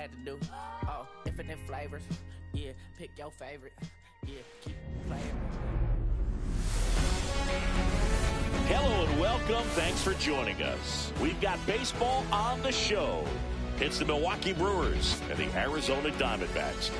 had to do. Oh, infinite flavors. Yeah, pick your favorite. Yeah, keep playing. Hello and welcome. Thanks for joining us. We've got baseball on the show. It's the Milwaukee Brewers and the Arizona Diamondbacks.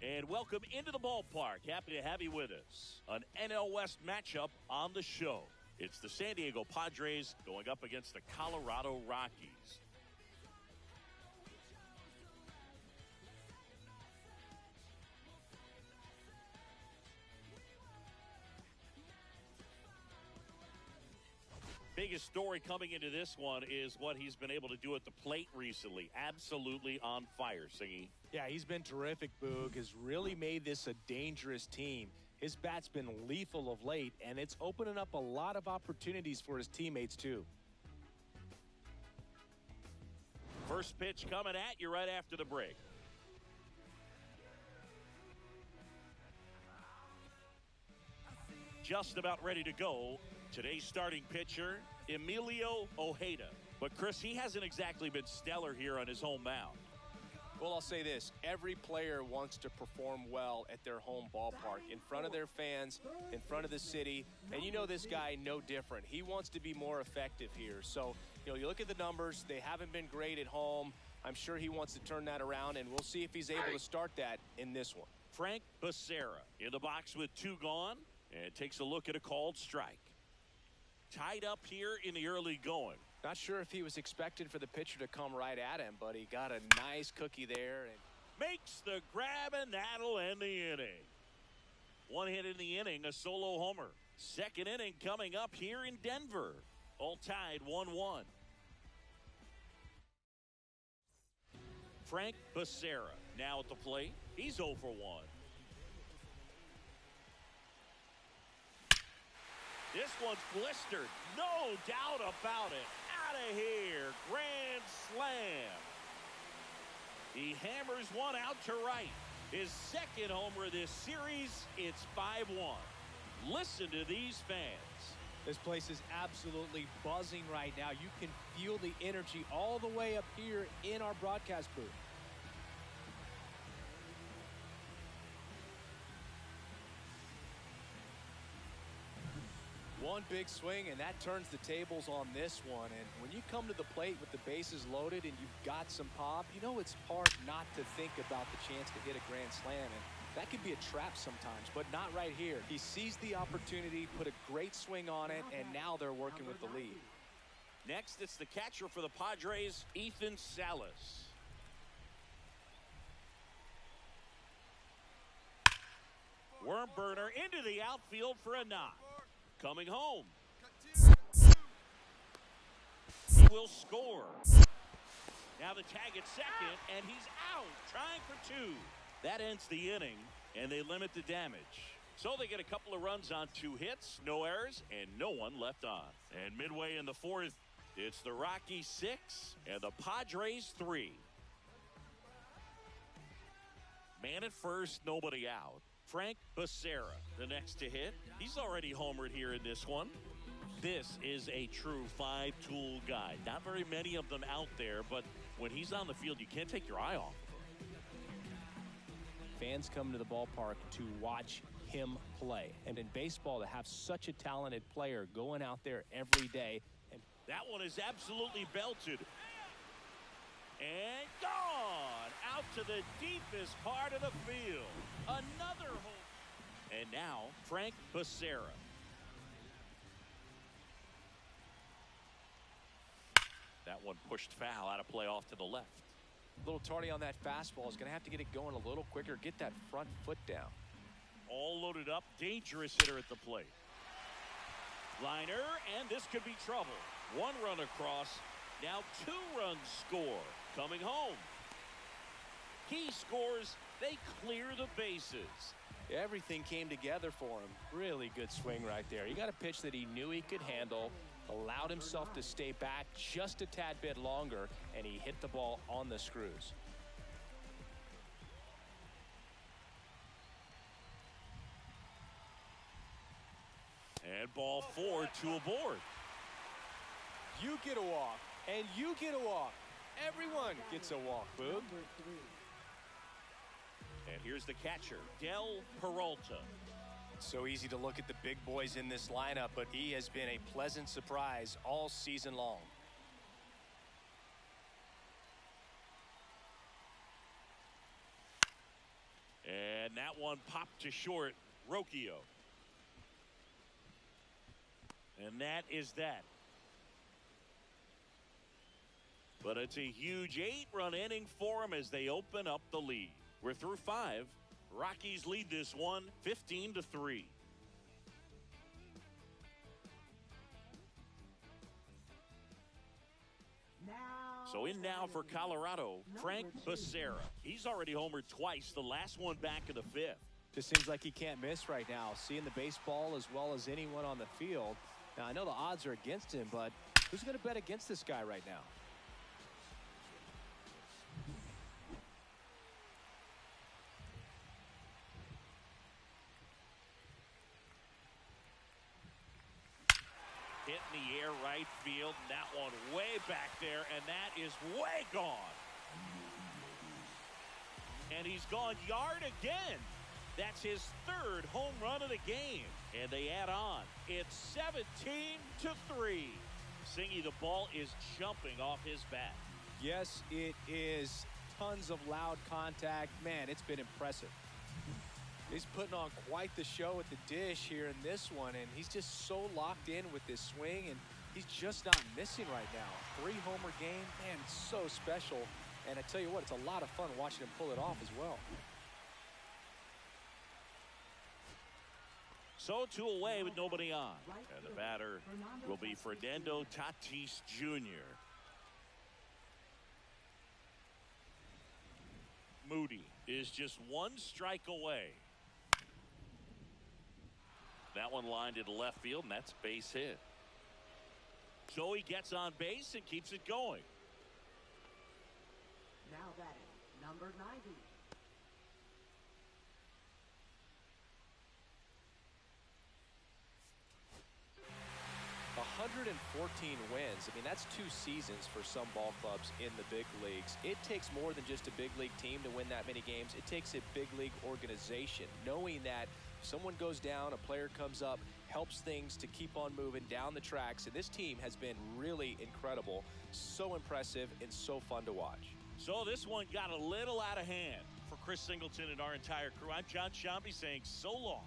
And welcome into the ballpark. Happy to have you with us. An NL West matchup on the show. It's the San Diego Padres going up against the Colorado Rockies. Biggest story coming into this one is what he's been able to do at the plate recently. Absolutely on fire, Singy. Yeah, he's been terrific, Boog. Has really made this a dangerous team. His bat's been lethal of late, and it's opening up a lot of opportunities for his teammates, too. First pitch coming at you right after the break. Just about ready to go. Today's starting pitcher, Emilio Ojeda. But, Chris, he hasn't exactly been stellar here on his home mound. Well, I'll say this. Every player wants to perform well at their home ballpark, in front of their fans, in front of the city. And you know this guy no different. He wants to be more effective here. So, you look at the numbers. They haven't been great at home. I'm sure he wants to turn that around, and we'll see if he's able to start that in this one. Frank Becerra in the box with two gone, and takes a look at a called strike. Tied up here in the early going. Not sure if he was expected for the pitcher to come right at him, but he got a nice cookie there. And makes the grab, and that'll end the inning. One hit in the inning, a solo homer. Second inning coming up here in Denver. All tied 1-1. Frank Becerra now at the plate. He's 0 for 1. This one's blistered. No doubt about it. Out of here. Grand slam. He hammers one out to right. His second homer this series. It's 5-1. Listen to these fans. This place is absolutely buzzing right now. You can feel the energy all the way up here in our broadcast booth. One big swing, and that turns the tables on this one. And when you come to the plate with the bases loaded and you've got some pop, it's hard not to think about the chance to hit a grand slam. And that can be a trap sometimes, but not right here. He sees the opportunity, put a great swing on it, and now they're working with the lead. Next, it's the catcher for the Padres, Ethan Salas. Worm burner into the outfield for a knock. Coming home. He will score. Now the tag at second, and he's out, trying for two. That ends the inning, and they limit the damage. So they get a couple of runs on 2 hits, no errors, and no one left on. And midway in the fourth, it's the Rockies 6 and the Padres 3. Man at first, nobody out. Frank Becerra, the next to hit. He's already homered here in this one. This is a true five-tool guy. Not very many of them out there, but when he's on the field, you can't take your eye off of him. Fans come to the ballpark to watch him play. And in baseball, to have such a talented player going out there every day. And that one is absolutely belted. And gone out to the deepest part of the field. Another home. And now, Frank Becerra. That one pushed foul, out of play off to the left. A little tardy on that fastball. Is going to have to get it going a little quicker. Get that front foot down. All loaded up. Dangerous hitter at the plate. Liner, and this could be trouble. One run across. Now 2 runs score. Coming home. He scores. They clear the bases. Everything came together for him. Really good swing right there. He got a pitch that he knew he could handle. Allowed himself to stay back just a tad bit longer, and he hit the ball on the screws. And ball 4, 2 aboard. You get a walk, and you get a walk. Everyone gets a walk, Boog. And here's the catcher, Del Peralta. So easy to look at the big boys in this lineup, but he has been a pleasant surprise all season long. And that one popped to short. Rockies. And that is that. But it's a huge 8-run inning for them as they open up the lead. We're through 5. Rockies lead this one 15-3. So in now for Colorado, Frank Becerra. He's already homered twice, the last one back in the 5th. Just seems like he can't miss right now, seeing the baseball as well as anyone on the field. Now, I know the odds are against him, but who's going to bet against this guy right now? Hit in the air right field, and that one way back there, and that is way gone. And he's gone yard again. That's his 3rd home run of the game. And they add on. It's 17-3. Singy, the ball is jumping off his bat. Yes, it is. Tons of loud contact. Man, it's been impressive. He's putting on quite the show at the dish here in this one, and he's just so locked in with this swing, and he's just not missing right now. 3-homer game, man, it's so special. And I tell you what, it's a lot of fun watching him pull it off as well. So 2 away with nobody on. And the batter will be Fernando Tatis Jr. Moody is just 1 strike away. That one lined to the left field, and that's base hit. So he gets on base and keeps it going. Now batting, number 90. 114 wins. I mean, that's 2 seasons for some ball clubs in the big leagues. It takes more than just a big league team to win that many games. It takes a big league organization, knowing that if someone goes down, a player comes up, helps things to keep on moving down the tracks. And this team has been really incredible, so impressive, and so fun to watch. So this one got a little out of hand. For Chris Singleton and our entire crew, I'm John Shambi saying so long.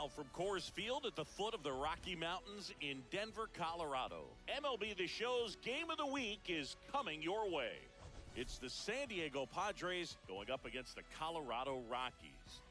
Now from Coors Field at the foot of the Rocky Mountains in Denver, Colorado, MLB The Show's Game of the Week is coming your way. It's the San Diego Padres going up against the Colorado Rockies.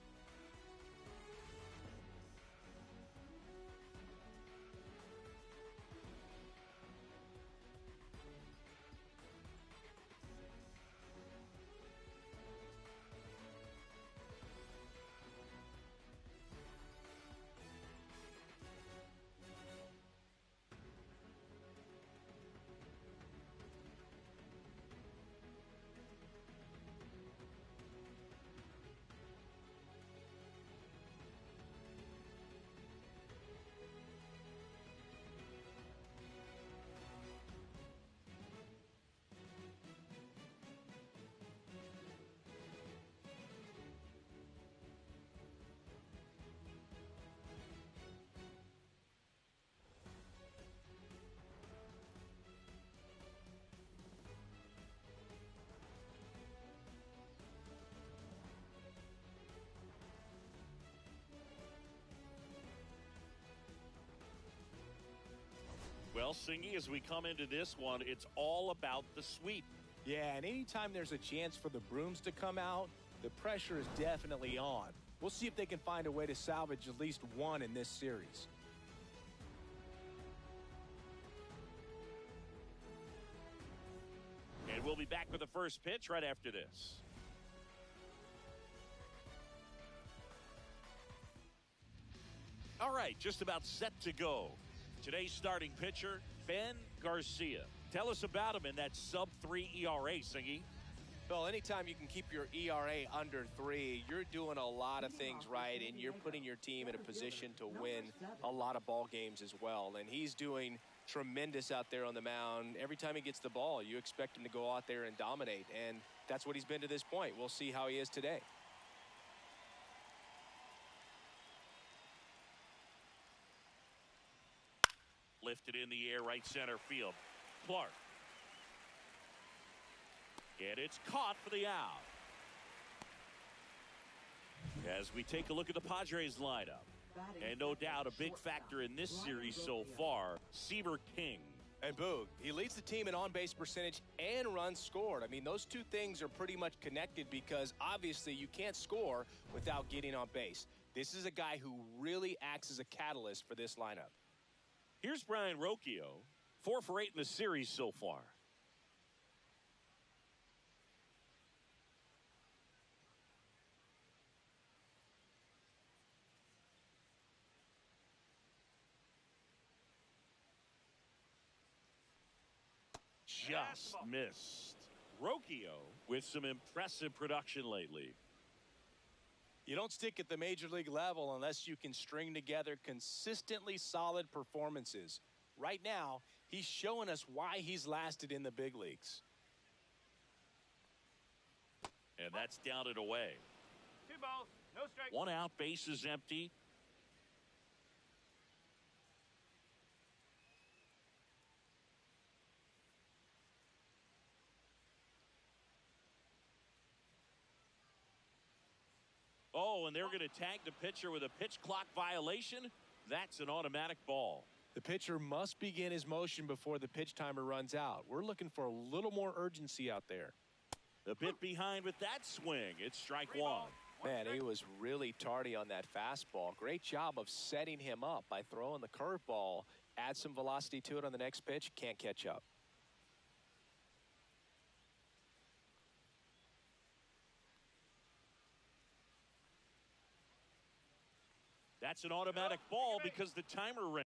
Well, Singy, as we come into this one, it's all about the sweep. Yeah, and anytime there's a chance for the brooms to come out, the pressure is definitely on. We'll see if they can find a way to salvage at least one in this series. And we'll be back with the first pitch right after this. All right, just about set to go. Today's starting pitcher, Ben Garcia. Tell us about him in that sub-3 ERA, Singy. Well, anytime you can keep your ERA under 3, you're doing a lot of things right, and you're putting your team in a position to win a lot of ball games as well. And he's doing tremendous out there on the mound. Every time he gets the ball, you expect him to go out there and dominate, and that's what he's been to this point. We'll see how he is today. Lifted in the air, right center field. Clark. And it's caught for the out. As we take a look at the Padres lineup. And no doubt a big factor in this series so far, Seaver King. And Boog, he leads the team in on-base percentage and runs scored. I mean, those two things are pretty much connected because obviously you can't score without getting on base. This is a guy who really acts as a catalyst for this lineup. Here's Brian Rocchio, 4 for 8 in the series so far. Just missed. Rocchio with some impressive production lately. You don't stick at the major league level unless you can string together consistently solid performances. Right now, he's showing us why he's lasted in the big leagues. And that's down and away. 2 balls, no strike. 1 out, base is empty. Oh, and they're going to tag the pitcher with a pitch clock violation. That's an automatic ball. The pitcher must begin his motion before the pitch timer runs out. We're looking for a little more urgency out there. A bit behind with that swing. It's strike 1. Man, he was really tardy on that fastball. Great job of setting him up by throwing the curveball. Add some velocity to it on the next pitch. Can't catch up. That's an automatic ball because the timer ran.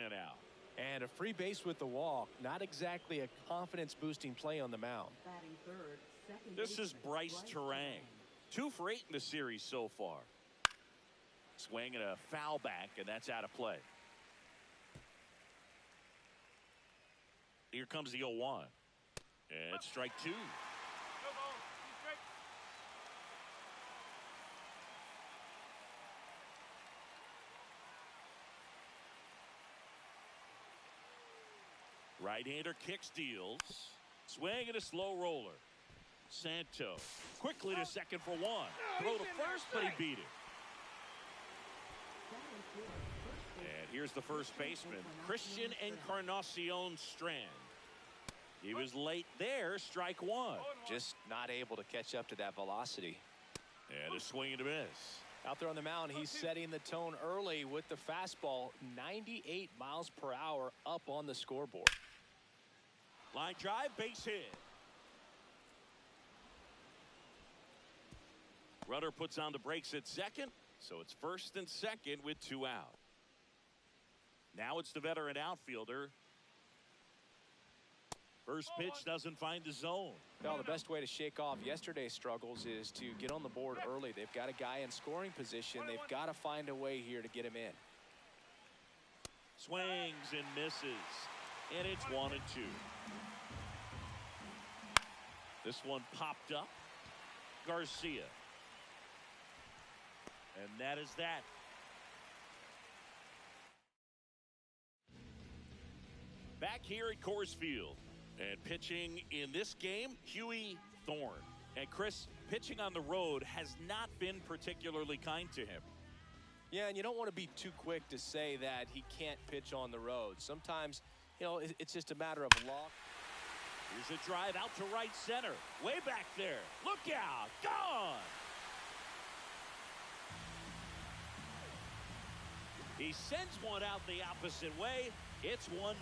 And out. And a free base with the walk. Not exactly a confidence-boosting play on the mound. Batting third, second This is baseman, Bryce Terang. 2 for 8 in the series so far. Swing and a foul back, and that's out of play. Here comes the 0-1. And strike 2. No ball. 2 strikes. Right-hander kicks, deals. Swing and a slow roller. Santo quickly to second for 1. Throw to first, but he beat it. batting fourth, first baseman, And here's the first baseman, Christian Encarnacion Strand. He was late there, strike 1. Just not able to catch up to that velocity. And a swing and a miss. Out there on the mound, he's setting the tone early with the fastball. 98 miles per hour up on the scoreboard. Line drive, base hit. Runner puts on the brakes at second, so it's first and second with 2 out. Now it's the veteran outfielder. First pitch doesn't find the zone. Well, the best way to shake off yesterday's struggles is to get on the board early. They've got a guy in scoring position. They've got to find a way here to get him in. Swings and misses. And it's 1-2. This one popped up. Garcia. And that is that. Back here at Coors Field. And pitching in this game, Huey Thorne. And Chris, pitching on the road has not been particularly kind to him. Yeah, and you don't want to be too quick to say that he can't pitch on the road. Sometimes, you know, it's just a matter of luck. Here's a drive out to right center. Way back there. Look out. Gone. He sends one out the opposite way. It's 1-0.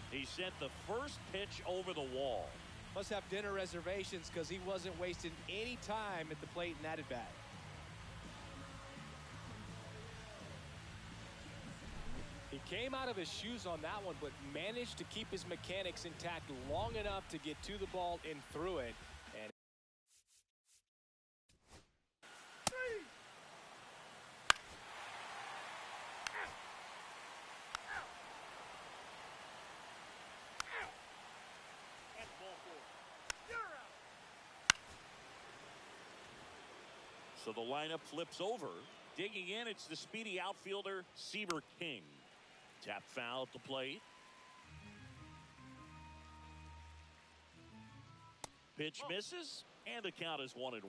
He sent the first pitch over the wall. Must have dinner reservations because he wasn't wasting any time at the plate in that at bat. He came out of his shoes on that one, but managed to keep his mechanics intact long enough to get to the ball and through it. And So the lineup flips over. Digging in, it's the speedy outfielder, Seaver King. Tap foul at the plate. Pitch misses, and the count is 1-1.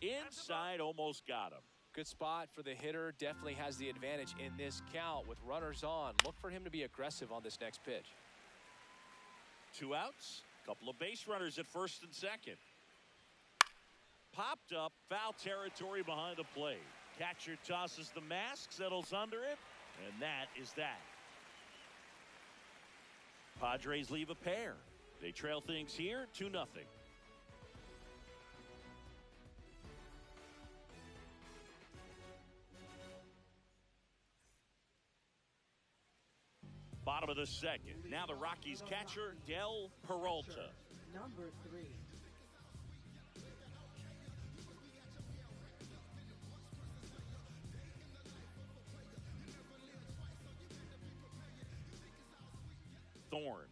Inside, almost got him. good spot for the hitter. Definitely has the advantage in this count with runners on. Look for him to be aggressive on this next pitch. 2 outs. Couple of base runners at first and second. Popped up, foul territory behind the plate. Catcher tosses the mask, settles under it, and that is that. Padres leave a pair. They trail things here 2-0. Bottom of the second. Now the Rockies catcher, Del Peralta. Number 3. Thorne.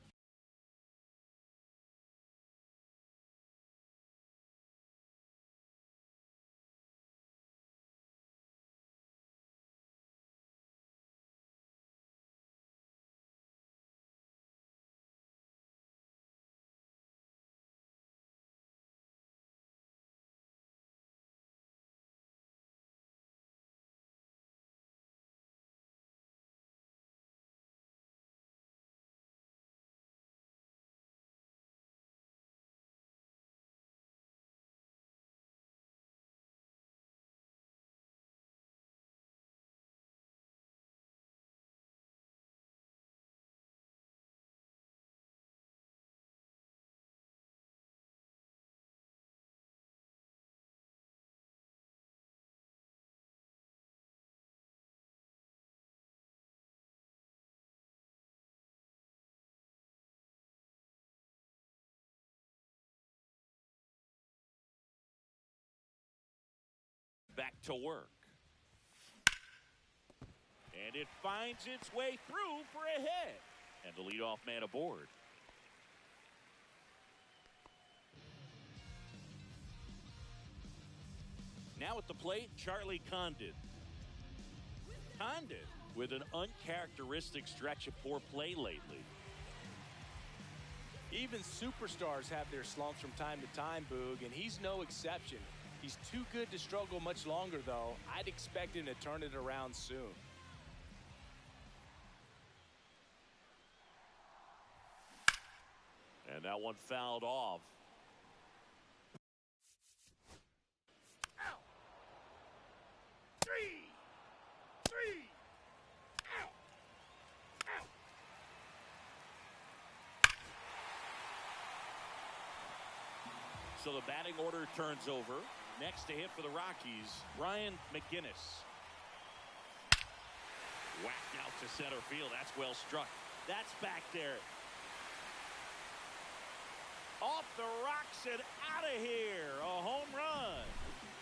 back to work. And it finds its way through for a hit. And the leadoff man aboard. Now at the plate, Charlie Condon. Condon with an uncharacteristic stretch of poor play lately. Even superstars have their slumps from time to time, Boog, and he's no exception. He's too good to struggle much longer, though. I'd expect him to turn it around soon. And that one fouled off. Out. Three. Out. Out. So the batting order turns over. Next to hit for the Rockies, Brian McGinnis. Whacked out to center field. That's well struck. That's back there. Off the rocks and out of here. A home run.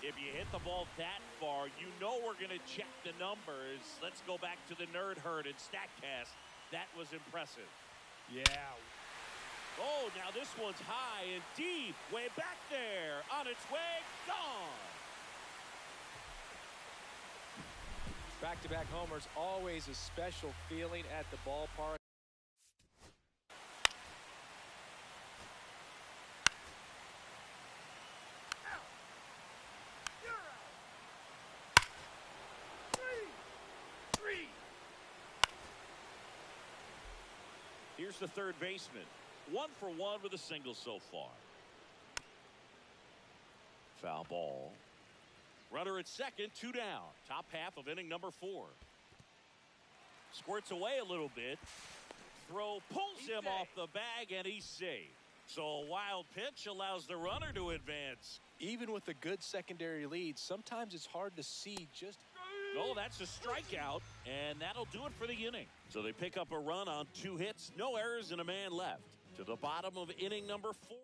If you hit the ball that far, you know we're going to check the numbers. Let's go back to the Nerd Herd and StatCast. That was impressive. Yeah. Oh, now this one's high and deep. Way back there. On its way. Gone. Back-to-back homers, always a special feeling at the ballpark. Here's the third baseman. 1 for 1 with a single so far. Foul ball. Runner at second, 2 down. Top half of inning number 4. Squirts away a little bit. Throw pulls him off the bag, and he's safe. So a wild pitch allows the runner to advance. Even with a good secondary lead, sometimes it's hard to see just... Oh, that's a strikeout, and that'll do it for the inning. So they pick up a run on 2 hits, no errors, and a man left. To the bottom of inning number 4.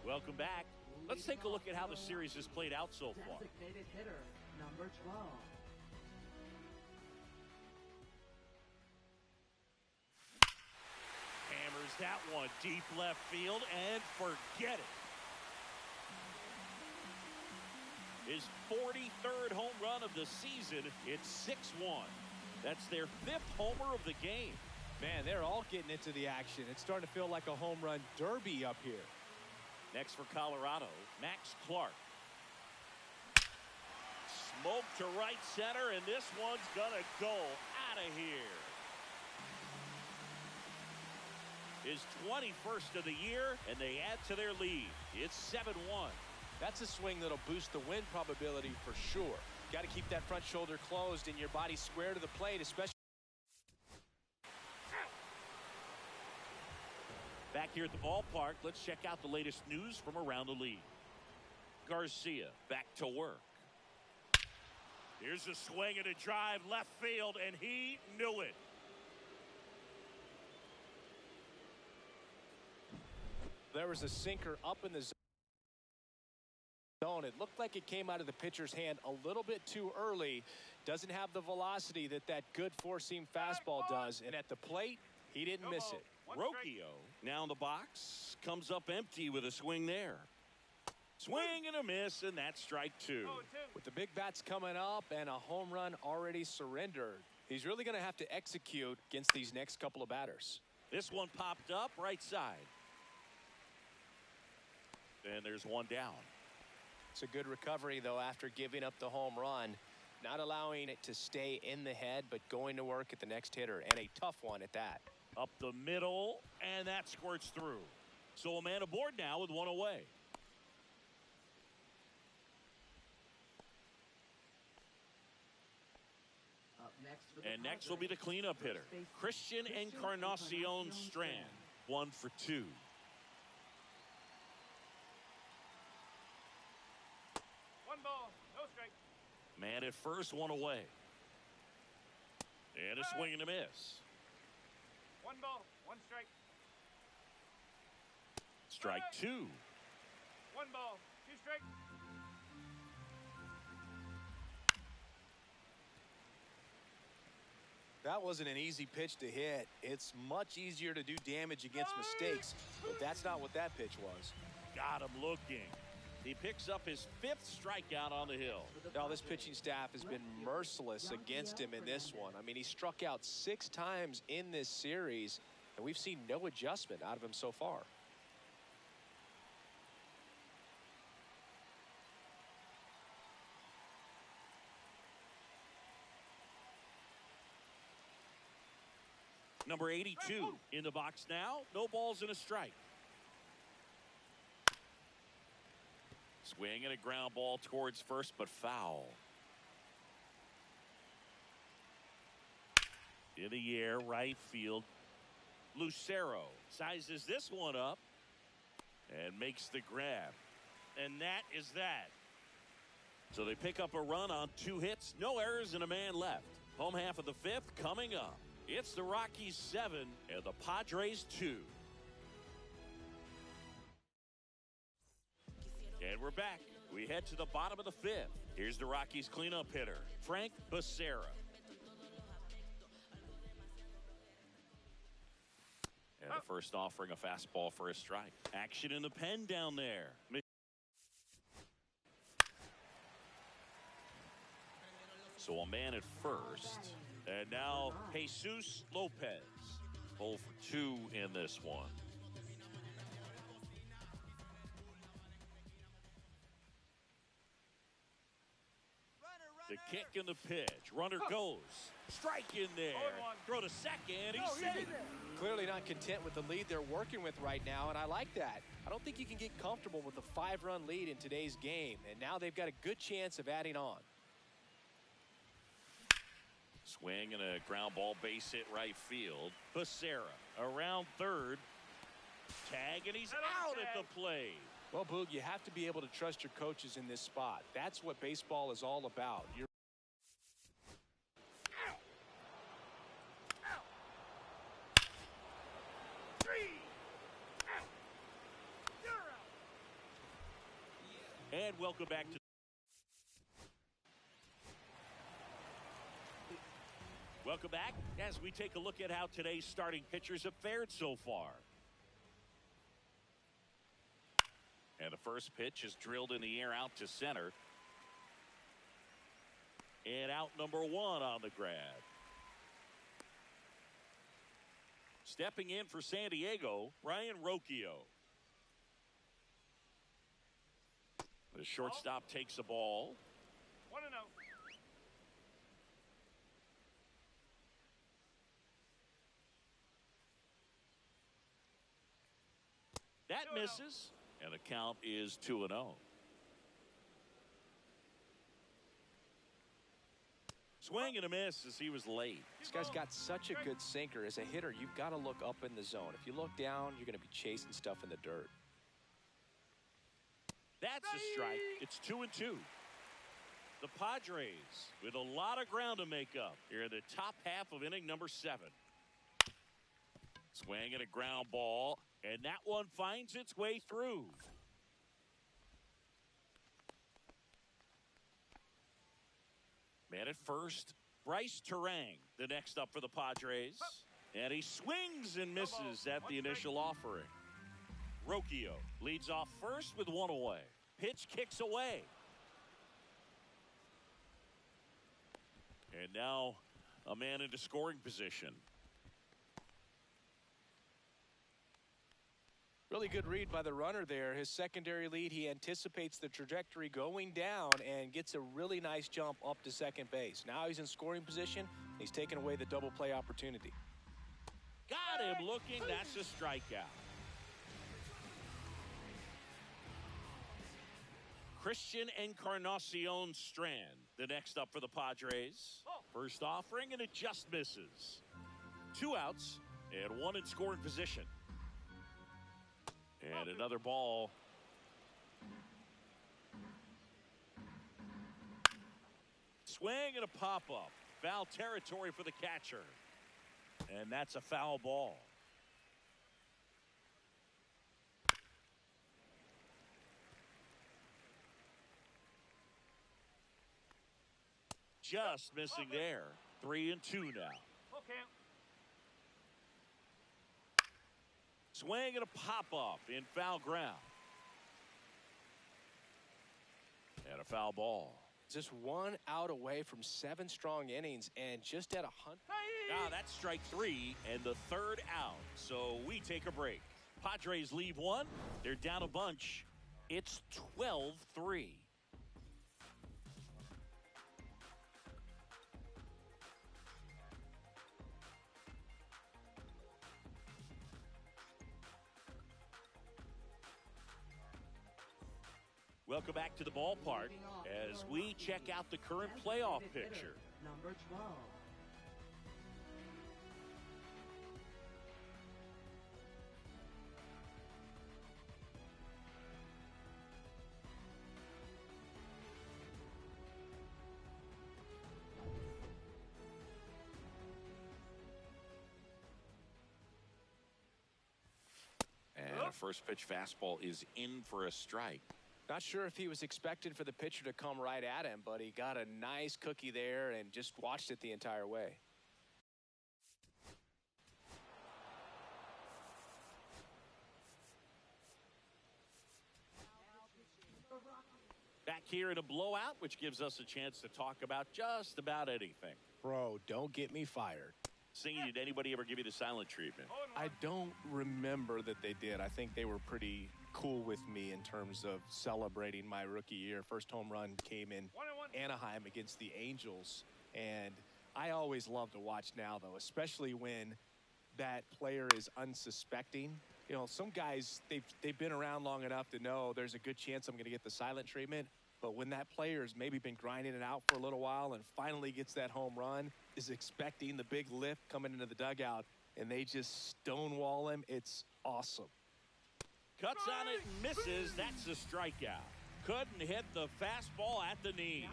Welcome back. Let's take a look at how the series has played out so far. Designated hitter, number 12. Hammers that one deep left field, and forget it. His 43rd home run of the season. It's 6-1. That's their 5th homer of the game. Man, they're all getting into the action. It's starting to feel like a home run derby up here. Next for Colorado, Max Clark. Smoke to right center, and this one's gonna go out of here. His 21st of the year, and they add to their lead. It's 7-1. That's a swing that'll boost the win probability for sure. Got to keep that front shoulder closed and your body square to the plate, especially. Back here at the ballpark, let's check out the latest news from around the league. Garcia back to work. Here's a swing and a drive left field, and he knew it. There was a sinker up in the zone. It looked like it came out of the pitcher's hand a little bit too early. Doesn't have the velocity that good four-seam fastball does. And at the plate, he didn't miss it. Rocchio now in the box, comes up empty with a swing there. Swing and a miss, and that's strike 2. With the big bats coming up and a home run already surrendered, he's really going to have to execute against these next couple of batters. This one popped up right side. And there's one down. It's a good recovery, though, after giving up the home run. Not allowing it to stay in the head, but going to work at the next hitter, and a tough one at that. Up the middle, and that squirts through. So a man aboard now with one away. And next will be the cleanup hitter, Christian Encarnacion Strand. 1 for 2. Man at first, one away. And a swing and a miss. 1 ball, 1 strike. Strike 2. 1 ball, 2 strike. That wasn't an easy pitch to hit. It's much easier to do damage against mistakes, but that's not what that pitch was. Got him looking. He picks up his 5th strikeout on the hill. Now this pitching staff has been merciless against him in this one. I mean, he struck out 6 times in this series, and we've seen no adjustment out of him so far. Number 82 in the box now. No balls and a strike. Swing and a ground ball towards first, but foul. In the air, right field. Lucero sizes this one up and makes the grab. And that is that. So they pick up a run on 2 hits, no errors, and a man left. Home half of the 5th coming up. It's the Rockies 7 and the Padres 2. And we're back. We head to the bottom of the 5th. Here's the Rockies cleanup hitter, Frank Becerra. And the first offering, a fastball for a strike. Action in the pen down there. So a man at first. And now Jesus Lopez. 0 for 2 in this one. The kick and the pitch. Runner goes. Strike in there. Throw to second. He's safe. Clearly not content with the lead they're working with right now, and I like that. I don't think you can get comfortable with a 5-run lead in today's game, and now they've got a good chance of adding on. Swing and a ground ball base hit right field. Becerra around third. Tag, and he's out at the plate. Well, Boog, you have to be able to trust your coaches in this spot. That's what baseball is all about. And welcome back to Welcome back as we take a look at how today's starting pitchers have fared so far. And the first pitch is drilled in the air out to center. And out number 1 on the grab. Stepping in for San Diego, Ryan Rocchio. The shortstop takes the ball. 1-0. That misses, and the count is 2-0. Swing and a miss as he was late. This guy's got such a good sinker. As a hitter, you've got to look up in the zone. If you look down, you're going to be chasing stuff in the dirt. That's a strike. It's 2-2. The Padres with a lot of ground to make up here in the top half of inning number 7. Swing and a ground ball, and that one finds its way through. Man at first, Bryce Terang, the next up for the Padres. And he swings and misses at the initial offering. Rocchio leads off first with 1 away. Pitch kicks away. And now a man into scoring position. Really good read by the runner there. His secondary lead, he anticipates the trajectory going down and gets a really nice jump up to second base. Now he's in scoring position. He's taking away the double play opportunity. Got him looking. That's a strikeout. Christian Encarnacion Strand, the next up for the Padres. First offering, and it just misses. 2 outs and 1 in scoring position. And another ball. Swing and a pop-up. Foul territory for the catcher. And that's a foul ball. Just missing there. 3-2 now. count. Swing and a pop-up in foul ground. And a foul ball. Just 1 out away from 7 strong innings and just at 100. Now that's strike 3 and the 3rd out. So we take a break. Padres leave 1. They're down a bunch. It's 12-3. Welcome back to the ballpark as we check out the current playoff picture. Number 12. And a first pitch fastball is in for a strike. Not sure if he was expected for the pitcher to come right at him, but he got a nice cookie there and just watched it the entire way. Back here in a blowout, which gives us a chance to talk about just about anything. Bro, don't get me fired. Singing, did anybody ever give you the silent treatment? I don't remember that they did. I think they were pretty cool with me in terms of celebrating my rookie year. First home run came in Anaheim against the Angels. And I always love to watch now, though, especially when that player is unsuspecting. You know, some guys, they've been around long enough to know there's a good chance I'm going to get the silent treatment. But when that player's maybe been grinding it out for a little while and finally gets that home run, is expecting the big lift coming into the dugout, and they just stonewall him, it's awesome. Cuts on it and misses. That's a strikeout. Couldn't hit the fastball at the knees.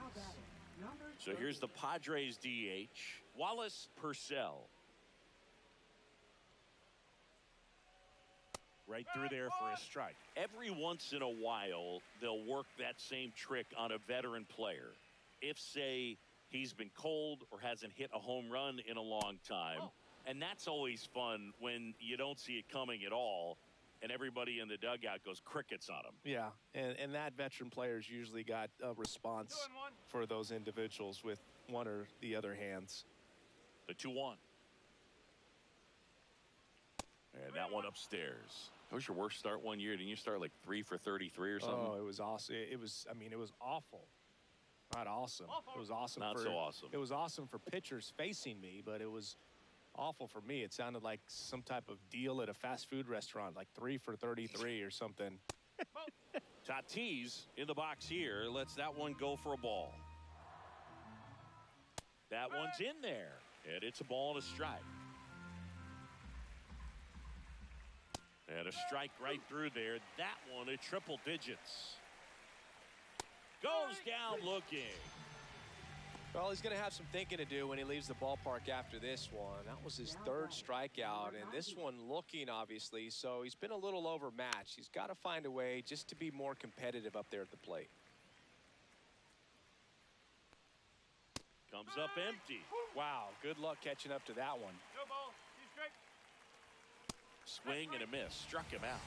So here's the Padres DH, Wallace Purcell. Right through there for a strike. Every once in a while, they'll work that same trick on a veteran player. If, say, he's been cold or hasn't hit a home run in a long time. And that's always fun when you don't see it coming at all, and everybody in the dugout goes crickets on him. Yeah, and that veteran player's usually got a response for those individuals with one or the other hands. The 2-1. And that one upstairs. That was your worst start one year. Didn't you start like 3 for 33 or something? Oh, it was awesome. It was awful. Not awesome. It was awesome. Not so awesome. It was awesome for pitchers facing me, but it was awful for me. It sounded like some type of deal at a fast food restaurant, like 3 for 33 or something. Tatis in the box here lets that one go for a ball. That one's in there, and it's a ball and a strike. And a strike right through there. That one at triple digits. Goes down looking. Well, he's going to have some thinking to do when he leaves the ballpark after this one. That was his 3rd strikeout, and this one looking, obviously, so he's been a little overmatched. He's got to find a way just to be more competitive up there at the plate. Comes up empty. Wow, good luck catching up to that one. No ball. 2 strike. Swing and a miss. Struck him out.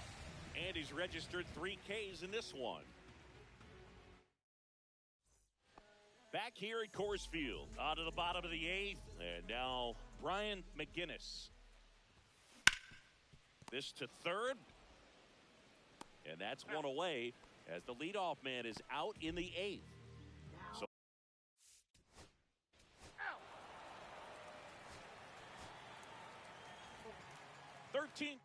And he's registered 3 Ks in this one. Back here at Coors Field, out of the bottom of the 8th, and now Brian McGinnis. This to 3rd, and that's one away as the leadoff man is out in the 8th. So 13-3.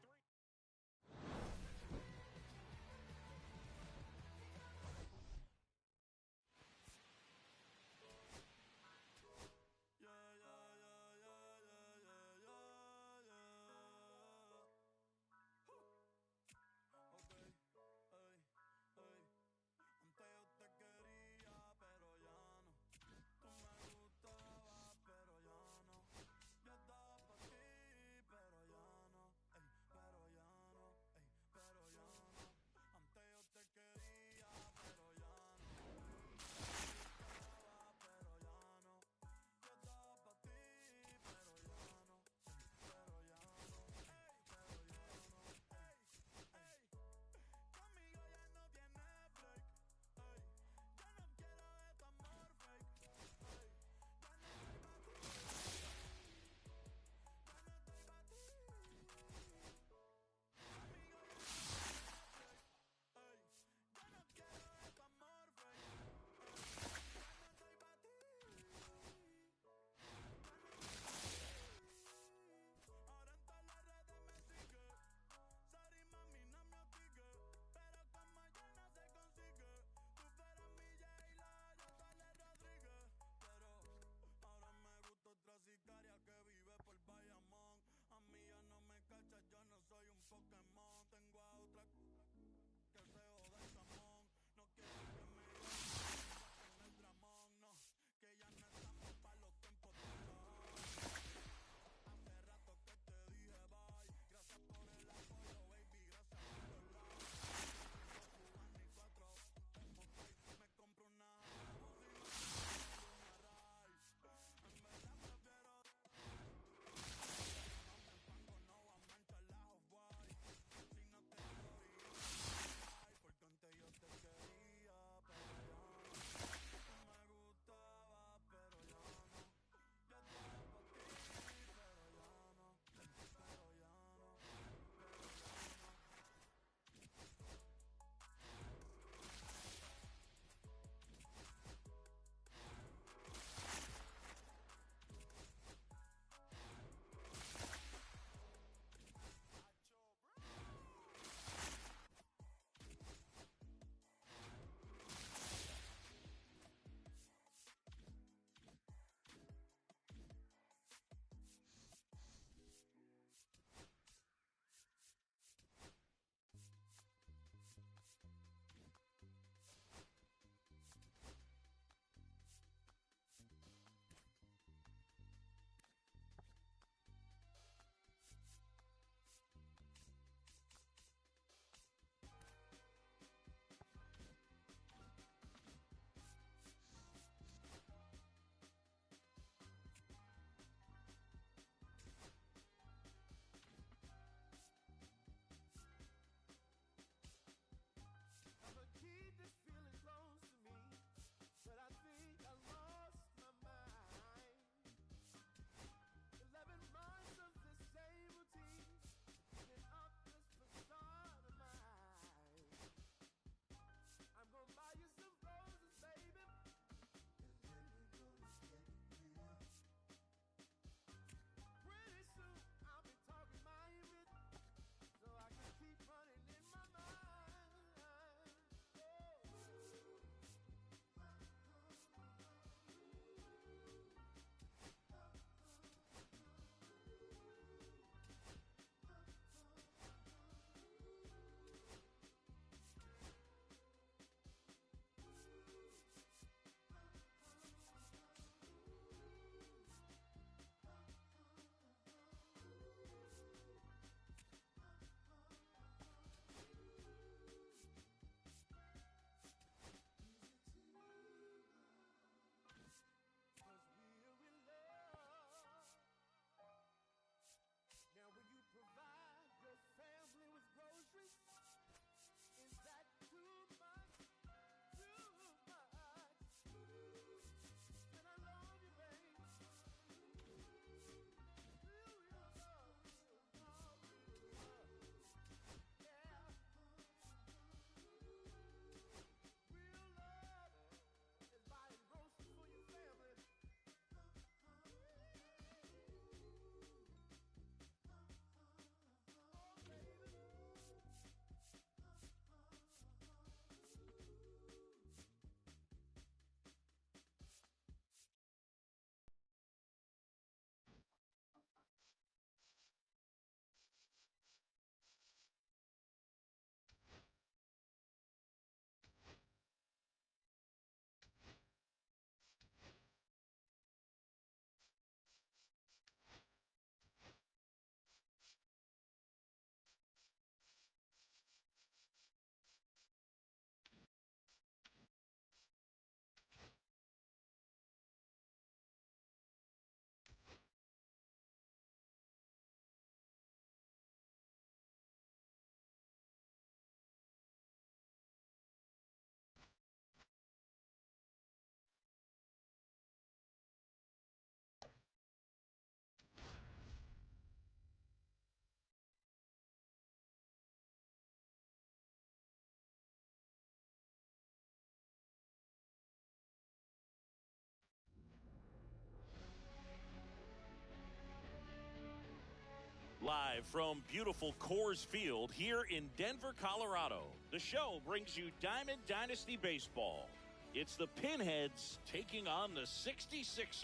Live from beautiful Coors Field here in Denver, Colorado, the show brings you Diamond Dynasty Baseball. It's the Pinheads taking on the 66ers.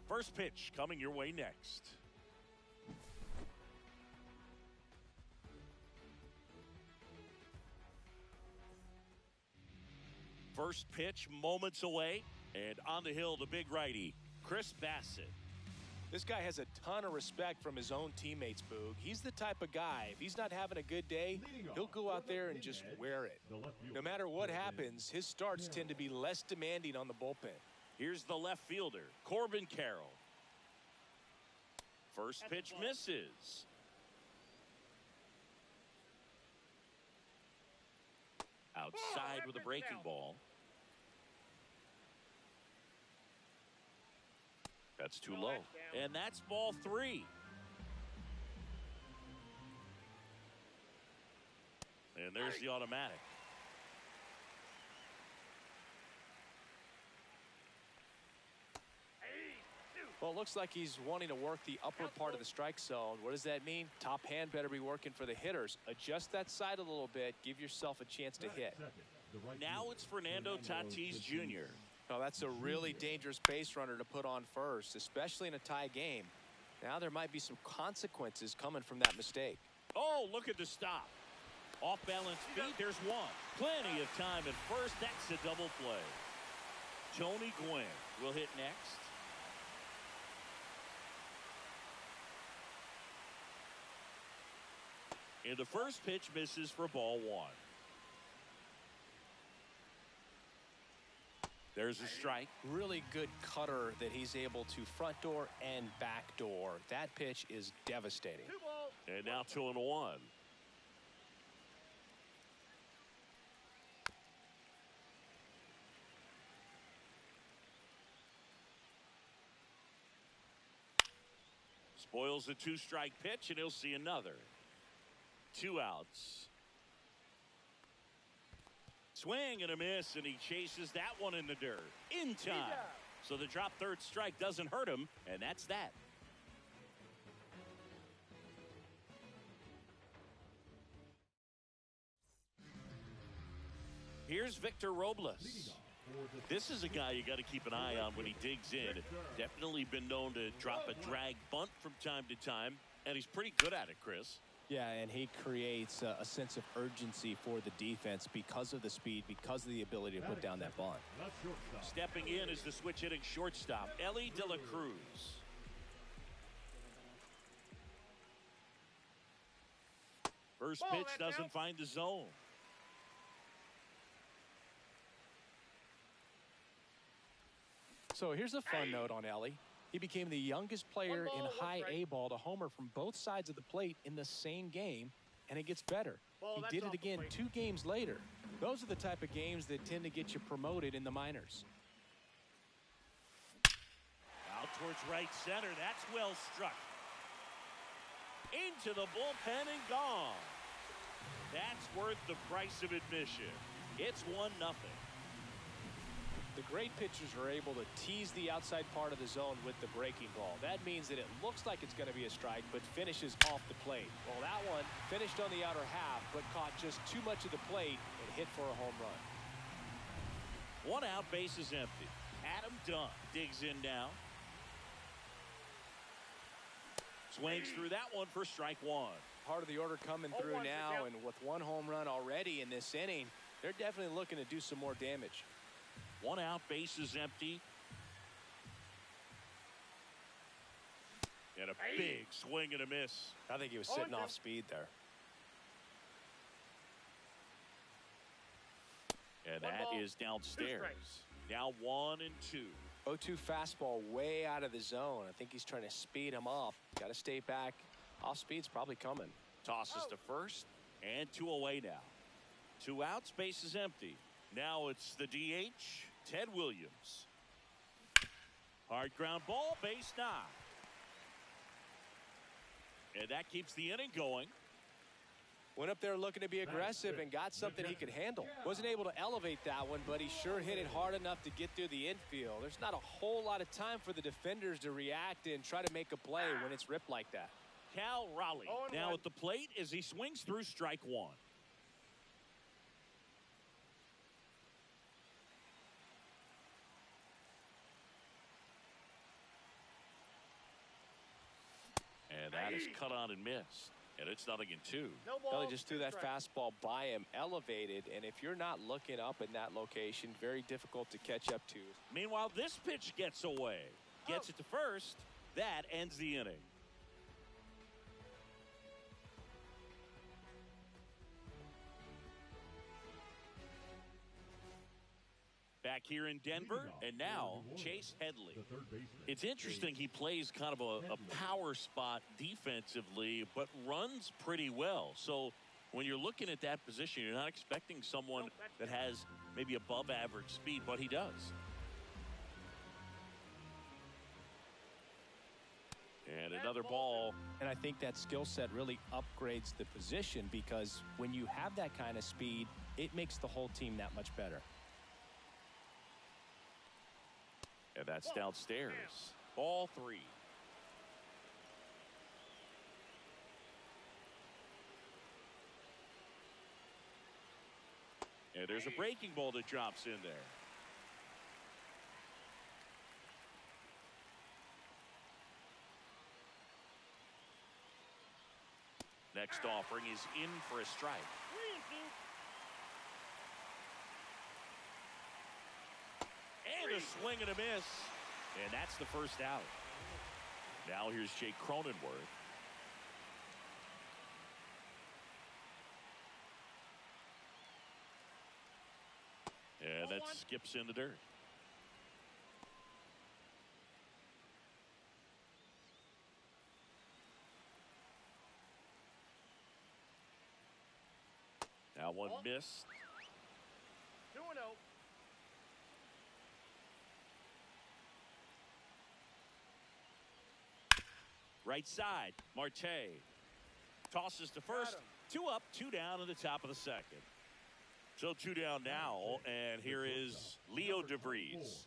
First pitch coming your way next. First pitch moments away, and on the hill, the big righty, Chris Bassett. This guy has a ton of respect from his own teammates, Boog. He's the type of guy, if he's not having a good day, he'll go out there and just wear it. No matter what happens, his starts tend to be less demanding on the bullpen. Here's the left fielder, Corbin Carroll. First pitch misses. Outside with a breaking ball. That's too low. And that's ball 3. And there's the automatic. Well, it looks like he's wanting to work the upper part of the strike zone. What does that mean? Top hand better be working for the hitters. Adjust that side a little bit. Give yourself a chance to hit. Now it's Fernando Tatis Jr. Oh, that's a really dangerous base runner to put on first, especially in a tie game. Now there might be some consequences coming from that mistake. Oh, look at the stop. Off balance feet, there's one. Plenty of time at first. That's a double play. Tony Gwynn will hit next. And the first pitch misses for ball 1. There's a strike. Really good cutter that he's able to front door and back door. That pitch is devastating. And now 2-1. Spoils the 2-strike pitch, and he'll see another. 2 outs. Swing and a miss, and he chases that one in the dirt. In time. So the drop third strike doesn't hurt him, and that's that. Here's Victor Robles. This is a guy you got to keep an eye on when he digs in. Definitely been known to drop a drag bunt from time to time, and he's pretty good at it, Chris. Yeah, and he creates a sense of urgency for the defense because of the speed, because of the ability to put down that bunt. Stepping in is the switch hitting shortstop, Ellie De La Cruz. First pitch doesn't find the zone. So here's a fun note on Ellie. He became the youngest player in high A ball to homer from both sides of the plate in the same game, and it gets better. He did it again 2 games later. Those are the type of games that tend to get you promoted in the minors. Out towards right center. That's well struck. Into the bullpen and gone. That's worth the price of admission. It's 1-0. The great pitchers are able to tease the outside part of the zone with the breaking ball. That means that it looks like it's going to be a strike, but finishes off the plate. Well, that one finished on the outer half, but caught just too much of the plate and hit for a home run. 1 out, base is empty. Adam Dunn digs in now. Swings through that one for strike 1. Part of the order coming through now, and with 1 home run already in this inning, they're definitely looking to do some more damage. 1 out, base is empty. And a big swing and a miss. I think he was sitting off speed there. And that is downstairs. Now 1-2. 0-2 fastball way out of the zone. I think he's trying to speed him off. Got to stay back. Off speed's probably coming. Tosses to first, and 2 away now. 2 outs, base is empty. Now it's the DH, Ted Williams. Hard ground ball, base knocked. And that keeps the inning going. Went up there looking to be aggressive and got something he could handle. Wasn't able to elevate that one, but he sure hit it hard enough to get through the infield. There's not a whole lot of time for the defenders to react and try to make a play when it's ripped like that. Cal Raleigh now at the plate as he swings through strike one. And that is cut on and missed. And it's 0-2. No ball. Well, he just threw that fastball by him, elevated, and if you're not looking up in that location, very difficult to catch up to. Meanwhile, this pitch gets away. Gets it to first. That ends the inning. Back here in Denver, and now Chase Headley. It's interesting, he plays kind of a power spot defensively, but runs pretty well. So when you're looking at that position, you're not expecting someone that has maybe above average speed, but he does. And another ball. And I think that skill set really upgrades the position, because when you have that kind of speed, it makes the whole team that much better. And that's downstairs. Ball 3. And there's a breaking ball that drops in there. Next offering is in for a strike. And a swing and a miss. And that's the first out. Now here's Jake Cronenworth. And that skips in the dirt. Now one missed. 2-0. Right side, Marte tosses to first. 2 up, 2 down in the top of the second. So 2 down now, and here is Leo DeVries.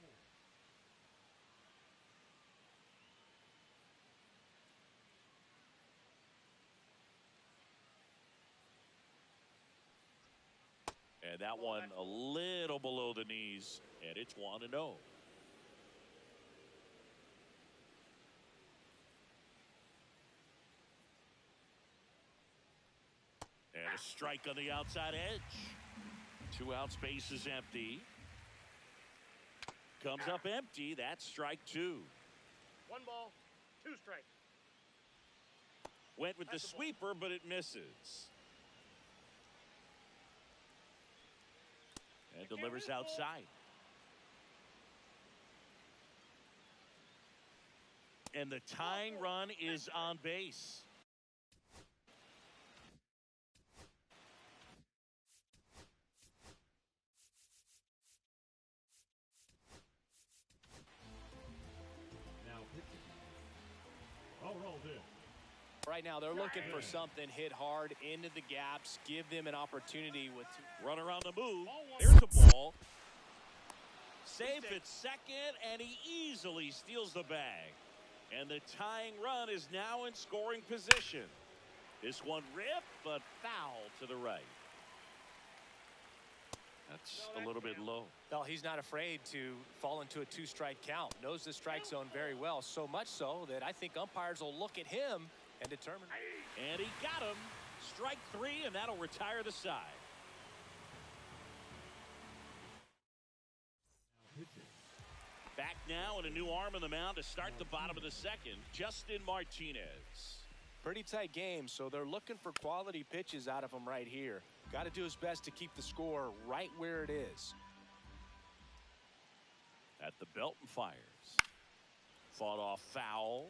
And that one a little below the knees, and it's 1-0. And a strike on the outside edge. 2 outs, base is empty. Comes up empty. That's strike 2. 1 ball, 2 strikes. Went with the sweeper, but it misses. And delivers outside. And the tying run is on base. Right now, they're looking for something hit hard into the gaps, give them an opportunity with runner on the move. There's the ball. Safe at second, and he easily steals the bag. And the tying run is now in scoring position. This one ripped, but foul to the right. That's a little bit low. Well, he's not afraid to fall into a 2-strike count. Knows the strike zone very well, so much so that I think umpires will look at him and determine. And he got him. Strike 3, and that'll retire the side. Back now, and a new arm on the mound to start the bottom of the second, Justin Martinez. Pretty tight game, so they're looking for quality pitches out of him right here. Got to do his best to keep the score right where it is. At the belt and fires. Fought off foul.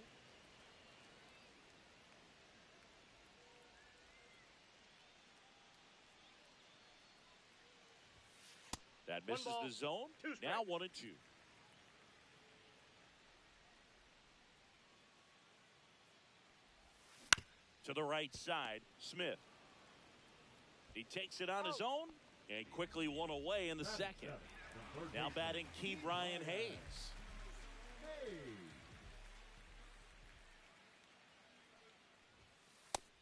That misses the zone. Now 1-2. To the right side, Smith. He takes it on his own and quickly one away in the second. Now batting Key Brian Hayes.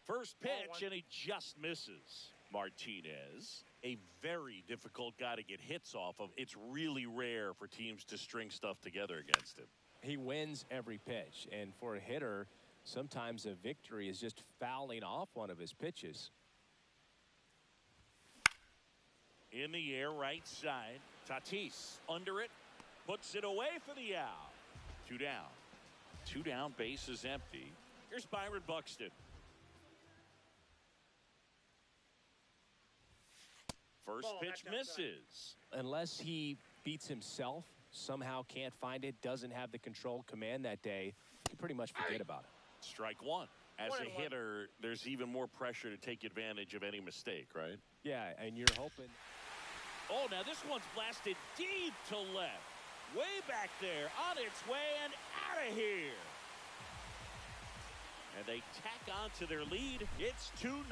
First pitch, and he just misses. Martinez, a very difficult guy to get hits off of. It's really rare for teams to string stuff together against him. He wins every pitch, and for a hitter, sometimes a victory is just fouling off one of his pitches. In the air, right side. Tatis under it, puts it away for the out. 2 down. 2 down, base is empty. Here's Byron Buxton. First pitch misses. Unless he beats himself, somehow can't find it, doesn't have the control command that day, you can pretty much forget about it. Strike one. As a hitter, there's even more pressure to take advantage of any mistake, right? Yeah, and you're hoping. Oh, now this one's blasted deep to left. Way back there, on its way and out of here. And they tack on to their lead. It's 2-0.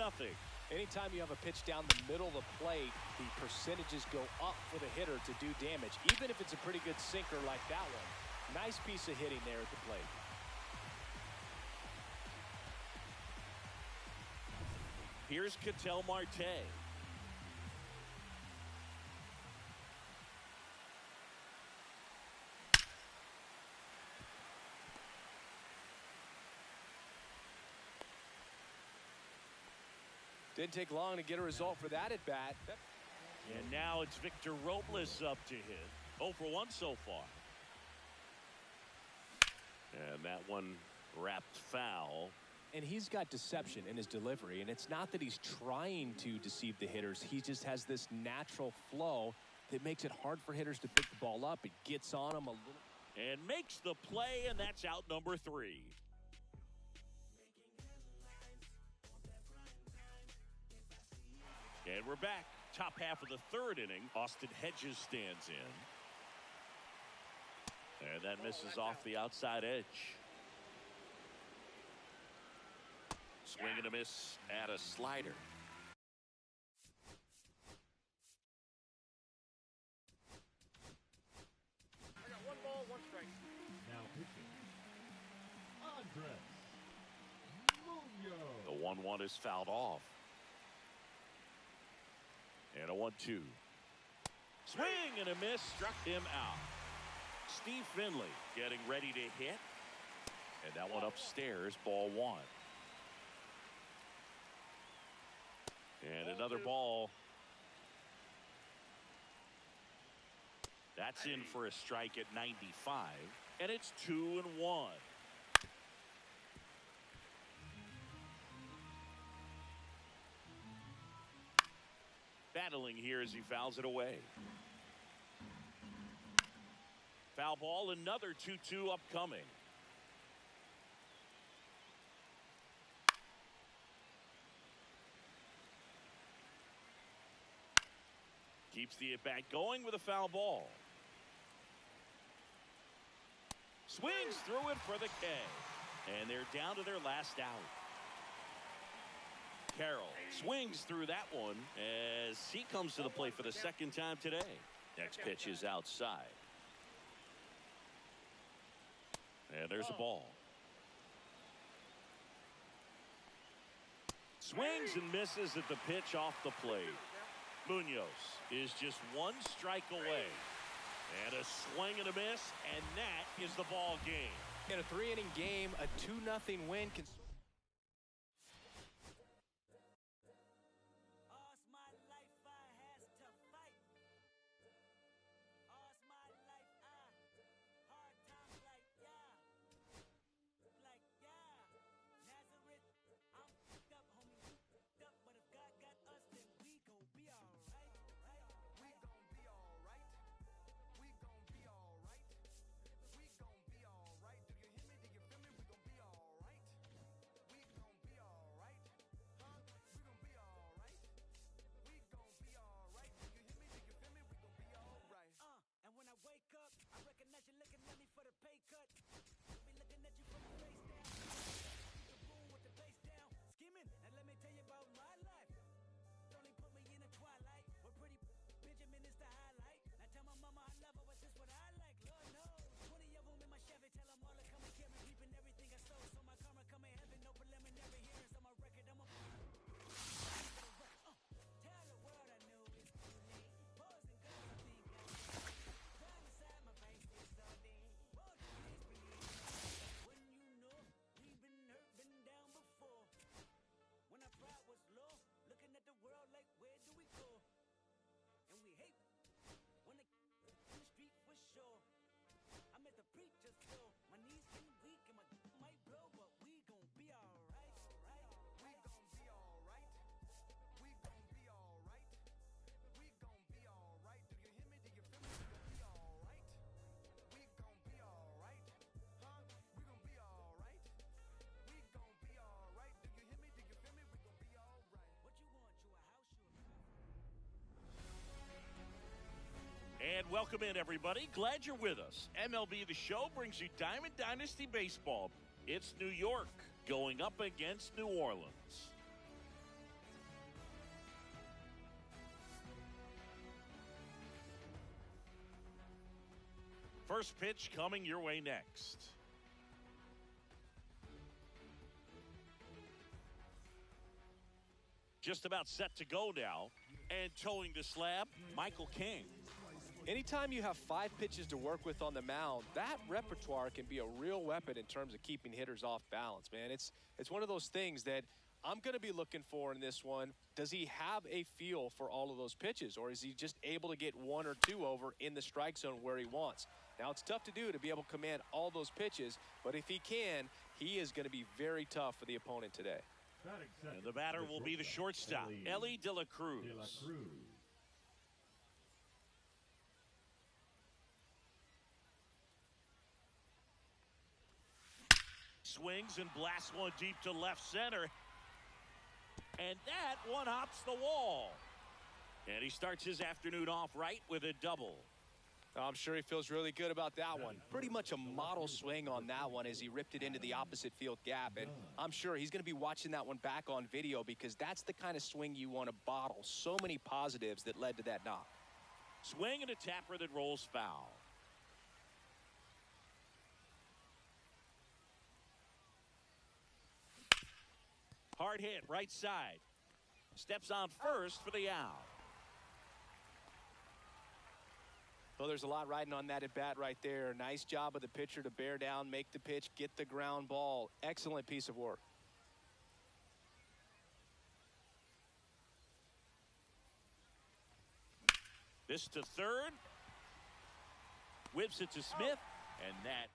Anytime you have a pitch down the middle of the plate, the percentages go up for the hitter to do damage, even if it's a pretty good sinker like that one. Nice piece of hitting there at the plate. Here's Ketel Marte. Didn't take long to get a result for that at bat. And now it's Victor Robles up to hit. 0 for 1 so far. And that one wrapped foul. And he's got deception in his delivery, and it's not that he's trying to deceive the hitters. He just has this natural flow that makes it hard for hitters to pick the ball up. It gets on them a little. And makes the play, and that's out number 3. And we're back. Top half of the 3rd inning. Austin Hedges stands in. And that misses off the outside edge. Swing and a miss at a slider. I got 1 ball, 1 strike. Now pitching. The 1-1 is fouled off. And a 1-2. Swing and a miss, struck him out. Steve Finley getting ready to hit. And that one upstairs, ball 1. And another ball. That's in for a strike at 95. And it's 2-1. Battling here as he fouls it away. Foul ball, another 2-2 upcoming. Keeps the at-bat going with a foul ball. Swings through it for the K. And they're down to their last out. Carroll swings through that one as he comes to the plate for the 2nd time today. Next pitch is outside. And there's a ball. Swings and misses at the pitch off the plate. Munoz is just 1 strike away. And a swing and a miss, and that is the ball game. In a 3-inning game, a 2-0 win can. Welcome in, everybody. Glad you're with us. MLB The Show brings you Diamond Dynasty Baseball. It's New York going up against New Orleans. First pitch coming your way next. Just about set to go now. And towing the slab, Michael King. Anytime you have 5 pitches to work with on the mound, that repertoire can be a real weapon in terms of keeping hitters off balance, man. It's one of those things that I'm going to be looking for in this one. Does he have a feel for all of those pitches, or is he just able to get 1 or 2 over in the strike zone where he wants? Now, it's tough to do to be able to command all those pitches, but if he can, he is going to be very tough for the opponent today. And the batter will be the shortstop, Ellie De La Cruz. Swings and blasts one deep to left center. And that one hops the wall. And he starts his afternoon off right with a double. I'm sure he feels really good about that one. Pretty much a model swing on that one as he ripped it into the opposite field gap. And I'm sure he's going to be watching that one back on video because that's the kind of swing you want to bottle. So many positives that led to that knock. Swing and a tapper that rolls foul. Hard hit, right side. Steps on first for the out. Well, there's a lot riding on that at bat right there. Nice job of the pitcher to bear down, make the pitch, get the ground ball. Excellent piece of work. This to third. Whips it to Smith. And that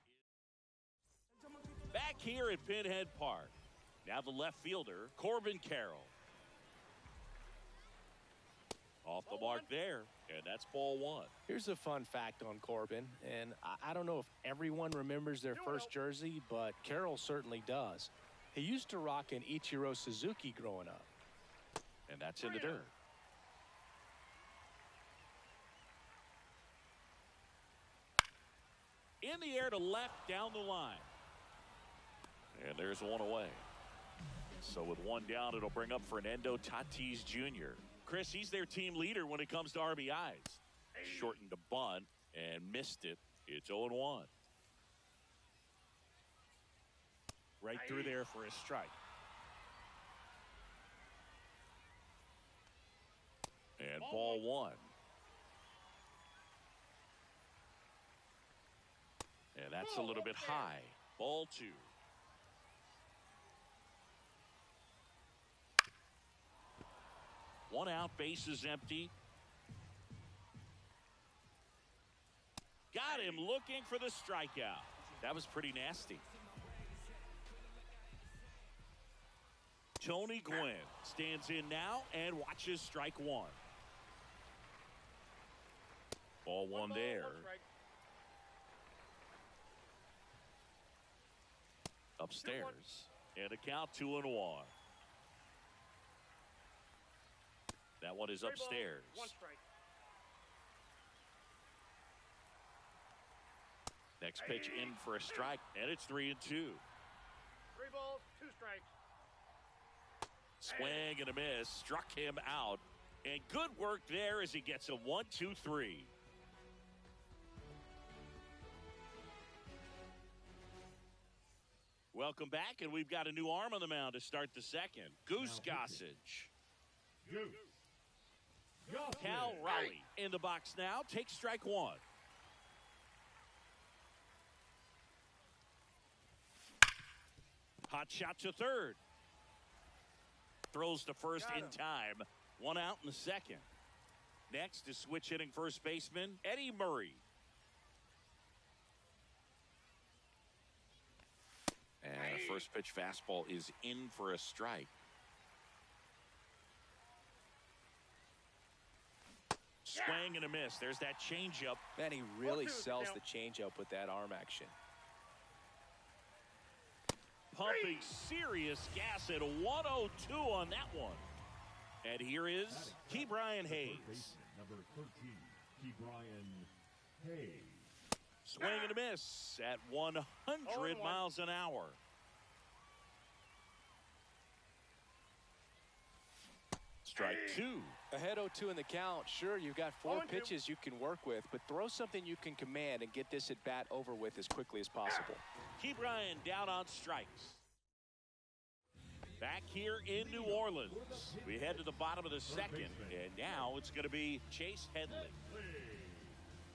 is back here at Pinhead Park. Now the left fielder, Corbin Carroll. Off the mark there, and that's ball 1. Here's a fun fact on Corbin, and I don't know if everyone remembers their first jersey, but Carroll certainly does. He used to rock an Ichiro Suzuki growing up. And that's in the dirt. In the air to left, down the line. And there's one away. So with one down, it'll bring up Fernando Tatis Jr. Chris, he's their team leader when it comes to RBIs. Shortened the bunt and missed it. It's 0-1. Right through there for a strike. And ball 1. And that's a little bit high. Ball 2. One out, bases empty. Got him looking for the strikeout. That was pretty nasty. Tony Gwynn stands in now and watches strike 1. Ball 1 there. Upstairs. And a count 2-1. That one is upstairs. 1 strike. Next pitch in for a strike, and it's 3-2. 3 balls, 2 strikes. Swing and a miss, struck him out, and good work there as he gets a 1-2-3. Welcome back, and we've got a new arm on the mound to start the second. Goose Gossage. Cal Raleigh in the box now. Takes strike 1. Hot shot to third. Throws to first in time. 1 out in the second. Next is switch hitting first baseman Eddie Murray. And a first pitch fastball is in for a strike. Swing and a miss. There's that changeup. Man, he really sells the changeup with that arm action. Pumping serious gas at 102 on that one. And here is Ke'Bryan Hayes. Number 13, Ke'Bryan Swing and a miss at 100 miles an hour. Strike two. Ahead 0-2 in the count. Sure, you've got 4 pitches you can work with, but throw something you can command and get this at bat over with as quickly as possible. Keep Ryan down on strikes. Back here in New Orleans, we head to the bottom of the second, and now it's going to be Chase Headley.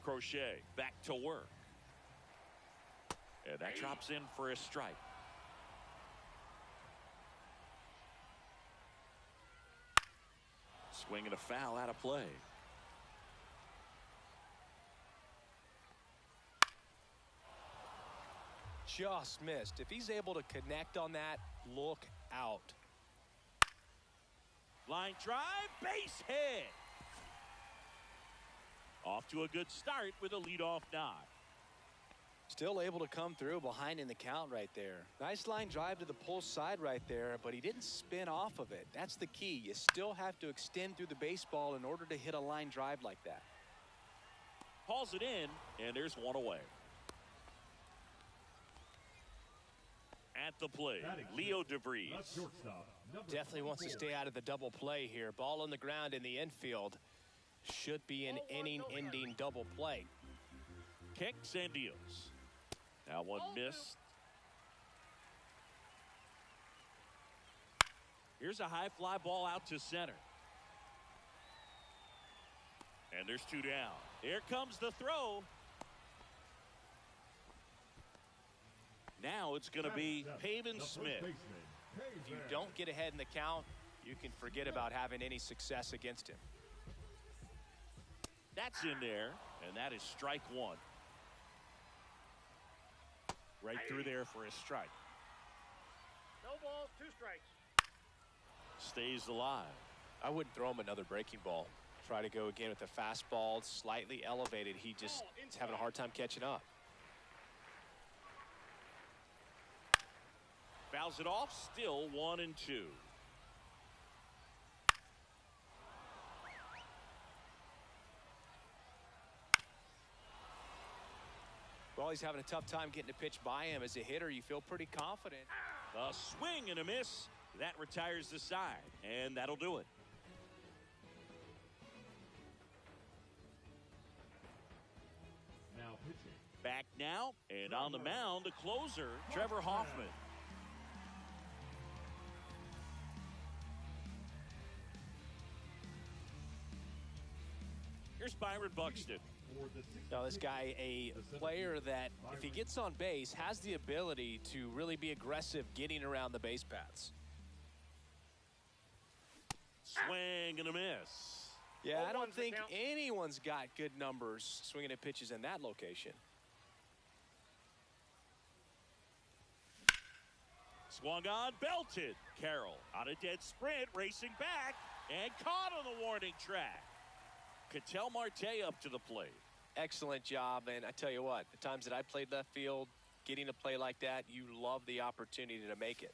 Crochet back to work. And that drops in for a strike. Swing and a foul out of play. Just missed. If he's able to connect on that, look out. Line drive, base hit. Off to a good start with a leadoff knock. Still able to come through behind in the count right there. Nice line drive to the pull side right there, but he didn't spin off of it. That's the key. You still have to extend through the baseball in order to hit a line drive like that. Hauls it in, and there's one away. At the plate, Leo DeVries. Definitely wants to stay out of the double play here. Ball on the ground in the infield. Should be an inning-ending double play. Kicks and deals. Now one missed. Here's a high fly ball out to center. And there's 2 down. Here comes the throw. Now it's going to be Pavin Smith. If you don't get ahead in the count, you can forget about having any success against him. That's in there, and that is strike one. Right through there for a strike. No balls, 2 strikes. Stays alive. I wouldn't throw him another breaking ball. Try to go again with the fastball, slightly elevated. He just is having a hard time catching up. Fouls it off, still 1-2. Well, he's having a tough time getting a pitch by him. As a hitter, you feel pretty confident. A swing and a miss. That retires the side, and that'll do it. Now pitching. Back now, and on the mound, the closer, Trevor Hoffman. Here's Byron Buxton. Now, this guy, a player that, if he gets on base, has the ability to really be aggressive getting around the base paths. Swing and a miss. Yeah, I don't think anyone's got good numbers swinging at pitches in that location. Swung on, belted. Carroll on a dead sprint, racing back, and caught on the warning track. Ketel Marte up to the plate. Excellent job, and I tell you what, the times that I played left field, getting a play like that, you love the opportunity to make it.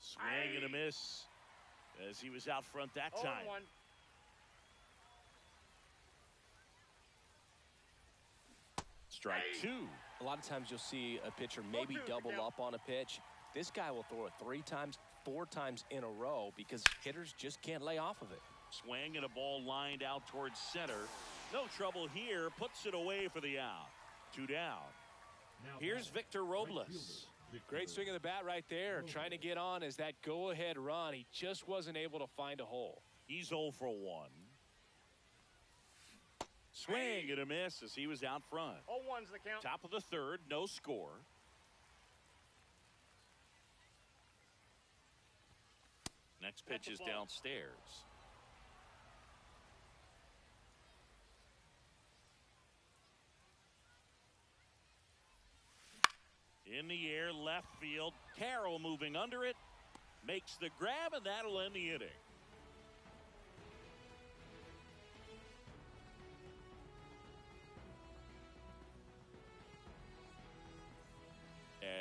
Swing and a miss as he was out front that time. 0-1. Strike two. A lot of times you'll see a pitcher maybe double up on a pitch. This guy will throw it 3 times, 4 times in a row because hitters just can't lay off of it. Swing and a ball lined out towards center. No trouble here. Puts it away for the out. 2 down. Here's Victor Robles. Great swing of the bat right there. Trying to get on as that go-ahead run. He just wasn't able to find a hole. He's 0 for 1. Swing and a miss as he was out front. 0-1's the count. Top of the third, no score. Next pitch is downstairs. In the air, left field. Carroll moving under it. Makes the grab, and that'll end the inning.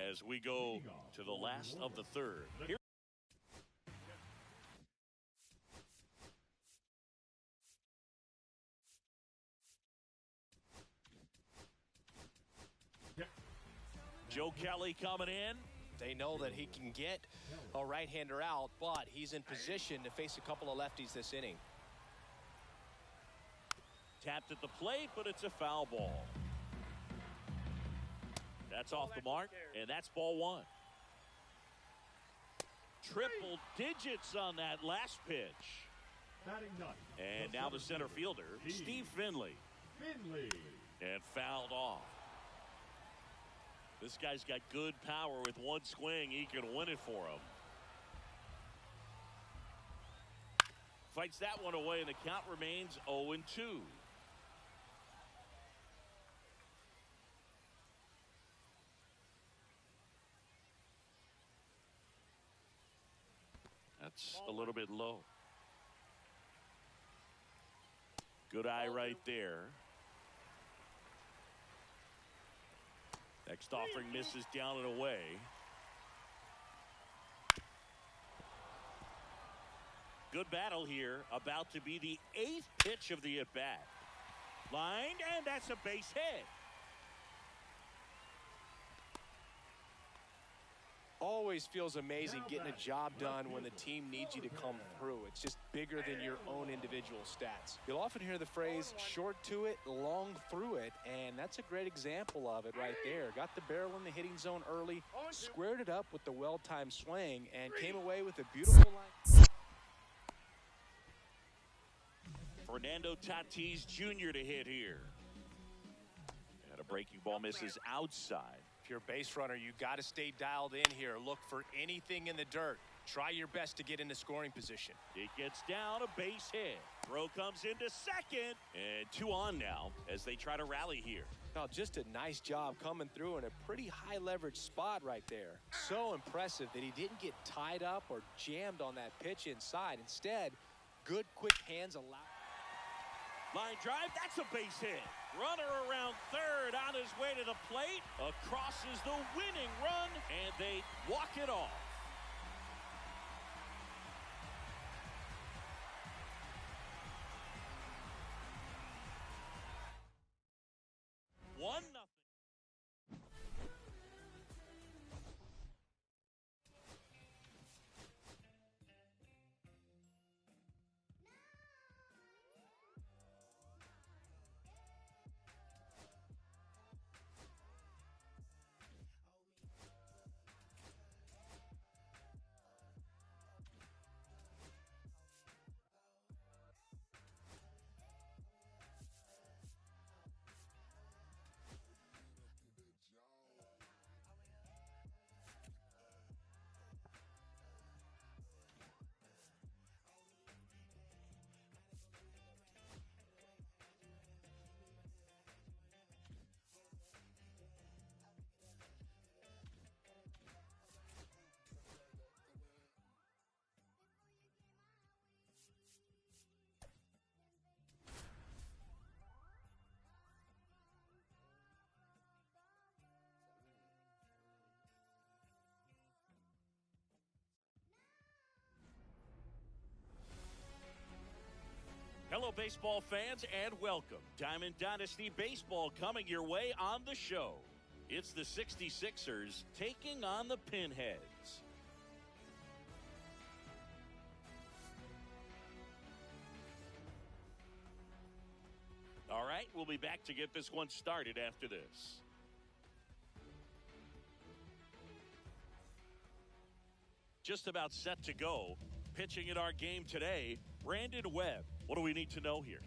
As we go to the last of the third. Here Joe Kelly coming in. They know that he can get a right-hander out, but he's in position to face a couple of lefties this inning. Tapped at the plate, but it's a foul ball. That's off the mark, and that's ball one. Triple digits on that last pitch. And now the center fielder, Steve Finley. And fouled off. This guy's got good power. With one swing, he can win it for him. Fights that one away, and the count remains 0-2. That's a little bit low. Good eye right there. Next offering misses down and away. Good battle here. About to be the 8th pitch of the at-bat. Lined, and that's a base hit. Always feels amazing getting a job done when the team needs you to come through. It's just bigger than your own individual stats. You'll often hear the phrase short to it, long through it, and that's a great example of it right there. Got the barrel in the hitting zone early, squared it up with the well-timed swing, and came away with a beautiful line. Fernando Tatis Jr. to hit here. And a breaking ball misses outside. If you're a base runner, you got to stay dialed in here. Look for anything in the dirt. Try your best to get into scoring position. It gets down, a base hit. Throw comes into second, and 2 on now as they try to rally here. Now, just a nice job coming through in a pretty high leverage spot right there. So impressive that he didn't get tied up or jammed on that pitch inside. Instead, good quick hands allow. Line drive, that's a base hit. Runner around third on his way to the plate. Across is the winning run, and they walk it off. One nothing. Hello, baseball fans, and welcome. Diamond Dynasty Baseball coming your way on the show. It's the 66ers taking on the Pinheads. All right, we'll be back to get this one started after this. Just about set to go. Pitching in our game today, Brandon Webb. What do we need to know here?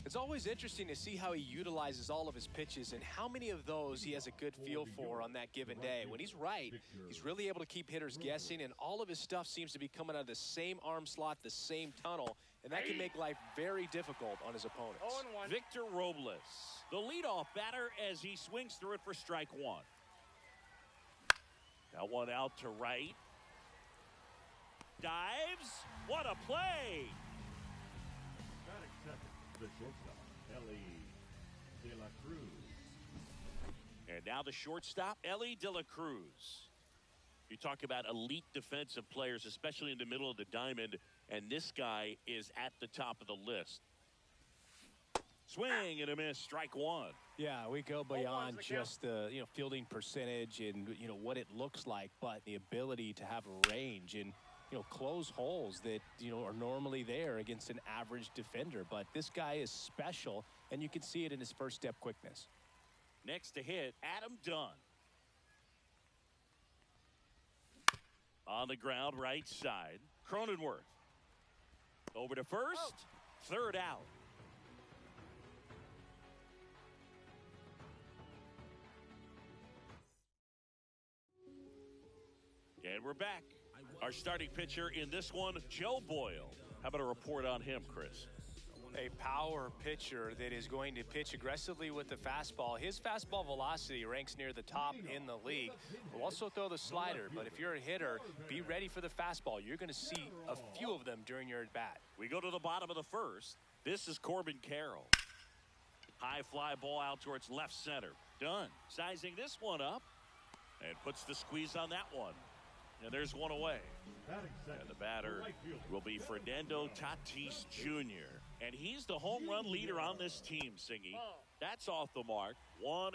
It's always interesting to see how he utilizes all of his pitches and how many of those he has a good feel for on that given day. When he's right, he's really able to keep hitters guessing, and all of his stuff seems to be coming out of the same arm slot, the same tunnel, and that can make life very difficult on his opponents. Victor Robles, the leadoff batter, as he swings through it for strike one. That one out to right. Dives. What a play! The shortstop, Ellie De La Cruz. And now the shortstop, Ellie De La Cruz. You talk about elite defensive players, especially in the middle of the diamond, and this guy is at the top of the list. Swing and a miss, strike one. Yeah, we go beyond just the fielding percentage and what it looks like, but the ability to have range and close holes that are normally there against an average defender. But this guy is special, and you can see it in his first step quickness. Next to hit, Adam Dunn. On the ground, right side, Cronenworth. Over to first, third out. And we're back. Our starting pitcher in this one, Joe Boyle. How about a report on him, Chris? A power pitcher that is going to pitch aggressively with the fastball. His fastball velocity ranks near the top in the league. Will also throw the slider, but if you're a hitter, be ready for the fastball. You're going to see a few of them during your at-bat. We go to the bottom of the first. This is Corbin Carroll. High fly ball out towards left center. Dunn sizing this one up and puts the squeeze on that one. And there's one away. And the batter will be Fernando Tatis Jr. And he's the home run leader on this team, Singy. That's off the mark. 1-0.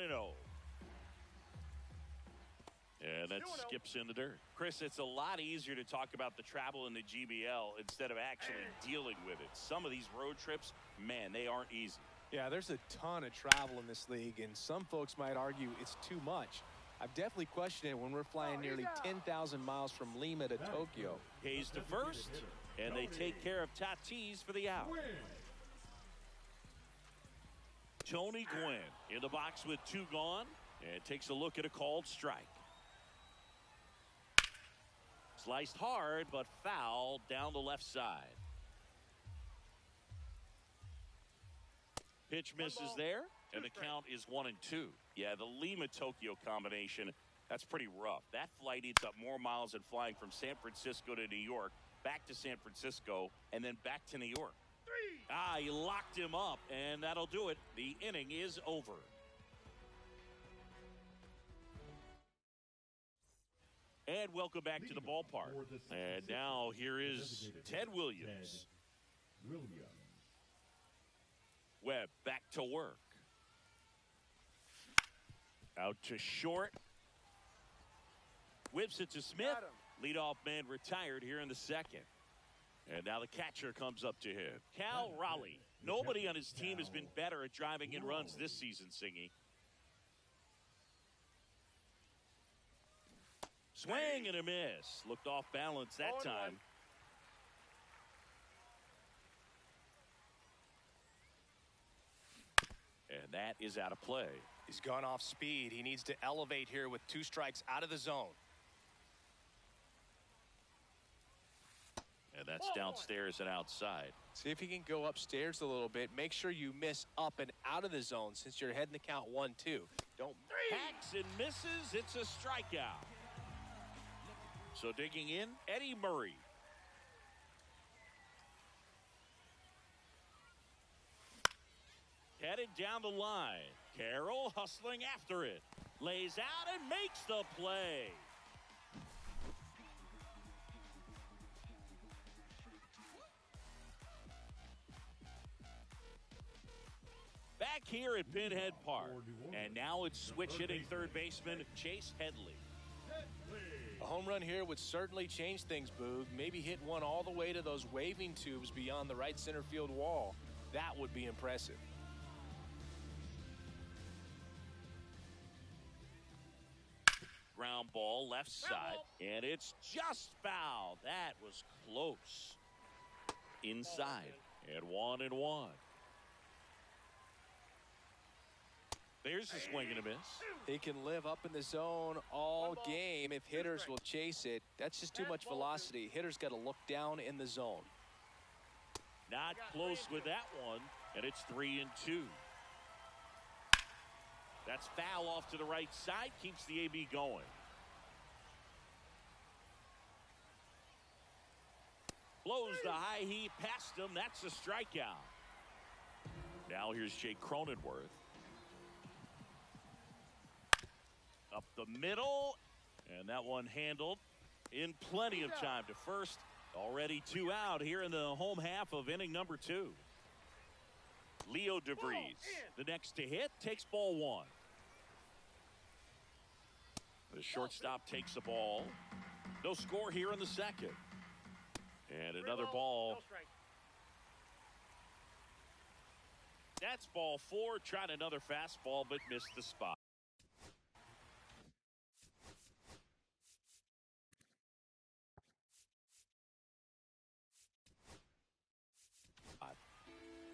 And that skips in the dirt. Chris, it's a lot easier to talk about the travel in the GBL instead of actually dealing with it. Some of these road trips, man, they aren't easy. Yeah, there's a ton of travel in this league, and some folks might argue it's too much. I've definitely questioned it when we're flying nearly 10,000 miles from Lima to Tokyo. Hayes to first, and they take care of Tatis for the out. Tony Gwynn in the box with 2 gone, and takes a look at a called strike. Sliced hard, but foul down the left side. Pitch misses there, and the count is 1-2. Yeah, the Lima-Tokyo combination, that's pretty rough. That flight eats up more miles than flying from San Francisco to New York, back to San Francisco, and then back to New York. He locked him up, and that'll do it. The inning is over. And welcome back to the ballpark. And now here is Ted Williams. Webb back to work. Out to short. Whips it to Smith. Leadoff man retired here in the second. And now the catcher comes up to him. Cal Raleigh. Nobody on his team has been better at driving in runs this season, Singy. Swing and a miss. Looked off balance that time. And that is out of play. He's gone off speed. He needs to elevate here with 2 strikes out of the zone. And that's downstairs and outside. See if he can go upstairs a little bit. Make sure you miss up and out of the zone since you're heading the count 1-2. Don't hacks and misses. It's a strikeout. So digging in, Eddie Murray. Headed down the line. Carroll hustling after it. Lays out and makes the play. Back here at Pinhead Park. And now it's switch hitting third baseman Chase Headley. A home run here would certainly change things, Boog. Maybe hit one all the way to those waving tubes beyond the right center field wall. That would be impressive. Ground ball left side, and it's just foul. That was close. Inside, and 1-1. There's a swing and a miss. He can live up in the zone all game if hitters will chase it. That's just too much velocity. Hitters got to look down in the zone. Not close with that one, and it's 3-2. That's foul off to the right side, keeps the AB going. Blows the high heat past him. That's a strikeout. Now here's Jake Cronenworth. Up the middle, and that one handled in plenty of time to first. Already 2 out here in the home half of inning number 2. Leo DeVries, the next to hit, takes ball one. The shortstop takes the ball. No score here in the second. And another ball. No strike. That's ball four. Tried another fastball, but missed the spot.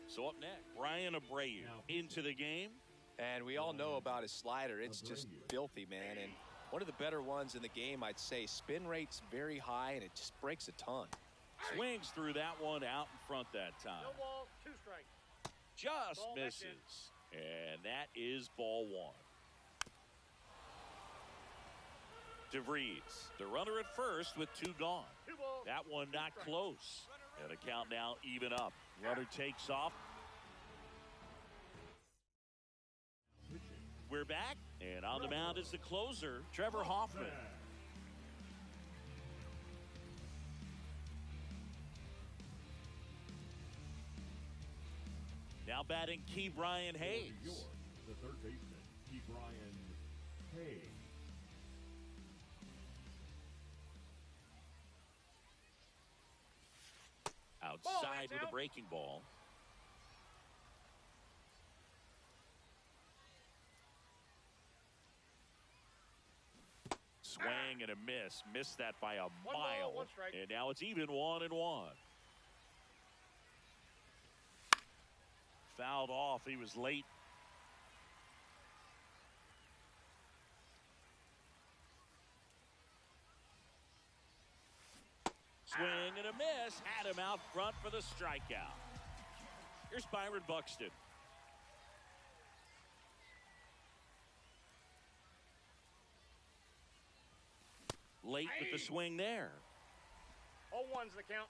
So up next, Brian Abreu into the game. And we all know about his slider. It's just filthy, man. And one of the better ones in the game, I'd say. Spin rate's very high, and it just breaks a ton. Swings through that one out in front that time. No ball, 2 strikes. Just Ball misses. And that is ball one. DeVries, the runner at first with 2 gone. 2 balls. That one not close. And the count now even up. Runner takes off. We're back, and on the mound is the closer, Trevor Hoffman. Now batting Key Brian Hayes. The third baseman, Key Brian Hayes. Outside with a breaking ball. Swing and a miss. Missed that by a mile. 1 strike. And now it's even 1-1. Fouled off. He was late. Swing and a miss. Had him out front for the strikeout. Here's Byron Buxton. Late with the swing there. 0-1's the count.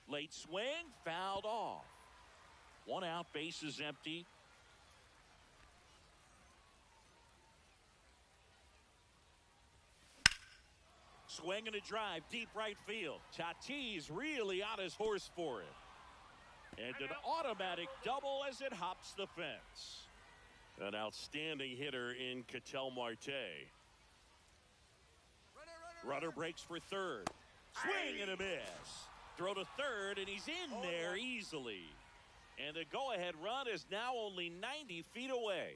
Late swing, fouled off. 1 out, bases empty. Swing and a drive, deep right field. Tatis really on his horse for it. And an automatic double as it hops the fence. An outstanding hitter in Ketel Marte. Runner breaks for third. Swing and a miss. Throw to third, and he's in there easily. And the go-ahead run is now only 90 feet away.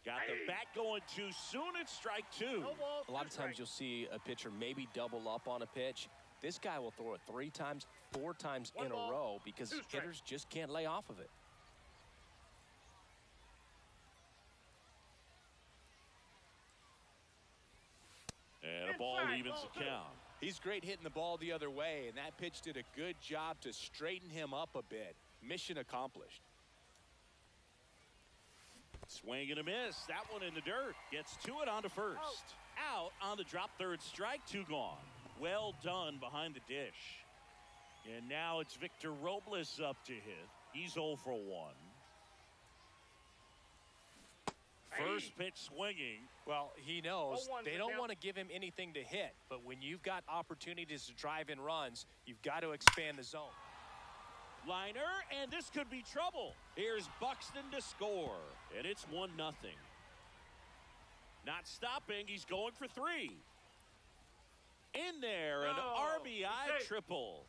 Got the bat going too soon. It's strike 2. No balls, A lot of 2 times strikes. you'll see a pitcher maybe double up on a pitch. This guy will throw it 3 times, 4 times 1 in a ball, row because 2 strikes. hitters just can't lay off of it. And a ball Inside, evens ball the 2. count. He's great hitting the ball the other way, and that pitch did a good job to straighten him up a bit. Mission accomplished. Swing and a miss. That one in the dirt. Gets to it onto first. Out on the drop third strike. 2 gone. Well done behind the dish. And now it's Victor Robles up to hit. He's 0 for 1. First pitch swinging. Well, he knows 0-1's they the don't count. want to give him anything to hit, but when you've got opportunities to drive in runs, you've got to expand the zone. Liner, and this could be trouble. Here's Buxton to score, and it's 1-0. Not stopping, he's going for 3. In there, an RBI triple.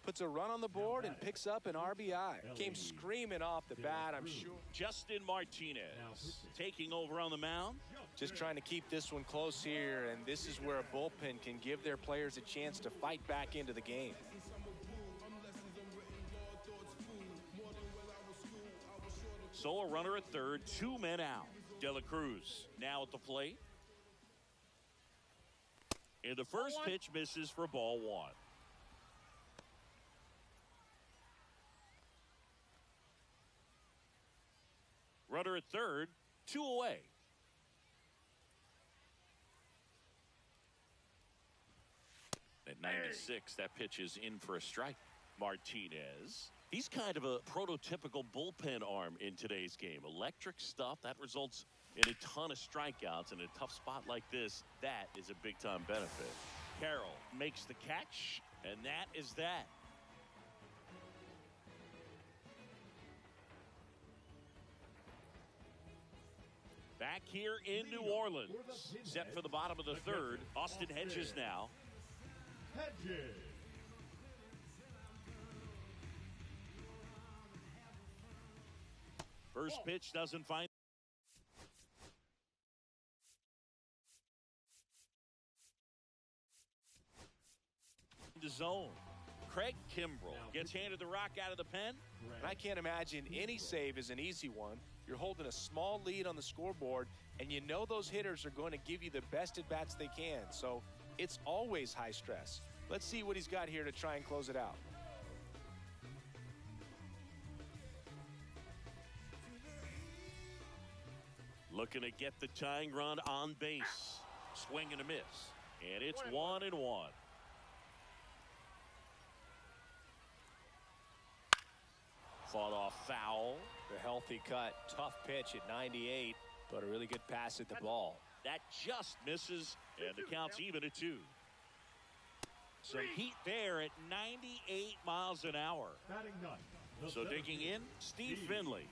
Puts a run on the board and picks up an RBI. Came screaming off the bat, I'm sure. Justin Martinez taking over on the mound. Just trying to keep this one close here, and this is where a bullpen can give their players a chance to fight back into the game. So a runner at third, 2 men out. De La Cruz now at the plate. And the first pitch misses for ball 1. Runner at third, 2 away. At 96, that pitch is in for a strike. Martinez. He's kind of a prototypical bullpen arm in today's game. Electric stuff that results in a ton of strikeouts. In a tough spot like this, that is a big-time benefit. Carroll makes the catch, and that is that. Back here in New Orleans, set for the bottom of the third. Austin Hedges now. Hedges. First pitch doesn't find the zone. Craig Kimbrell gets handed the rock out of the pen. And I can't imagine any save is an easy one. You're holding a small lead on the scoreboard, and you know those hitters are going to give you the best at-bats they can. So it's always high stress. Let's see what he's got here to try and close it out. Looking to get the tying run on base. Swing and a miss. And it's 1-1. Fought off foul. The healthy cut. Tough pitch at 98, but a really good pass at the ball. That just misses, and the count's even at 2. Some heat there at 98 miles an hour. Batting ninth. So digging in, Steve Finley.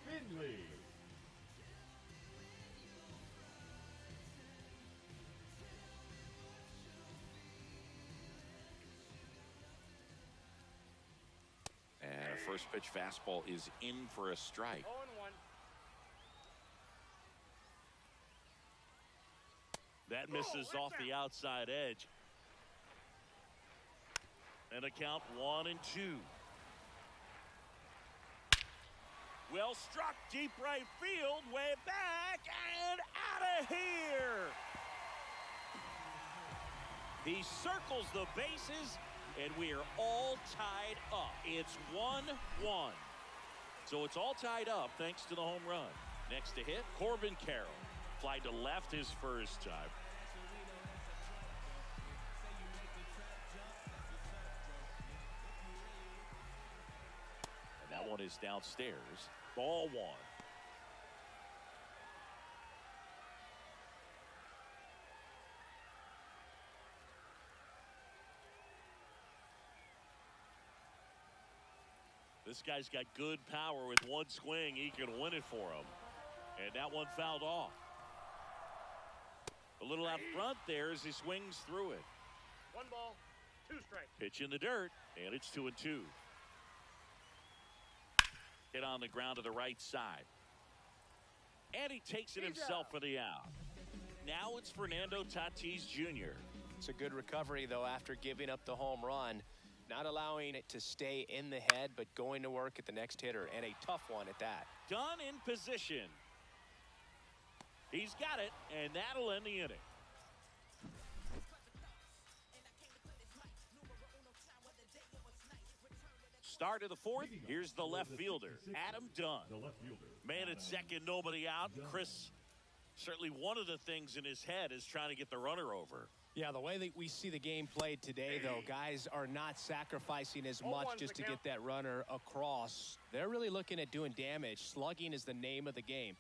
Finley. And a first pitch fastball is in for a strike. 0-1. That misses off the outside edge. And a count 1-2. Well struck deep right field, way back and out of here. He circles the bases, and we are all tied up. It's 1-1. So it's all tied up thanks to the home run. Next to hit, Corbin Carroll. Fly to left his first time. And that one is downstairs. Ball 1. This guy's got good power. With one swing, he can win it for him. And that one fouled off. A little out front there as he swings through it. 1 ball, 2 strikes. Pitch in the dirt, and it's 2-2. Hit on the ground to the right side. And he takes it himself for the out. Now it's Fernando Tatis Jr. It's a good recovery, though, after giving up the home run. Not allowing it to stay in the head, but going to work at the next hitter, and a tough one at that. Done in position. He's got it, and that'll end the inning. Start of the fourth. Here's the left fielder, Adam Dunn. The left fielder. Man at second, nobody out. Chris, certainly one of the things in his head is trying to get the runner over. Yeah, the way that we see the game played today, though, guys are not sacrificing as much just to get that runner across. They're really looking at doing damage. Slugging is the name of the game.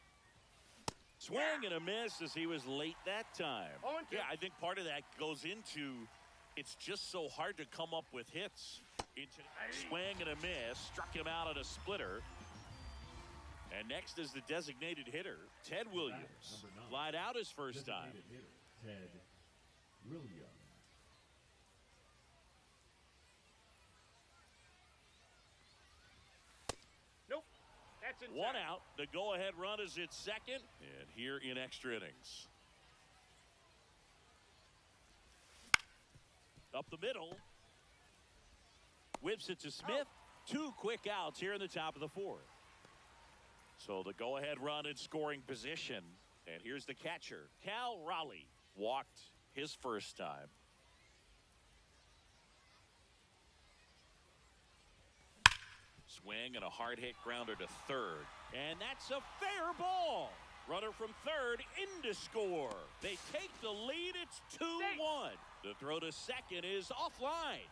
Swing and a miss as he was late that time. Yeah, I think part of that goes into it's just so hard to come up with hits. Swing and a miss, struck him out on a splitter. And next is the designated hitter, Ted Williams. Flied out his first time. Ted Williams. Nope. That's inside. One out. The go-ahead run is at second. And here in extra innings. Up the middle. Whips it to Smith. 2 quick outs here in the top of the fourth. So the go-ahead run in scoring position. And here's the catcher, Cal Raleigh. Walked his first time. Swing and a hard hit grounder to third. And that's a fair ball. Runner from third in to score. They take the lead. It's 2-1. The throw to second is offline.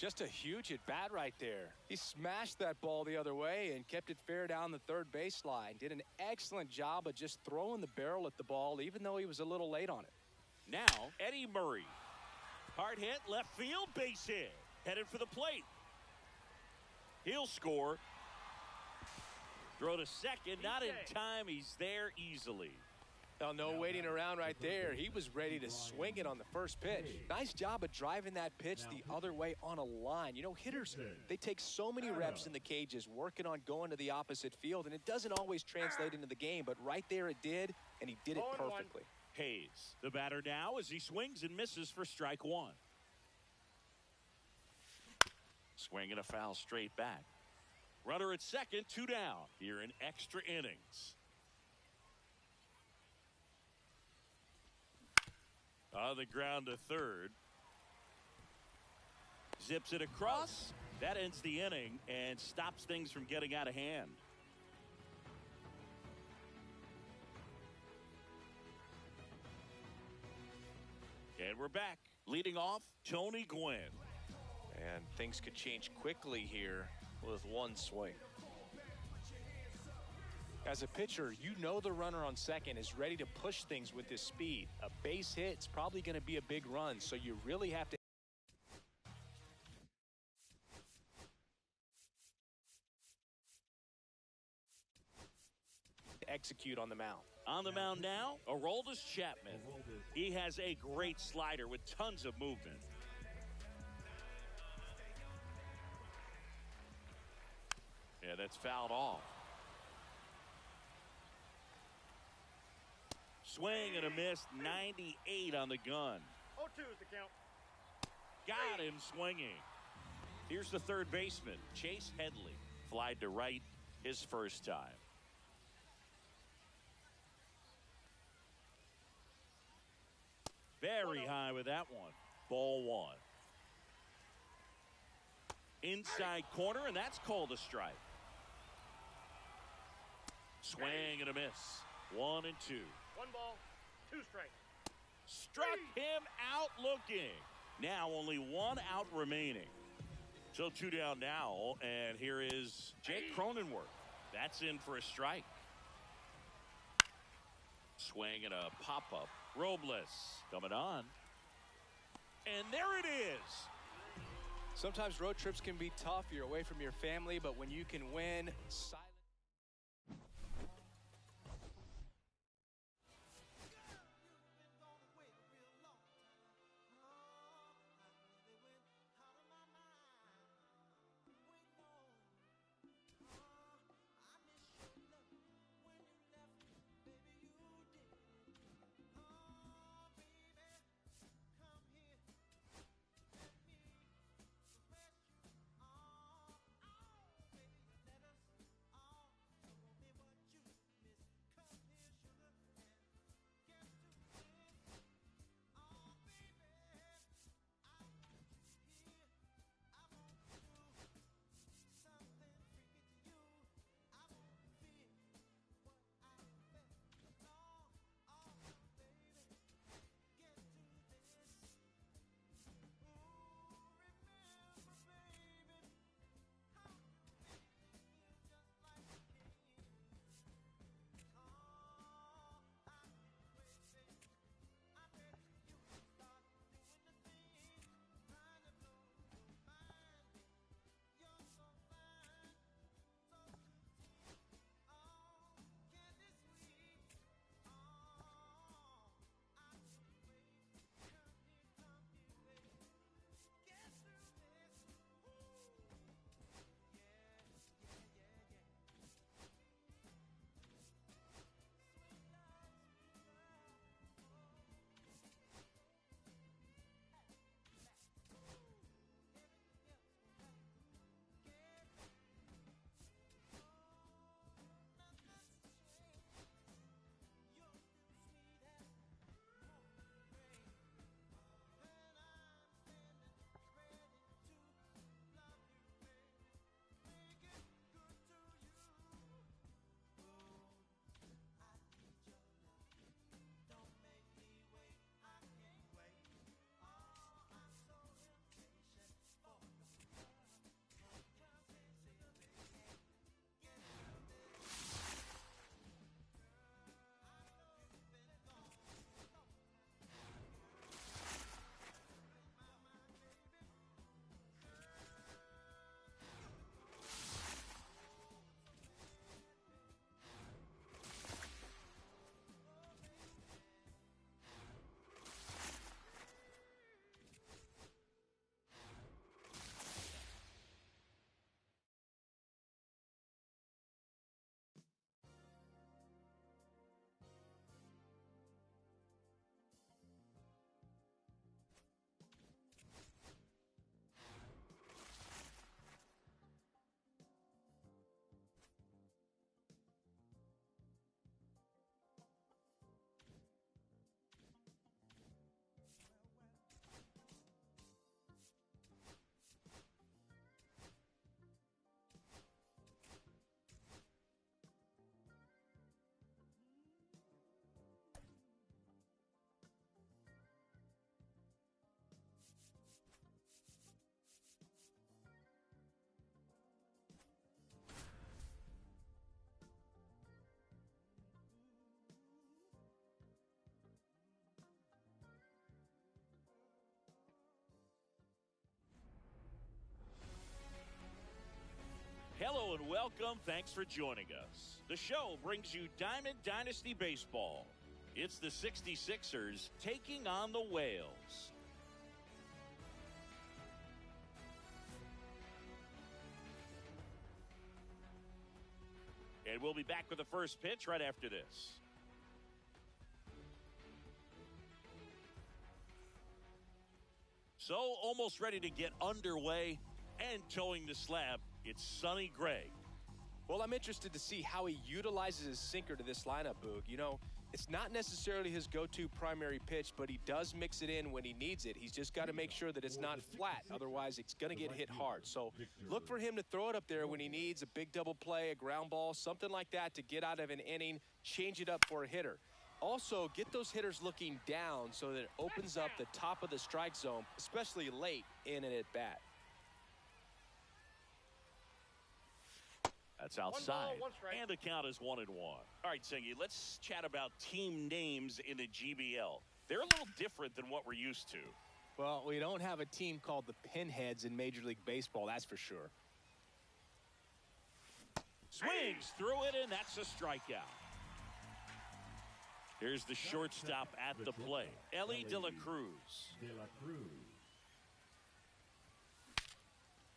Just a huge at bat right there. He smashed that ball the other way and kept it fair down the third baseline. Did an excellent job of just throwing the barrel at the ball, even though he was a little late on it. Now, Eddie Murray. Hard hit, left field, base hit. Headed for the plate. He'll score. Throw to second, not in time. He's there easily. Now, no waiting around right there. He was ready to swing it on the first pitch. Nice job of driving that pitch the other way on a line. You know, hitters, they take so many reps in the cages working on going to the opposite field, and it doesn't always translate into the game, but right there it did, and he did it perfectly. Hayes, the batter now as he swings and misses for strike one. Swing and a foul straight back. Runner at second, 2 down here in extra innings. On the ground to third. Zips it across. That ends the inning and stops things from getting out of hand. And we're back. Leading off, Tony Gwynn. And things could change quickly here with one swing. As a pitcher, you know the runner on second is ready to push things with his speed. A base hit's probably going to be a big run, so you really have to execute on the mound. On the mound now, Aroldis Chapman. He has a great slider with tons of movement. Yeah, that's fouled off. Swing and a miss, 98 on the gun. 0-2 is the count. Got him swinging. Here's the third baseman, Chase Headley. Flied to right his first time. Very high with that one. Ball one. Inside corner, and that's called a strike. Swing and a miss. 1 and 2. 1 ball, 2 strikes. Struck him out looking. Now only 1 out remaining. So 2 down now, and here is Jake Cronenworth. That's in for a strike. Swing and a pop-up. Robles coming on. And there it is. Sometimes road trips can be tough. You're away from your family, but when you can win, and welcome. Thanks for joining us. The show brings you Diamond Dynasty Baseball. It's the 66ers taking on the Whales. And we'll be back with the first pitch right after this. So, almost ready to get underway and towing the slab, it's Sonny Gray. Well, I'm interested to see how he utilizes his sinker to this lineup, Boog. You know, it's not necessarily his go-to primary pitch, but he does mix it in when he needs it. He's just got to make sure that it's not flat. Otherwise, it's going to get hit hard. So look for him to throw it up there when he needs a big double play, a ground ball, something like that to get out of an inning, change it up for a hitter. Also, get those hitters looking down so that it opens up the top of the strike zone, especially late in an at-bat. That's outside. 1 ball, 1 strike. And the count is 1-1. All right, Singy, let's chat about team names in the GBL. They're a little different than what we're used to. Well, we don't have a team called the Pinheads in Major League Baseball, that's for sure. Swings through it, and that's a strikeout. Here's the shortstop at the plate, Ellie De La Cruz.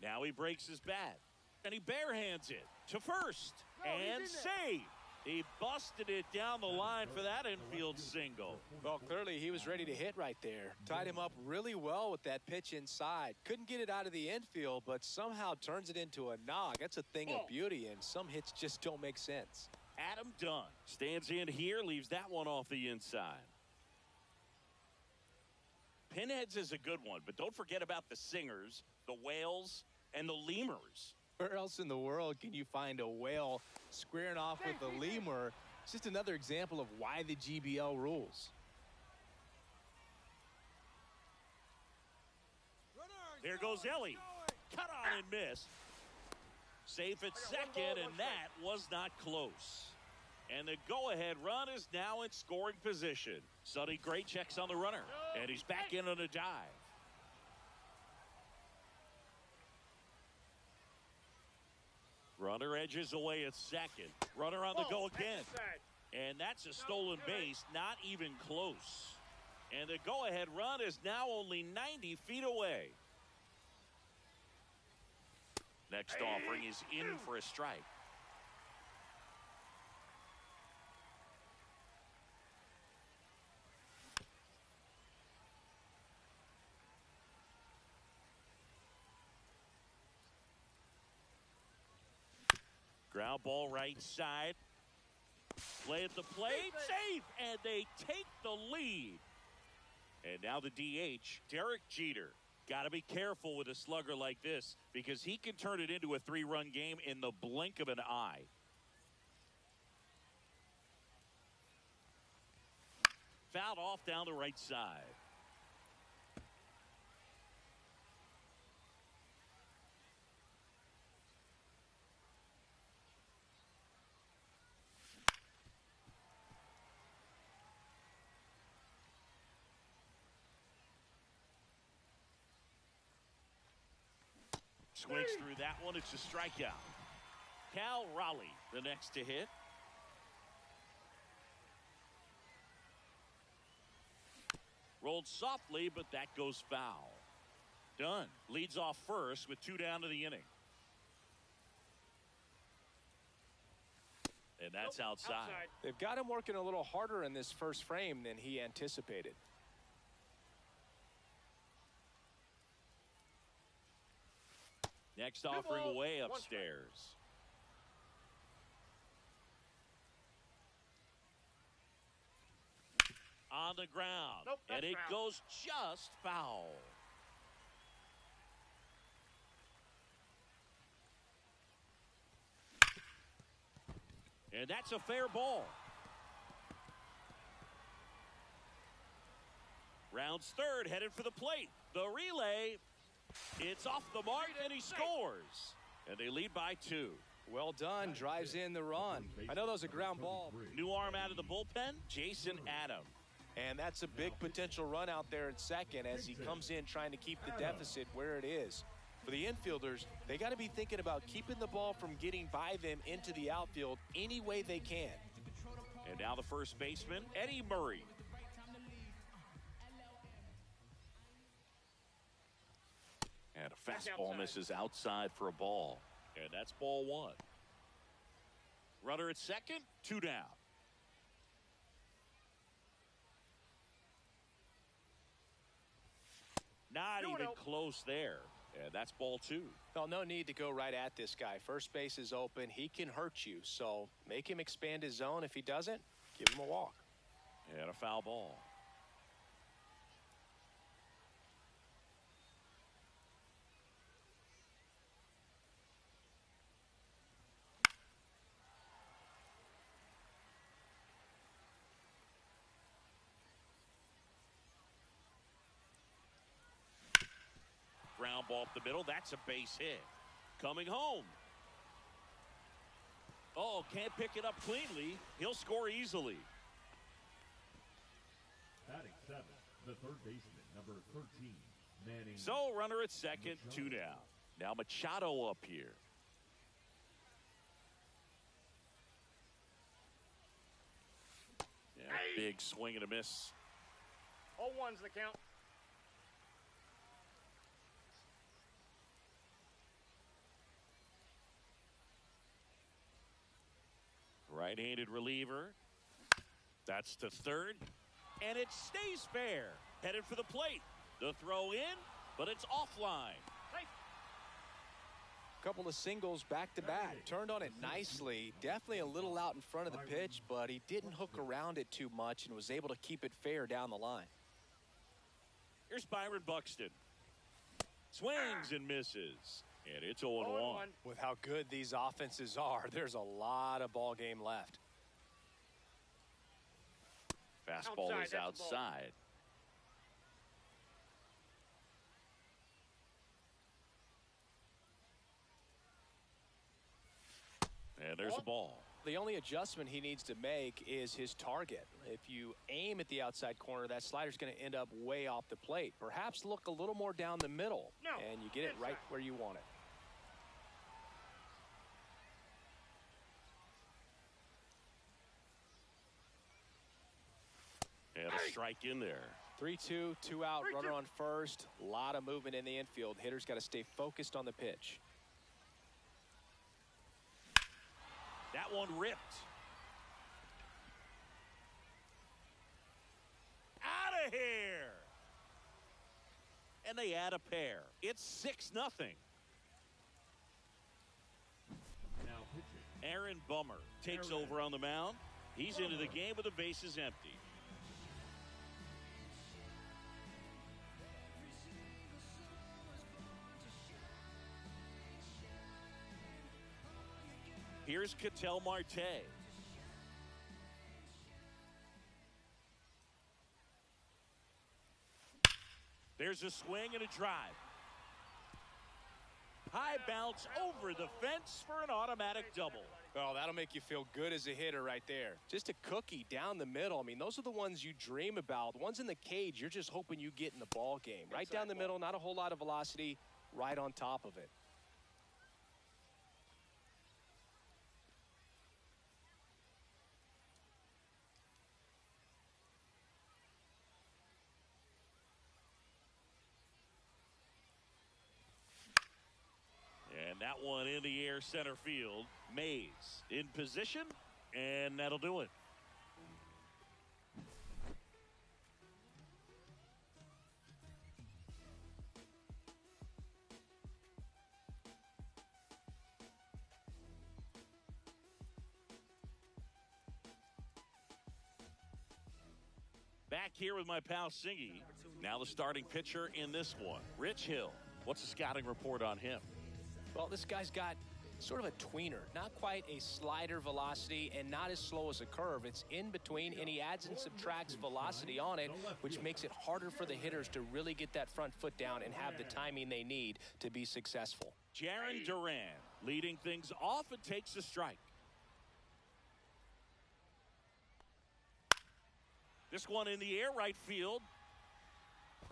Now he breaks his bat, and he barehands it to first, and save. He busted it down the line for that infield single. Well, clearly he was ready to hit right there. Tied him up really well with that pitch inside. Couldn't get it out of the infield, but somehow turns it into a knock. That's a thing of beauty, and some hits just don't make sense. Adam Dunn stands in here, leaves that one off the inside. Pinheads is a good one, but don't forget about the Singers, the Whales, and the Lemurs. Where else in the world can you find a whale squaring off with a lemur? It's just another example of why the GBL rules. There goes Ellie. Cut on and miss. Safe at second, and that was not close. And the go-ahead run is now in scoring position. Sonny Gray checks on the runner, and he's back in on a dive. Runner edges away at second. Runner on the go again. And that's a stolen base, not even close. And the go-ahead run is now only 90 feet away. Next offering is in for a strike. Ground ball right side. Play at the plate. Safe. And they take the lead. And now the DH, Derek Jeter. Got to be careful with a slugger like this because he can turn it into a 3-run game in the blink of an eye. Fouled off down the right side. Swings through that one. It's a strikeout. Cal Raleigh, the next to hit. Rolled softly, but that goes foul. Dunn leads off first with 2 down to the inning. And that's outside. They've got him working a little harder in this first frame than he anticipated. Next offering way upstairs. On the ground. Nope, and it foul. goes just foul. And that's a fair ball. Rounds third, headed for the plate. The relay. It's off the mark, and he scores. And they lead by 2. Well done. Drives in the run. I know that was a ground ball. New arm out of the bullpen, Jason Adam. And that's a big potential run out there at second as he comes in trying to keep the deficit where it is. For the infielders, they got to be thinking about keeping the ball from getting by them into the outfield any way they can. And now the first baseman, Eddie Murray. And a fastball misses outside for a ball. And that's ball one. Runner at second, 2 down. Not even close there. And that's ball 2. Well, no need to go right at this guy. First base is open. He can hurt you. So make him expand his zone. If he doesn't, give him a walk. And a foul ball. Ground ball up the middle. That's a base hit. Coming home. Oh, can't pick it up cleanly. He'll score easily. Batting 7, the third baseman, number 13, Manning. So, runner at second, 2 down. Now Machado up here. Yeah, big swing and a miss. 0-1's the count. Right-handed reliever. That's the third. And it stays fair. Headed for the plate. The throw in, but it's offline. Couple of singles back-to-back. Turned on it nicely. Definitely a little out in front of the pitch, but he didn't hook around it too much and was able to keep it fair down the line. Here's Byron Buxton. Swings and misses. And it's 0-1. With how good these offenses are, there's a lot of ball game left. Fastball is outside. And there's a ball. The only adjustment he needs to make is his target. If you aim at the outside corner, that slider's going to end up way off the plate. Perhaps look a little more down the middle, and you get it right where you want it. And a strike in there. 3-2, 2 out, runner on first. A lot of movement in the infield. Hitter's got to stay focused on the pitch. That one ripped. Out of here. And they add a pair. It's 6-0. Now pitching. Aaron Bummer takes over on the mound. He's into the game with the bases empty. Here's Ketel Marte. There's a swing and a drive. High bounce over the fence for an automatic double. Oh, that'll make you feel good as a hitter right there. Just a cookie down the middle. I mean, those are the ones you dream about. The ones in the cage, you're just hoping you get in the ball game. Right down the middle, not a whole lot of velocity, right on top of it. And that one in the air center field. Mays in position, and that'll do it. Back here with my pal Singy. Now the starting pitcher in this one, Rich Hill. What's the scouting report on him? Well, this guy's got sort of a tweener, not quite a slider velocity and not as slow as a curve. It's in between, and he adds and subtracts velocity on it, which makes it harder for the hitters to really get that front foot down and have the timing they need to be successful. Jarren Duran leading things off and takes the strike. This one in the air right field.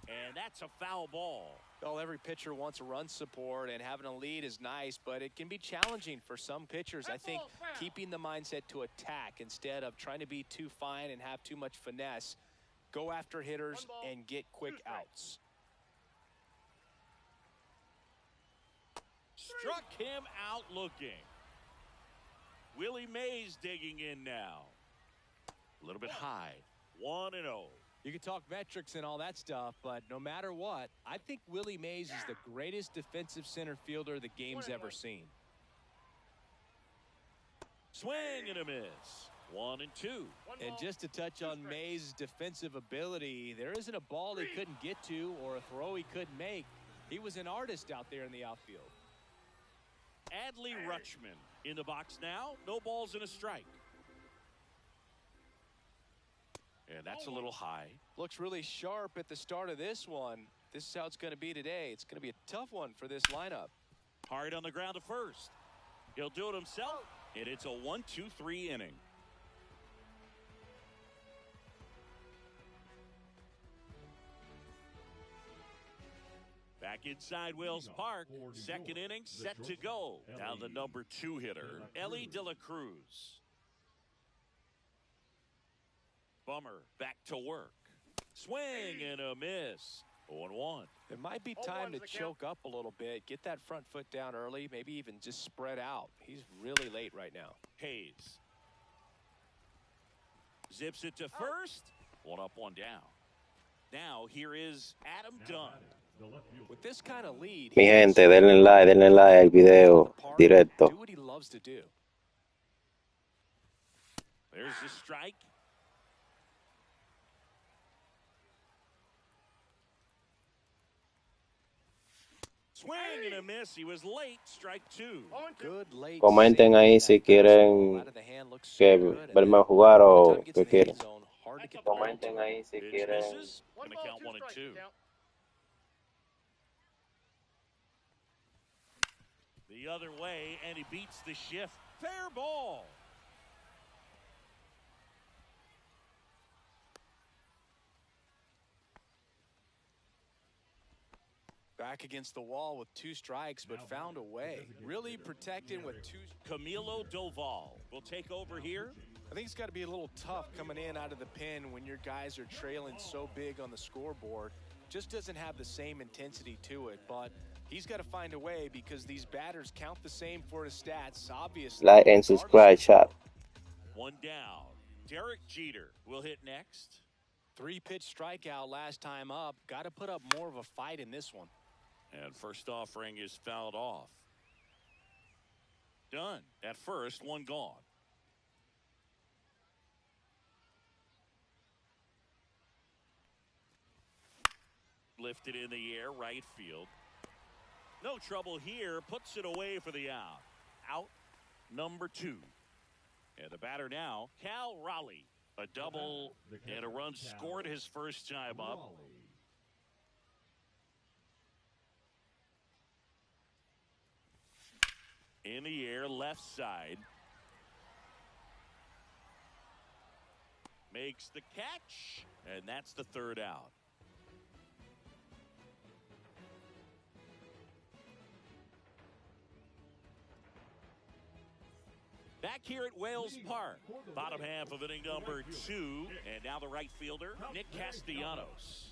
And that's a foul ball. Well, every pitcher wants a run support, and having a lead is nice, but it can be challenging for some pitchers. I think keeping the mindset to attack instead of trying to be too fine and have too much finesse, go after hitters and get quick outs. Struck him out looking. Willie Mays digging in now. A little bit high. 1-0. You can talk metrics and all that stuff, but no matter what, I think Willie Mays is the greatest defensive center fielder the game's ever seen. Swing and a miss. 1-2. And just to touch on Mays' defensive ability, there isn't a ball he couldn't get to or a throw he couldn't make. He was an artist out there in the outfield. Adley Rutschman in the box now. No balls and a strike. And that's a little high. Looks really sharp at the start of this one. This is how it's going to be today. It's going to be a tough one for this lineup. Hard on the ground to first. He'll do it himself, and it's a 1-2-3 inning. Back inside Wells Park, second inning set to go. Now the number 2 hitter, Ellie De La Cruz. Bummer back to work. Swing and a miss. 0-1. It might be time to choke up a little bit, get that front foot down early, maybe even just spread out. He's really late right now. Hayes zips it to first. 1 up, 1 down. Now here is Adam Dunn. With this kind of lead, Mi gente, denle like al video directo. do what he loves to do. There's the strike. Swing and a miss. He was late. Strike 2. Good late Comenten ahí si quieren que verme jugar o que quieren. Comenten ahí si quieren. Going to count 1 and 2. The other way, and he beats the shift. Fair ball. Back against the wall with 2 strikes, but found a way. Really protected with 2. Camilo Doval will take over here. I think it's got to be a little tough coming in out of the pen when your guys are trailing so big on the scoreboard. Just doesn't have the same intensity to it, but he's got to find a way because these batters count the same for his stats, obviously. Like and subscribe, chat. 1 down. Derek Jeter will hit next. 3-pitch strikeout last time up. Got to put up more of a fight in this one. And first offering is fouled off. Done. At first, 1 gone. Lifted in the air, right field. No trouble here. Puts it away for the out. Out number 2. And the batter now, Cal Raleigh. A double and a run scored his first time up. In the air, left side. Makes the catch, and that's the 3rd out. Back here at Wales Park, bottom half of inning number 2, and now the right fielder, Nick Castellanos.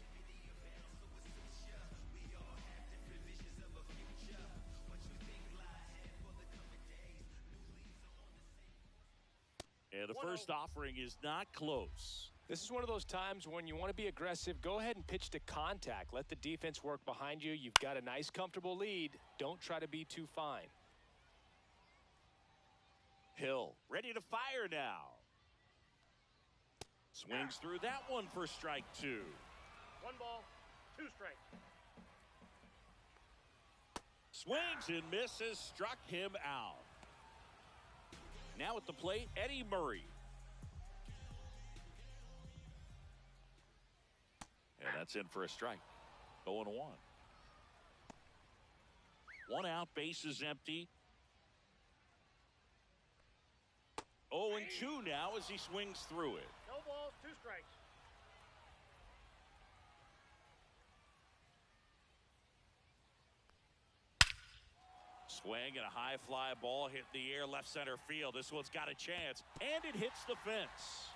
And the first offering is not close. This is one of those times when you want to be aggressive. Go ahead and pitch to contact. Let the defense work behind you. You've got a nice, comfortable lead. Don't try to be too fine. Hill ready to fire now. Swings through that one for strike 2. 1 ball, 2 strikes. Swings and misses, struck him out. Now at the plate, Eddie Murray. And that's in for a strike. 0-1. 1 out, bases empty. 0-2 now as he swings through it. No balls, 2 strikes. Swing and a high fly ball hit in the air left center field. This one's got a chance, and it hits the fence.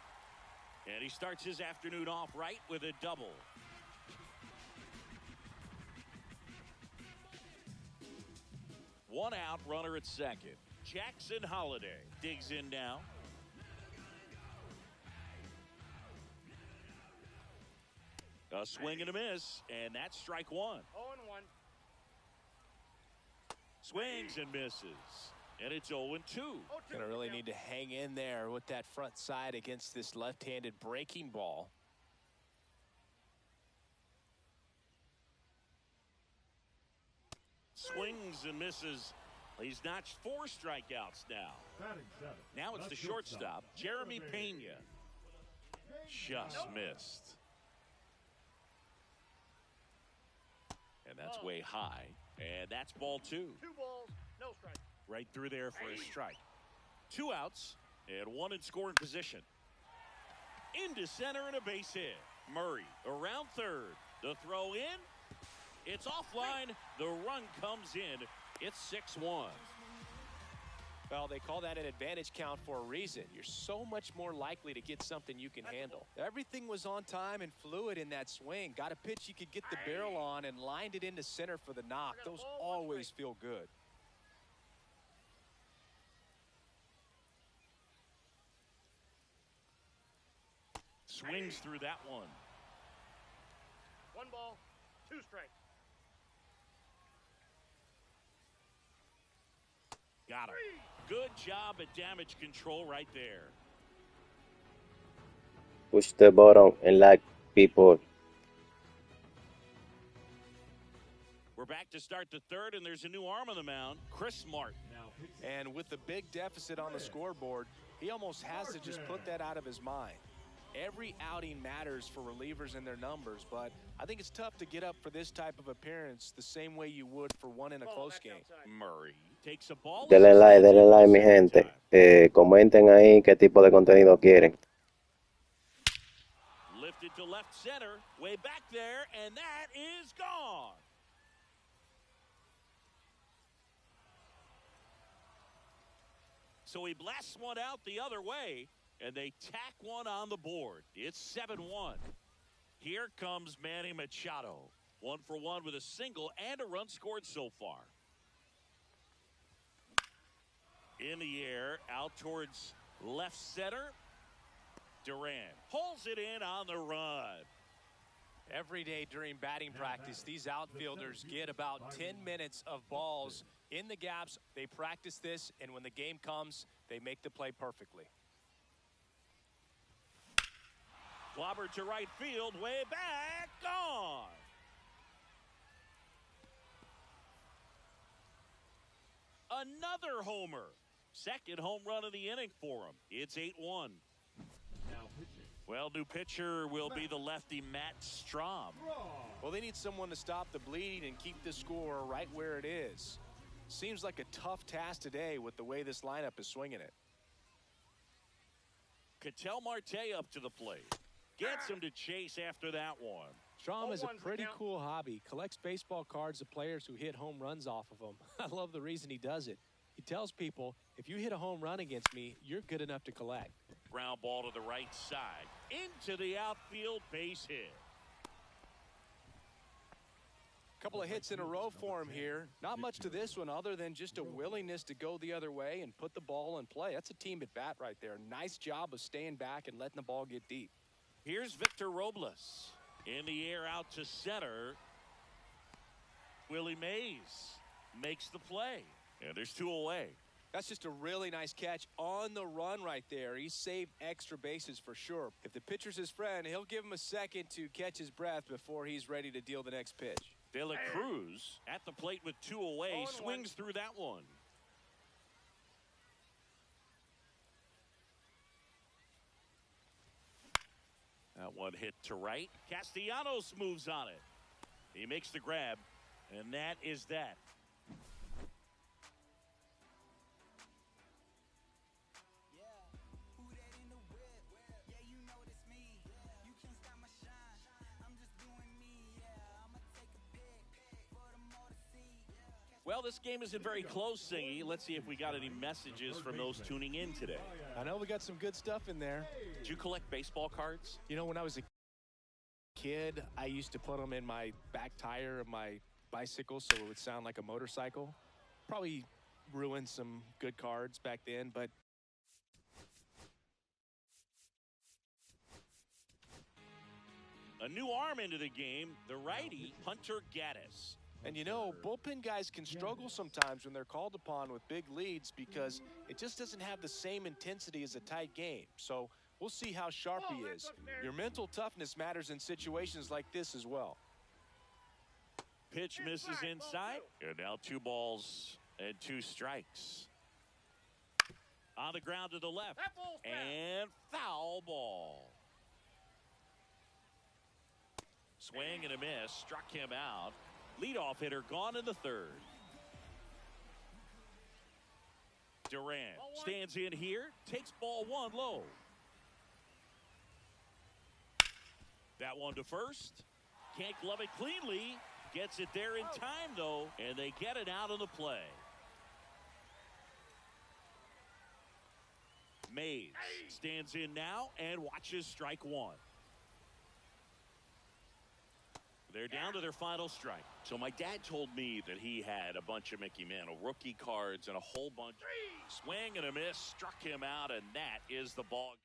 And he starts his afternoon off right with a double. One out, runner at second. Jackson Holiday digs in now. A swing and a miss, and that's strike one. 0-1. Swings and misses, and it's 0-2. Gonna really need to hang in there with that front side against this left-handed breaking ball. Swings and misses. He's notched 4 strikeouts now. Now it's the shortstop, Jeremy Pena. Just missed. And that's way high. And that's ball 2. 2 balls, no strike. Right through there for a strike. 2 outs and 1 in scoring position. Into center and a base hit. Murray around third. The throw in. It's offline. The run comes in. It's 6-1. Well, they call that an advantage count for a reason. You're so much more likely to get something you can handle. Everything was on time and fluid in that swing. Got a pitch you could get the barrel on and lined it into center for the knock. Those always feel good. Swings through that one. 1 ball, 2 strikes. Got him. Good job at damage control right there. Push the button and like people. We're back to start the third, and there's a new arm on the mound, Chris Martin. And with the big deficit on the scoreboard, he almost has to just put that out of his mind. Every outing matters for relievers and their numbers, but I think it's tough to get up for this type of appearance the same way you would for one in a close game. Murray takes a ball. Denle like, mi gente. Comenten ahí qué tipo de contenido quieren. Lifted to left center, way back there, and that is gone. So he blasts one out the other way, and they tack one on the board. It's 7-1. Here comes Manny Machado. 1 for 1 with a single and a run scored so far. In the air, out towards left center. Duran pulls it in on the run. Every day during batting practice, these outfielders get about 10 minutes of balls in the gaps. They practice this, and when the game comes, they make the play perfectly. Clobber to right field, way back, gone. Another homer. Second home run of the inning for him. It's 8-1. Well, new pitcher will be the lefty Matt Strahm. Well, they need someone to stop the bleeding and keep the score right where it is. Seems like a tough task today with the way this lineup is swinging it. Ketel Marte up to the plate. Gets him to chase after that one. Strahm has a pretty cool hobby. Collects baseball cards of players who hit home runs off of them. I love the reason he does it. He tells people, if you hit a home run against me, you're good enough to collect. Ground ball to the right side. Into the outfield, base hit. Couple of hits in a row for him here. Not much to this one other than just a willingness to go the other way and put the ball in play. That's a team at bat right there. Nice job of staying back and letting the ball get deep. Here's Victor Robles. In the air out to center. Willie Mays makes the play. And there's 2 away. That's just a really nice catch on the run right there. He saved extra bases for sure. If the pitcher's his friend, he'll give him a second to catch his breath before he's ready to deal the next pitch. De La Cruz at the plate with 2 away. Swings through that one. That one hit to right. Castellanos moves on it. He makes the grab, and that is that. Well, this game isn't very close, Singy. Let's see if we got any messages from those tuning in today. I know we got some good stuff in there. Did you collect baseball cards? You know, when I was a kid, I used to put them in my back tire of my bicycle so it would sound like a motorcycle. Probably ruined some good cards back then, but a new arm into the game, the righty, Hunter Gaddis. And you know, bullpen guys can struggle sometimes when they're called upon with big leads because it just doesn't have the same intensity as a tight game. So we'll see how sharp he is. Your mental toughness matters in situations like this as well. Pitch misses inside. And now 2 balls and 2 strikes. On the ground to the left. And foul ball. Swing and a miss. Struck him out. Leadoff hitter gone in the 3rd. Durant stands in here. Takes ball 1 low. That one to first. Can't glove it cleanly. Gets it there in time, though. And they get it out of the play. Mays stands in now and watches strike 1. They're down to their final strike. So my dad told me that he had a bunch of Mickey Mantle rookie cards and a whole bunch. Swing and a miss, struck him out, and that is the ball game.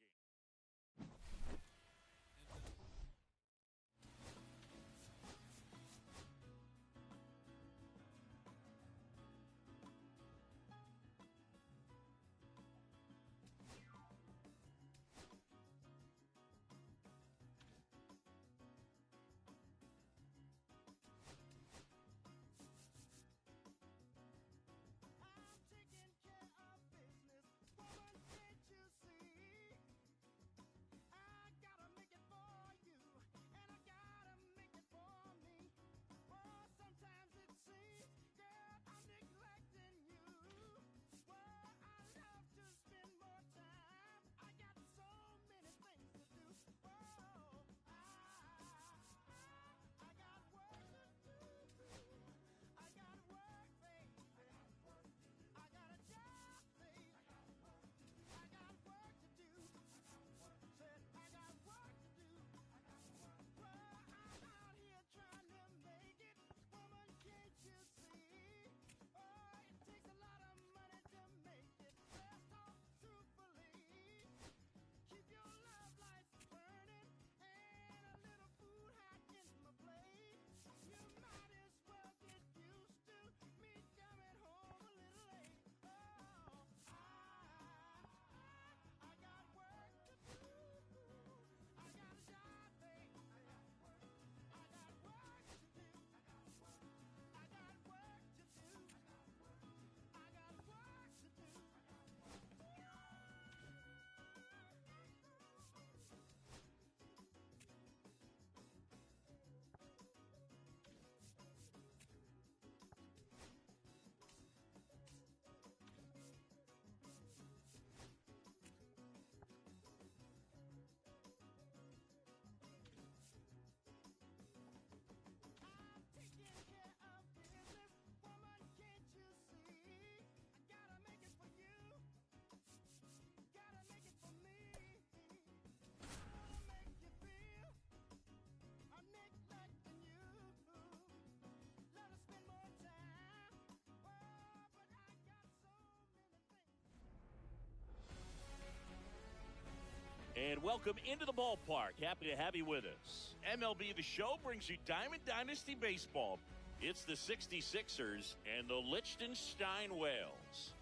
And welcome into the ballpark. Happy to have you with us. MLB The Show brings you Diamond Dynasty Baseball. It's the 66ers and the Liechtenstein Whales.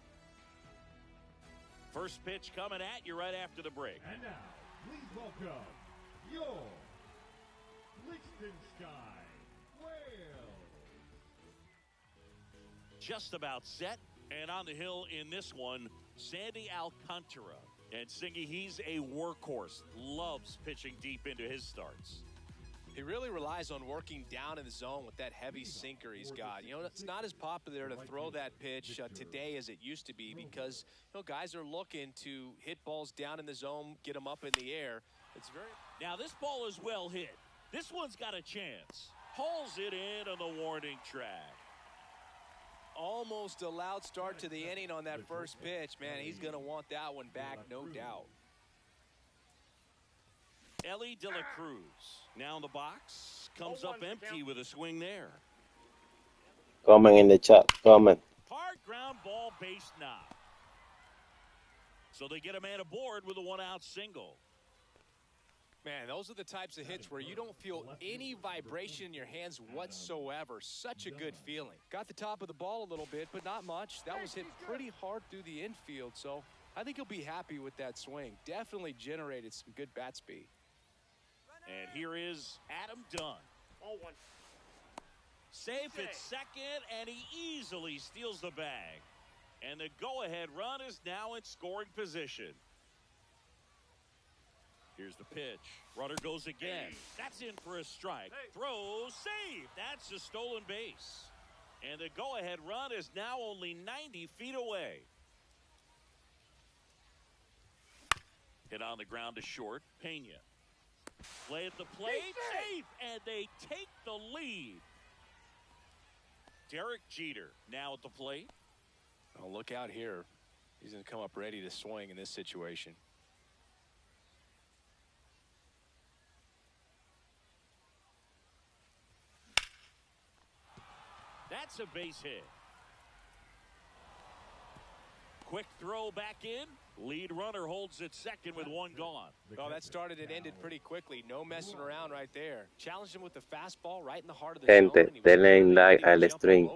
First pitch coming at you right after the break. And now, please welcome your Liechtenstein Whales. Just about set. And on the hill in this one, Sandy Alcantara. And Singy, he's a workhorse. Loves pitching deep into his starts. He really relies on working down in the zone with that heavy sinker he's got. You know, it's not as popular to throw that pitch today as it used to be because, you know, guys are looking to hit balls down in the zone, get them up in the air. It's very... Now, this ball is well hit. This one's got a chance. Hauls it in on the warning track. almost a loud start to the inning on that first pitch. Man, he's going to want that one back, no doubt. Ellie De La Cruz now in the box. Comes up empty with a swing there. Comment in the chat. Comment. Hard ground ball, base knock. So they get a man aboard with a one-out single. Man, those are the types of hits where you don't feel any vibration in your hands whatsoever. Such a good feeling. Got the top of the ball a little bit, but not much. That was hit pretty hard through the infield, so I think he'll be happy with that swing. Definitely generated some good bat speed. And here is Adam Dunn. Ball one. Safe at second, and he easily steals the bag. And the go-ahead run is now in scoring position. Here's the pitch. Runner goes again. That's in for a strike. Throws, save. That's a stolen base. And the go-ahead run is now only 90 feet away. Hit on the ground to short. Pena. Play at the plate. Safe. And they take the lead. Derek Jeter now at the plate. Oh, look out here. He's going to come up ready to swing in this situation. That's a base hit. Quick throw back in. Lead runner holds at second with one gone. Oh, that started and ended pretty quickly. No messing around right there. Challenged him with the fastball right in the heart of the zone. Gente, denle like al stream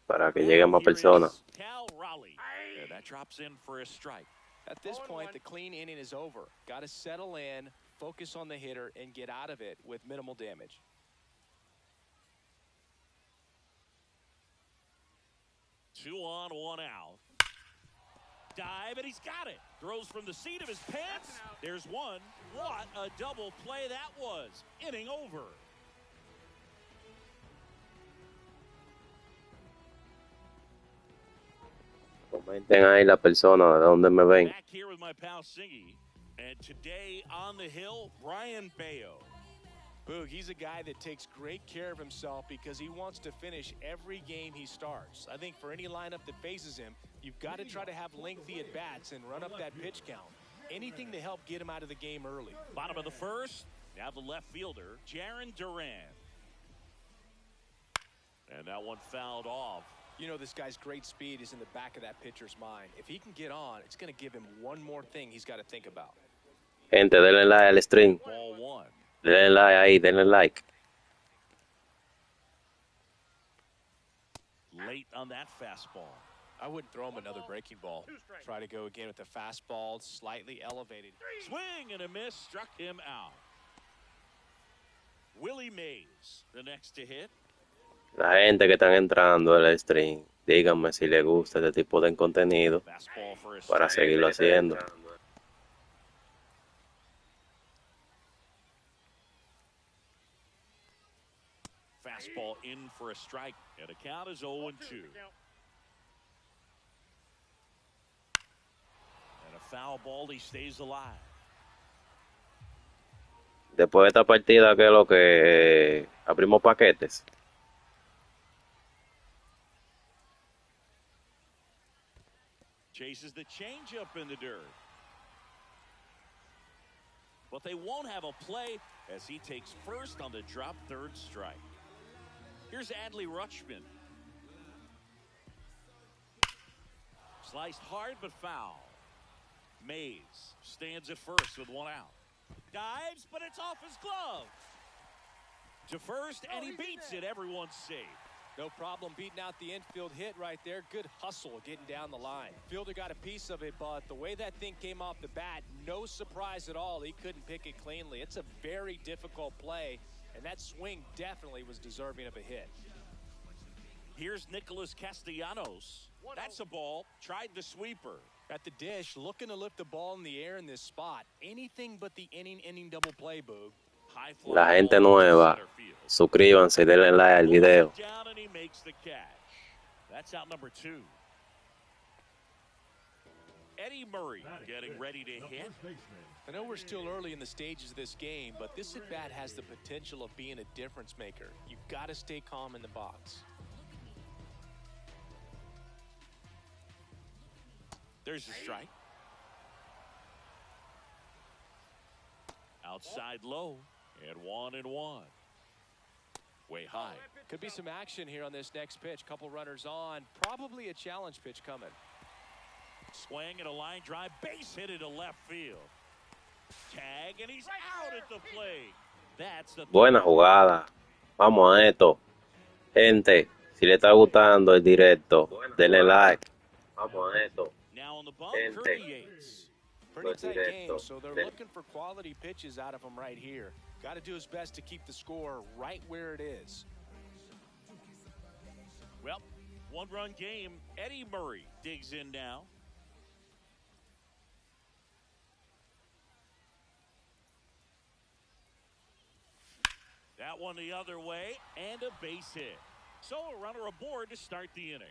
para que lleguen más personas. Cal Raleigh. And that drops in for a strike. At this point, the clean inning is over. Got to settle in, focus on the hitter, and get out of it with minimal damage. Two on, one out. Dive, and he's got it. Throws from the seat of his pants. There's one. What a double play that was. Inning over. Comenten ahí la persona de donde me ven. Back here with my pal Singy. And today on the hill, Brian Bayo. Boog, he's a guy that takes great care of himself because he wants to finish every game he starts. I think for any lineup that faces him, you've got to try to have lengthy at-bats and run up that pitch count. Anything to help get him out of the game early. Bottom of the first, now the left fielder, Jaron Duran. And that one fouled off. You know, this guy's great speed is in the back of that pitcher's mind. If he can get on, it's going to give him one more thing he's got to think about. Gente, denle like al stream. Ball one. Denle like ahí, denle like. Late on that fastball. I wouldn't throw him another breaking ball. Try to go again with the fastball, slightly elevated. Swing and a miss, struck him out. Willie Mays, the next to hit. La gente que están entrando al stream, díganme si les gusta este tipo de contenido para seguirlo haciendo. Fastball in for a strike, and the count is 0-2. And a foul ball, he stays alive. Después de esta partida, ¿qué es lo que abrimos paquetes? Chases the changeup in the dirt. But they won't have a play as he takes first on the drop third strike. Here's Adley Rutschman. Sliced hard but foul. Mays stands at first with one out. Dives, but it's off his glove. To first, and he beats it. Everyone's safe. No problem beating out the infield hit right there. Good hustle getting down the line. Fielder got a piece of it, but the way that thing came off the bat, no surprise at all. He couldn't pick it cleanly. It's a very difficult play, and that swing definitely was deserving of a hit. Here's Nicholas Castellanos. That's a ball. Tried the sweeper. At the dish, looking to lift the ball in the air in this spot. Anything but the inning double play, Boog. La gente nueva, suscríbanse y denle like al video. Down and he makes the catch. That's out number 2. Eddie Murray getting ready to hit. I know we're still early in the stages of this game, but this at-bat has the potential of being a difference maker. You've got to stay calm in the box. There's a strike. Outside low, and 1-1. Way high. Could be some action here on this next pitch. Couple runners on. Probably a challenge pitch coming. Swing and a line drive. Base hit to left field. Tag, and he's out at the plate. That's the Buena jugada. Vamos a esto. Gente, si le está gustando el directo, denle like. Vamos a esto. Now on the bump, Gente. Kirby Yates. Pretty tight game, so they're looking for quality pitches out of him right here. Got to do his best to keep the score right where it is. Well, one-run game. Eddie Murray digs in now. That one the other way, and a base hit. So a runner aboard to start the inning.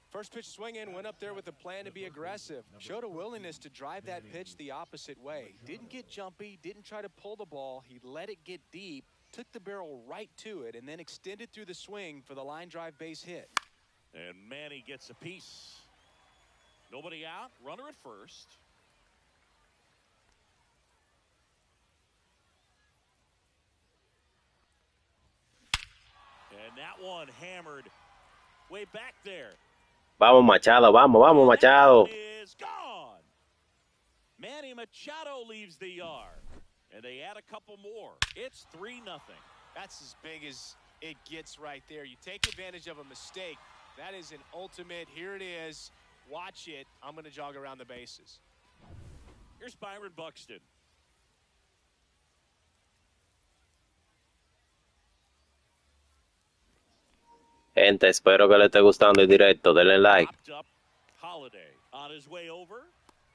First pitch swing in, went up there with a plan to be aggressive. Showed a willingness to drive that pitch the opposite way. Didn't get jumpy, didn't try to pull the ball. He let it get deep, took the barrel right to it, and then extended through the swing for the line drive base hit. And Manny gets a piece. Nobody out, runner at first. And that one hammered way back there. Vamos, Machado, vamos, vamos, Machado. Is gone. Manny Machado leaves the yard, and they add a couple more. It's 3-0. That's as big as it gets right there. You take advantage of a mistake. That is an ultimate. Here it is. Watch it. I'm going to jog around the bases. Here's Byron Buxton. Gente, espero que le esté gustando el directo. Denle like. Up Holiday on his way over,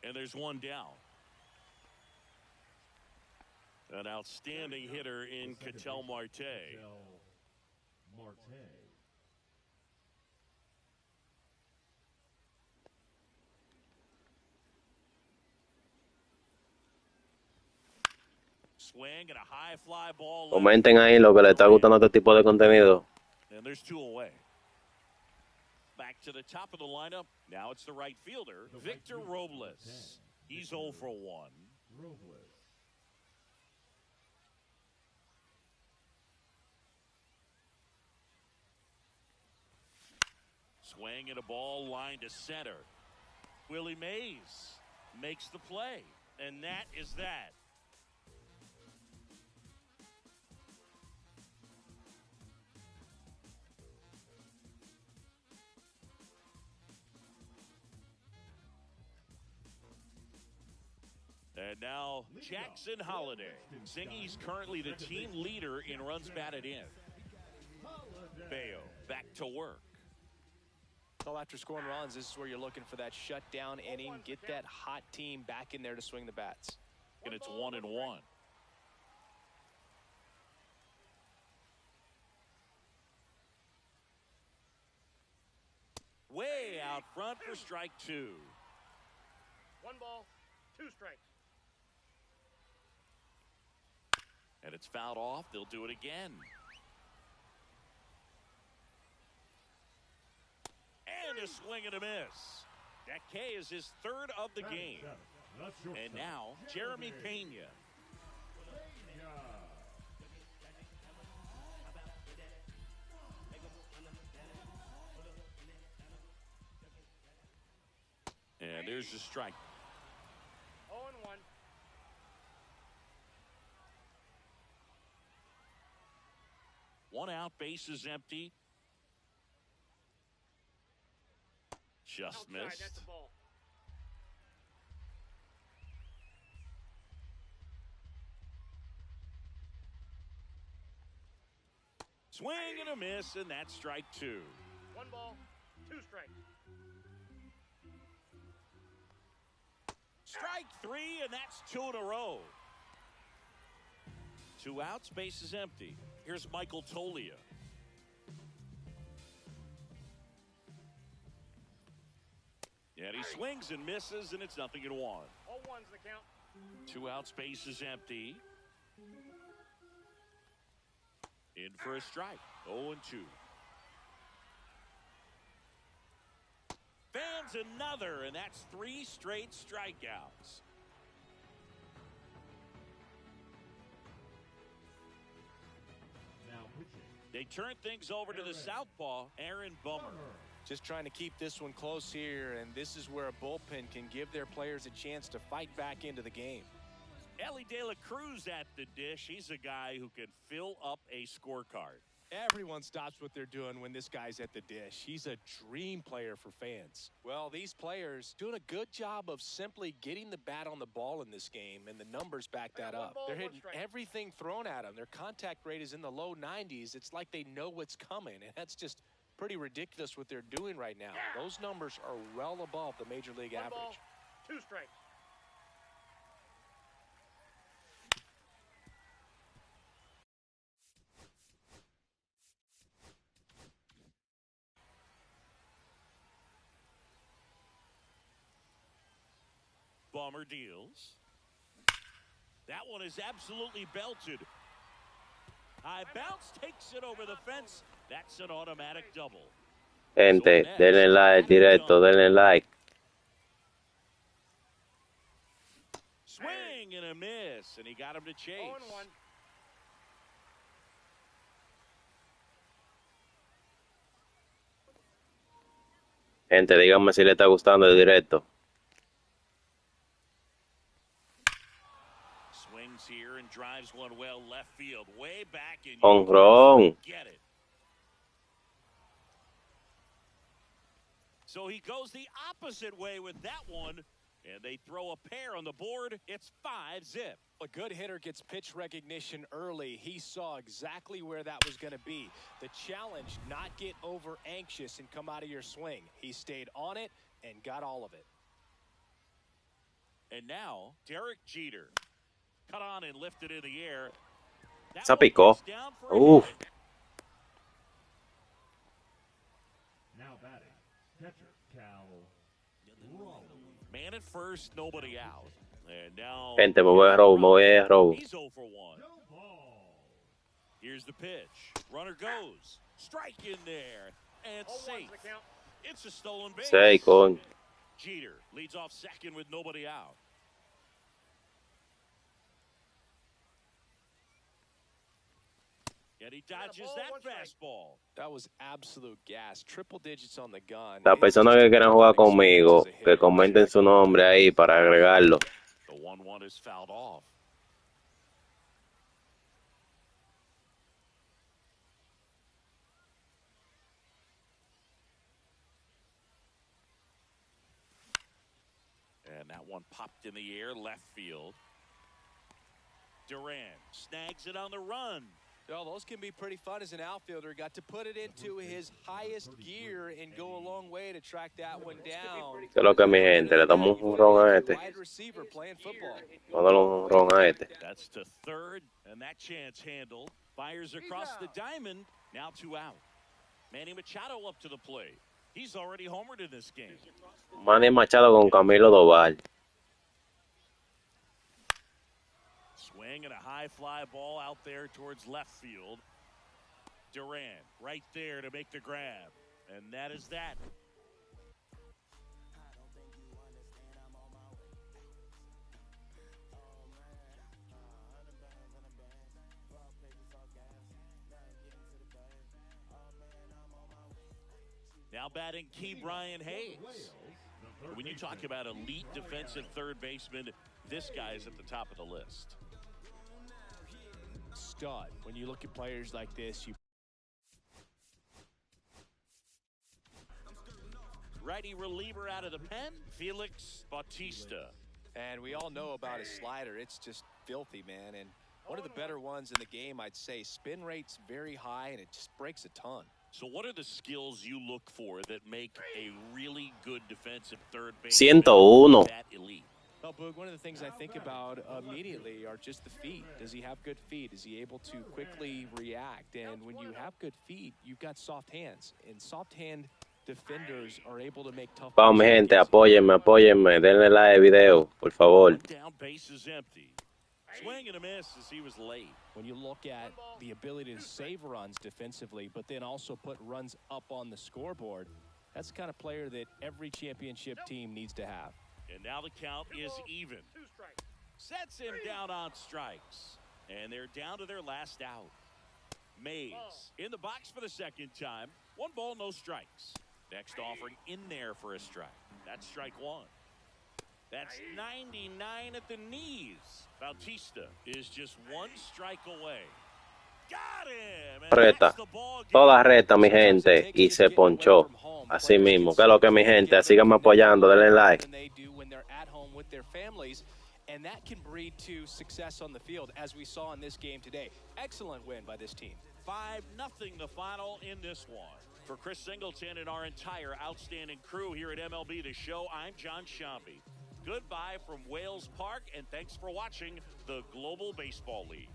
and there's one down. An outstanding hitter in Ketel Marte. Swing and a high fly ball. Comenten ahí lo que le está gustando este tipo de contenido. And there's 2 away. Back to the top of the lineup. Now it's the right fielder, Victor Robles. He's 0 for 1. Swing and a ball line to center. Willie Mays makes the play, and that is that. And now Jackson Holiday. Singy's currently the team leader in runs batted in. Bayo back to work. Well, after scoring runs, this is where you're looking for that shutdown inning. Get that hot team back in there to swing the bats. And it's 1-1. Way out front for strike 2. 1 ball, 2 strikes. And it's fouled off. They'll do it again. And a swing and a miss. That K is his 3rd of the game. And now, Jeremy Pena. And there's the strike. 0-1. One out, base is empty. Just Outside, missed. that's a ball. Swing and a miss, and that's strike 2. 1 ball, 2 strikes. Strike 3, and that's 2 in a row. 2 outs, base is empty. Here's Michael Tolia. And he swings and misses, and it's 0-1. 0-1's the count. 2 outs, base is empty. In for a strike. 0-2. adds another, and that's 3 straight strikeouts. Now pitching. They turn things over to the southpaw, Aaron Bummer. Just trying to keep this one close here, and this is where a bullpen can give their players a chance to fight back into the game. Ellie De La Cruz at the dish. He's a guy who can fill up a scorecard. Everyone stops what they're doing when this guy's at the dish. He's a dream player for fans. Well, these players doing a good job of simply getting the bat on the ball in this game, and the numbers back that up. They're hitting everything thrown at them. Their contact rate is in the low 90s. It's like they know what's coming, and that's just pretty ridiculous what they're doing right now. Those numbers are well above the major league average. 1 ball, 2 strikes. Bummer deals. That one is absolutely belted. High bounce, takes it over the fence. That's an automatic double. Gente, denle like directo, denle like. Swing and a miss, and he got him to chase. 0-1. Gente, díganme si le está gustando el directo. Swings here and drives one well left field, way back in. Honrón. Get it. So he goes the opposite way with that one, and they throw a pair on the board. It's 5-zip. A good hitter gets pitch recognition early. He saw exactly where that was going to be. The challenge, not get over anxious and come out of your swing. He stayed on it and got all of it. And now, Derek Jeter. Cut on and lifted in the air. Se picó. Now batting, catcher Cal Raleigh. Man at first, nobody out. And now Gente, me voy a robo. he's 0 for 1. Here's the pitch. Runner goes. Strike in there. And 0-1's safe. the count. It's a stolen base. Say, coño. Jeter leads off second with nobody out. And he dodges that fastball. That was absolute gas. Triple digits on the gun. Las personas que quieran jugar conmigo, que comenten su nombre ahí para agregarlo. The 1-1 is fouled off. And that one popped in the air, left field. Duran snags it on the run. Well, those can be pretty fun as an outfielder. Got to put it into his highest gear and go a long way to track that one down. ¿Qué es lo que mi gente? Le damos un ron a este. Wide receiver playing football. Dándole un ron a este. That's to third, and that chance handled. Fires across the diamond. Now 2 out. Manny Machado up to the plate. He's already homered in this game. Manny Machado con Camilo Doval. Swing and a high fly ball out there towards left field. Duran right there to make the grab. And that is that. Now batting Key Brian Hayes. When you talk about elite defensive third baseman, this guy is at the top of the list. Stud. When you look at players like this, you righty reliever out of the pen, Felix Bautista. And we all know about his slider. It's just filthy, man. And one of the better ones in the game, I'd say. Spin rate's very high, and it just breaks a ton. So what are the skills you look for that make a really good defensive third baseman 101. that elite? Well, Boog, one of the things I think about immediately are just the feet. Does he have good feet? Is he able to quickly react? And when you have good feet, you've got soft hands. And soft hand defenders are able to make tough. Vamos, mi gente, apóyenme. Denle like al video, por favor. Down, base is empty. Swing and a miss as he was late. When you look at the ability to save runs defensively, but then also put runs up on the scoreboard, That's the kind of player that every championship team needs to have. And now the count is even. Sets him down on strikes. And they're down to their last out. Mays in the box for the second time. 1 ball, no strikes. Next offering in there for a strike. That's strike 1. That's 99 at the knees. Bautista is just 1 strike away. Got him. And Reta. that's the ball game. Toda reta, mi gente. Y se ponchó. Así mismo. ¿Qué es lo que, mi gente? Síganme apoyando. Denle like. And that can breed to success on the field, as we saw in this game today. Excellent win by this team. 5-0 the final in this one. For Chris Singleton and our entire outstanding crew here at MLB The Show, I'm John Shambi. Goodbye from Wales Park, and thanks for watching the Global Baseball League.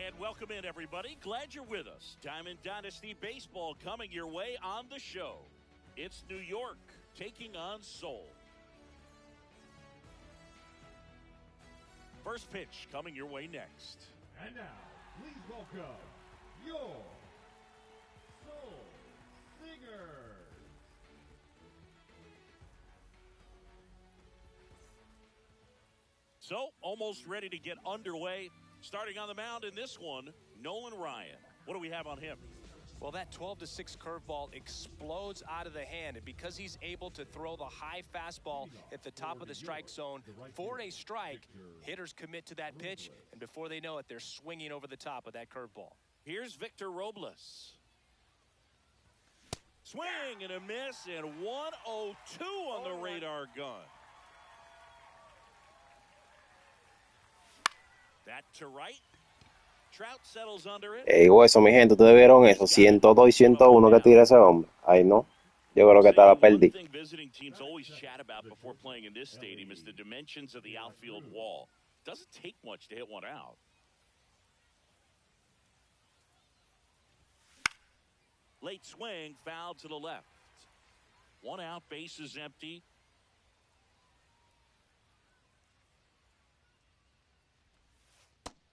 And welcome in, everybody. Glad you're with us. Diamond Dynasty Baseball coming your way on the show. It's New York taking on Seoul. First pitch coming your way next. And now, please welcome your Soul Singers. So, almost ready to get underway. Starting on the mound in this one, Nolan Ryan. What do we have on him? Well, that 12-6 curveball explodes out of the hand, and because he's able to throw the high fastball at the top of the strike zone for a strike, hitters commit to that pitch, and before they know it, they're swinging over the top of that curveball. Here's Victor Robles. Swing and a miss, and 102 on the radar gun. That to right. Trout settles under it. Digo eso, mi gente, ustedes vieron eso, 102 y 101 que tira ese hombre. Ay, no. Yo creo que estaba One perdido. thing visiting teams always chat about before playing in this stadium is the dimensions of the outfield wall. Doesn't take much to hit one out. Late swing, foul to the left. One out, base is empty.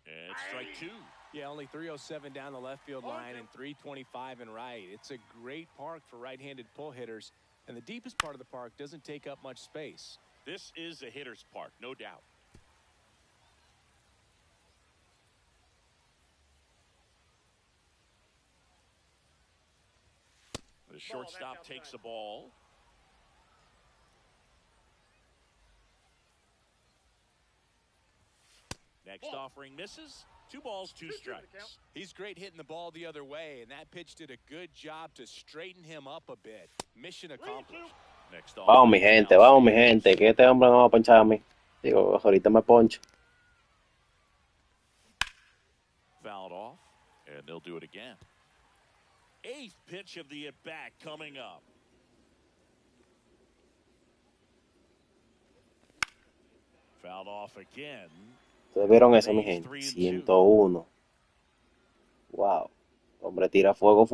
And strike two. Yeah, only 307 down the left field line and 325 in right. It's a great park for right-handed pull hitters, and the deepest part of the park doesn't take up much space. This is a hitter's park, no doubt. The shortstop takes the ball. Next offering misses. 2 balls, 2 strikes. He's great hitting the ball the other way, and that pitch did a good job to straighten him up a bit. Mission accomplished. Next Vamos, mi gente, que este hombre no va a ponchar a mí. Digo, ahorita me poncho. Fouled off, and they'll do it again. 8th pitch of the at-bat coming up. Fouled off again. ¿Ustedes vieron eso, mi gente? 101. Wow. Hombre, tira fuego,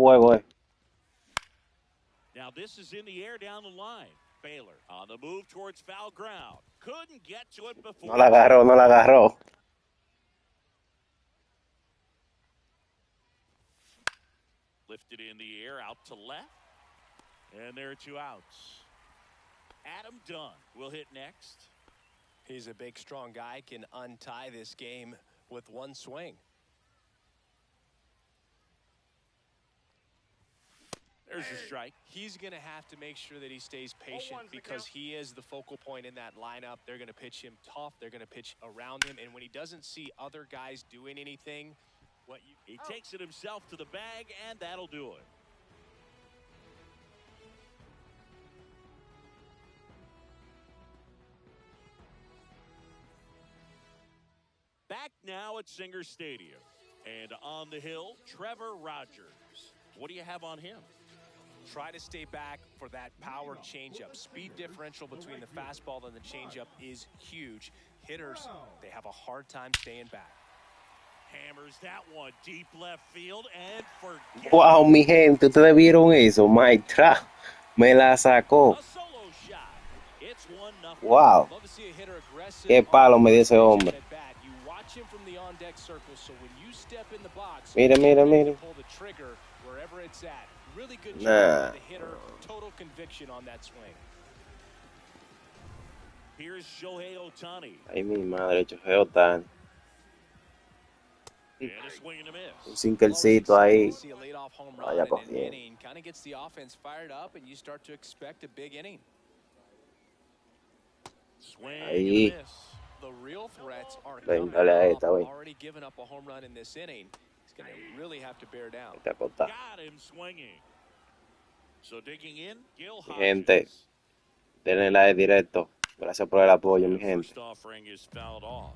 Now this is in the air down the line. Baylor on the move towards foul ground. Couldn't get to it before. No la agarró. Lifted in the air out to left. And there are 2 outs. Adam Dunn will hit next. He's a big, strong guy, can untie this game with one swing. There's a strike. He's going to have to make sure that he stays patient because he is the focal point in that lineup. They're going to pitch him tough. They're going to pitch around him. And when he doesn't see other guys doing anything, he takes it himself to the bag, and that'll do it. Back now at Singer Stadium. And on the hill, Trevor Rogers. What do you have on him? Try to stay back for that power changeup. Speed differential between the fastball and the changeup is huge. Hitters, they have a hard time staying back. Hammers that one deep left field and forget. Wow, mi gente, ¿ustedes vieron eso? Maestra, me la sacó. A solo shot. It's 1-0. Wow. Love to see a hitter aggressive. Qué palo me dio ese hombre. You watch him from the on-deck circle, so when you step in the box, Mira. pull the trigger wherever it's at. Really good job by the hitter. Total conviction on that swing. Here's Shohei Ohtani. Ay, mi madre, Shohei Ohtani. And a swing and a miss. Un sinkercito ahí. Vaya cogiendo. Kind of gets the offense fired up, and you start to expect a big inning. Swing Ahí. and a miss. The real threats are Ven, coming dale a off. esta, güey. Already given up a home run in this inning. He's going to really have to bear down. Got him swinging. So digging in, Gil Hodges. Gente, denle like directo. Gracias por el apoyo, mi gente. First offering is fouled off.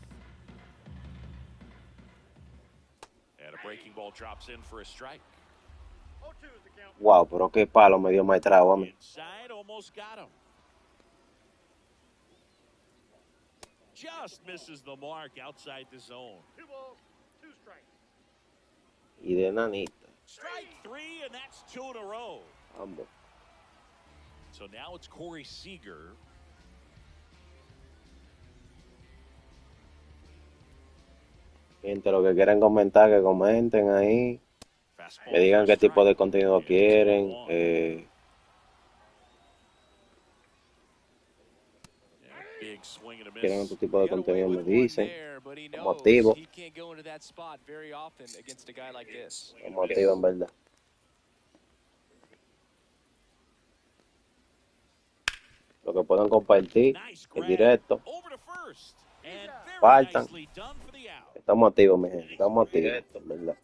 And a breaking ball drops in for a strike. 0-2 is the count. Wow, pero qué palo me dio Maestrao a mí. Inside, almost got him. Just misses the mark outside the zone. 2 balls, 2 strikes. Y de nanita. Strike 3, and that's 2 in a row. Vamos. So now it's Corey Seager. Gente, lo que quieran comentar, que comenten ahí. Fastball Me digan for qué tipo de strike. contenido And quieren. 2-1. Big swing and a Quieren miss. otro tipo de contenido, me dicen. Estamos He activos. can't go into that spot very often against a guy like this. Estamos activos, en verdad. Lo que puedan compartir Nice en grab. directo. Over to first. And very Faltan. nicely done for the out. Estamos activos, mi gente. Estamos activos, en verdad.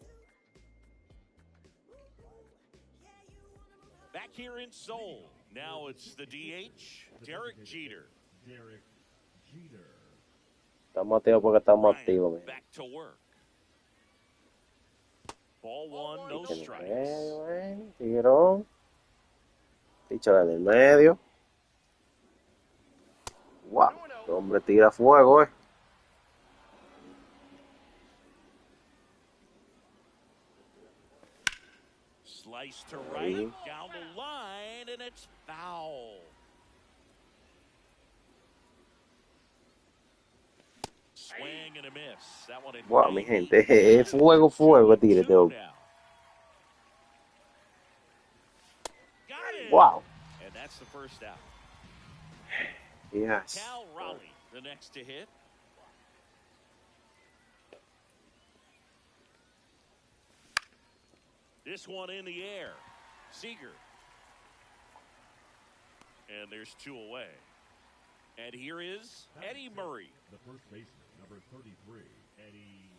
Back here in Seoul. Now it's the DH, Derek Jeter. Estamos activos porque estamos Bryant activos, mi gente. back to work. Ball 1, no Que strikes. bueno, tigrón. Picha en el medio. Wow, este hombre tira fuego, Slice to right, down the line, and it's foul. Swing and a miss. That one. Wow, mi gente, es fuego, fuego, tira este hombre. Got it. Wow. And that's the first out. Yes. Cal Raleigh, the next to hit. This one in the air. Seager. And there's 2 away. And here is Eddie Murray. The first baseman, number 33, Eddie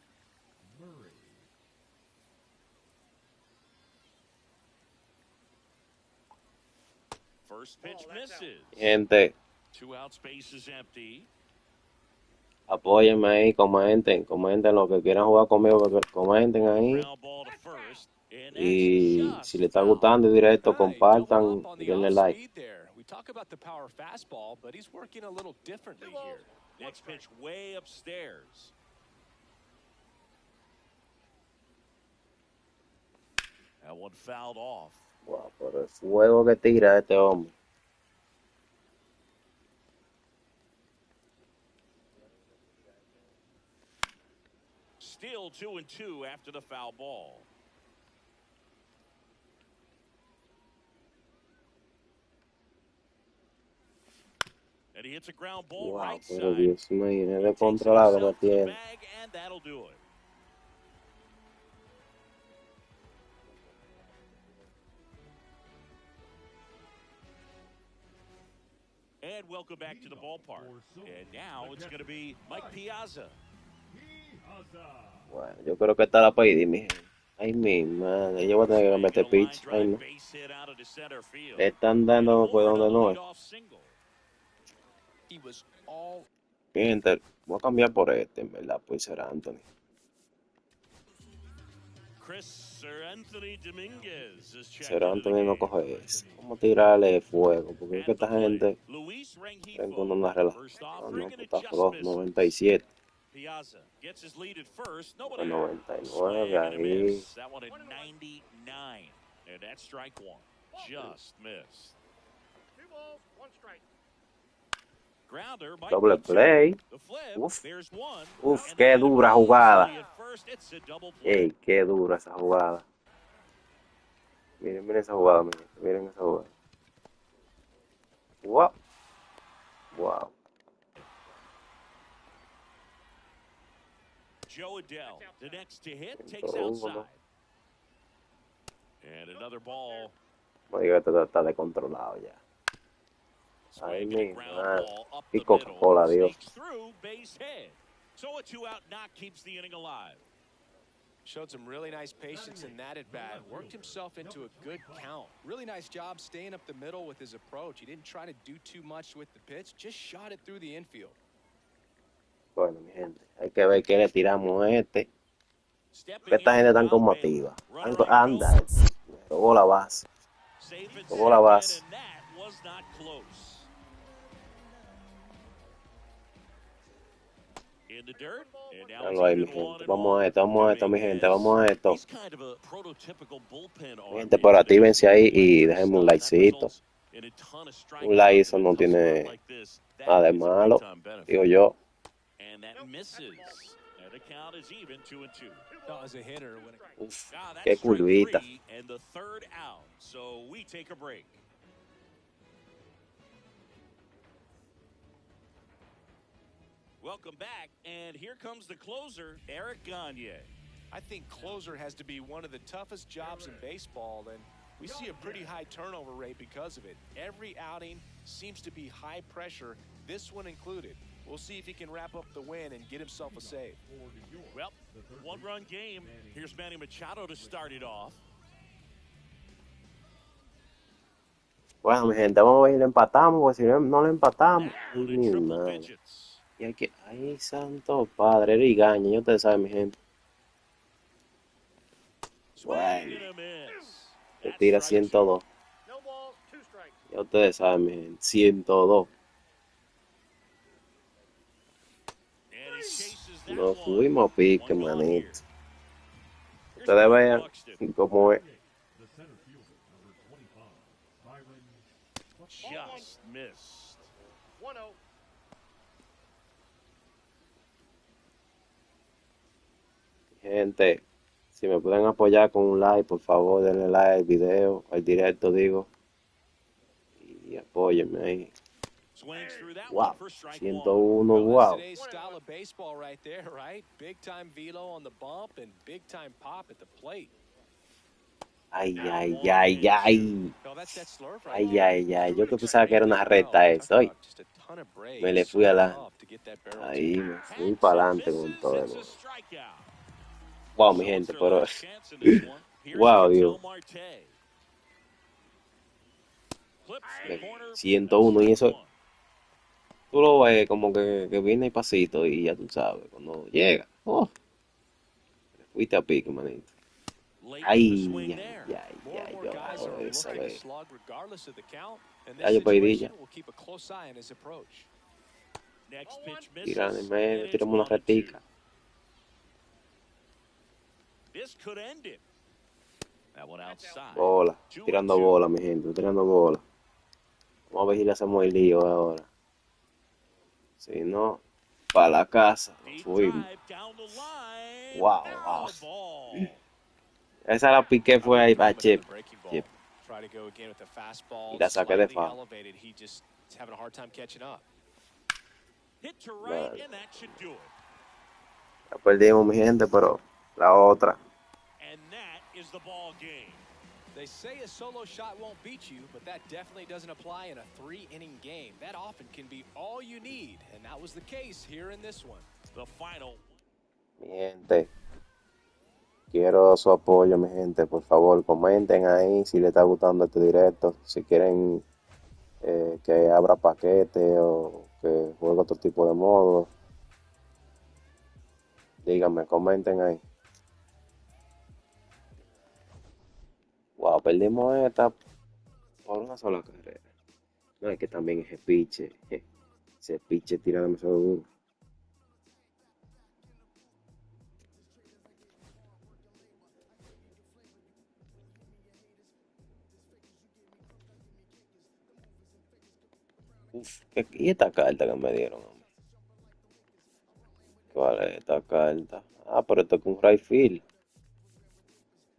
Murray. First pitch misses. Gente, 2 out, space is empty. apóyenme ahí, comenten lo que quieran jugar conmigo, que comenten ahí. Ground ball to first. Y si les está gustando el directo, compartan y denle like. We talk about the power fastball, but he's working a little differently here. Next pitch way upstairs. That one fouled off. Wow, pero el fuego que tira este hombre. Still 2-2 after the foul ball. And he hits a ground ball Wow, right pero side. Dios mío, es de controlado que tiene. And that'll do it. And welcome back to the ballpark. And now it's going to be Mike Piazza. Bueno, yo creo que está la pedí, mi gente. Ay, mi madre, yo voy a tener que meter pitch. Ay, no. Le están dando por donde no es. Mi gente, voy a cambiar por este, en verdad, pues será Anthony. Será Anthony no coge ese. Vamos a tirarle fuego, porque es que esta gente tengo una relación. No, pues está flojo, 97. Piazza gets his lead at first. 99 ahí. That one at 99. And that strike one just missed. 2 balls, 1 strike. Grounder might Doble be play. the flip. Uf. There's one. Uf, qué dura jugada. It's a double play. Ey, qué dura esa jugada. Miren, miren esa jugada, miren esa jugada. Wow. Wow. Joe Adele, the next to hit, takes outside. And another ball. Oiga, esto está descontrolado ya. Ay, mi madre. Y Y Coca-Cola, Dios. So a 2-out knock keeps the inning alive. Showed some really nice patience in that at bat. Worked himself into a good count. Really nice job staying up the middle with his approach. He didn't try to do too much with the pitch. Just shot it through the infield. Bueno, mi gente, hay que ver qué le tiramos a este. Esta gente tan combativa. Anda, tocó la base. Tocó la base. Déjalo ahí, mi gente. Vamos a esto, mi gente. Vamos a esto. Mi gente, pero actívense ahí y déjenme un likecito. Un like, eso no tiene nada de malo, digo yo. Uf, qué curvita. Welcome back, and here comes the closer, Eric Gagne. I think closer has to be one of the toughest jobs in baseball, and we see a pretty high turnover rate because of it. Every outing seems to be high pressure, this one included. We'll see if he can wrap up the win and get himself a save. Well, 1-run game. Here's Manny Machado to start it off. Bueno, mi gente, vamos a ver si lo empatamos, porque si no lo empatamos. Ay, mi madre. Y hay que... Ay, santo padre, Rigaña, ya ustedes saben, mi gente. Bueno. Se tira 102. Ya ustedes saben, mi gente, 102. And he chases that Nos one. fuimos a pique, One gone here. manito. Here's Ustedes Byron vean Buxton. cómo es. The center fielder, number 25, Byron. Just missed. 1-0. Gente, si me pueden apoyar con un like, por favor, denle like al video, al directo, digo. Y apóyenme ahí. Swings through that Wow, one for strike 101, Well, that's wow. today's style of baseball right there, right? Big time velo on the bump and big time pop at the plate. Ay, ay, ay, ay. Well, that's that slurve right Ay, there. ay, ay. Yo que Truly pensaba que era una straight recta well. Talk eso. Ay, about just a ton of braves. me le So fui adelante. tough to get that barrel Ahí to. me fui Hangs para and adelante con misses. todo. It's a strikeout. Wow, mi So it's gente, their pero... last chance in this one. Here's Wow, Dios. Ketel Marte. Clips the corner. 101 y Strike eso... one. Tú lo ves como que viene el pasito y ya tú sabes, cuando llega. Oh, fuiste a pique, manito. Late Ay, in the swing ay, there. ay, More and ay, more yo guys hago are esa looking to vez. slug regardless of the count. And Ya this yo perdí situation ya. will keep a close eye on his approach. Next pitch Tiran en misses. medio, And it's tiramos una 1-2. retica. This could end it. That one outside. Bola, 2-2. tirando bola, mi gente, tirando bola. Vamos a ver si le hacemos el lío ahora. Si no, para la casa. Nos Deep fuimos. drive down the line. Wow, Foul wow. ball. Esa la piqué fue ahí para Chip. Chip. Try to go again with the fastball. Y la saqué de Slightly foul. elevated. He just is having a hard time catching up. Hit to right, Vale. and that should do it. La perdimos, mi gente, pero la otra. And that is the ball game. They say a solo shot won't beat you, but that definitely doesn't apply in a 3-inning game. That often can be all you need, and that was the case here in this one. The final. Mi gente, quiero su apoyo, mi gente. Por favor, comenten ahí si les está gustando este directo. Si quieren que abra paquete o que juegue otro tipo de modo. Díganme, comenten ahí. Wow, perdimos esta por una sola carrera. No, es que también ese piche tira demasiado duro. Uf, ¿y esta carta que me dieron, hombre? ¿Cuál es esta carta? Ah, pero esto es un right field.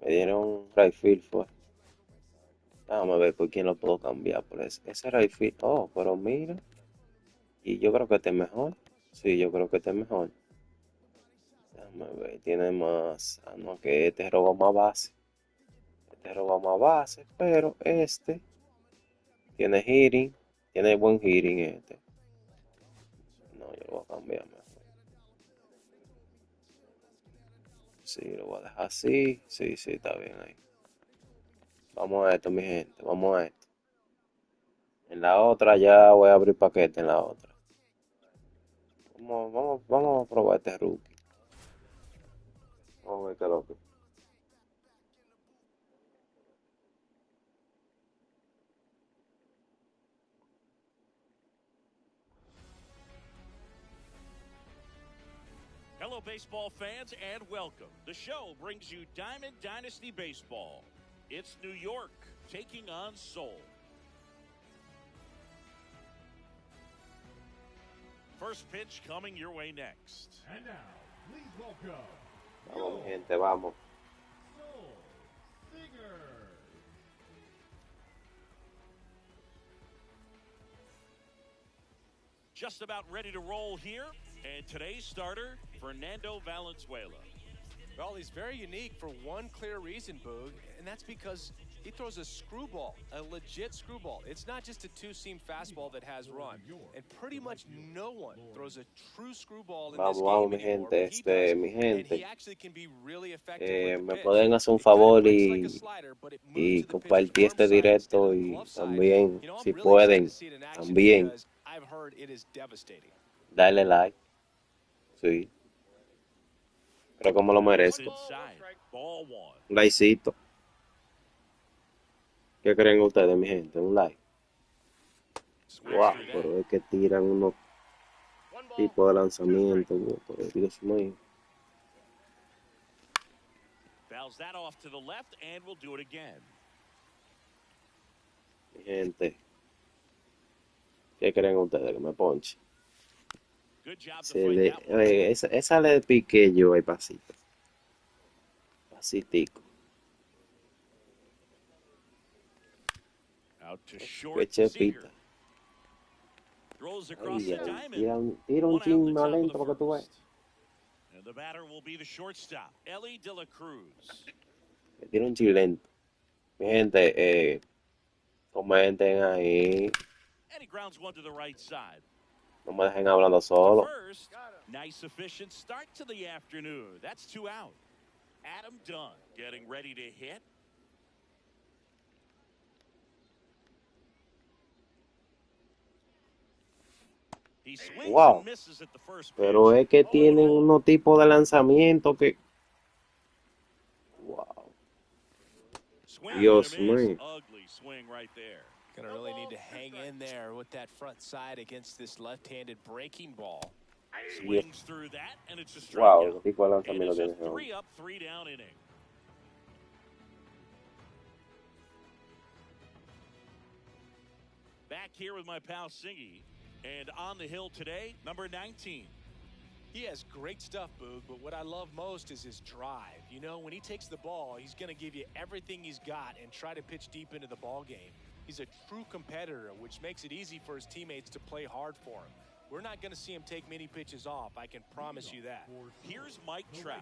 Me dieron un right field, fue. Déjame ver por quién lo puedo cambiar por ese. Ese right field. Oh, pero mira. Y yo creo que este es mejor. Sí, yo creo que este es mejor. Déjame ver, tiene más. Ah, no, que este roba más base. Este roba más base, pero este tiene hitting. Tiene buen hitting este. No, yo lo voy a cambiar mejor. Sí, lo voy a dejar así. Sí, sí, está bien ahí. Vamos a esto, mi gente. Vamos a esto. En la otra ya voy a abrir paquete en la otra. Vamos a probar este rookie. Vamos a ver qué es lo que. Hello, baseball fans, and welcome. The show brings you Diamond Dynasty Baseball. It's New York taking on Seoul. First pitch coming your way next. And now, please welcome Vamos, mi gente, vamos. Soul Singer. Just about ready to roll here. And today's starter, Fernando Valenzuela. Well, he's very unique for one clear reason, Boog, and that's because he throws a screwball, a legit screwball. It's not just a two-seam fastball that has run. And pretty much no one throws a true screwball in this Vamos, game mi anymore, gente, but he does, mi and gente. he actually can be really effective with Me the pitch. pueden hacer un It kinda favor breaks like a slider, but it moves to the pitcher's compartir arm este side directo instead of the y glove side. también, You know, I'm si really excited pueden, to see it in action también because I've heard it is devastating. darle like. Sí. Creo que me lo Put merezco. inside. Ball one. Un likecito. ¿Qué creen ustedes, mi gente? Un like. Swings Wow, through that. pero es que tiran unos One ball, tipos de 2 lanzamiento, strikes. pero Dios mío. Fouls that off to the left, and we'll do it again. Mi gente, ¿qué creen ustedes que me ponche? Good job to Se fight le, that one. esa le piqué yo ahí pasito. Pasitico. Out to short. Qué Seager chepita. throws across Ay, the ay, diamond. tira un One out chin the más top of lento the para que tú veas. first. And the batter will be the shortstop, Ellie De La Cruz. Que tira un chin lento. Mi gente, comenten ahí. And he grounds one to the right side. No me dejen hablando To solo. first, nice efficient start to the afternoon. That's 2 out. Adam Dunn getting ready to hit. He swings Wow. and misses at the first pitch. Pero es que tienen unos tipos de lanzamiento que... Wow. Swing Dios and a miss. mío. Ugly swing right there. Gonna really need to hang in there with that front side against this left-handed breaking ball. Swings through that, and it's a Wow, strikeout. qué tipo de And lanzamiento it's a tiene ese hombre. 3 up, 3 down inning. Back here with my pal Singy, and on the hill today, number 19. He has great stuff, Boog, but what I love most is his drive. You know, when he takes the ball, he's going to give you everything he's got and try to pitch deep into the ball game. He's a true competitor, which makes it easy for his teammates to play hard for him. We're not going to see him take many pitches off, I can promise you that. Here's Mike Trout.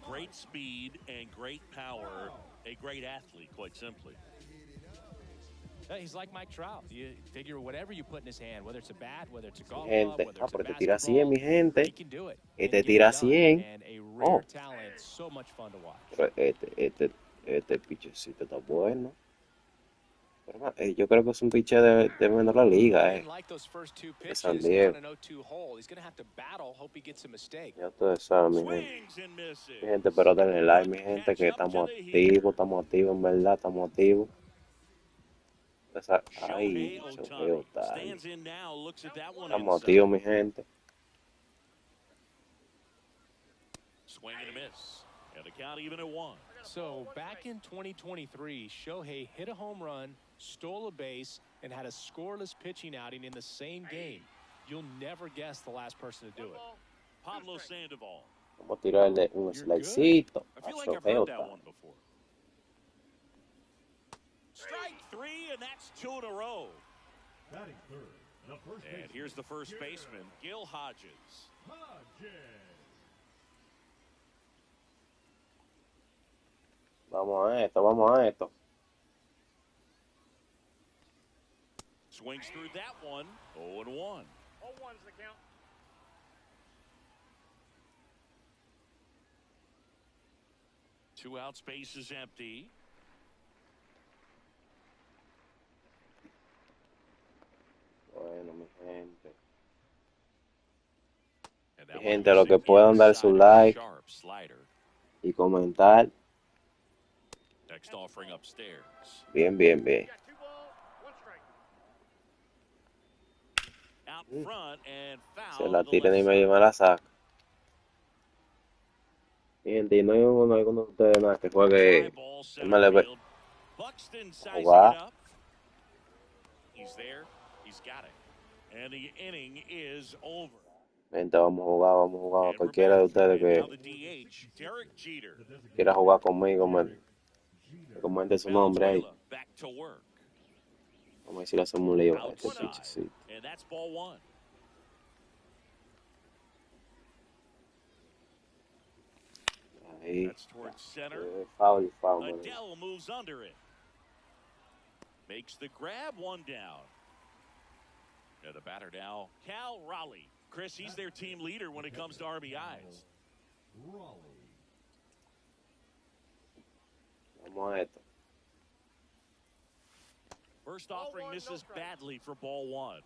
Great speed and great power. A great athlete, quite simply. He's like Mike Trout. You figure whatever you put in his hand, whether it's a bat, whether it's a golf Gente, glove, whether it's a pero este tira 100, basketball, mi gente. he can do it. Este and get tira it done. 100. And a rare Oh. talent, so much fun to watch. Pero este pichecito está bueno. Pero, yo creo que es un piche de menor la liga, Didn't like those first 2 pitches. San Got Diego. an 0-2 hole. He's going to have to battle. Hope he gets a mistake. Ya ustedes saben, mi gente. Swings and misses. Mi gente, pero denle like, mi One gente, catch que up to estamos the activos, en verdad, estamos activos. Ahí, Shohei Shohei Ohtani Ohtani. stands in now, looks at that one Estamos inside. activos, mi gente. Swing and a miss. And the count even at 1. So back in 2023, Shohei hit a home run, stole a base, and had a scoreless pitching outing in the same game. You'll never guess the last person to do it. Pablo Sandoval. Vamos a tirarle un You're slicecito I a feel like I've Shohei heard that Ohtani. one before. Strike 3, and that's 2 in a row. Batting third, the first And baseman, here's the first baseman, Gil Hodges. Hodges. Vamos a esto. Swings through that one. 0-1. 0-1's the count. Two out, space is empty. Bueno, mi gente. And that Mi one gente, was lo que simply puedan dar inside su of a like sharp slider. y comentar. Next offering upstairs. Bien. You got 2 balls, 1 strike. Out front and foul. Se la to the tiren y left me side. me la saca. Mi gente, y no hay alguno de ustedes nada que juegue Fly ball center MLB. field. Buxton sizing Jugar. it up. He's there. He's got it. And the inning is over. Gente, vamos a jugar. And we're Cualquiera de back. ustedes And now que the DH, Derek Jeter. quiera jugar conmigo, que comente su nombre ahí. Valenzuela back to work. Vamos a ver si le hacemos un lío a este Outside. pichecito. And that's ball 1. Ahí. That's towards center. Foul, man. Adele moves under it. Makes the grab, 1 down. And the batter now, Cal Raleigh. Chris, he's their team leader when it comes to RBIs. Raleigh. Vamos a esto. First Ball offering 1, no misses strike. badly for ball 1.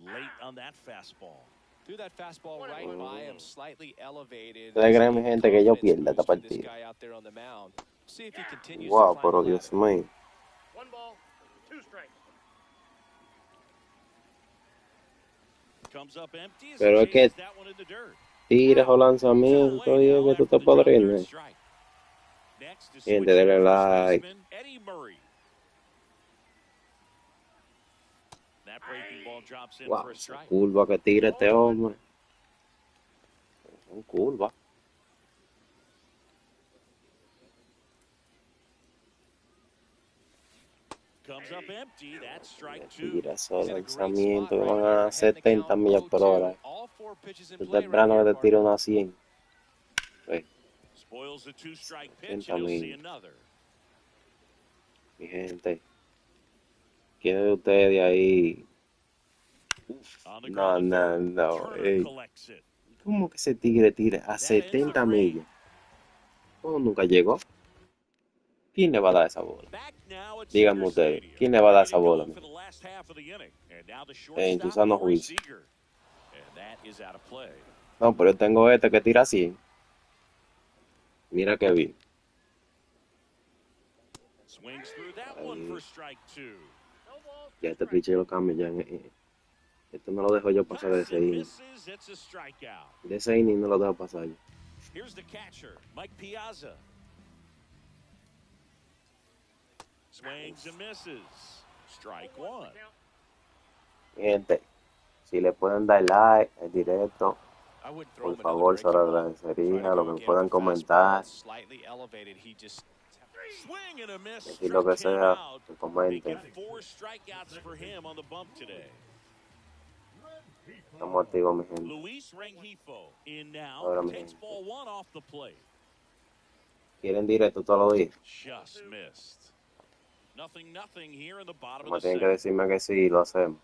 Late on that fastball. Threw that fastball right by him, slightly elevated. ¿Ustedes creen, mi gente, que yo Confidence pierda esta boost for this partida? guy out there on the mound. See if he continues to Wow, climb pero the Dios ladder. mío. 1 ball, 2 strikes. Comes up empty as he Pero es que chases that one in the dirt. tiras o Out. 2 lanzamientos away y es now que tú after te the drop there and podriendo. strike. Next to Gente, switch dele to first like. baseman Eddie Murray. That breaking ball drops in Wow, for a esa strike. curva que tira este hombre. Son curvas. Comes up empty. That's strike 2. Tiras o He's in a great lanzamientos spot que right van here. a Ahead in the 70 count, millas por hora. 0-2. All 4 pitches in Es play right temprano here, que te partner. tira una 100. Pues, Spoils the 2-strike pitch, 70 and he'll see millas. another. Mi gente, ¿quién de ustedes ahí? On the No, ground to no, third. no. Turner Ey, collects it. ¿cómo que ese tigre tira a That ends the 70 frame. millas? ¿Cómo nunca llegó? ¿Quién le va a dar esa bola? Back now at Díganme Seeger ustedes, Stadium. ¿quién le va a dar Ready esa to bola? go for the last half of the inning. And now the En tu shortstop, sano Corey juicio. Seager. And that is out of play. No, pero yo tengo este que tira 100. Mira que bien. Swings through that one for strike 2. No balls, Ya 2 este strikes. piche lo cambio ya. Esto no lo dejo yo pasar de Cuts ese and inning. misses. It's a strikeout. De ese inning no lo dejo pasar yo. Here's the catcher, Mike Piazza. Swings and misses. Strike 1. Gente, si le pueden dar like, el directo, I wouldn't throw por him another favor, se breaking lo ball. Try agradecería. to Lo go que again puedan with a fastball comentar, slightly elevated. He just Swing and a miss. decir lo que Struck him sea, out. que comenten. Making 4 strikeouts for him on the bump today. Estamos activos, mi gente. Luis Rengifo in now. Ahora, mi Takes gente. ball 1 off the plate. ¿Quieren directo todos los días? Just missed. Nothing here in the bottom Como of the tienen que second. decirme que sí, lo hacemos.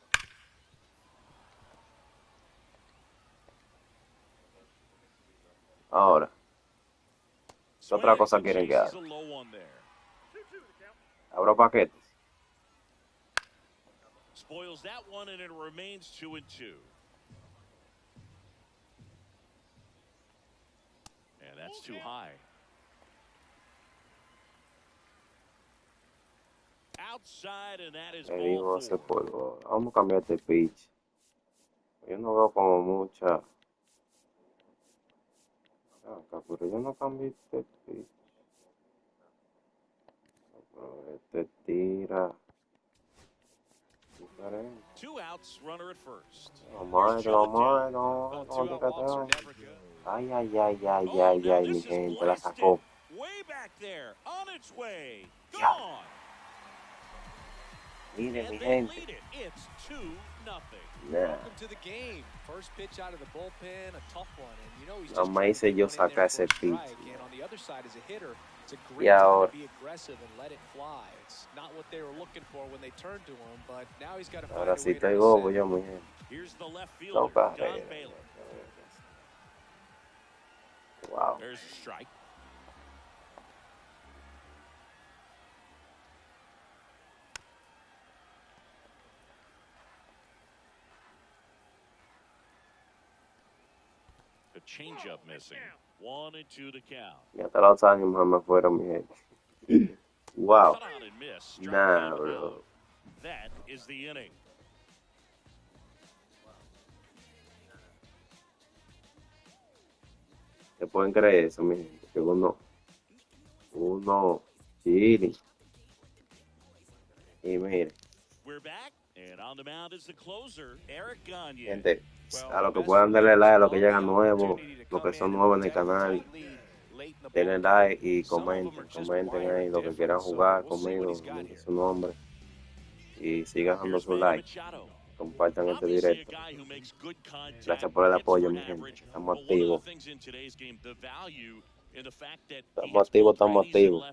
Ahora, ¿qué otra cosa quieren que haga? Chases a low one there. 2-2 the count. Abro paquetes. Spoils that one, and it remains 2-2. And that's too high. Outside, and that is Le digo ball ese 4. polvo. Vamos a cambiar este pitch. Yo no veo como mucha. Acá, pero yo no cambié este pitch. Pero este tira. Diferente. 2 outs, runner at first. Vamos, Here's Joe vamos, Dill. no, well, no, 2-out walks are dígate. never good. Ay, ay, ay, ay, Oh, ay, now ay, mi this is gente, la blasted. sacó. Way back there, on its way, Ya. gone. Mire, And mi they gente. lead it. It's 2-0. Nah. Welcome to the game. First pitch out of the bullpen, a tough one, and you know he's No just me trying to hice get yo one in there sacar for a ese pitch. strike. And on the other side, as a hitter, it's a Y great time ahora. to be aggressive and let it fly. It's not what they were looking for when they turned to him, but now he's got to find Ahora a sí way to estoy bobo reset. yo, mi gente. Here's the left fielder, No Don carrera. Baylor. Wow. There's a strike. The changeup missing. 1-2 to count. Y hasta los ánimos me fueron, mi gente. Wow. Cut out and miss. Strike Nah, him bro. out. That is the inning. ¿Se pueden creer eso, mi gente? Que uno, chile. Y mire, We're back, and on the mound is the closer, Eric Gagne. gente, a los que puedan darle like, a los que llegan nuevos, los que son nuevos en el canal, denle like y comenten ahí lo que quieran jugar conmigo, comenten su nombre y sigan dando su like, compartan este directo. Gracias por el apoyo, mi gente, estamos activos. Estamos activos.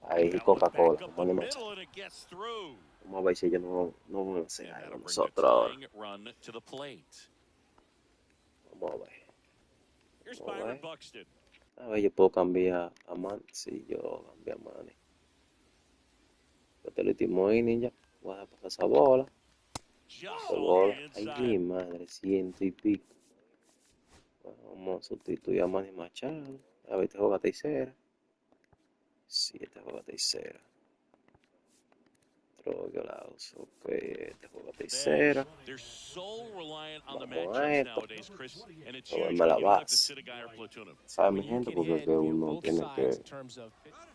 Ahí y Coca-Cola, como ni más. Vamos a ver si ellos no van a hacer algo nosotros ahora. Vamos a ver. A ver, yo puedo cambiar a Man. Sí, yo cambié a Manny. Este es el último inning ya. Voy a dejar pasar esa bola. Esa bola. Ay, mi madre, 100 y pico. Bueno, vamos a sustituir a Manny Machado. A ver, este juega tercera. Sí, este juega tercera. Otro lado. Ok, este juega tercera. They're so reliant on the Vamos a matchups esto. nowadays, Chris, and it's Vamos a huge verme when la you don't have to base. sit a guy or platoon him. ¿Sabe When mi you gente? can Porque hit que uno both tiene sides que in terms of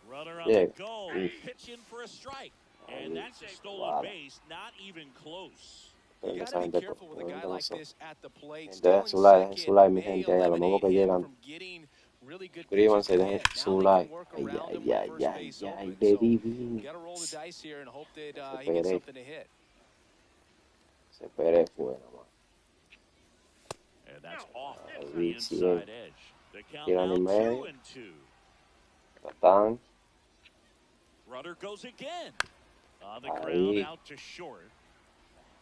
Runner on llegar. the go, pitching for a strike. And Ahí, that's a stolen bala. base, not even close. you Pero got esa to be gente, careful with a bueno, guy like nosotros. this at the plate. Gente, dejen Stealing su like, mi second gente, may ahí a lo nuevo eliminate que him llegan. from getting really good pitches Suscríbanse, to dejen hit. Now su they like. can work Ay, around ay, him with ay, first ay, base ay, open. le So di bien. got to roll the dice here and hope that he Esperé. gets something to hit. Se esperé fuera, man. And that's off Ahí, the inside edge. The count Llegan now en medio. 2-2. Tatán. Runner goes again. On the Ahí. ground out to short.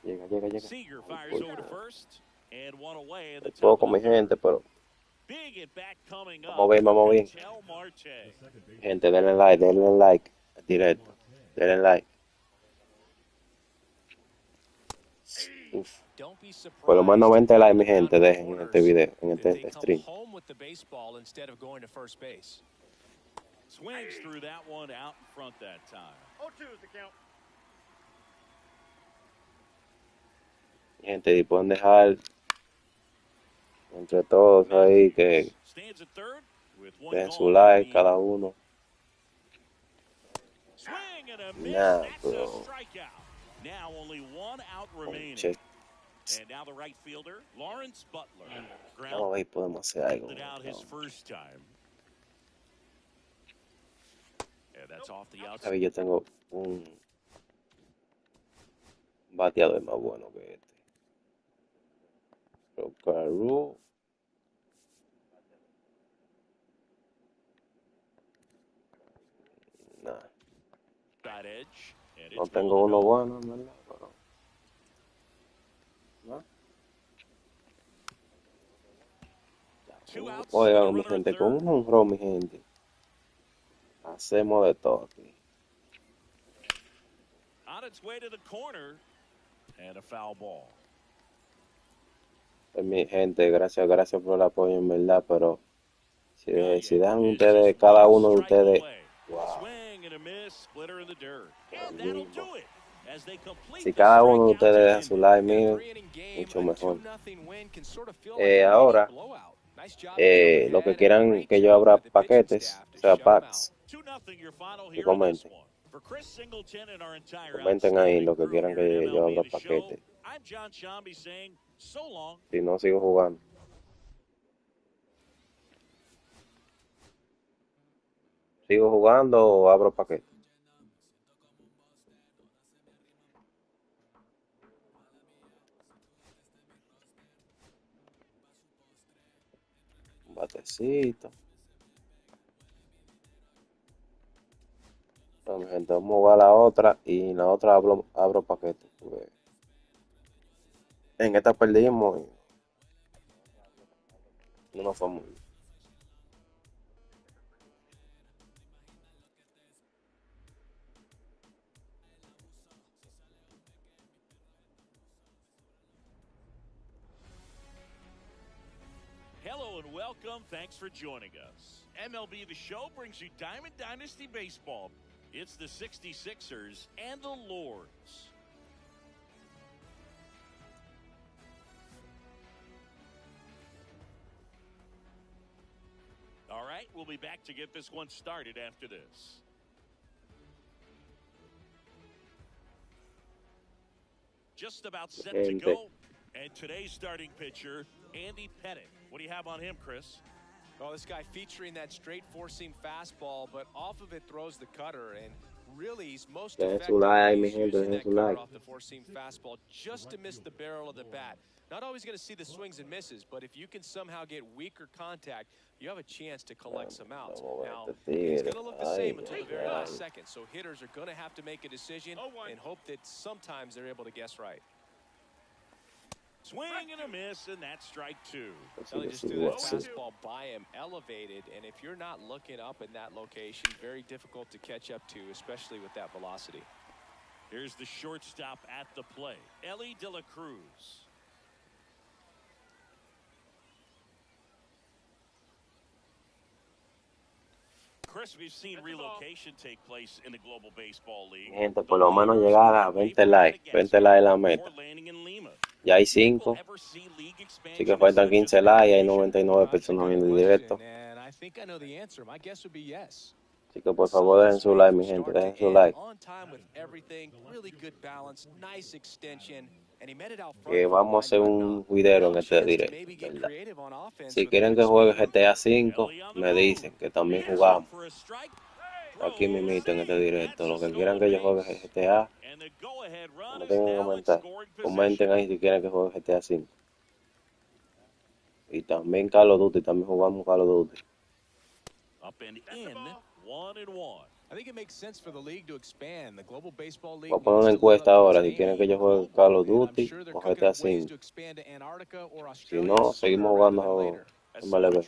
Llega. Seager Ahí, fires pues. over to first. And one away in the Es poco, top mi of the third. gente, pero Big at bat coming up. vamos bien. Tel Marte. Gente, denle like. Directo. Denle like. Uf. Don't be surprised Por lo menos 90 likes, mi if gente, down dejen en corners este video, en that they este come stream. home with the baseball instead of going to first base. Swings through that one out in front that time. 0-2 is the count. Gente, y pueden dejar entre todos ahí que Stands at third with one dejen su gone like in the cada inning. uno. Swing and a miss. Nah, That's bro. a strikeout. Now only one out remaining. Check. And now the right fielder, Lawrence Butler. Vamos a ver si podemos hacer algo. Grounded out his first time. And that's off the A outside. ver, yo tengo un bateador más bueno que este. Rocaru. Nah, Side edge. And no it's tengo one uno to bueno, ¿verdad? Pero, ¿no? Two outs. Oigan, and a mi runner at gente, con third. un honrón, mi gente, hacemos de todo aquí. On its way to the corner. And a foul ball. Pues, mi gente, gracias por el apoyo, en verdad, pero si dan It's ustedes, just cada one uno de strike ustedes, away. wow. Swing and a miss, splitter in the dirt. And that'll do it. As they complete Si the cada uno de strikeout ustedes to deja end su it. like, In a miren, three-inning game, mucho a mejor. 2-0 win can sort of feel like a Ahora, mini blowout. Nice job to jump los que ahead, quieran and great que yo job abra by the pitching paquetes, staff o to sea, shut 'em out. packs, 2-0 your final que here in this comenten. one. For Chris Singleton and our entire Comenten ahí outstanding lo que crew quieran here at que yo MLB abra The Show, paquetes. I'm John Shambi saying so long. Si no, sigo jugando. ¿Sigo jugando o abro paquete? Un batecito. Bueno, mi gente, vamos a jugar la otra y en la otra abro paquete. Porque en esta perdimos y no nos fue muy bien. Hello and welcome. Thanks for joining us. MLB The Show brings you Diamond Dynasty Baseball. It's the 66ers and the Lords. All right, we'll be back to get this one started after this. Just about set to go. And today's starting pitcher, Andy Pettitte. What do you have on him, Chris? Well, this guy featuring that straight four-seam fastball, but off of it throws the cutter, and really he's most effective when he's using that cutter off the four-seam fastball just to miss the barrel of the bat. Not always going to see the swings and misses, but if you can somehow get weaker contact, you have a chance to collect some outs. Now, it's going to look the same until the very last second, so hitters are going to have to make a decision and hope that sometimes they're able to guess right. Swing and a miss, and that's strike two. He just threw that fastball by him, elevated, and if you're not looking up in that location, very difficult to catch up to, especially with that velocity. Here's the shortstop at the plate, Ellie De La Cruz. Chris, we've seen relocation take place in the Global Baseball League. Mi gente, por lo menos llegar a 20 likes. 20 likes la meta. Ya hay 5. Así que faltan 15 likes y hay 99 personas viendo el directo. Así que por favor dejen su like, mi gente. Dejen su like. Que vamos a hacer un video en este directo, ¿verdad? Si quieren que juegue GTA 5, me dicen que también jugamos. Aquí mismito en este directo. Los que quieran que yo juegue GTA, me tengan que comentar. Comenten ahí si quieren que juegue GTA 5. Y también Call of Duty, también jugamos Call of Duty. Voy a poner una encuesta ahora si quieren que yo juegue Call of Duty o GTA 5. Si no, seguimos jugando MLB.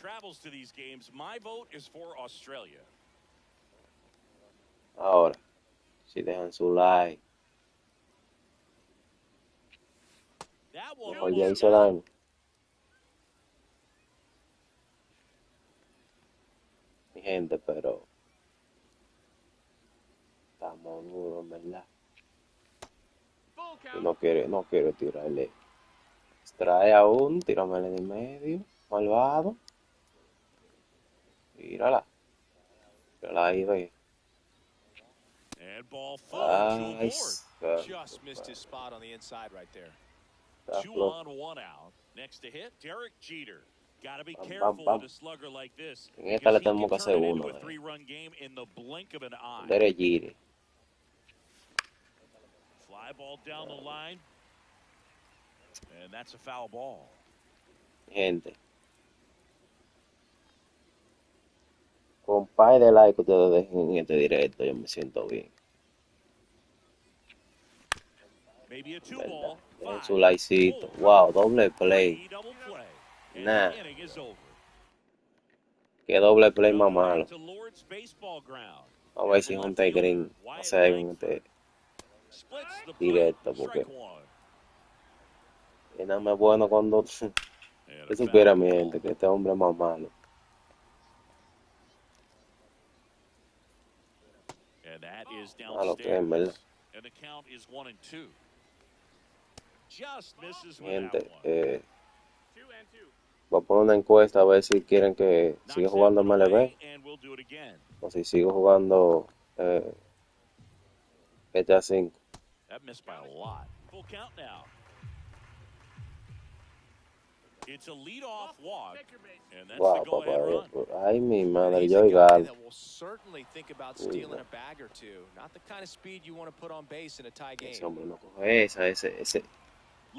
Ahora, si dejan su like, mejor ya hizo daño. Mi gente, pero estamos duros, ¿verdad? Y no quiero tirarle. Extrae aún, tíramele de medio, malvado. Tírala. Tírala ahí, ve. Nice. Just missed his spot on the inside right there. 2 on, 1 out. Next to hit, Derek Jeter. Got to be careful with a slugger like this. En esta le tenemos que hacer uno. Derek Jeter. Fly ball down the line. And that's a foul ball. Gente. Con par de like que ustedes dejen en este directo, yo me siento bien. ¿Verdad? Dejen su likecito. Wow, doble play. Nah. Que doble play más malo. Vamos a ver si Hunter Green hace algo en este directo, porque es nada más bueno cuando se supiera mi gente que este hombre es más malo. Malo que es, ¿verdad? Gente, voy a poner una encuesta a ver si quieren que siga jugando MLB o si sigo jugando GTA 5. Wow, papá, ay mi madre, yo igual. Ese hombre no coge esa, ese.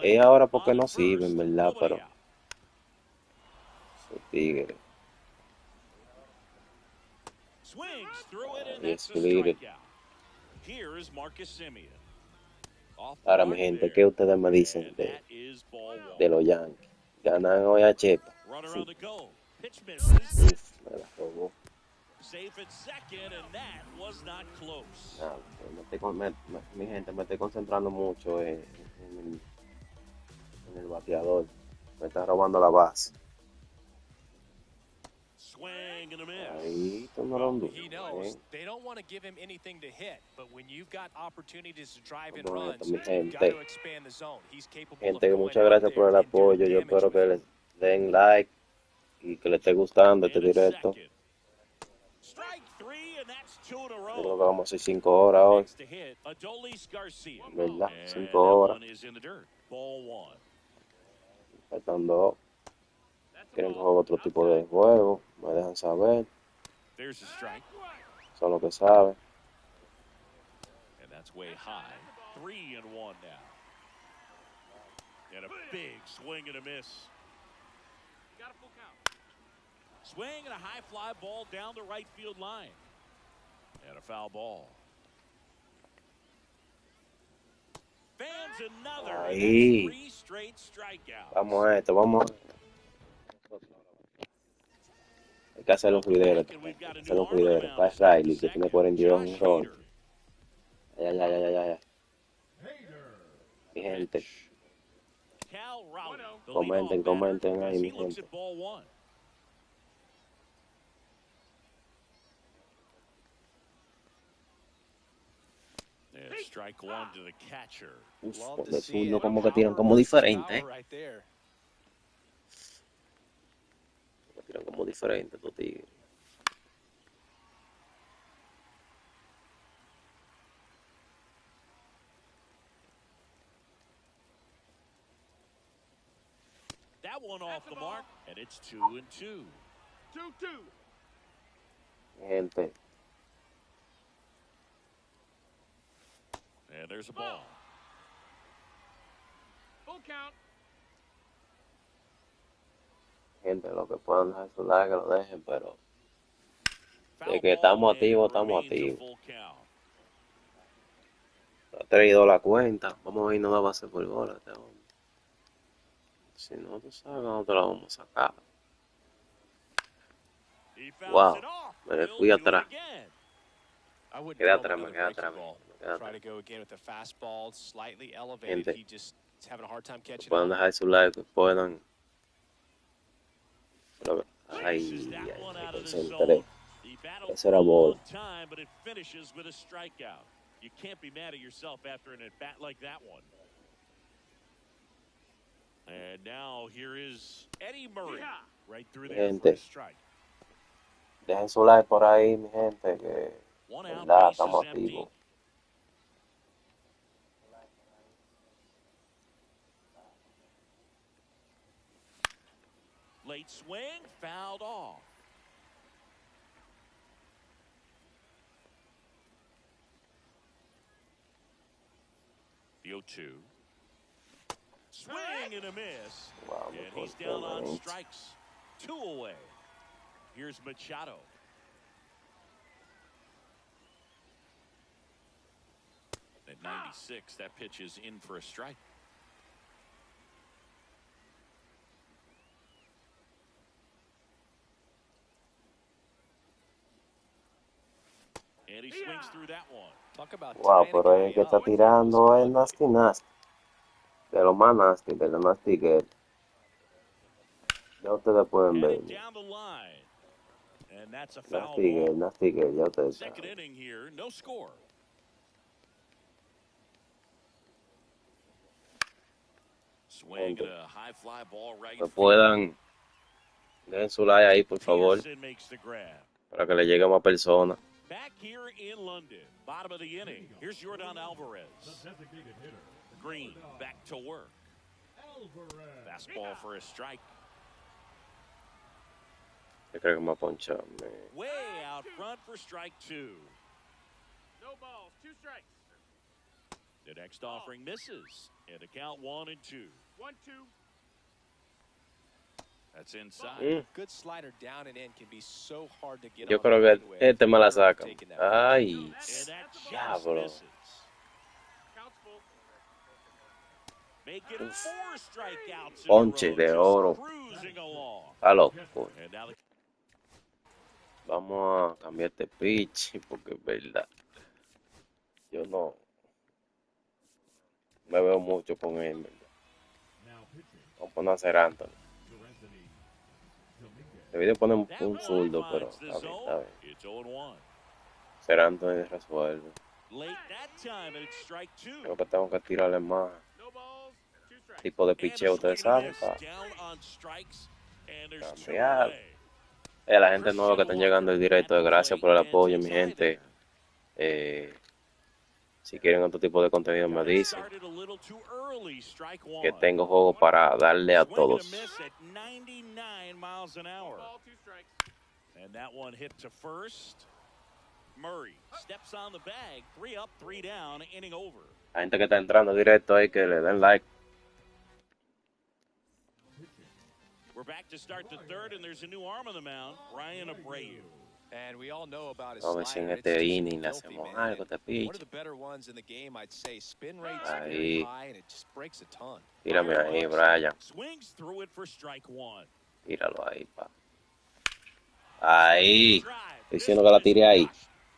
Es ahora porque no sirven, ¿verdad? Pero ese tigre. Y es líder. Ahora, mi gente, ¿qué ustedes me dicen de los Yankees? Ganan hoy a Chepa. Sí. Me la robó. Mi gente, me estoy concentrando mucho en el bateador. Me está robando la base. Ahí, esto no era un duro. Mi gente, muchas gracias por el apoyo. Yo espero que les den like y que les esté gustando este directo. Yo creo que vamos a hacer 5 horas hoy. ¿Verdad? 5 horas. Faltando. Quieren que juegue otro tipo de juego. Me dejan saber. Son lo que saben. Swing and a high fly ball down the right field line. And a foul ball. Fans another. Ahí. 3 straight strikeouts. Vamos a esto, vamos. Hay que hacer un juidero. Hacer un juidero. Para Riley, que tiene 42 en rol. Ay. Mi gente. Comenten ahí, mi gente. Strike one to the catcher. Uf, Love con to el see zurdo it. como que tiran Power como versus diferente, power right there. Tiran como diferente estos tigres. That one off the mark, and it's 2-2. 2-2. Gente, And there's a ball. Full count. gente, lo que puedan dejar su like, que lo dejen, pero de Foul que estamos ball, and it activos, estamos remains a activos. full count. Ha traído la cuenta. Vamos a irnos a base por bola, este hombre. Si no, tú sabes cuándo te la vamos a sacar. He fouls Wow, it off. me He'll fui do it atrás. again. I wouldn't Queda go with atrás, me another queda breaking atrás. ball. Me queda Try atrás. to go again with the fastball, slightly elevated. Gente, He just is having a hard time catching puedan up. dejar su like, que puedan. Ay, Chases that ay, one me out of the concentré. zone. He battled Esa for era a bola. long time, but it finishes with a strikeout. You can't be mad at yourself after an at-bat like that one. And now here is Eddie Murray right through there for a Gente, strike. dejen su like por ahí, mi gente, que One en out, verdad base estamos is empty. activos. Late swing, fouled off. The 0-2. Swing and a miss. Wow, me And he's corté, down on manito. strikes. 2 away. Here's Machado. At 96, that pitch is in for a strike. And he swings through that one. Talk about Wow, tying a pero guy el que está up. tirando es nasty nasty. De lo más nasty, de lo nasty que es. Ya ustedes pueden ver. Headed down the line. And that's a foul ball. Nasty que, ya ustedes Second saben. inning here, no score. Swing at a high fly ball right Que field. puedan, dejen su like ahí, por favor, Peterson makes the grab. para que le llegue a más personas. Back here in London, bottom of the inning. Here's Jordan Alvarez. Designated hitter. Green back to work. Alvarez. Fastball for a strike. Yo creo que me ha ponchado. Way out front for strike 2. No balls. 2 strikes. The next offering misses. And the count 1-2. 1-2. That's inside. Good slider down and in can be so hard to get Yo on creo the que right este me la away. saca. Taking that. Ay, And that just diablo. misses. Counts full. Make it 4 strikeouts in a Ponche row, de just oro. cruising along. Está loco. And now the Vamos a cambiar este pitch, porque es verdad. Yo no me veo mucho con él, ¿verdad? Now pitching. Vamos a poner a hacer Anthony. Serenity. Dominguez. Debí de poner that un one zurdo, pero finds the está bien, está zone. bien. It's 0-1. Ser Anthony resuelve. Late that time, and it's strike 2. Creo que tengo que tirarle más No balls. 2 strikes. tipo de And a picheo, ustedes swing and a saben, miss. para Down on strikes, and there's 2 cambiar. away. La gente nueva que están llegando al directo, gracias por el apoyo, mi gente. Si quieren otro tipo de contenido, me dicen Started a little too early, strike 1. que tengo juego para darle a Swing and a todos. miss at 99 miles an hour. Ball. 2 strikes. And that one hit to first. Murray steps on the bag. 3 up, 3 down, inning over. La gente que está entrando directo ahí, que le den like. We're back to start the third, and there's a new arm on the mound, Ryan Abreu. And we all know about his Vamos a ver si en slider. It's este just inning le filthy, hacemos man. algo, este One pitch. of the better ones in the game, I'd say. Spin rate's Ahí. very high, and it just breaks a ton. Tírame ahí, Brian. Swings through it for strike 1. Tíralo ahí, pa. Ahí. Drive. Estoy diciendo que la tiré ahí.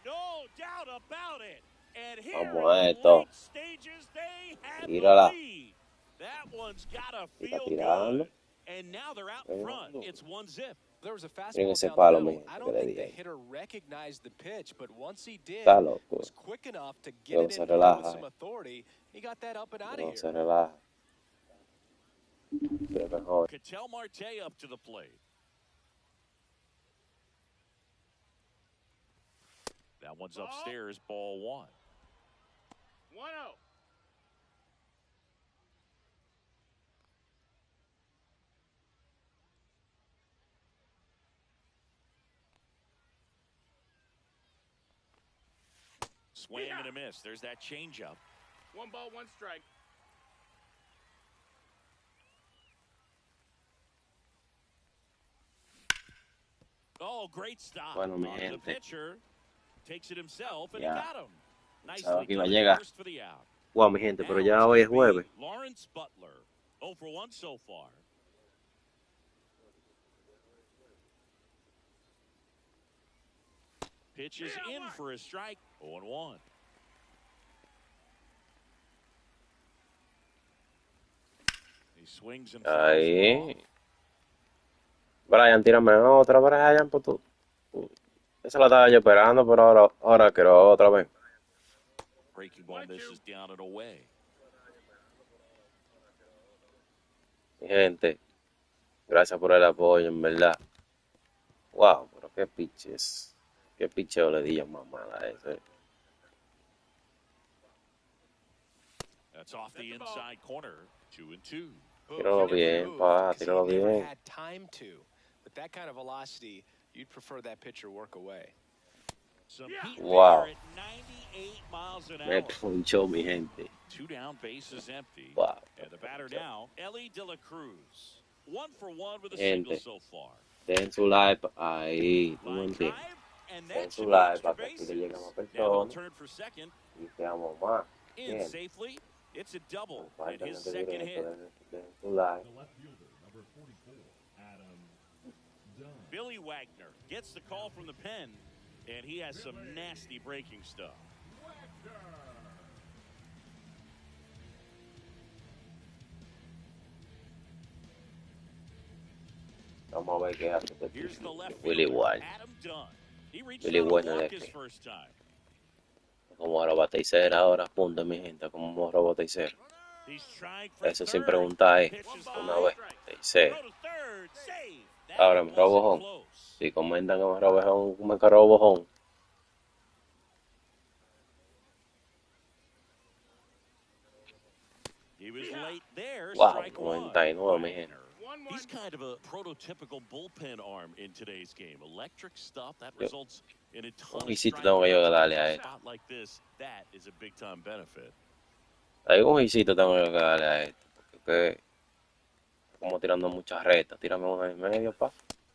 No doubt about it. And here Vamos a in the esto. late stages, they have Tírala. the lead. That one's got to Está feel tirando. good. And now they're out Pero front. no. It's 1-0. There was a Miren fastball ese down the palo, mi middle. gente, I que don't le think di the ahí. hitter recognized the pitch, but once he did, Está it loco. was quick enough to get Luego it se in play with relaja. some authority. He got that up and out of Luego here. se relaja. Pero mejor. Ketel Marte up to the plate. That one's upstairs, ball 1. 1-0. Swing and a miss. There's that changeup. 1 ball, 1 strike. Oh, great stop. Bueno, mi On the gente. pitcher takes it himself and Ya. he got him. Pensaba Nicely que iba a done llegar. first for the out. Wow, mi gente, pero Now ya it's hoy es gonna be jueves. Lawrence Butler. 0 for 1 so far. Pitch is in for a strike. 0-1. He swings and fouls the ball. Ahí. Brian, tírame otra, Brian, pues tú. Esa la estaba yo esperando, pero ahora quiero otra vez. Breaking ball misses down and away. Mi gente, gracias por el apoyo, en verdad. Wow, pero qué piches. Qué picheo le di yo más mala a ese. That's off the inside corner. 2-2. Tíralo bien, pa, tíralo He never bien. had time to. With that kind of velocity, you'd prefer that pitcher work away. Some heat Wow. there at 98 miles an Me hour. ponchó, mi gente. 2 down, bases empty. Wow. And the batter now, Ellie De La Cruz. 1 for 1 with a Gente. single so far. Den su like, ahí, tú me Line entiendes. drive, and Den that su should be like extra para que así le bases. llegue a más Now he'll personas turn for second. y seamos más. In Bien. safely. It's a double and Falta his este second directo, hit. den su like. The left fielder, number 44, Adam Dunn. Billy Wagner gets the call from the pen, and he has some nasty breaking stuff. Vamos a ver qué hace este Here's the tipo. left Willy fielder, Ward. Adam Dunn. He reached Billy out Ward to no walk le his cree. first time. Como robota y cera ahora, punto, mi gente, como robota y cera. He's trying for Eso sin third. preguntar, Pitch is una high. vez, y cera. Throw to third. Save. That Ahora me robo wasn't home. close. Si comentan que me robo home. He was late there. Wow, Strike 1. 99, mi gente. 1-1. He's kind of a prototypical bullpen arm in today's game. Electric stuff that Yo, results in a ton un of hijito tengo que yo darle a a él. spot like this. That is a big time benefit. Hay un hijito tengo que darle a esto. Porque como tirando muchas retas. Tírame una y medio, pa.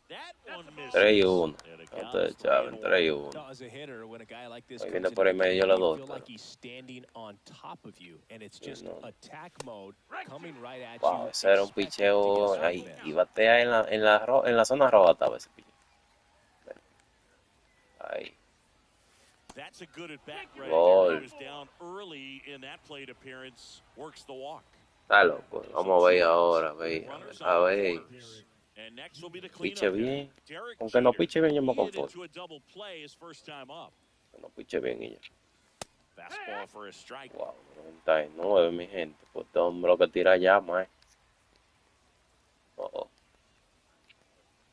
That one misses. 3-1. And it No counts te echaban, 3-1. No, as a hitter, when a guy like this Ahí comes viene in por ahí the medio game, los you dos. feel pero- like he's standing on top of you, and it's just no. attack mode coming right at Wow, you. ese era un expecting to picheo get ahí. something. Y batea en la zona roja estaba ese picheo. Ahí. That's a good at bat right Gol. there. He was down early in that plate appearance. Works the walk. Está loco. Vamos a ver ahora, ve. A ver. And next will be the Piche cleanup bien. hitter, Derek Aunque no Jeter. piche bien, yo me He hit conformo. into a double play his first time up. No piche bien y ya. Fastball for a strike. Wow, 99, mi gente. Pues este hombre lo que tira llama, Oh.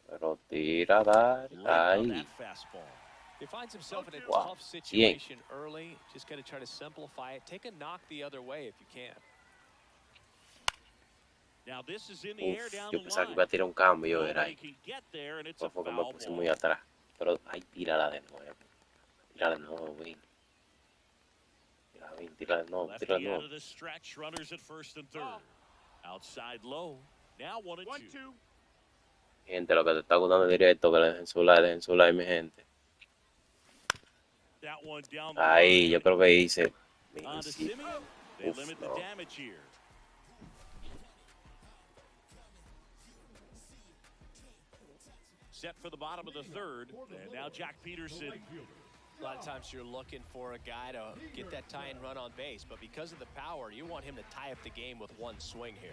Pero tira, dar. Late on Ahí. that fastball. He finds himself in a Wow. tough situation early. Just got to try to simplify it. Take a knock the other way if you can. Now this is in the air Uf, down yo the pensaba que line. iba a tirar un cambio, era Nobody ahí. can get there, and it's Pues a porque me foul puse ball. muy atrás. Pero ahí tírala de nuevo. Tírala de nuevo, bien. Tírala bien, tírala de nuevo, tírala de Lefty out nuevo. of the stretch. Runners at first and third. Outside low. Now 1-2. 1-2. Gente, lo que te está gustando directo, que le dejen su like, mi gente. That one down the Ahí, line. yo creo que hice. On to Sí. Simeon. They Uf, limit no. the damage here. Set for the bottom of the third. And now Jack Peterson. A lot of times you're looking for a guy to get that tie-in run on base, but because of the power, you want him to tie up the game with one swing here.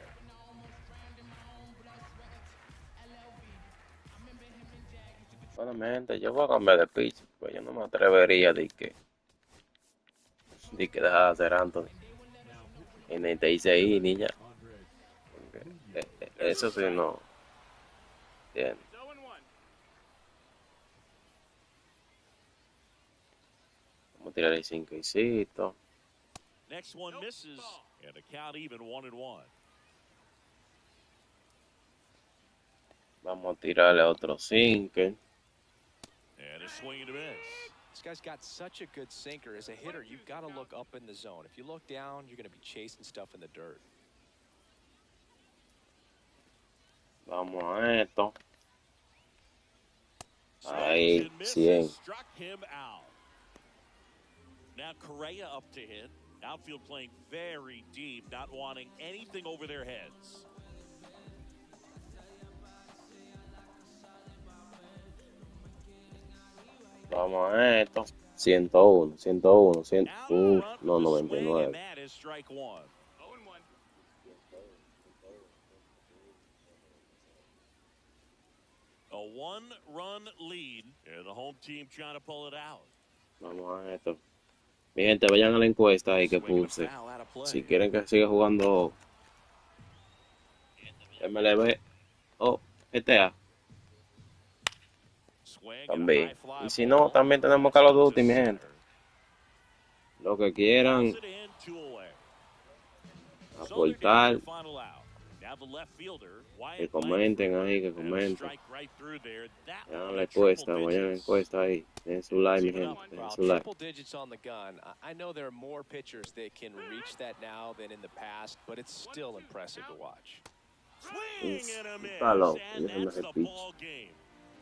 Bueno, mi gente, yo voy a cambiar de pitch, pues yo no me atrevería de que dejar de hacer Anthony. En el te hice ahí, niña. Eso sí, no. Bien. It's 0-1. Vamos a tirar el 5 y cito. Next one misses, and the count even 1-1. Vamos a tirarle otro sinker. And a swing and a miss. This guy's got such a good sinker. As a hitter, you've got to look up in the zone. If you look down, you're going to be chasing stuff in the dirt. Vamos a esto. Swings Ahí, and misses, 100. struck him out. Now Correa up to hit. Outfield playing very deep, not wanting anything over their heads. Vamos a esto. 101, 101, 100. Now a run No, for the swing, 99. and that is strike one. 0-1. A one-run lead, and the home team trying to pull it out. Vamos a esto. Mi gente, vayan a la encuesta ahí que Swing and a puse. foul out of play. Si quieren que siga jugando MLB o GTA, Swing and a también. high fly Y si ball. no, también tenemos Call of Duty, mi gente. Lo que quieran Throws it in, two away. So they're down to aportar, the final out. Now the left fielder, Wyatt que comenten ahí, que and a comenten. strike right through there. That Vayan a one la at triple encuesta, vayan a la digits. encuesta ahí. Den su like, mi gente, den Wow, su like. triple digits on the gun. I know there are more pitchers that can reach that now than in the past, but it's still impressive to watch. Swing and a miss, Está loco, and yo se me that's the repito. ball game.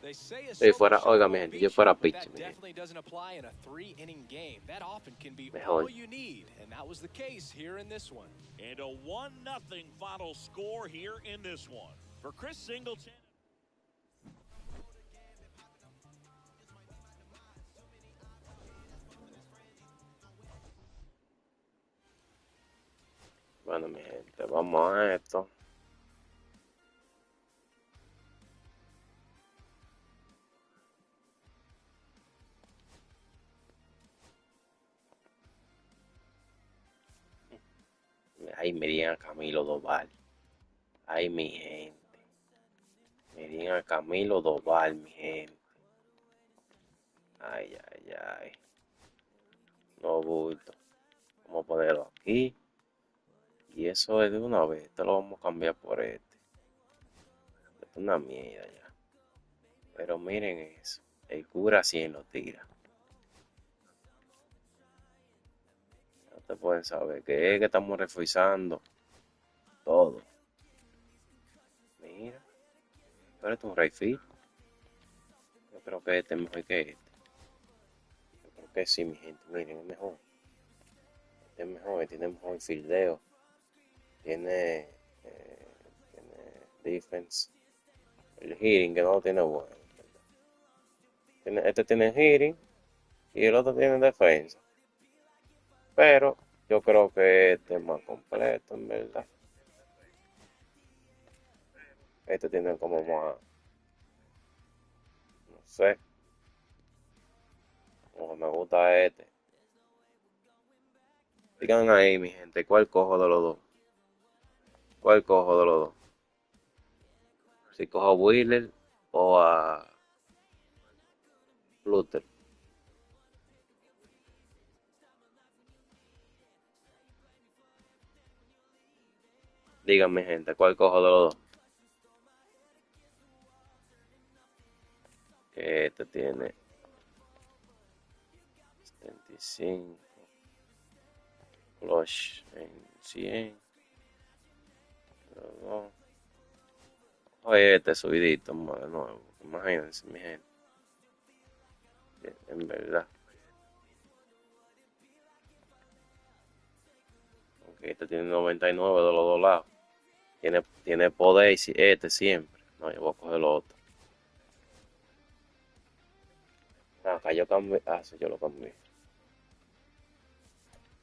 They say a Si fuera, silver oiga, shot mi won't gente, beat yo you, fuera but pitcher, that mi gente. definitely doesn't apply in a 3-inning game. That often can be Mejor. all you need, and that was the case here in this one. And a 1-0 final score here in this one. For Chris Singleton. Bueno, mi gente, vamos a esto. Ahí me digan a Camilo Doval. Ay, mi gente. Me digan a Camilo Doval, mi gente. Ay, ay, ay. No bulto. Vamos a ponerlo aquí. Y eso es de una vez. Esto lo vamos a cambiar por este. Esto es una mierda ya. Pero miren eso. El cura 100 lo tira. No te pueden saber que es que estamos reforzando todo. Mira. Pero esto es un Rayfield. Yo creo que este es mejor que este. Yo creo que sí, mi gente. Miren, es mejor. Este es mejor, tiene mejor fildeo. Tiene defense. El hitting que no lo tiene bueno. Este tiene hitting y el otro tiene defensa. Pero yo creo que este es más completo, en verdad. Este tiene como más, no sé, como me gusta este. Digan ahí, mi gente, ¿cuál cojo de los dos? ¿Cuál cojo de los dos? Si cojo a Wheeler o a Luther. Díganme, gente, ¿cuál cojo de los dos? Que este tiene 75. Clutch en 100. Los dos. Oye, este subidito más de nuevo. Imagínense, mi gente. En verdad. Aunque este tiene 99 de los dos lados. Tiene poder y este siempre. No, yo voy a coger lo otro. Acá yo cambié. Ah, sí, yo lo cambié.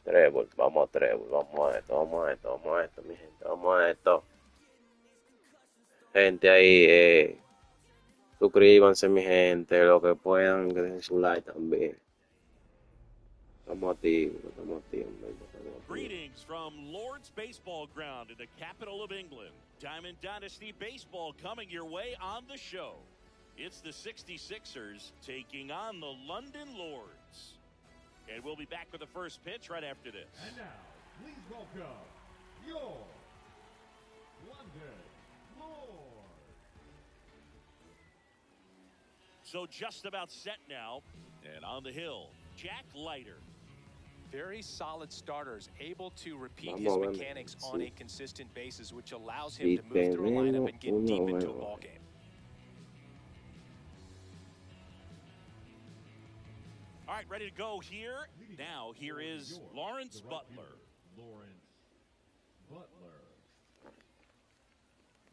Trébol, vamos a Trébol, vamos a esto, vamos a esto, vamos a esto, mi gente, vamos a esto. Gente ahí, Suscríbanse, mi gente, lo que puedan, que dejen su like también. Estamos activos, estamos activos, estamos activos. Greetings from Lord's Baseball Ground in the capital of England. Diamond Dynasty Baseball coming your way on the show. It's the 66ers taking on the London Lords. And we'll be back with the first pitch right after this. And now, please welcome your London Lords. So just about set now. And on the hill, Jack Leiter. Very solid starters, able to repeat Vamos his a ver, mechanics sí. on a consistent basis, which allows Si him to move through a lineup tenemos and get uno deep into a nuevo. ball game. All right, ready to go here. Now, here is Lawrence The right Butler. fielder, Lawrence Butler.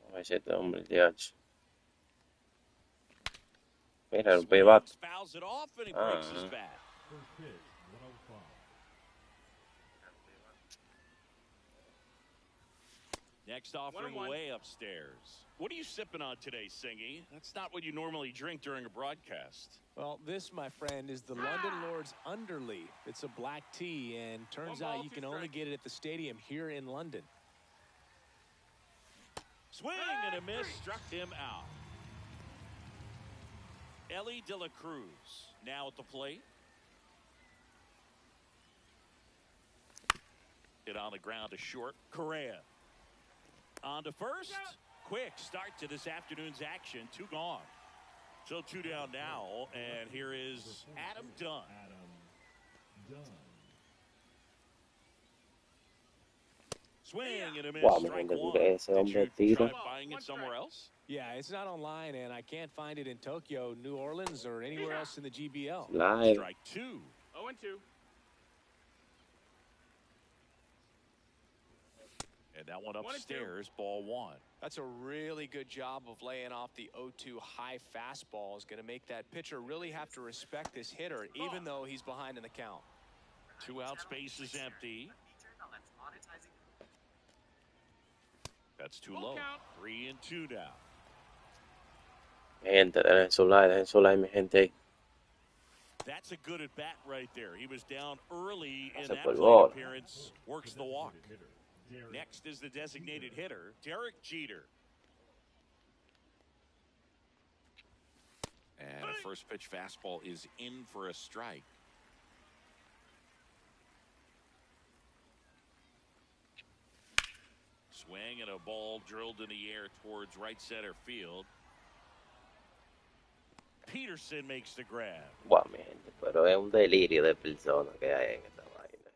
A ver si este hombre, DH. Mira, el payback. Swings, fouls it off, and he breaks his Ah. bat. First pitch, 105. Next offering 1-1. way upstairs. What are you sipping on today, Singy? That's not what you normally drink during a broadcast. Well, this, my friend, is the London Lords Underleaf. It's a black tea, and turns One ball, out you two can only strikes. get it at the stadium here in London. Swing and a miss, struck him out. Ellie De La Cruz now at the plate. Hit on the ground to short. Correa on to first. Quick start to this afternoon's action. 2 gone. So 2 down now, and here is Adam Dunn. Adam Dunn. Swing and a miss, Wow, me strike gente, 1. mira ese Did hombre you tira. try buying it somewhere else? Yeah, it's not online, and I can't find it in Tokyo, New Orleans, or anywhere else in the GBL. Live. Strike 2. 0-2. And that one 1-2. upstairs, ball 1. That's a really good job of laying off the 0-2 high fastball. Is going to make that pitcher really have to respect this hitter, even though he's behind in the count. 2 out, space is empty. That's too Full low. count. 3-2 now. Mi gente, dejen su like, mi gente. That's a good at bat right there. He was down early in Hace that por plate gol. appearance. Works the walk. Hitter, Derek Next is the designated hitter, Derek Jeter. And a first pitch fastball is in for a strike. Swing and a ball drilled in the air towards right center field. Peterson makes the grab. Wow, mi gente, pero es un delirio de personas que hay en esta vaina.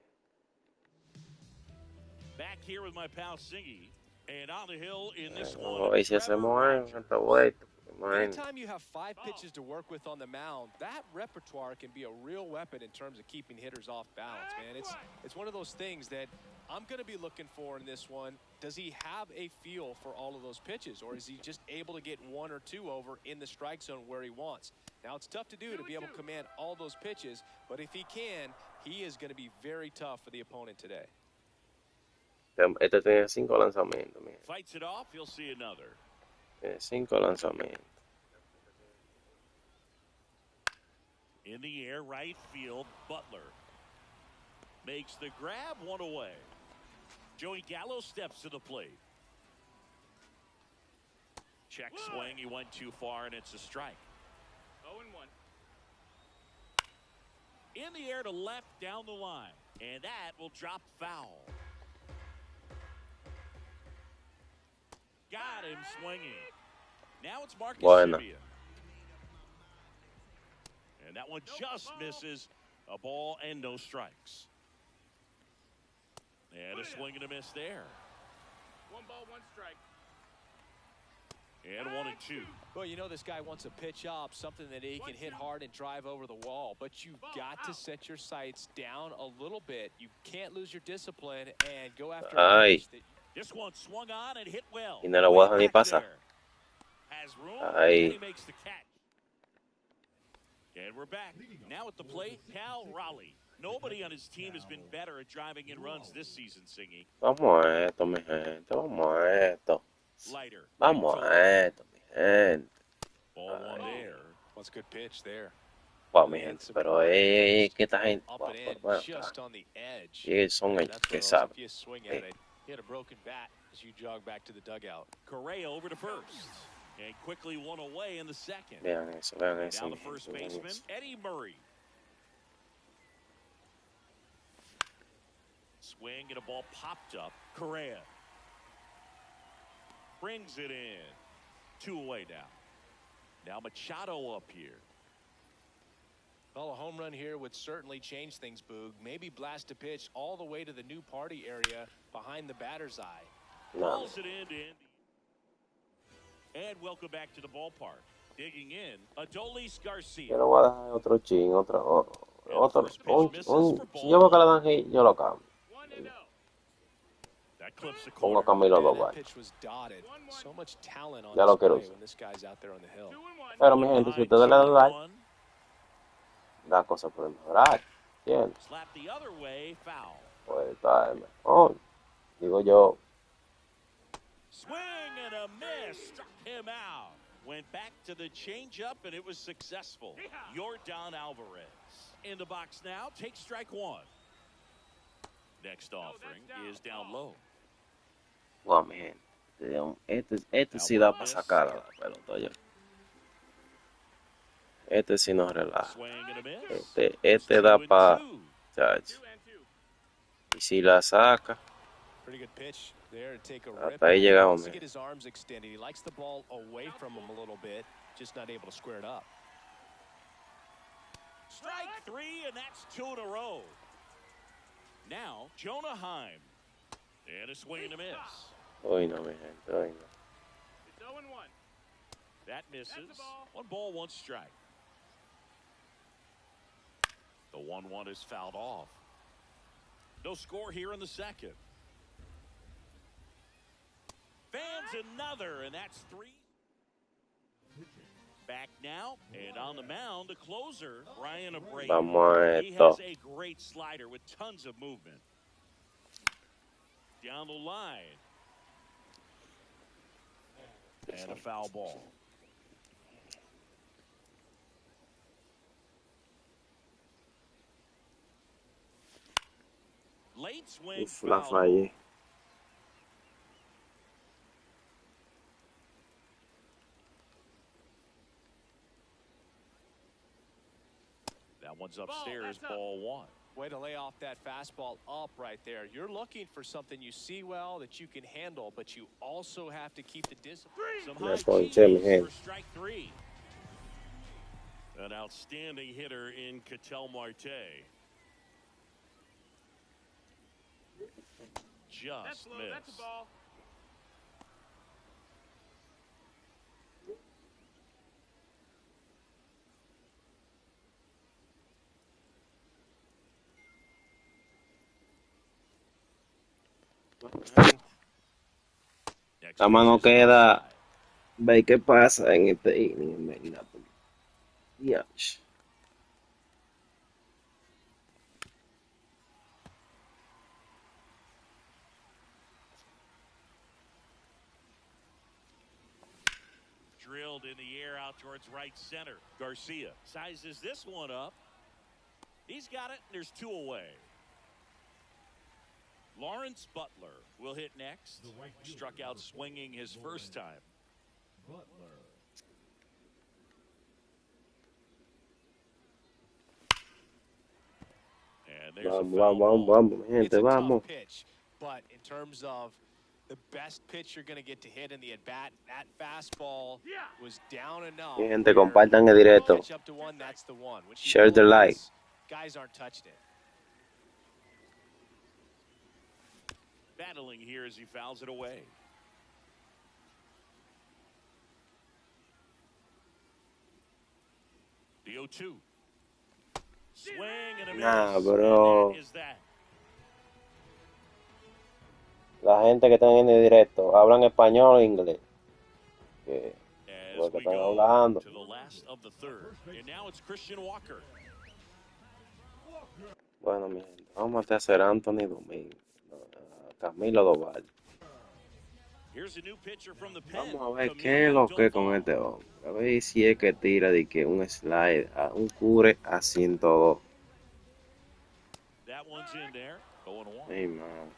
Back here with my pal Singy. And on the hill in this Vamos a one. ver si hacemos algo en esta vuelta. Imagínate. Anytime you have 5 pitches to work with on the mound, that repertoire can be a real weapon in terms of keeping hitters off balance, man. It's one of those things that I'm going to be looking for in this one. Does he have a feel for all of those pitches, or is he just able to get 1 or 2 over in the strike zone where he wants? Now, it's tough to do to be able to command all those pitches, but if he can, he is going to be very tough for the opponent today. Este tiene 5 lanzamientos, mira. Fights it off. You'll see another. Tiene 5 lanzamientos. In the air, right field, Butler makes the grab, 1 away. Joey Gallo steps to the plate. Check swing, he went too far, and it's a strike. 0-1. In the air to left, down the line, and that will drop foul. Got him swinging. Now it's Marcus Bueno. Semien. And that one just misses. A ball and no strikes. And a swing and a miss there. 1 ball, 1 strike. And 1-2. Well, you know this guy wants a pitch up, something that he can hit hard and drive over the wall. But you've got to set your sights down a little bit. You can't lose your discipline and go after a pitch that This one swung on and hit well. Y no la voy a dejar ni Back pasar. there. Has room, Ahí. and he makes the catch. And we're back. Now at the plate, Cal Raleigh. Nobody on his team has been better at driving in runs this season, Singy. Vamos a esto, mi gente. Vamos a esto. Leiter. Vamos a esto, mi gente. Ball 1 pitch there. Wow, mi gente, pero es que esta gente, Up wow, and pero in, bueno, just on the edge. y ellos son Yeah, el that's que one of those, saben. if you swing at it, hit a broken bat as you jog back to the dugout. Correa over to first. And quickly one away in the second. Vean eso, Now mi the first gente, vean baseman, eso. Eddie Murray. Swing and a ball popped up. Correa brings it in. 2 away now. Now Machado up here. Well, a home run here would certainly change things, Boog. Maybe blast a pitch all the way to the new party area behind the batter's eye. No, Calls it in to Indy. And welcome back to the ballpark. Digging in, Adolis yo Garcia. le voy a dejar otro chin, otro, And the first pitch misses for si yo veo que le ball. dan hit, yo lo cambio. 1-0. That clips the Pongo a corner. Camilo Man, that Doval. pitch was dotted. So much talent on Ya lo quiero display usar. when this guy's out there on the hill. 2-1. Pero mi gente, si Behind ustedes le dan like, 2-1. la cosa puede mejorar. ¿Entiendes? Slap the other way, foul. Puede estar mejor. Digo yo, Swing and a miss. Struck him out. Went back to the changeup, and it was successful. Yordan Alvarez in the box now. Take strike 1. Next offering is down low. wow, mi gente. Este sí da para sacar a la pelota, yo. Este sí nos relaja. Swing and a miss. Este da 2-2. para, chacho. 2-2. Y si la saca, Pretty good pitch there to take a hasta rip. ahí He llegamos, wants to man. get his arms extended. He likes the ball away from him a little bit, just not able to square it up. Strike 3, and that's 2 in a row. Now, Jonah Heim. And a swing and a miss. Hoy no, mi gente, hoy no. It's 0-1. That misses. That's the ball. 1 ball, 1 strike. The 1-1 is fouled off. No score here in the second. Fans another, and that's 3. Back now, and on the mound, the closer, Ryan Abreu. Vamos a He esto. has a great slider with tons of movement. Down the line. And a foul ball. Late swing. Uf, la foul. fallé. That one's upstairs, ball 1. Way to lay off that fastball up right there. You're looking for something you see well that you can handle, but you also have to keep the discipline. Some Me high ponché, mi cheese gente. for strike 3. An outstanding hitter in Ketel Marte. Just That's low. That's a missed. ball. Next La mano pitch is queda. outside. Ve qué pasa en este inning, en verdad. Dios. Drilled in the air out towards right center. Garcia sizes this one up. He's got it, and there's 2 away. Lawrence Butler will hit next. Struck out swinging his first time. Butler. And there's a Vamos, foul vamos, ball. vamos, mi It's gente, a vamos. tough pitch, but in terms of the best pitch you're going to get to hit in the at-bat, that fastball was down enough. Mi gente, where compartan el directo. pitch up to 1, that's the one. Which you Share the know like. is guys aren't touching it. Battling here as he fouls it away. The 0-2. Swing and a miss. Nah, bro. And that is that. La gente que están en el directo hablan español o inglés. Que As lo que we están go hablando. to the last of the third. And now it's Christian Walker. Bueno, mi gente, vamos a hacer Anthony Domingo. Camilo Doval. Here's a new pitcher from the pen. Vamos a ver qué es lo que con este hombre. A ver si es que tira de que un slide, un cure a 102. That one's in there. 0-1. Ay, man.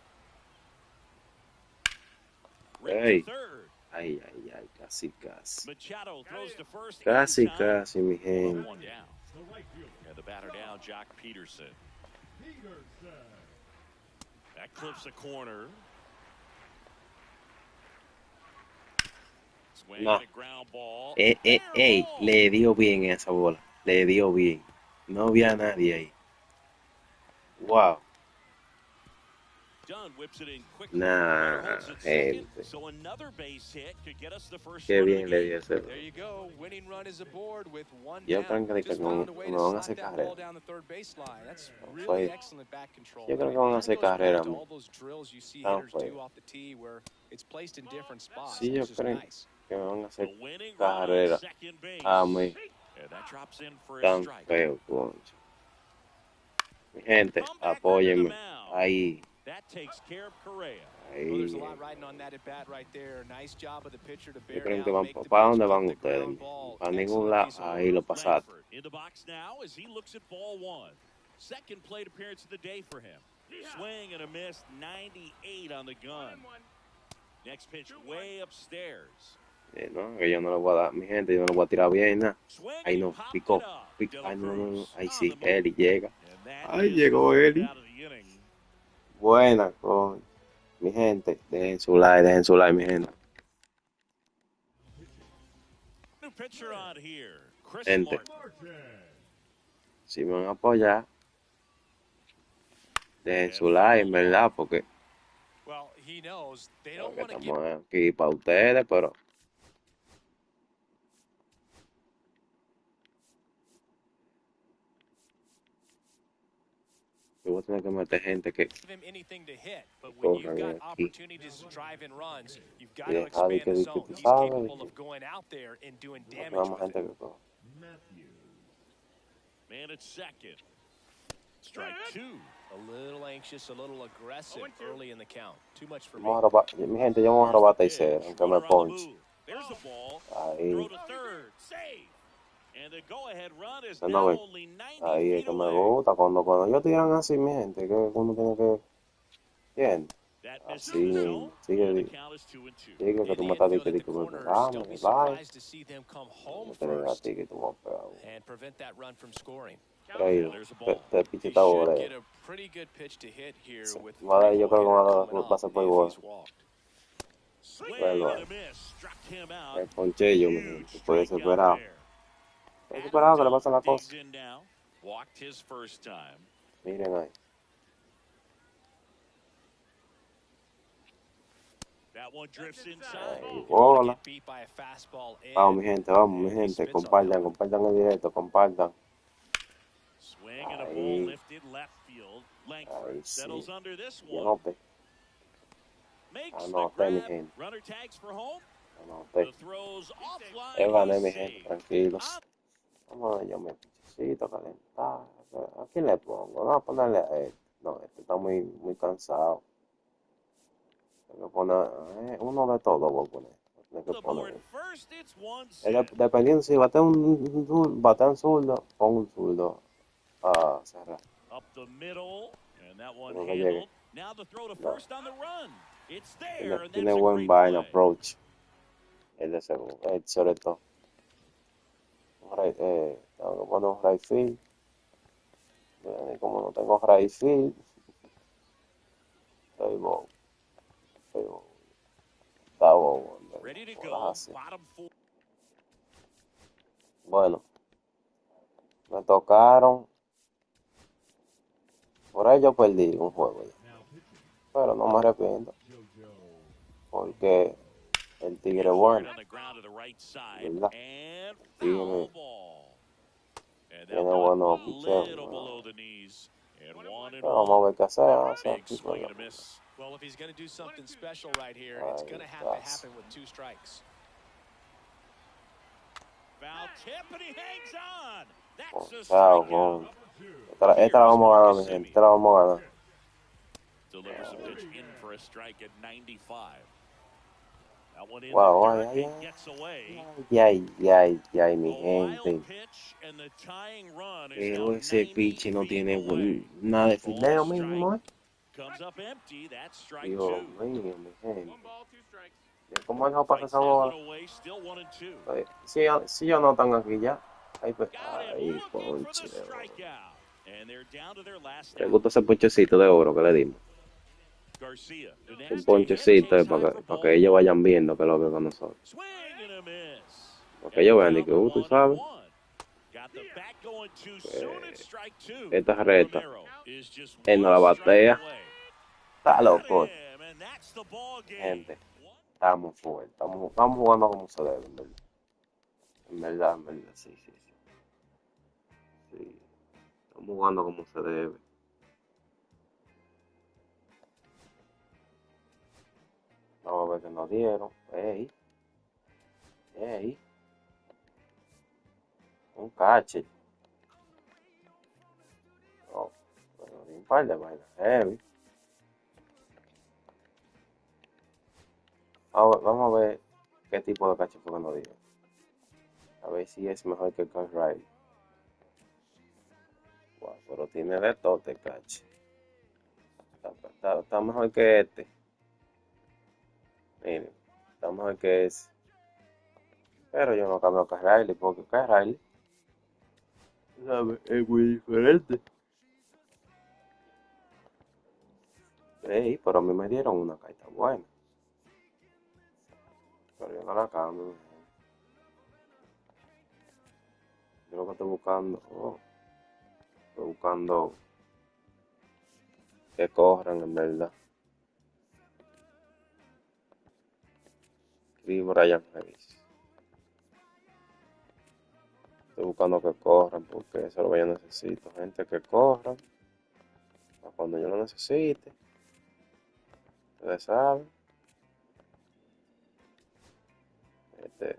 Ripped Hey. to third. Ay, ay, ay, casi, casi. Machado throws to first. Casi, in time. casi, mi gente. One down. And the batter down, Jock Peterson. That clips a corner. Swing No. and a ground ball. Ey, le dio bien esa bola. Le dio bien. No había nadie ahí. Wow. Dunn whips it in quickly. Nah, Holds it gente. second, so another base hit could get us the first Qué run of bien the le game. dio ese. There you go. Winning run is aboard with one Yo down. creo que Just no found a way to van a slap hacer that carrera. ball down the third baseline. That's really Fue- excellent back control. Yo creo que van a hacer That goes back carrera. to all those drills you see Tan hitters feo. do off the tee where it's placed in different spots. Sí, yo It's just creo nice. que van a hacer The winning run on carrera. second base. A mí, And that drops in for a tan strike. feo, concho. Mi gente, Come back under the apóyenme. mound. Ahí, That takes care of Correa. Well, there's a ahí. lot riding on that at bat right there. Nice job of the pitcher to Yo bear creo down, que van, make the ¿para pitch, dónde keep van the ustedes? ground ball. Para ningún Excellent lado, piece of ahí lo pasaste. Langford in the box now as he looks at ball one. Second plate appearance of the day for him. Swing and a miss, 98 on the gun. Next pitch way upstairs. No, que yo no lo voy a dar, mi gente, yo no lo voy a tirar bien, nada. Swing Ahí and no, he popped picó. it up. Ay, no, no, no, Delacruz ahí on sí, the move. Eli llega. And that Ay, is llegó the Eli. out of the inning. Buena, con mi gente, dejen su like, mi gente. New pitcher on here, Chris Gente. Martin. Si me van a apoyar, dejen su like, en verdad, porque Well, he knows they don't want to give estamos aquí para ustedes, pero yo voy a tener que meter gente que him anything to hit, but Corran when you've got aquí. opportunities to drive in runs, you've got Y to dejar de expand the que zone. tú He's sabes, capable que of going out there and doing no damage tenemos with gente it. que coja. Man at second. Strike two. A little anxious, a little aggressive early in the count. Too much for me. Vamos a robar, mi gente, yo vamos a robar tercero, aunque me Runner on the ponche. move. There's the ball. Ahí, Throw to third. Save. And the go-ahead run is no now ven. only 90 Ahí es feet que me away. gusta, cuando ellos tiran así, mi gente, que uno tiene que, bien, That misses así, the zone, sigue, and the count is 2-2. sigue que tú me estás diciendo que me pegamos, Don't que be vaya, surprised to see them come home no te diga a first ti que tú me has pegado. and prevent that run from scoring. Creído, There's the ball. te piche He está should voleo. get a pretty good pitch to hit here Sí. with Vale, three yo creo que hitter van a coming pasar up por if igual. he's walked. Swing Bueno, and a miss. Struck him out. El ponchillo, mi Huge gente, estoy strikeout desesperado. there. Estoy desesperado que le pasen las Digs cosas. in now. Walked his first time. Miren ahí. That one drifts Ahí, inside. bola. Get beat by a fastball in. Vamos, mi gente, And he spits on compartan, that. compartan el directo, compartan. Swing and a Ahí. ball lifted left field. Langford Ahí sí. settles under this Yo one. noté, Makes the anoté, mi grab. gente, Runner tags for home. anoté. The throws offline. Yo gané, mi He's gente, safe. tranquilos. Vamos a yo me pichecito, calentar. ¿A quién le pongo? Vamos a ponerle a él. No, este está muy, muy cansado. Tengo que poner uno de todos, voy a poner. Tengo que The board poner. first, it's one set. Dependiendo si bate un zurdo, pongo un zurdo a cerrar. Up the middle, and that one Creo que handled. llegue. Now the throw to No. first on the run. It's there, Tiene, and tiene that's a buen great vine play. approach. El de segundo, sobre todo. Tengo que poner un right field. Y como no tengo right field, estoy bobo. Está bobo. Ready to Por go. así. Bottom four. Bueno, me tocaron. Por ahí yo perdí un juego ya. Pero no me arrepiento. Porque el tigre es bueno. On the ground to the right side, ¿Verdad? and Tigre foul ball. And that tiene one buenos a picheos. little below the knees. And one and Pero vamos a one. ver qué hacer. Big swing and a miss. Well, if he's going to do something special right here, it's Ahí going to have to estás. happen with two strikes. Foul tip, and he hangs on. That's a Chao, strikeout. esta la vamos a ganar, mi gente. Esta la vamos a ganar. Delivers a pitch in for a strike at 95. One in Wow, the ay, dirt ay, and ay, gets away. ay, mi A wild gente. pitch, and the tying run is now Pero ese 90 piche no feet tiene away. nada de Ball fileo strike. mínimo, ¿eh? Comes up empty. That's strike Dios two. mío, mi gente. One ball, two strikes. ¿Cómo dejó pasar Fights esa that one bola? away. Still 1-2. Si yo no están aquí ya. Got him Ay, looking for ponche the de oro. strikeout. And they're down to their last Le out. gusta ese ponchecito de oro que le dimos. Garcia. The Un next to hit ponchecito takes high para for que ball ellos one. vayan viendo que es lo que con nosotros. Swing and a miss. Para que And ellos the vean y count que tú sabes. 1-1. Got the bat going too soon. It's strike two. Esta recta. Romero is just Él no one la strike batea. away. Está Got loco. him, and that's the ball game. Gente, estamos fuertes. Estamos jugando como se debe, en verdad. En verdad, sí. Sí. Estamos jugando como se debe. Vamos a ver que nos dieron. Ey. Un cache. Oh, pero un par de vainas heavy. Vamos a ver qué tipo de cache fue que nos dieron. A ver si es mejor que el Cash Ride. Wow, pero tiene de todo este cache. Está mejor que este. Miren, está mejor que ese. Pero yo no cambio a Cash Riley porque Cash Riley, ¿sabes? Es muy diferente. Ey, pero a mí me dieron una carta buena. Pero yo no la cambio. Yo lo que estoy buscando. Estoy buscando que corran en verdad. Y Brian Hayes. Estoy buscando que corran porque eso es lo que yo necesito. Gente que corran. Para cuando yo lo necesite. Ustedes saben.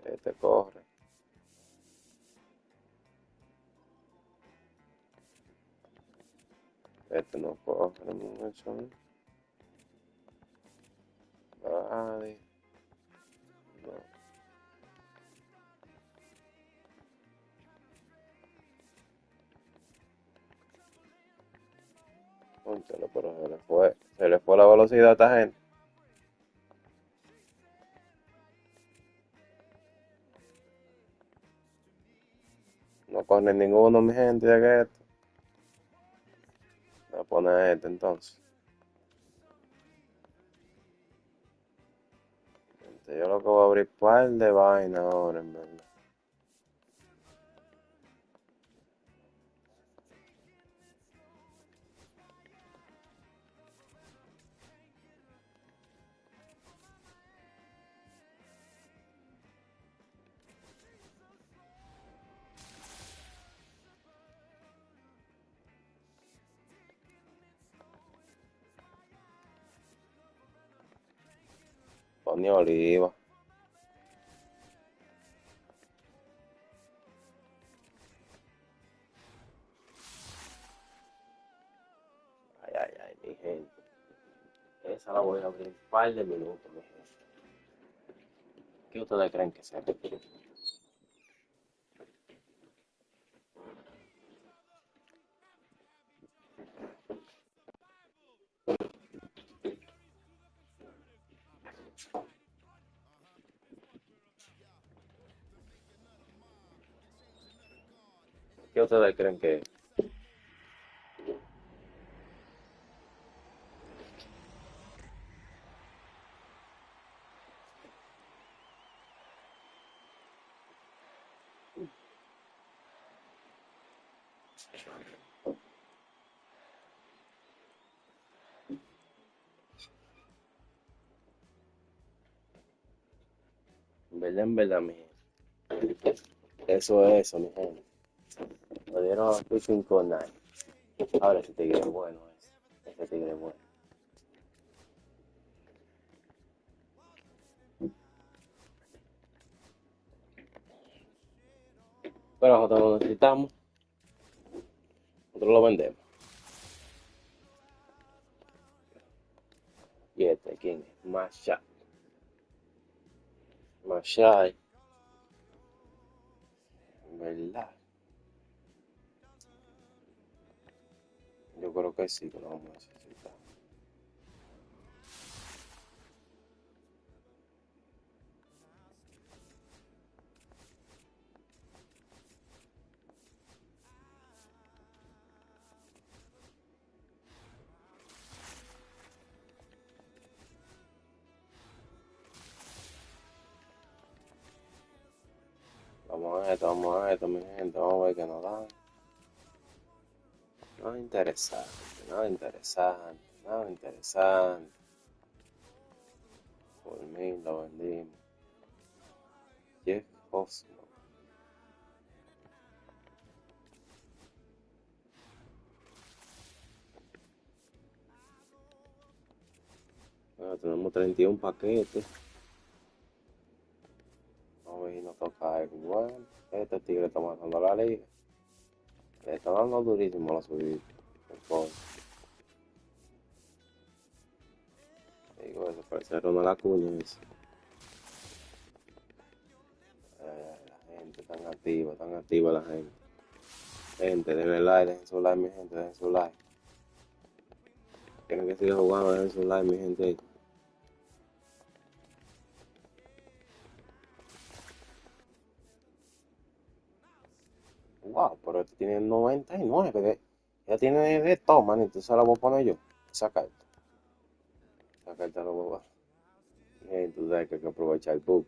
Este corre. Este no corre mucho. Vale. No. Cónchale, pero se le fue la velocidad a esta gente. No corre ninguno, mi gente, de que esto. Voy a poner este entonces. Gente, yo lo que voy a abrir par de vaina ahora, en verdad. Tony Oliva. Ay, mi gente. Esa la voy a abrir un par de minutos, mi gente. ¿Qué ustedes creen que sea? ¿Qué ustedes creen que es? En verdad, mi gente. Eso es eso, mi gente. Lo dieron a Pitching con 9. Ahora ese tigre es bueno. Ese tigre es bueno. Pero nosotros lo necesitamos. Nosotros lo vendemos. Y este, ¿quién es? Masha. Machai, ¿verdad? Yo creo que sí, que lo vamos a necesitar. Vamos a esto, mi gente, vamos a ver qué nos dan. Nada interesante, nada interesante, nada interesante. Por mí lo vendimos. Jeff Osmo. Bueno, tenemos 31 paquetes. Vamos a ver si nos toca algo bueno. Este tigre está matando la liga. Le está dando durísimo la subida. Digo, eso parece Ronald Acuña. La gente tan activa la gente. Gente, denle like, dejen su like, mi gente, dejen su like. Tienen que seguir jugando, dejen su like, mi gente. Wow, pero este tiene 99 ya tiene de todo, manito. Esa la voy a poner yo. Esa carta. Esa carta la voy a poner. Tú sabes que hay que aprovechar el book.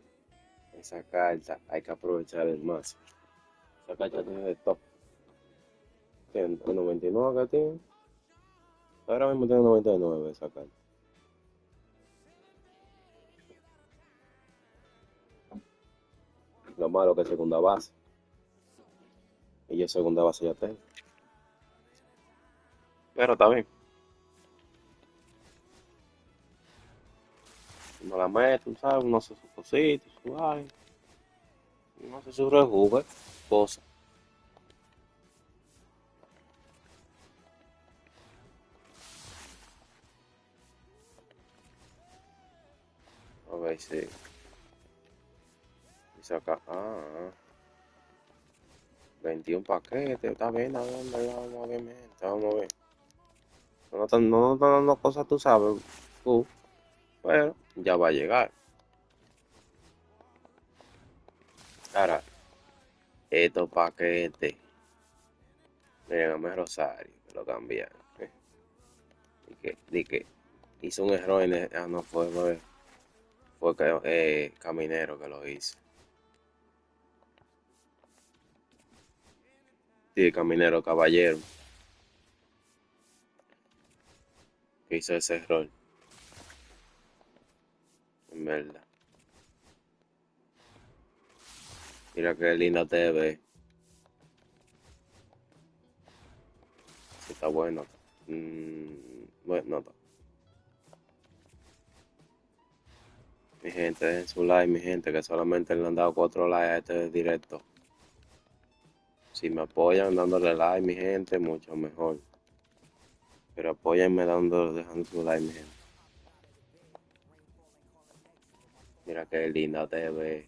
Esa carta hay que aprovechar el más. Esa carta tiene de todo. Tiene el 99 que tiene. Ahora mismo tiene 99 esa carta. Lo malo que es segunda base. Y yo segunda base ya tengo. Pero está bien. Uno la mete, ¿sabes? Uno hace sus cositas, su vaina. Uno hace su rejugue, cosas. A ver si. Y saca. 21 paquetes. Está bien, vamos a ver, mi gente, vamos a ver. No nos están dando cosas, tú sabes. Pero ya va a llegar. Ahora, estos paquetes. Miren, a Rosario, que lo cambiaron. Di que hizo un error en el, no fue que, Caminero que lo hizo. Sí, Caminero Caballero que hizo ese error, en verdad. Mira qué linda TV. Si está bueno. Bueno, no está. Mi gente, dejen su like, mi gente, que solamente le han dado 4 likes a este directo. Si me apoyan dándole like, mi gente, mucho mejor. Pero apóyenme dejando su like, mi gente. Mira qué linda TV.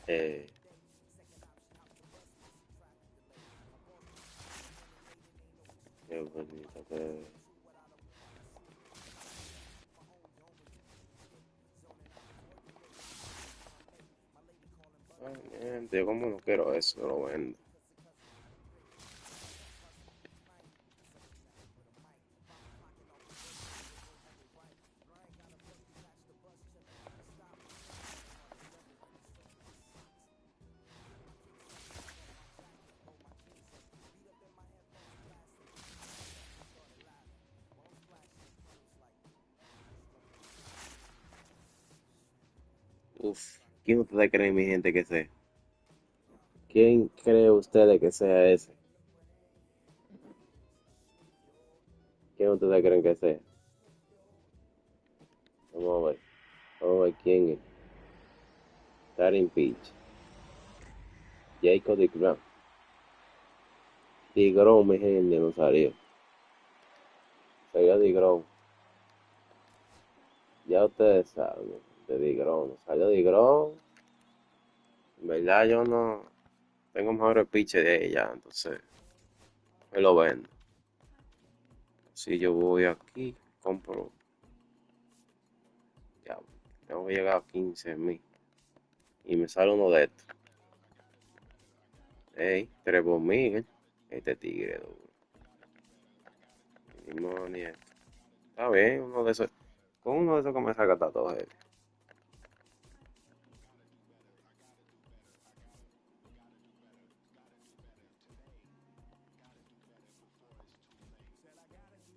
Qué bonita TV. Ay, mi gente, ¿cómo no quiero eso? Lo vendo. Uf, ¿quién ustedes creen, mi gente, que sea? ¿Quién cree ustedes que sea ese? ¿Quién ustedes creen que sea? Vamos a ver. Vamos a ver quién es. Starting pitch. Jacob DeGrom. DeGrom, mi gente, no salió. Salió DeGrom. Ya ustedes saben. De DeGrom. Salió DeGrom. En verdad yo no tengo mejores pitches de ella, entonces me lo vendo. Si yo voy aquí, compro, ya, tengo que llegar a 15,000 y me sale uno de estos. Ey, 3,000, este tigre, duro. Ni modo ni esto. Está bien, uno de esos, con uno de esos que me saca está todo heavy.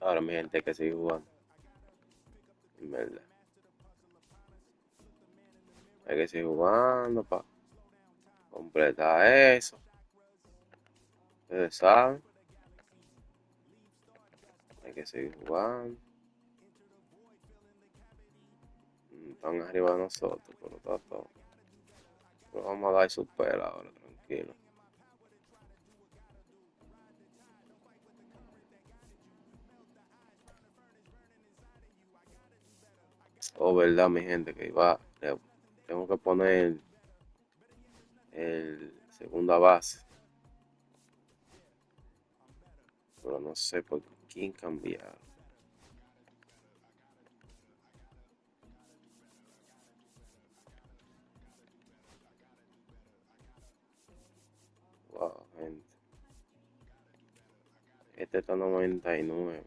Ahora mi gente hay que seguir jugando, en verdad. Hay que seguir jugando para completar eso. Ustedes saben, hay que seguir jugando. Están arriba de nosotros, pero está todo. Pero vamos a dar su pela ahora, tranquilo. Oh, verdad, mi gente, que tengo que poner el segunda base. Pero no sé por quién cambiar. Wow, gente. Este está 99.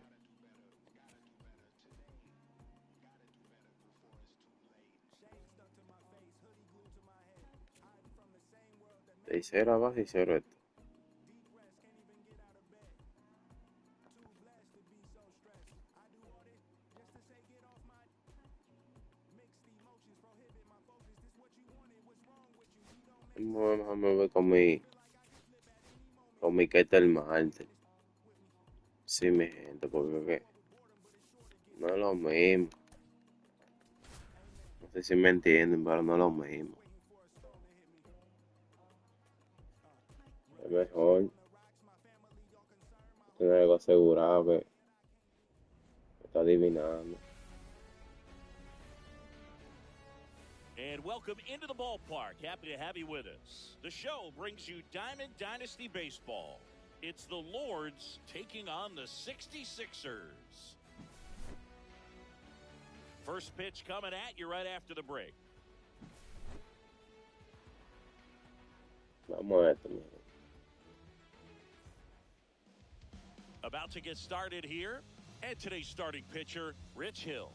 Tercera base y cero esto. Déjame ver con mi Ketel Marte. Sí, mi gente, porque no es lo mismo. No sé si me entienden, pero no es lo mismo. Es mejor tener algo asegurado que está adivinando. And welcome into the ballpark. Happy to have you with us. The show brings you Diamond Dynasty Baseball. It's the Lords taking on the 66ers. First pitch coming at you right after the break. Vamos a esto, mi gente. About to get started here. And today's starting pitcher, Rich Hill.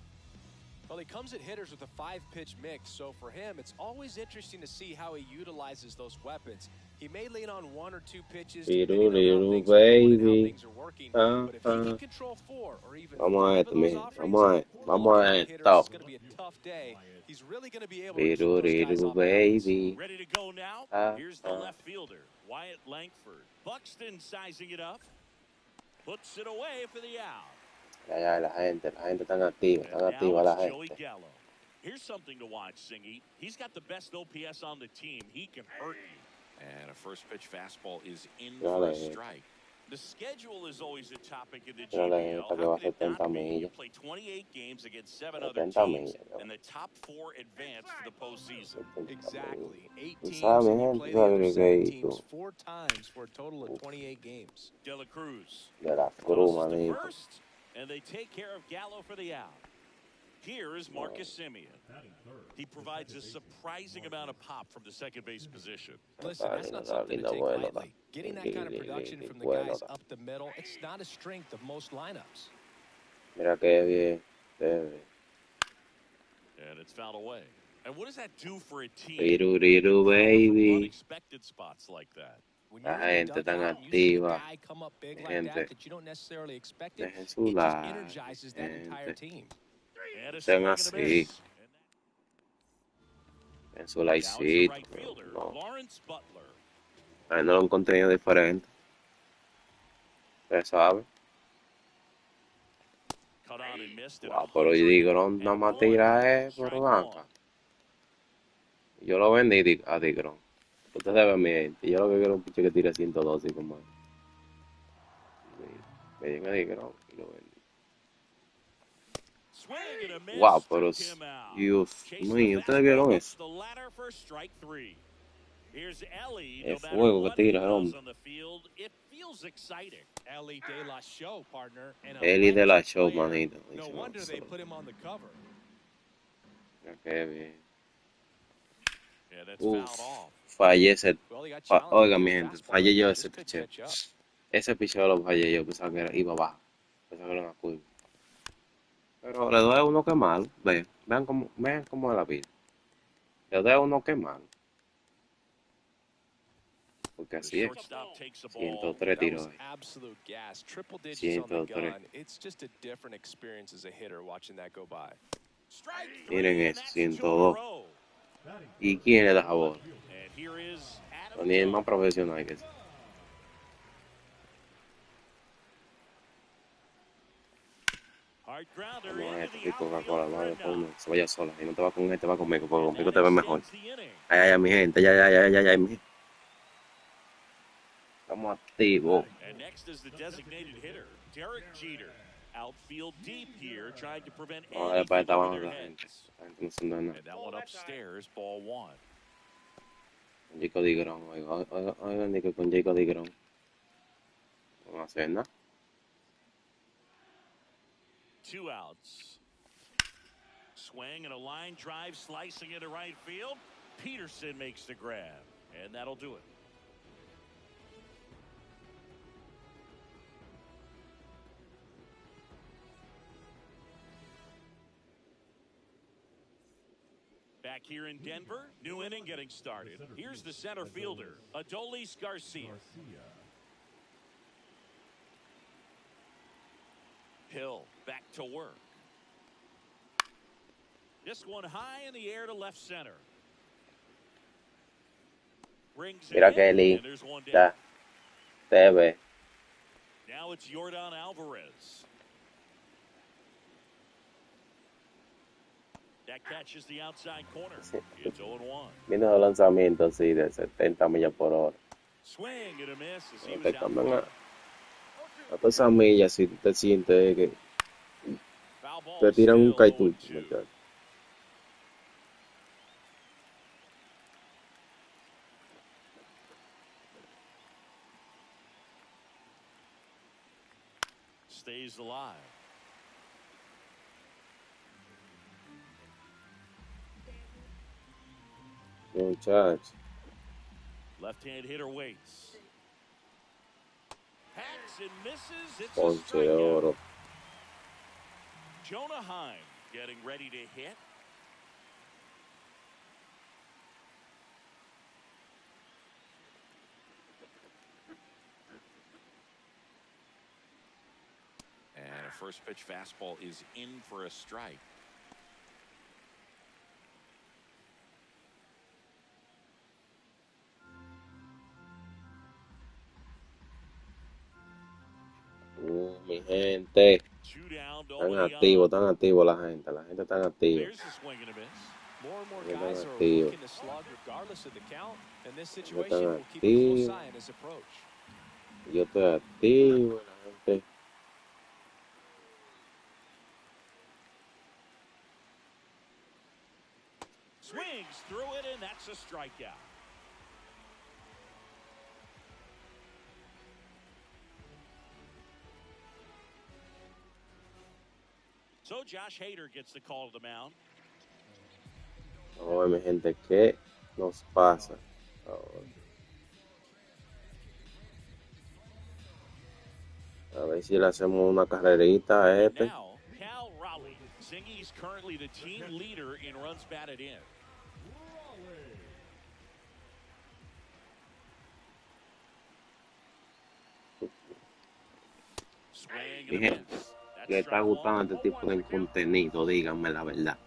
Well, he comes at hitters with a 5-pitch mix, so for him, it's always interesting to see how he utilizes those weapons. He may lean on 1 or 2 pitches, depending on how things are going and how things are working. But if he can control 4 or even 5 of those offerings, Vamos a hitters, esto. it's going to be a tough day. He's really going to be able to keep those guys off balance. Baby. Ready to go now? Here's the left fielder, Wyatt Langford. Buxton sizing it up. Puts it away for the out. Ya, la gente está activa la gente. Gallo. Here's something to watch, Singy. He's got the best OPS on the team. He can hurt you. And a first pitch fastball is in for a strike. The schedule is always a topic in the Mírale, GBL. esta que How va a could it 70 not be? You millas. play 28 games against 7 other 70 teams, millas. and the top 4 advance to the postseason. Exactly. 8 Tú teams, sabes, and mi you gente, play tú the sabes other que 7 es teams esto. 4 times for a total of 28 games. De La Cruz. De la cruz, Tosses to manito. first, and they take care of Gallo for the out. Here is Marcus Semien. He provides a surprising amount of pop from the second base position. Listen, that's not something to take lightly. Getting that kind of production from the guys up the middle, it's not a strength of most lineups. Mira que bien. Bebe. And it's fouled away. And what does that do for a team? Riru, They riru, recover from baby. unexpected spots like that. When La you're in gente the tan dugout and you see a activa. guy come up big like Gente. that you don't necessarily expect it, Dejen su it just like, energizes that entire gente. team. And a Sean swing and a así. miss. En su Now it's the likecito. right fielder, No. Lawrence Butler. No un contenido diferente. Usted sabe. Cut on and missed at Wow, pero yo digo, no, nada más tira por Strike banca. one. Yo lo vendí a Digron. Usted sabe, mi gente. Yo lo que quiero es un piche que tire 112 como él. Me di a Digron y lo vendí. Swing and a miss, Wow, took pero him out. Dios Chase the mío, ¿ustedes fastball, vieron gets eso? the ladder for strike 3. Here's Ellie. No Es matter fuego que what he tira, does hombre. on the field, it feels exciting. Ellie de la show, partner, and Eli de la electric show, player. manito. No Dice wonder they nosotros. put him on the cover. Mira qué bien. Yeah, that's fouled Uf, off. fallé ese. Well, he got challenged with Oiga, a mi good gente, fastball fallé right yo there. ese Just couldn't picheo. catch up. Ese picheo lo fallé yo, pensaba que iba abajo. Pensaba que era una curva. Pero le doy a uno que malo. Vean cómo es la vida. Le doy a uno que malo. Porque The así es. shortstop takes the ball. 103 That tiros was hoy. absolute gas. Triple digits on the 103. gun. It's just a different experience as a hitter watching that go by. Strike Miren three, and eso, that's 2 in a 102. row. ¿Y quién le da jabón? And here is Adam Ni el Young. más profesional que es. Hard grounder Vamos a into este the pico outfield Coca-Cola, for va a después uno knock. se vaya sola. Y no te va con este, va conmigo, porque And conmigo that te ves mejor. extends the inning. Ay, mi gente, mi gente. Estamos activos. And next is the designated hitter, Derek Jeter. Outfield deep here, trying to prevent Vamos a ver para anything esta over banda their la gente. heads. La gente no se da nada. And that one upstairs, ball one. Con Jacob Digrón, oigan, ni que con Jacob Digrón. No van a hacer nada. 2 outs. Swing and a line drive slicing into right field. Peterson makes the grab, and that'll do it. Back here in Denver, new inning getting started. Here's the center fielder, Adolis Garcia. Hill back to work. This one high in the air to left center. Brings it Mira in, Kelly. and there's one down. Ya. Te ve. Now it's Yordan Alvarez. That catches the outside corner. It's 0-1. Viendo los lanzamientos así de 70 millas por hora. Swing and a miss as he No was te out. cambian a todas esas millas si tú te sientes que Foul ball te tiran un still caitucho, 0-2. muchacho. Stays alive. Muchacho. Left-hand hitter waits. Hacks and misses. It's a Ponche de strikeout. oro. Jonah Heim getting ready to hit. And a first pitch fastball is in for a strike. Mi gente. 2 down, Están nobody activos, on. están activos la gente. La gente está activa. There's a swing and a miss. More and more Están guys are activos. looking to slug regardless of the count, and this Están situation will keep a close activos. eye on his approach. Yo estoy activo. La gente. Swings through it, and that's a strikeout. So Josh Hader gets the call to the mound. Vamos a ver, mi gente, ¿qué nos pasa ahora? A ver si le hacemos una carrerita a And este. now, Cal Raleigh. Zingy's currently the team leader in runs batted in. Swing Mi and a gente, miss. le That's está strike gustando one. este tipo de contenido, díganme la verdad.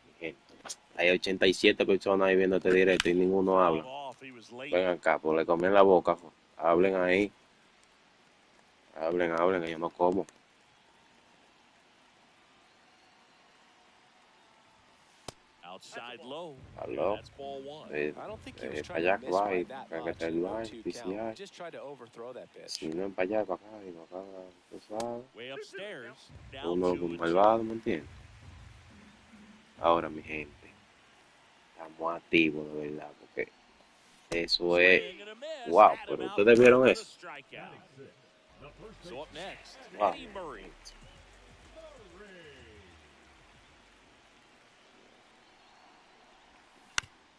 Mi gente, hay 87 personas ahí viendo este directo y ninguno Fouled habla. off. He was late. Ven acá, pues le comí en la boca. Pues. Hablen ahí. Hablen, que yo no como. Outside low. Aló. That's ball one. I don't think he was Para trying allá to que va, misread that para que much. te No lo hay, 2 count. oficial. He just tried to overthrow that pitch. Si no es para allá, para acá, y para acá, tú sabes. Way upstairs. Down Uno 2 and 2. malvado, ¿me entiendes? Ahora, mi gente, estamos activos de verdad, porque Eso es. Swing and a miss. Wow, Had him pero out ustedes there vieron for the eso. strikeout. So up next, Wow. Eddie Murray.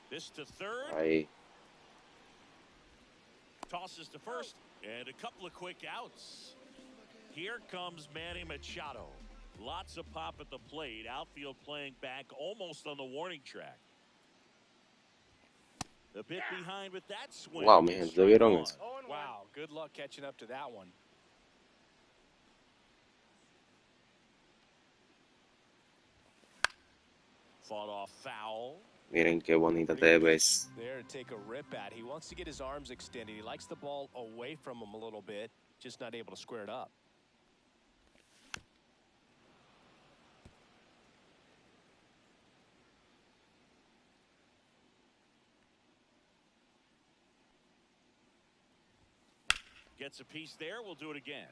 This to third. Ahí. Tosses to first. And a couple of quick outs. Here comes Manny Machado. Lots of pop at the plate. Outfield playing back almost on the warning track. A bit behind with that swing. Wow, mi gente, ¿ustedes vieron eso? Wow, good luck catching up to that one. Fought off foul. Miren qué bonita te ves. There to take a rip at. He wants to get his arms extended. He likes the ball away from him a little bit, just not able to square it up. Gets a piece there. We'll do it again.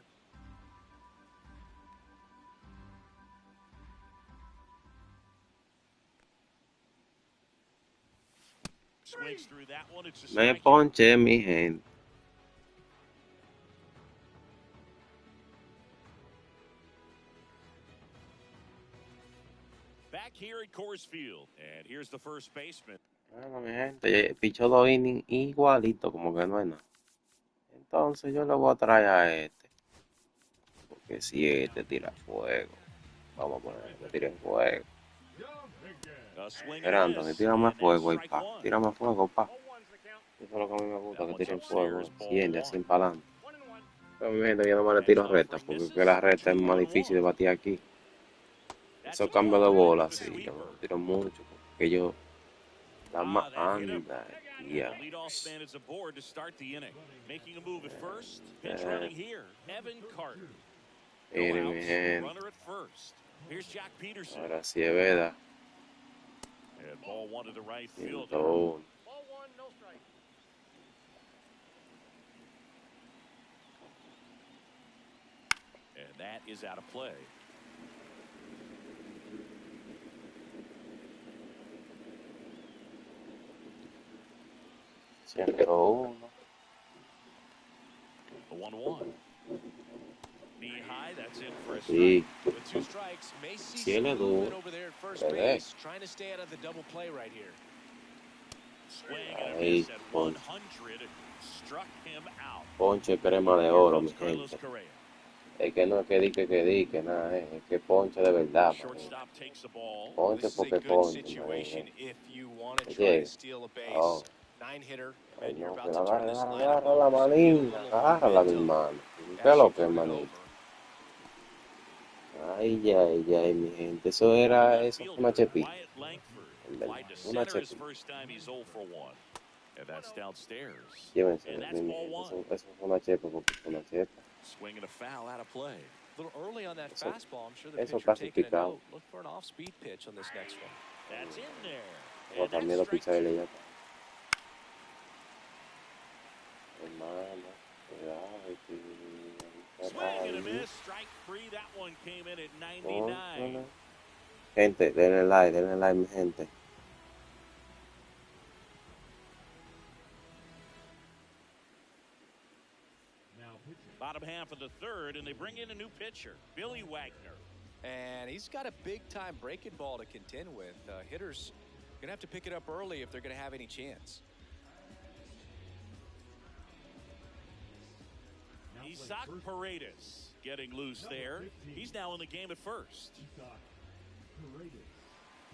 Swings through that one. It's a Me strike. ponché, mi gente. Back here at Coors Field. And here's the first baseman. Bueno, mi gente, pichó 2 innings igualito, como que no es nada. Entonces yo le voy a traer a este. Porque si este tira fuego, vamos a poner que tire fuego. A swing and Era a Anthony, miss. tírame And fuego that's y strike pa. one. Tírame fuego, pa. 0-1's the count. Eso es lo que a mí me gusta, que That tiren one's fuego. upstairs, ball Siente, one. así para adelante. 1-1. Pero mi gente, yo no me le tiro recta, porque es que la recta es más difícil de batir aquí. Esos cambios de bola, sí, yo no tiro mucho, porque yo la más anda. The leadoff man is aboard to start the inning. Making a move at first. Pitch running here. Evan Carter. Miren, mi gente, Runner at first. Here's Jack Peterson. ahora sí es verdad. And ball one to the right fielder. 101. Ball 1, no strike. And that is out of play. The 1-1. Knee high, that's in for a Sí, strike. With 2 strikes, may see Sí, some le doy. movement over there at first Le base, trying to stay out of the double play right here. Swing and a Ahí, miss at 100. Struck him out. ponche crema de oro, mi Comes Carlos gente. Correa. Es que no es que dique, nada, es que ponche de verdad, man. Shortstop takes the ball. Ponche This is a porque good ponche, situation man. if you want to Oye. try to steal a base. Oh. 9-hitter, Ay, and you're no, about que to la turn this agarra lineup la over. So get a manina, little agárrala, mi momentum hermano. as ¿Qué es you lo que es, turn it manito? over. Ay, mi gente, eso fue una chepita. Wyatt Langford. En verdad, Fly to una center his chepita. first time. He's 0 for 1. And that's downstairs. Llévense, And that's mi ball gente, one. eso fue una chepa, porque fue una chepa. Swing and a foul out of play. A little early on that Eso- fastball. I'm sure the eso pitcher casi taking a picado. note. Look for an off-speed pitch on this next one. That's in there. O And también that's lo strike picharle two. ya. Hermano, cuidado, Swing and a tío. miss. Strike 3. That one came in at No, 99. no. Gente, denle like, mi gente. Now pitching. Bottom half of the third, and they bring in a new pitcher, Billy Wagner. And he's got a big-time breaking ball to contend with. Hitters going to have to pick it up early if they're going to have any chance. Now Isaac playing first, Paredes getting loose there. He's now in the game at first. Isaac Paredes.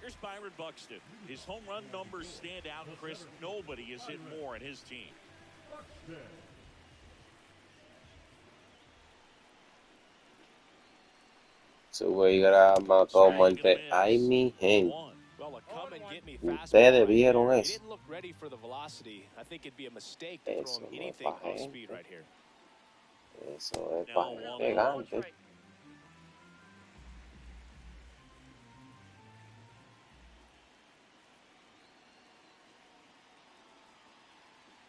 Here's Byron Buxton. His home run numbers stand out, Chris. Nobody has hit more in his team. Buxton. Sube grama como ay, mi gente. Well, a come and get me Ustedes fastball right vieron there. He eso. didn't look ready for the velocity. I think it'd be a mistake to Eso throw him no es anything pa' off gente. speed right here. Eso es No, para one pegante.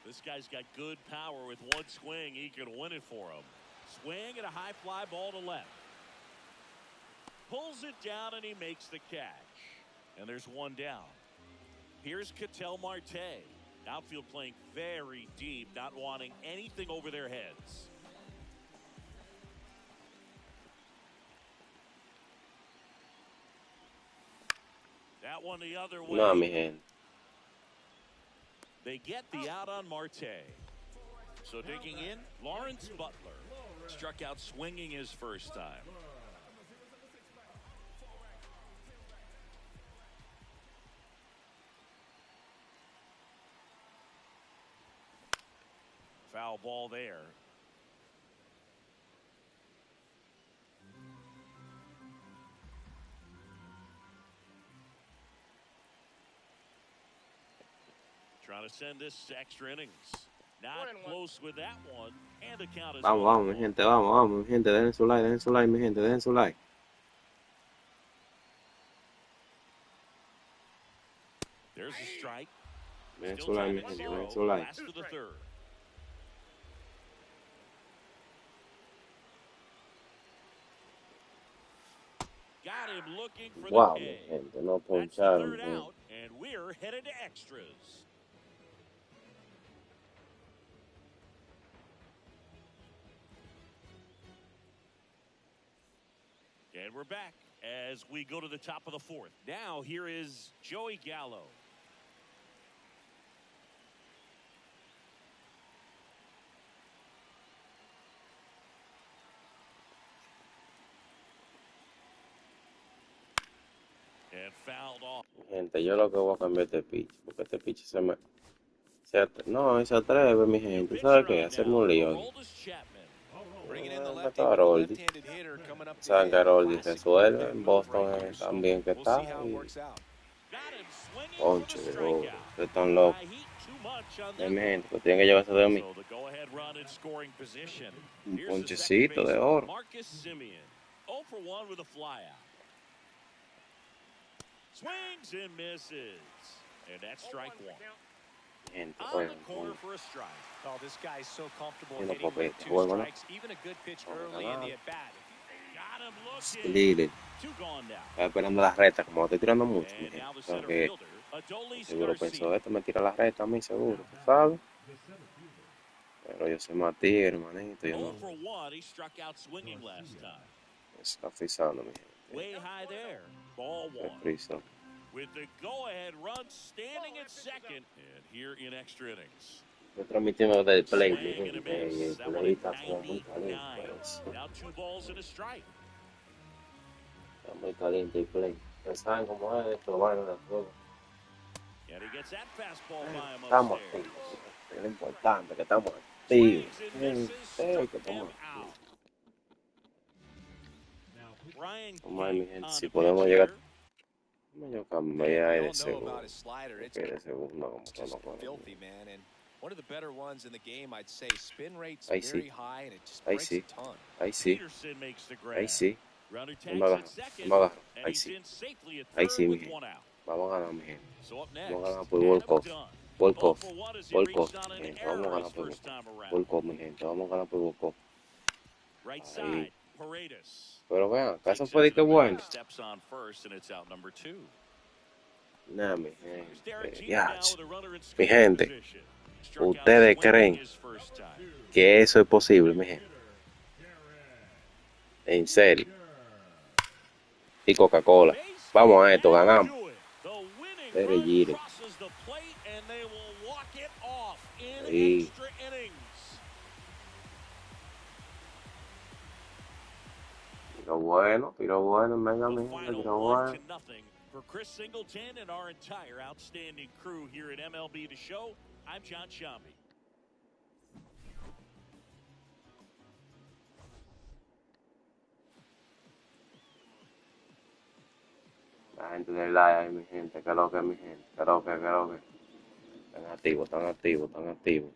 This guy's got good power. With one swing, he can win it for him. Swing and a high fly ball to left. Pulls it down and he makes the catch. And there's one down. Here's Ketel Marte. Outfield playing very deep, not wanting anything over their heads. That one the other way. No, mi gente. They get the out on Marte. So digging in, Lawrence Butler struck out swinging his first time. Foul ball there. Trying to send this to extra innings. Not close with that one. And the count is Vamos, vamos, mi gente, vamos, vamos, mi gente. Dejen su like, mi gente, dejen su like. There's a strike. Dejen su like, mi gente, dejen su like. Last of the third. Got him looking for Wow, the mi K. gente, no That's the poncharon. third out, and we're headed to extras. And we're back as we go to the top of the fourth. Now here is Joey Gallo. And fouled off. Gente, yo lo que voy a cambiar este pitch, porque este pitch no, se atreve, mi gente. ¿Sabe qué? Hacerme un lío aquí. Bringing in the Meto a lefty, Roldi. left-handed hitter coming up to Saben hit. que Roldi Classic resuelve. En left-handed Boston right here. tan bien que We'll está. see how it Y works out. Got him swinging for concho, the oh, strikeout. que están locos. High heat, too much on Mi that gente, pues tienen que llevarse de mí. So the go-ahead run in scoring position. Un Here's the second ponchecito de baseman, oro. Marcus Semien. 0 for 1 with a flyout. Swings and misses. And that's strike one. Gente, On bueno, the corner for a strike. Oh, this guy's so comfortable Tiene hitting with papel. 2 Bueno, strikes. Even a good pitch early in the at-bat. Got him looking. Lili. 2 gone now. Está esperando las retas, como estoy tirando mucho, mi And gente. now the Creo center que fielder, Adolis seguro pensó, Garcia. me tira la reta a mí, seguro, tú sabes. Pero yo soy más tigre, hermanito. Yo 0 no. for 1. He struck out swinging last time. Me está frisando, mi gente. Way high there. Ball Me 1. friso. With the go-ahead run standing at second. And here in extra innings. Estoy transmitiendo del play, mi Swing and a gente. Y miss. el That one play at está como muy 99. caliente. Pues. Now 2 balls and a strike. Está muy caliente el play. Ustedes saben cómo es esto, van a juego. And he gets that fastball by him Estamos upstairs. activos. Es lo importante, que estamos activos. Swings and misses. Que Struck estamos him activos. out. Ryan Vamos a ver, mi King gente, on si the podemos pitch llegar. here. Yo We cambié ahí de all know segundo. about his slider. It's Porque de segundo, como que just no puedo. filthy, man. And one of the better ones in the game, I'd say. Spin rate's Ahí very sí. high, and it just Ahí breaks sí. a ton. Ahí sí. Peterson makes the grab. Ahí sí. Runner No me tags agarro. at No second. me agarro. And Ahí he's sí. in safely at Ahí third sí, mi with gente. 1 out. Vamos a ganar, mi gente. So up next, Vamos a ganar por Adam walk off. Dunn. Walk 0 off. for 1 as he Walk reached off, on mi an gente. Vamos a error ganar his por first time around. walk off, mi gente. Vamos a ganar por walk off. Right Ahí. side, Paredes. Pero vean, acá eso Takes fue it de to que the bueno. bag, steps on first, and it's out number 2. Nada, mi Here's Derek gente. Jeter now Ya, with a runner in mi scoring gente. position. Struck out Ustedes swinging creen his first time. que eso es posible, mi gente. En serio. Y Coca-Cola. Vamos a esto, ganamos. The winning Derek run Jeter. crosses the plate, and they will walk it off in Ahí. extra innings. Tiro bueno, venga, The mi gente, final tiro 1 bueno. to nothing for Chris Singleton and our entire outstanding crew here at MLB The Show. I'm John Shambi. La gente del like ahí, mi gente, que lo que, mi gente, que lo que. Están activos, están activos, están activos.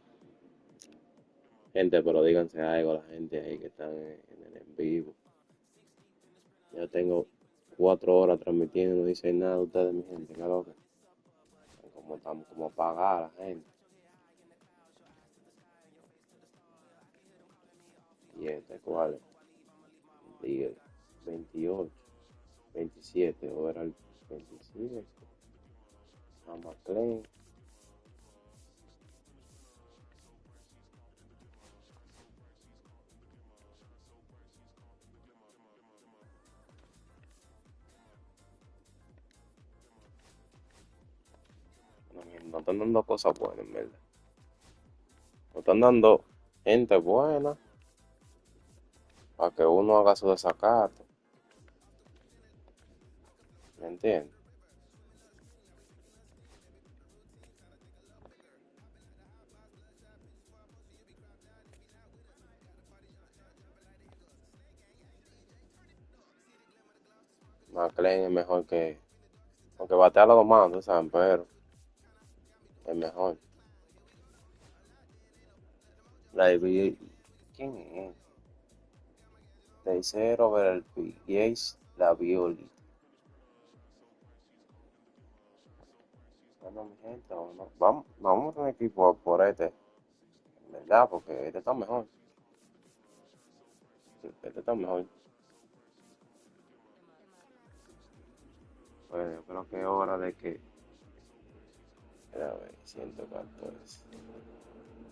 Gente, pero díganse algo a la gente ahí que están en el en vivo. Ya tengo 4 horas transmitiendo, no dicen nada ustedes, mi gente, que lo que. Estamos como apagadas la gente. Y este, ¿cuál es? 10, 28, 27, o era el 27. Nada más clean. Nos están dando cosas buenas, en verdad. Nos están dando gente buena para que uno haga su desacato. ¿Me entiendes? McLean es mejor que... Aunque batea los dos manos, ¿saben? Pero es mejor. ¿Quién es? Tercero, ver el Yates, la Violi. Bueno, mi gente, vamos a tener que ir por este, ¿verdad? Porque este está mejor. Sí, este está mejor. Pues yo creo que es hora de que... A ver, 114.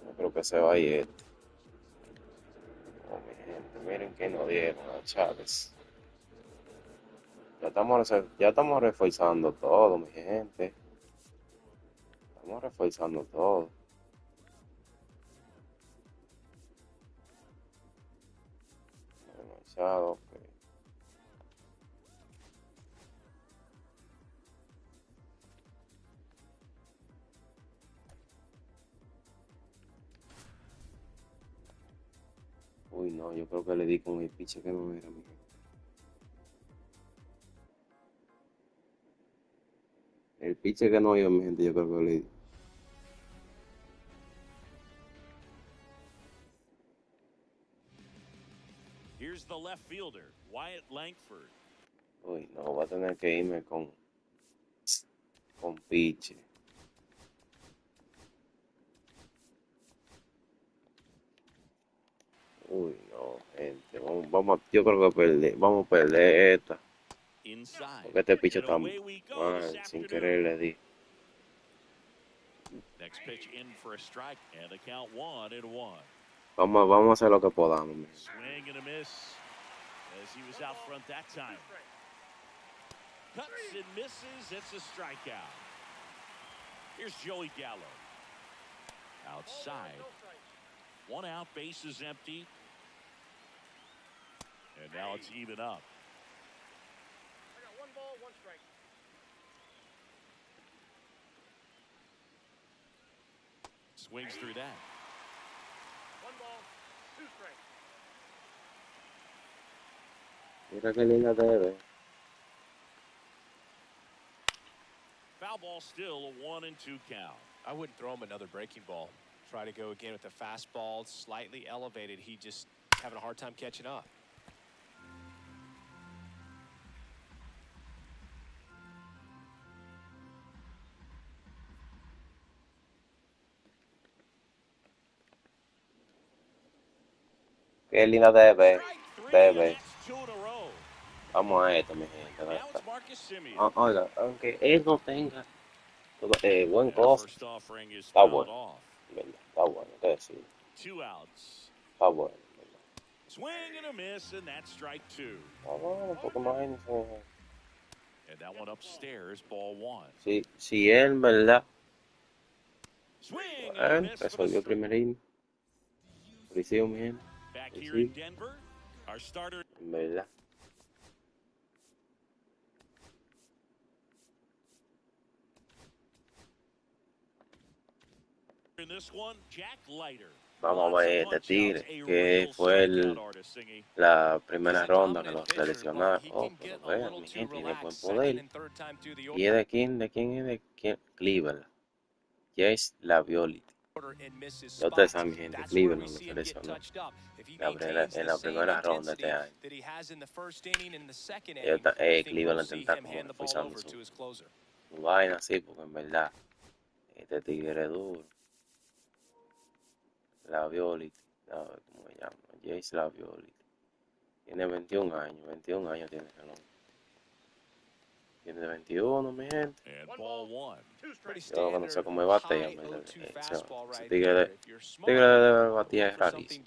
Yo creo que se va a ir este. Oh, mi gente, miren que nos dieron a Chávez. Ya estamos reforzando todo, mi gente. Estamos reforzando todo. Demasiado, ok. Uy, no, yo creo que le di con el piche que no era, mi gente. El piche que no iba, mi gente, yo creo que le di. Here's the left fielder, Wyatt Langford. Uy, no, voy a tener que irme con piche. Uy, no, gente, yo creo que vamos a perder esta. Inside. Porque este piche And está away we go mal, this sin afternoon. querer le di. Next pitch in for a strike, and the count 1-1. Vamos a hacer lo que podamos, mi gente. Swing and a miss as he was out front that time. Cuts and misses. It's a strikeout. Here's Joey Gallo. Outside. One out, base is empty. And now it's even up. I got 1 ball, 1 strike. Swings through that. 1 ball, 2 strikes. Mira qué linda te ve. Foul ball still, a 1-2 count. I wouldn't throw him another breaking ball. Try to go again with the fastball, slightly elevated. He just having a hard time catching up. Qué linda te ve. Strike 3, and that's 2 in a row. Vamos a esto, mi gente. Now it's Marcus Semien. Oiga, aunque él no tenga buen And costo, first offering is está fouled bueno. off. ¿Verdad? Está bueno, qué decir. 2 outs. Está bueno, ¿verdad? Swing and a miss, and that's strike 2. Está bueno, porque imagínense. And that one upstairs, ball 1. Si él, ¿verdad? Swing and a miss for the Resolvió el strike. primer inning. Felicidades, mi gente. Back Sí, here sí. in Denver, our starter En verdad. in this one, Jack Leiter. Vamos a ver este tigre, que fue la primera ronda que lo seleccionaron. Oh, pero vean, mi gente, tiene buen poder. ¿Y es de quién? ¿De quién es? ¿De quién? Cleveland. Jace Laviolite. Ya ustedes saben, mi gente, Cleveland lo seleccionó en la primera ronda de este año. Cleveland intenta como reforzando su vaina así, porque en verdad, este tigre es duro. Laviolite, a ver cómo se llama, Jace Laviolite. Tiene 21 años, 21 años tiene el hombre. Tiene 21, mi gente. And ball 1. Yo no sé cómo batea, ese tigre debe batir es rarísimo.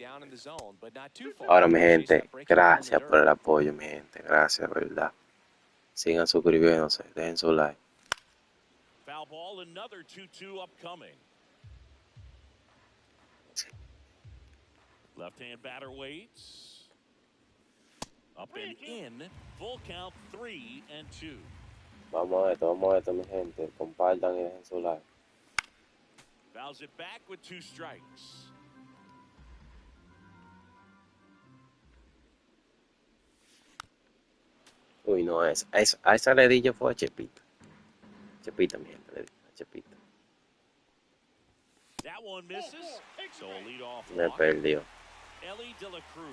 Ahora, mi gente, gracias por el apoyo, mi gente, gracias, verdad. Sigan suscribiéndose, dejen su like. Foul ball, another 2-2 upcoming. Left-hand batter waits. Up and in. Full count, 3-2. Vamos a esto, mi gente. Compartan y dejen su like. Fouls it back with 2 strikes. Uy, no, a esa le di yo fue a Chepita. Chepita, mi gente, le di a Chepita. That one misses. So a leadoff Me walk. perdió. Ellie de la Cruz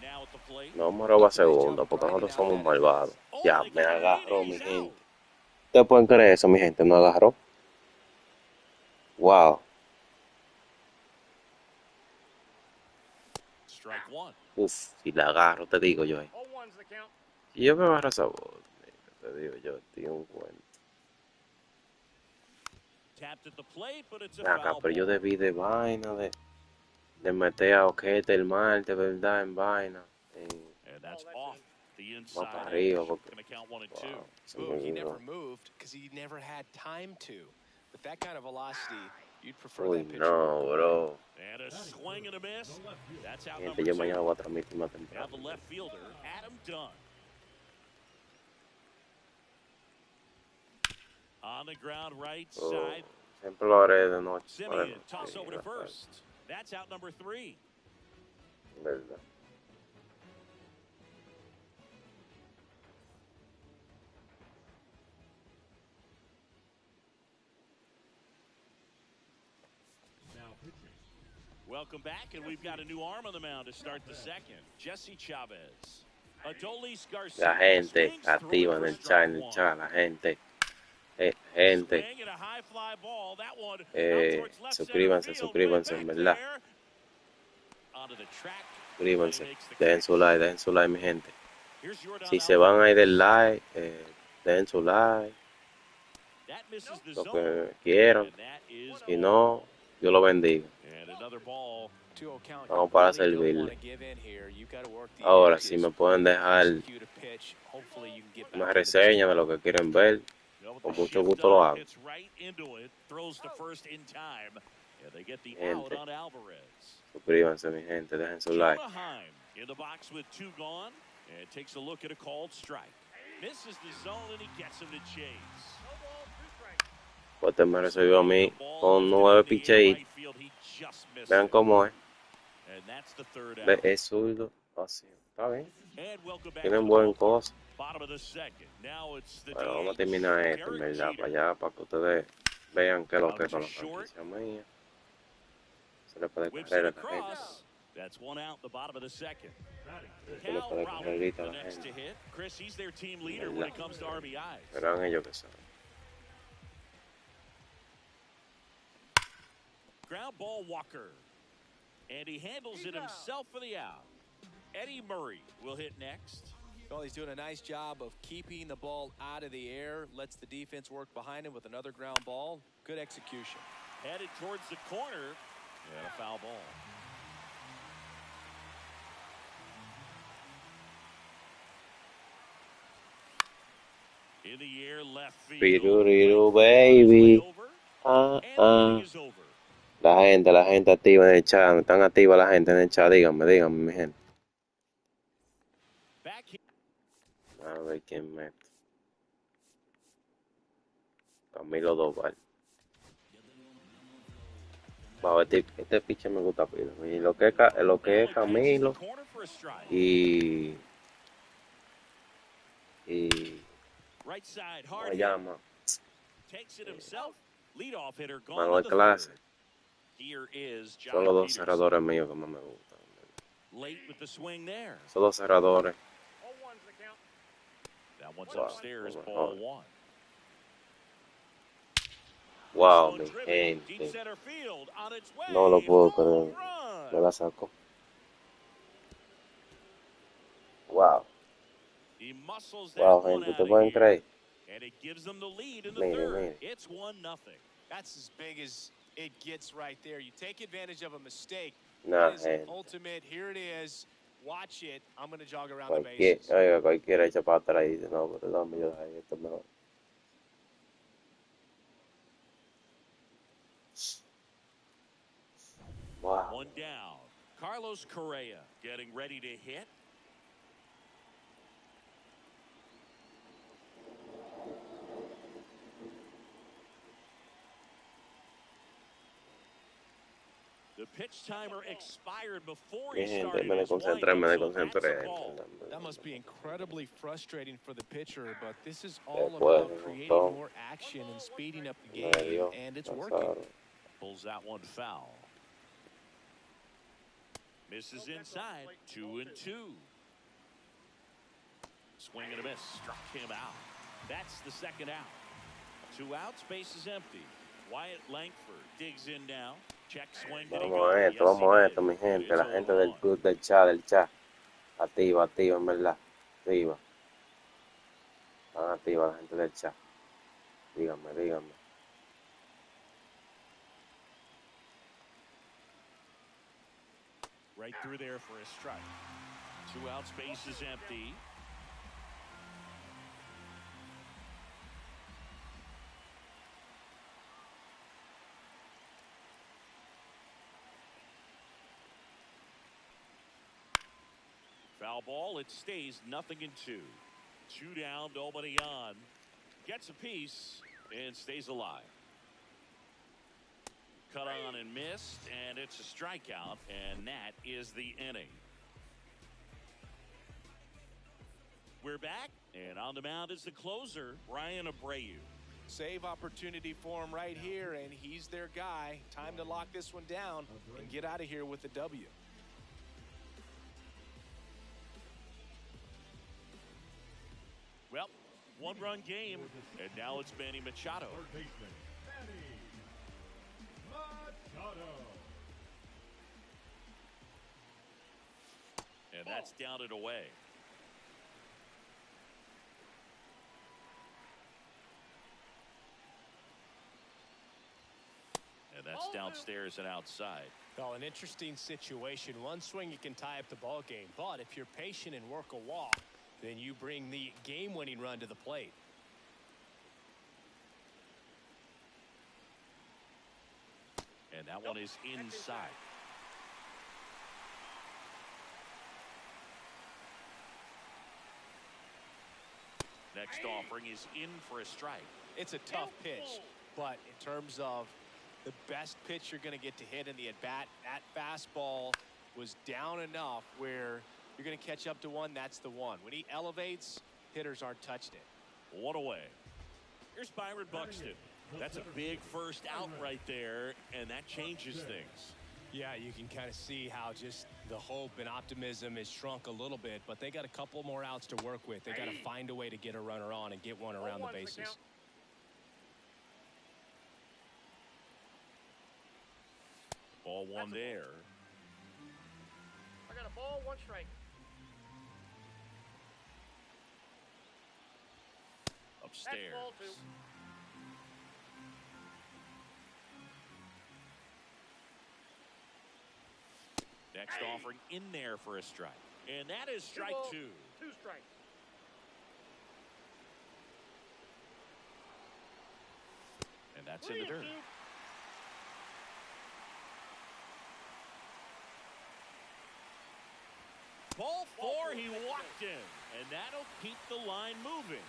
now at the plate. No me roba segundo porque nosotros somos malvados. Ya, me agarró, mi gente. ¿Ustedes pueden creer eso, mi gente? ¿Me agarró? Wow. Strike one. Uf, si la agarro, te digo yo ahí. 0-1's the count. Si yo me agarro esa bola, te digo yo, tío, un cuento. Tapped at the plate, but it's a Acá, foul pero yo ball. debí de vaina, de meter a Ojete el mal, de verdad, en vaina. And that's off the Más inside para edge. arriba, porque... Gonna count 1 and 2. Wow, se me Move. He olvidó. never moved because he never had time to. With that kind of velocity, you'd prefer Uy, that pitcher. no, bro. And a swing and a miss. That's out Gente, number yo 2. mañana voy a transmitir más Now temprano. the left fielder, Adam Dunn. On the ground right Oh, side. siempre lo haré de noche. Simeon Bueno, toss sí, over to la verdad, first. That's out number 3. verdad. Now pitching. Welcome back, and we've got a new arm on the mound to start the second. Jesse Chavez. Adolis Garcia. La gente swings through it activa en for el strike chat, one. la gente. Gente, Swing and a high fly ball. That one out towards left center field. suscríbanse, Way en back verdad. there. Onto the track. Suscríbanse, And he makes the dejen su like, mi gente. Here's Jordan Si se van a ir del Alvarez. like, dejen su like, That misses the lo zone. que quieran. And that is Si no, Dios lo bendiga. and another ball. Vamos para servirle. Ahora, si me pueden dejar una reseña de lo que quieren ver, con mucho gusto lo hago. Hits right into it. Throws to first in time. Yeah, they get the Gente. out on Alvarez. Suscríbanse, mi gente, dejen su like. Jonah in the box with 2 gone. And takes a look at a called strike. Misses the zone and he gets him to chase. No ball, 2 strikes. Pues me recibió a mí con 9 picheitos. Vean cómo es. And that's the third Ve, out. es zurdo. Así. Está bien. And welcome back Tienen to the buen ballpark. cosa. Bottom of the second. Now it's the Bueno, vamos a DH, terminar esto, en Derek verdad, Jeter. para allá, para que ustedes vean qué es lo que es con la Bounces short. franquicia mía. Se le puede Whips correr it a la gente. across. That's 1 out, the bottom of the second. Se le Cal puede Raleigh, correr ahorita a the la next to gente. hit. Chris, he's their team leader when it comes to RBIs. Verán ellos que saben. Ground ball Walker. And he handles it himself for the out. Eddie Murray will hit next. Well, he's doing a nice job of keeping the ball out of the air. Lets the defense work behind him with another ground ball. Good execution. Headed towards the corner. And a foul ball. In the air, left field. Piruriru, baby. Ah, And the ah. inning is over. La gente activa en el chat. Están activa la gente en el chat. Díganme, mi gente. Back here. A ver quién mete. Camilo Doval. Wow, este pitcher me gusta pila. Y lo que es Camilo Corner for a strike. y Right side, ¿cómo hard se hit. llama? Takes it himself. Leadoff hitter gone Manuel to the Clase. third. Here is John Son los dos Peterson. cerradores míos que más me gustan. Late with the swing there. Son dos cerradores. 0-1's the count. That one's Wow. upstairs, Oh, ball my 1. Wow, This mi one driven deep gente. center field on its way. No lo puedo Home creer. run. Me la sacó. Wow. He muscles that Wow, one gente. out ¿Ustedes of pueden here. creer? And it gives them the lead in the Mire, third. mire. It's 1-0. That's as big as it gets right there. You take advantage of a mistake. Nah, That is an gente. ultimate. Here it is. Watch it. I'm going to jog around the bases. Cualquiera echa para atrás y dice, no, pero dame yo ahí, esto es mejor. Wow. One down. Carlos Correa getting ready to hit. The pitch timer expired before Mi he gente, started me his desconcentré, windup, me so that's a desconcentré. ball. That must be incredibly frustrating for the pitcher, but this is all Después, about un creating montón. more action and speeding up the Me game, dio. and it's working. Pasaron. Pulls that one foul. Misses inside. 2-2. Swing and a miss. Struck him out. That's the second out. 2 outs. Base is empty. Wyatt Langford digs in now. Check swing. Did he Vamos go? a esto, Yes, he vamos a did. esto, mi It gente. is La gente 0-1. del club del chat. Activa, activa, en verdad. Activa. Están activa la gente del chat. Díganme, díganme. Right through there for a strike. 2 outs. Base is empty. Foul ball. It stays 0-2. 2 down. Nobody on. Gets a piece and stays alive. Cut on and missed, and it's a strikeout, and that is the inning. We're back, and on the mound is the closer, Ryan Abreu. Save opportunity for him right here, and he's their guy. Time to lock this one down and get out of here with the W. Well, 1-run game, and now it's Manny Machado. Third baseman, Manny Machado. And that's down and away. And that's downstairs and outside. Well, an interesting situation. One swing you can tie up the ball game, but if you're patient and work a walk, then you bring the game-winning run to the plate. And that one is inside. Next offering is in for a strike. It's a tough pitch, but in terms of the best pitch you're going to get to hit in the at-bat, that fastball was down enough where you're going to catch up to one. That's the one. When he elevates, hitters aren't touched it. 1 away. Here's Byron Buxton. That's a big first out right there, and that changes things. Yeah, you can kind of see how just the hope and optimism is shrunk a little bit, but they got a couple more outs to work with. They got to find a way to get a runner on and get one around the bases. Ball one there. I got a ball, 1 strike. Upstairs. That's ball 2. Next offering in there for a strike. And that is strike 2. 2 strikes. And that's in the dirt. Ball 4, he walked in. And that'll keep the line moving.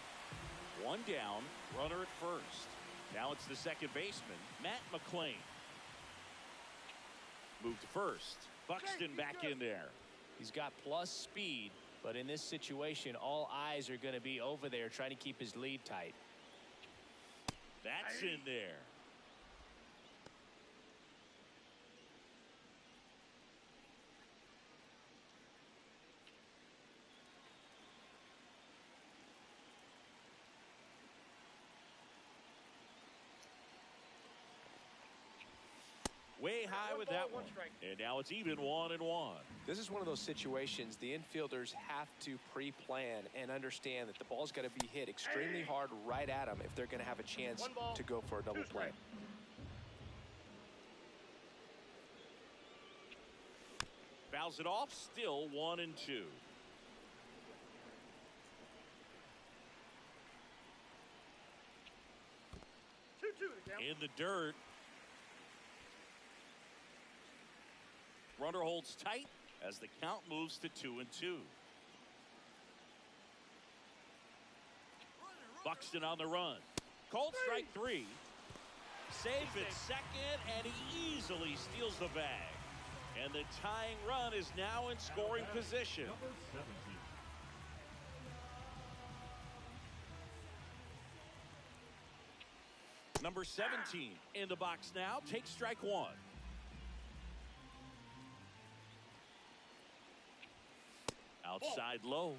1 down, runner at first. Now it's the second baseman, Matt McClain. Move to first. Buxton back in there. He's got plus speed, but in this situation, all eyes are going to be over there trying to keep his lead tight. That's in there. Way high with that one. And now it's even 1-1. This is one of those situations the infielders have to pre-plan and understand that the ball's got to be hit extremely hard right at them if they're going to have a chance to go for a double play. Fouls it off, still 1-2. In the dirt. Runner holds tight as the count moves to 2-2. Buxton on the run. Called strike 3. Safe at second, and he easily steals the bag. And the tying run is now in scoring position. Number 17 in the box now. Takes strike 1. Outside low.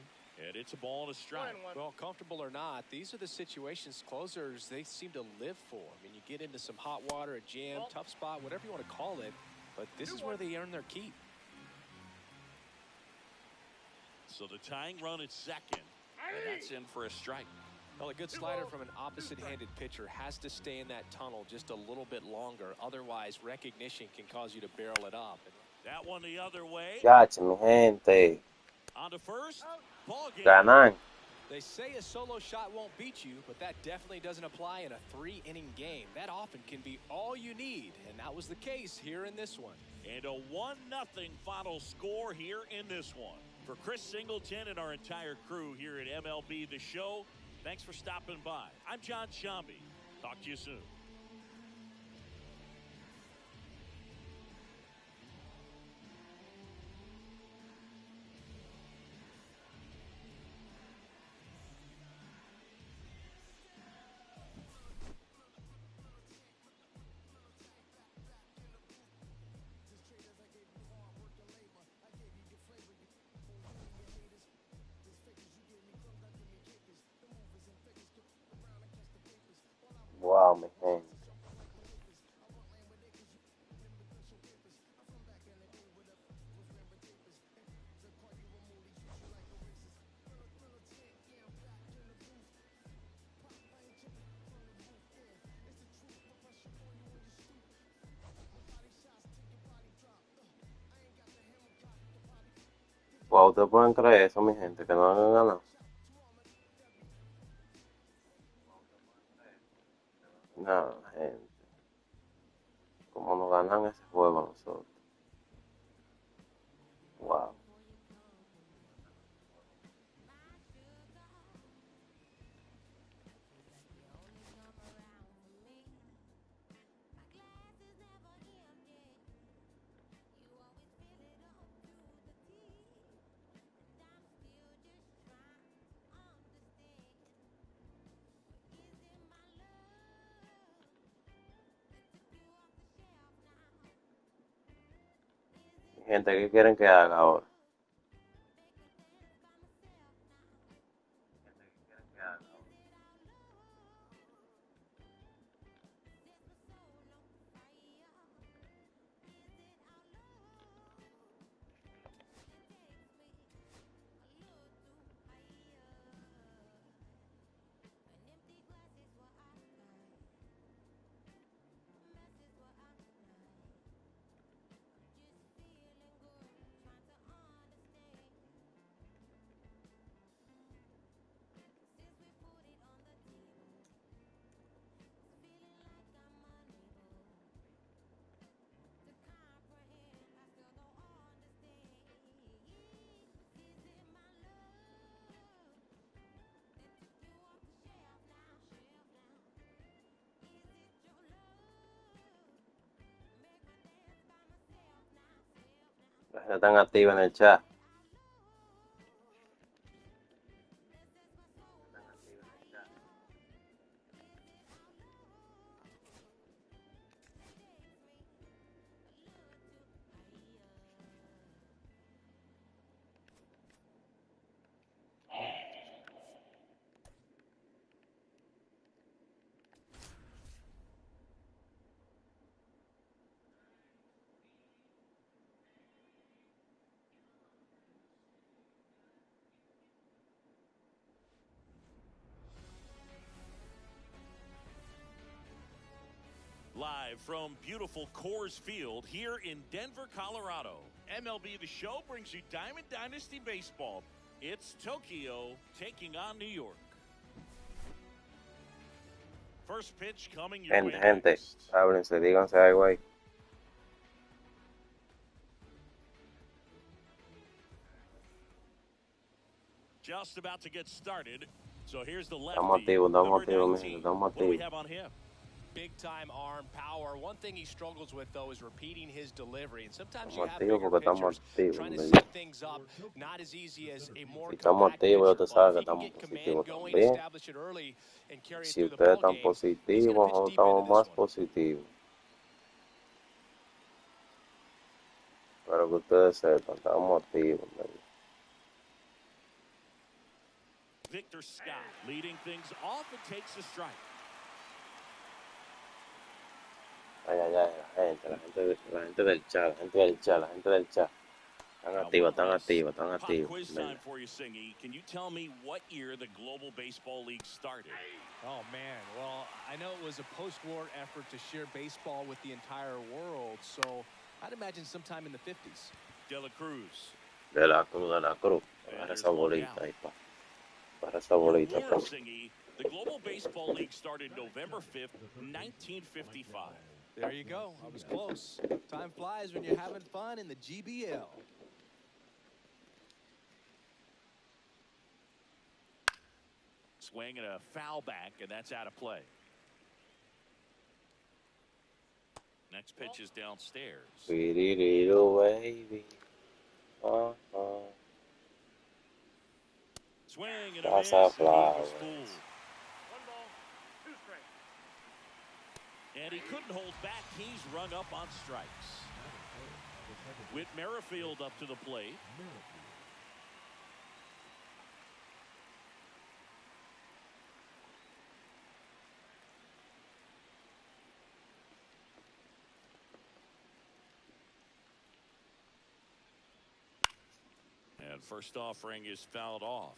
And it's a ball and a strike. Well, comfortable or not, these are the situations closers they seem to live for. I mean, you get into some hot water, a jam, tough spot, whatever you want to call it. But this is where they earn their keep. So the tying run at second. And that's in for a strike. Well, a good slider from an opposite-handed pitcher has to stay in that tunnel just a little bit longer. Otherwise, recognition can cause you to barrel it up. That one the other way. Chacho, mi gente. On to first. Ball game. Ganan. They say a solo shot won't beat you, but that definitely doesn't apply in a 3-inning game. That often can be all you need, and that was the case here in this one. And a 1-0 final score here in this one. For Chris Singleton and our entire crew here at MLB The Show, thanks for stopping by. I'm John Shambi. Talk to you soon. Wow, mi gente. Wow, ustedes pueden creer eso, mi gente, que no han ganado. Nada, gente. Como nos ganan ese juego nosotros. Wow. Gente, ¿qué quieren que haga ahora? La gente tan activa en el chat. Live from beautiful Coors Field here in Denver, Colorado. MLB The Show brings you Diamond Dynasty Baseball. It's Tokyo taking on New York. First pitch coming your way Gente, next. háblense, díganse algo ahí. Just about to get started. So here's the Estamos lefty, activos, number mi 19. gente, estamos What do we activos. have on him? Big time arm power. One thing he struggles with though is repeating his delivery. And sometimes you Estamos have activos bigger porque estamos pitchers activos, trying to baby. set things up. Not as easy as a more Si estamos compact activos, ya pitcher. tú But sabes if que he can estamos get command positivos going, también. establish it early, and carry it Si through the ustedes ball están game, he's going to positivos, pitch nosotros deep into estamos this más one. positivos. Pero que ustedes sepan, estamos activos, baby. Victor Scott leading things off and takes a strike. Ay, ay, ay, la gente del chat, la gente del chat. Están activos, están activos, están Pop activos. quiz time for you, Singy. Can you tell me what year the Global Baseball League started? Oh, man. Well, I know it was a post-war effort to share baseball with the entire world, so I'd imagine sometime in the 50s. De La Cruz. De la cruz. Para esa bolita ahí, pa. Para esa bolita, Your pa. warm, Singy. The Global Baseball League started November 5th, 1955. There you go. I was close. Time flies when you're having fun in the GBL. Swing and a foul back, and that's out of play. Next pitch is downstairs. Piririru, baby. Swing and a miss, Casa and he Flowers. was fooled. 1 ball, 2 strikes. And he couldn't hold back. He's rung up on strikes. Whit Merrifield up to the plate. And first offering is fouled off.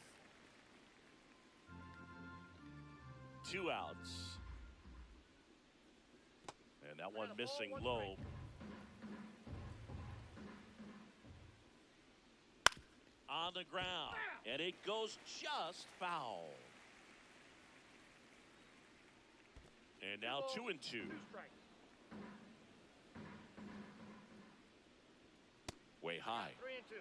2 outs. And that one missing low. On the ground. And it goes just foul. And now 2 and 2. 2 strikes. Way high. 3 and 2.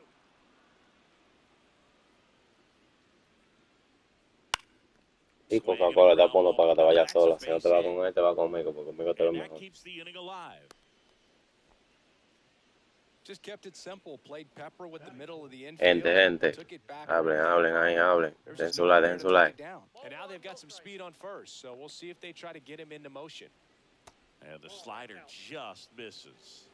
Y Coca-Cola está poniendo para que te vayas sola. Si no te va con él, te va conmigo, porque conmigo te lo And that mejor. keeps the inning alive. Just kept it simple. Played Pepper with the middle of the infield. Gente. Took it back. Hablen ahí, hablen. There's Den just su no like, one den there su to like. take it down. And now they've got some speed on first, so we'll see if they try to get him into motion. And the slider just misses.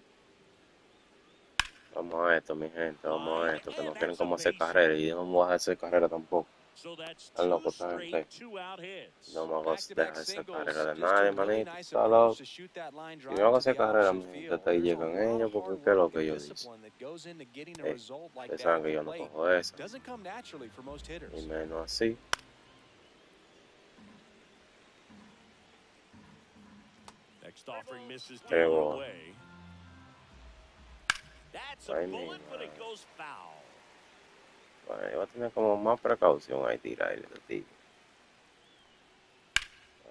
Vamos a esto, mi gente, vamos a esto. Que no quieren como hacer carrera. Y yo no me voy a hacer carrera tampoco. So that's Están 2 locos, esta straight gente. 2-out hits. No me voy a Back-to-back dejar hacer singles. carrera de Just nadie, two really manito. nice Está approach loco. to shoot that line Si drive me van a to hacer the carrera, opposite mi field. gente, ahí There's a llegan lot ellos, of porque hard qué es lo work que and ellos dicen. discipline that goes into getting a Ey, result like ustedes that saben at que the yo no plate. cojo esa. Doesn't come naturally for most hitters. Y menos así. Next offering misses Qué the bueno. other way. That's a Ay, mi bullet, but it madre. goes foul. Bueno, yo voy a tener como más precaución ahí tirar el tipo.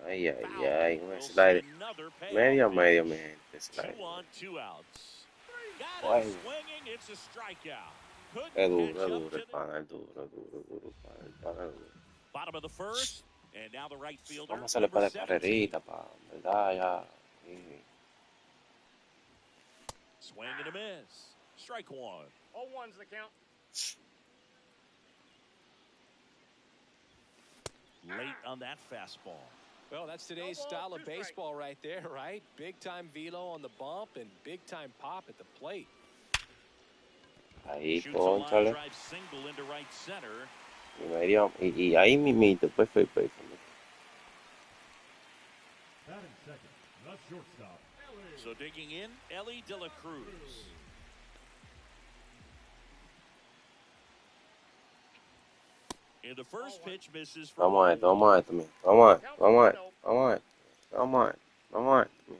Ay, ay, Foul. ay. Un We'll see slider. another payoff Medio, pitch. medio, mi gente. 2 Slider. on, 2 outs. Got Ay. him swinging. It's a strikeout. Couldn't Es catch duro, es up duro. to El pana es duro, es duro, es duro. El pana es duro. bottom of the first. And now the right fielder, Vamos a hacerle para number de 17. carrerita, pa. ¿Verdad? Ya. Sí. Swing and a miss. Strike 1. 0-1's the count. Late on that fastball. Well, that's today's No ball, style of 2 strikes. baseball right there, right? Big-time velo on the bump and big-time pop at the plate. Ahí, Shoots a line cónchale. drive single into right center. Y medio. Y ahí mimito. Perfecto. Batting second, the shortstop, Ellie. So digging in, Ellie De La Cruz. And the first pitch misses for Vamos a esto, ball vamos a one. esto, mi. Vamos a esto, vamos a esto, vamos a esto. Vamos a esto, vamos a esto, mi.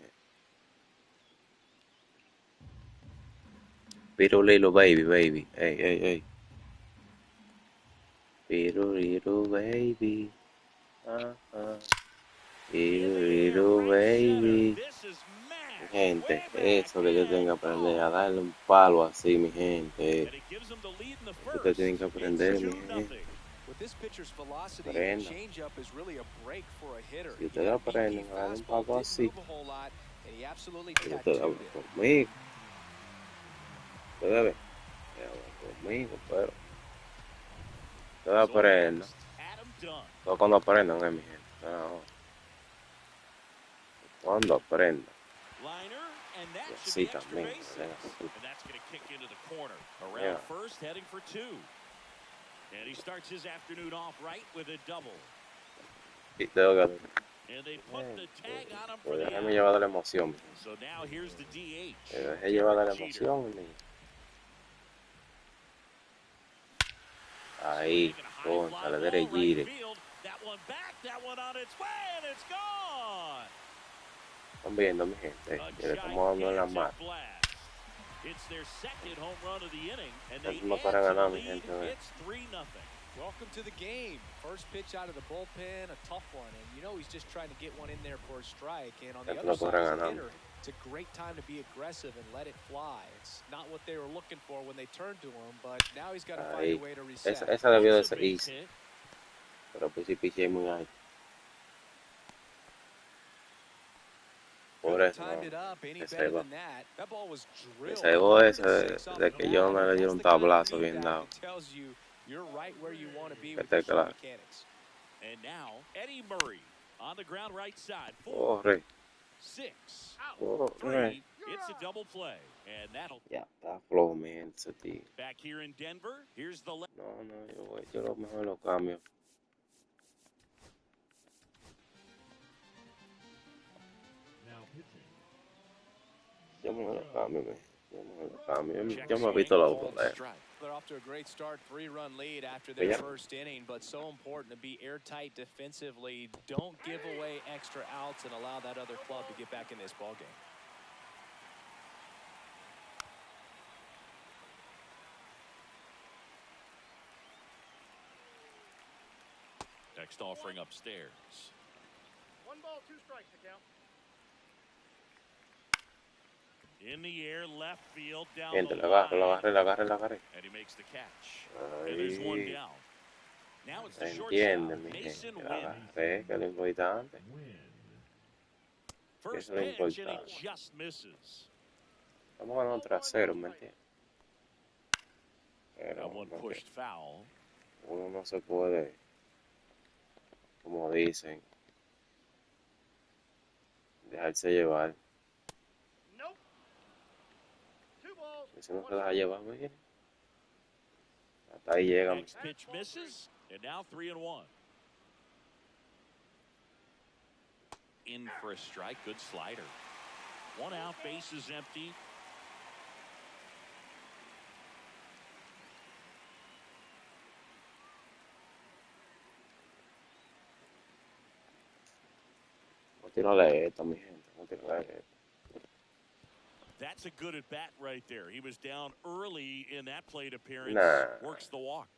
Pirulilo, baby. Ey. Pirulilo, baby. Pirulilo, baby. This is mad. Gente, eso que yo tengo que aprender a darle un palo así, mi gente. And it gives them the lead in the Ustedes first. tienen que aprender, It's mi 2-0. gente. With With this pitcher's velocity, the Prenda. changeup is really a break for a hitter. Si He ustedes had a aprenden BP a dar un fastball, paso didn't así, move a whole lot, and he absolutely ustedes tattooed hablan it. conmigo. Ustedes ven, hablan conmigo, pero ustedes So aprenden. next, Adam Dunn. Todo cuando aprendan, mi gente. No. Cuando aprendan. Liner, and that Y should así be extra también. bases. And that's going to kick into the corner. Around Yeah. first, heading for two. And he starts his afternoon off right with a double. Y tengo que And they put the tag on him for pues the déjame out. llevar de la emoción. So now here's the DH. Dejé llevar de la Derek Jeter. emoción. Ahí, con la de Rdjavi. That one back, that one on its way, and it's gone. Están viendo, mi gente. Que le estamos dando en la mar. It's their second home run of the inning, and they No add para to the ganar, mi lead. gente. It's 3-0. Welcome to the game. First pitch out of the bullpen, a tough one. And you know he's just trying to get one in there for a strike. And on the other side, as a hitter, it's a great time to be aggressive and let it fly. It's not what they were looking for when they turned to him, but now he's got to find a way to reset. Esa debió de ser easy. Pero pues si piché muy alto. Por eso, ese va. Ese ego ese de que yo no le di un tablazo bien dado. Que esté claro. And now, Eddie Murray on the ground right side. 4, Corre. 6, Corre. 3. It's a double play. And that'll. Ya está flojo, mi gente, ese tío. Back here in Denver, here's the left. No, yo lo mejor lo cambio. Now pitching. Yo me lo cambio, mi gente. Yo me he visto la bola. They're off to a great start, 3-run lead after their first inning, but so important to be airtight defensively. Don't give away extra outs and allow that other club to get back in this ballgame. Next offering upstairs. 1 ball, 2 strikes to count. In the air, left field, down Gente, the la line. agarré. And he makes the catch. And there's one Ahí. down. Now it's the Entiende, shortstop, mi Mason gente. La Wynn. agarré, que es lo importante. Win. First Eso es pitch, and importante. he just misses. Estamos ganando 3-0, ¿me entiendes? Pero That one pushed foul. uno no se puede, como dicen, dejarse llevar. Nope. 2 balls. Eso no se deja llevar, mire. Hasta ahí llega. Next pitch misses, and now 3-1. In for a strike, good slider. 1 out, base is empty. No tírale esto, mi gente. No tírale esto. That's a good at bat right there. He was down early in that plate appearance. Nah. Works the walk.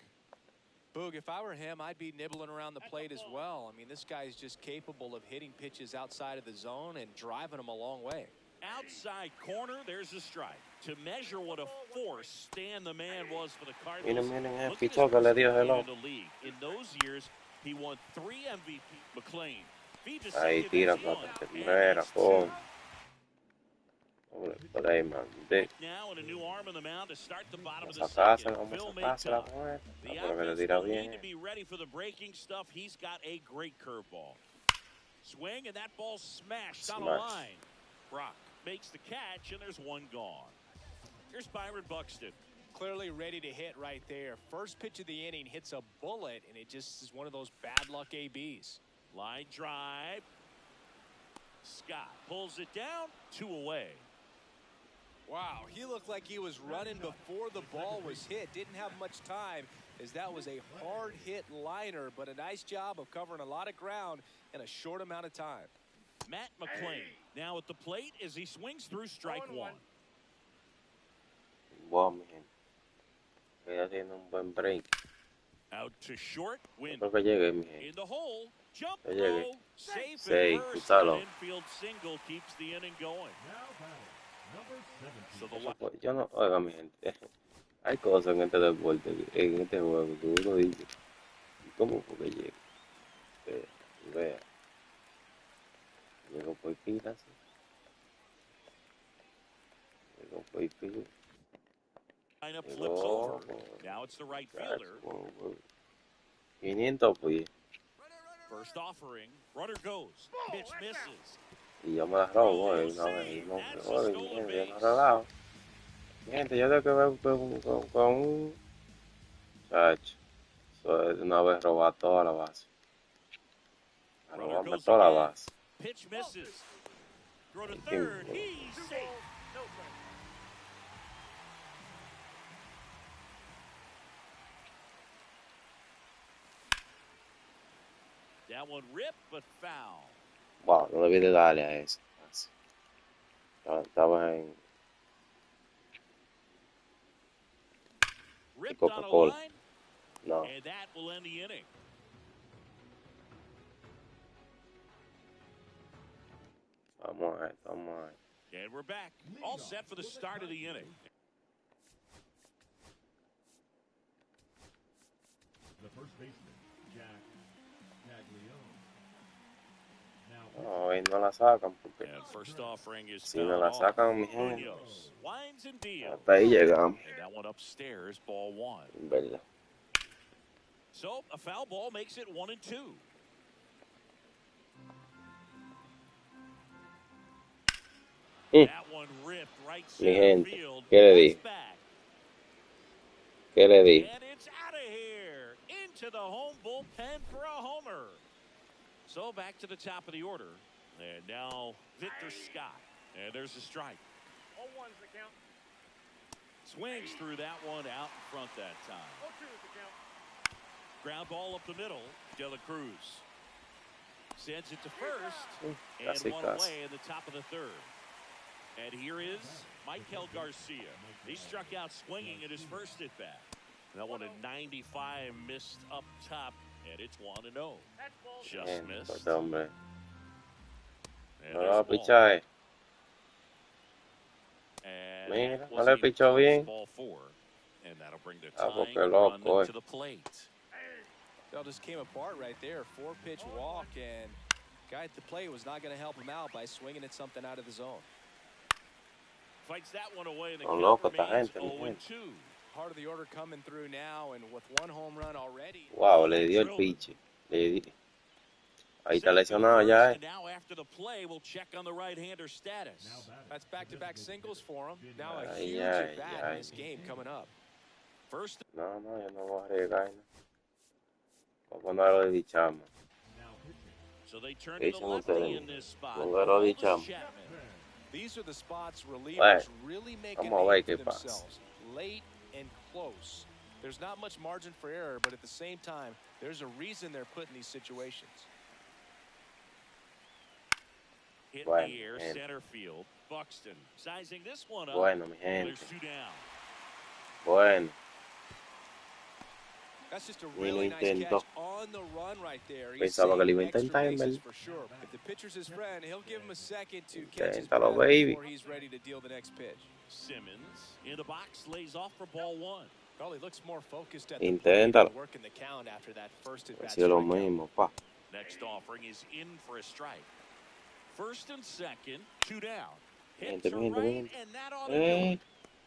Boog, if I were him, I'd be nibbling around the plate as well. I mean, this guy's just capable of hitting pitches outside of the zone and driving them a long way. Outside corner, there's a strike. To measure what a force Stan the Man was for the Cardinals. Miren, el Look at his pichón que le dio perspective hello. in the league. In those years, he won 3 MVP. McLean. Ahí tira para tercera, con. Por ahí, man. Now and a new arm on the mound to start the bottom of the Vamos a second. sacársela, Phil vamos a sacársela Maycock. con esta. The Pero que le offense tira will need bien. to be ready for the breaking stuff. He's got a great curveball. Swing, and that ball smashed on a Smash. line. Brock makes the catch, and there's one gone. Here's Byron Buxton. Clearly ready to hit right there. First pitch of the inning hits a bullet, and it just is one of those bad luck ABs. Line drive. Scott pulls it down, 2 away. Wow, he looked like he was running before the ball was hit. Didn't have much time as that was a hard hit liner, but a nice job of covering a lot of ground in a short amount of time. Matt McLean now at the plate as he swings through strike 1. Wow, mi gente. Estoy haciendo un buen break. Out to short, Win. Creo que llegue, mi In gente. the hole, jump Ya llegué. throw, safe Sí, at first, escúchalo. an infield single keeps the inning going. Now batting. Number 17. So the Eso fue- yo no, oiga, mi gente. Hay cosas en este deporte, en este juego, que uno dice, ¿Cómo fue que llega? Vea. Llegó por pila, sí. Llegó por pila. Lineup flips Llegó. over. Now it's the right fielder. 500 pues. First offering. Runner goes. Pitch misses. Y yo me la robo una vez. Y no, oye, mi gente, yo me relajo. Mi gente, yo tengo que ver con un chacho. Eso es de una vez robar toda la base. A Runner robarme goes toda la again. base. Pitch misses. Throw to Thank third. you. He's safe. No play. That one ripped, but foul. Wow, no debí de darle a eso. Estaba en Ripped on a Coca-Cola. line, No. and that will end the inning. Vamos a ver, vamos a ver. And we're back. All set for the start of the inning. The first baseman, Jack Caglione. No, hoy no la sacan porque And first offering is si no fouled la off. sacan, mi gente, Munoz winds and deals. hasta ahí llegamos, And that one upstairs, ball one. en verdad. So a foul ball makes it 1-2. That one ripped right Mi center gente, field. ¿qué le That's dije? back. ¿Qué le dije? And it's out of here. Into the home bullpen for a homer. So back to the top of the order. And now Victor Scott. And there's a strike. 0-1's the count. Swings through that one out in front that time. 0-2's the count. Ground ball up the middle. De La Cruz sends it to first. Casi, And one casi. away in the top of the third. And here is Michael Garcia. He struck out swinging at his first at bat. That one at 95 missed up top, and it's 1-0. That's ball. Just Bien, missed. pues, hombre. And No there's la a ball. pichaje. And Mira, that no was le a pichó close bien. ball four. And that'll bring the Ah, tying porque run loco, to the plate. That just came apart right there. 4-pitch walk, and guy at the plate was not going to help him out by swinging at something out of the zone. Fights that one away, and the Son count locos esta remains gente, mi gente. 0-2. Part of the order coming through now, and with one home run already. Wow, le dio el piche. Le di... Ahí está lesionado ya, And now after the play, we'll check on the right-hander status. That's back-to-back singles for him. Now a Ay, huge ay, at-bat ay. in this game coming up. First, No, no, yo no voy a arriesgar. Voy a ponerlo de dichama. so they turn ¿Qué to the dicen lefty ustedes? in this spot. Póngalo de Aroldis chamo. Chapman. These are the spots relievers Bueno, really make a vamos a ver name qué for pasa. themselves. Late and close. There's not much margin for error, but at the same time, there's a reason they're put in these situations. Hit Bueno, in the air, gente. center field. Buxton sizing this one up. Bueno, mi gente. There's two down. Bueno, That's just a Ni lo really nice intentó. catch on the run right there. He's Pensaba que lo saving iba a extra intentar, en bases verdad. for sure. If the pitcher's his friend, he'll give him a second to catch his Inténtalo, breath baby. before he's ready to deal the next pitch. Simmons in the box lays off for ball one. Probably looks more focused at the plate Inténtalo. and working the count after that first at bat. ha sido lo strikeout. mismo, pa. Next offering is in for a strike. First and second, two down. Hit Gente, to gente, right, gente. and that'll do it.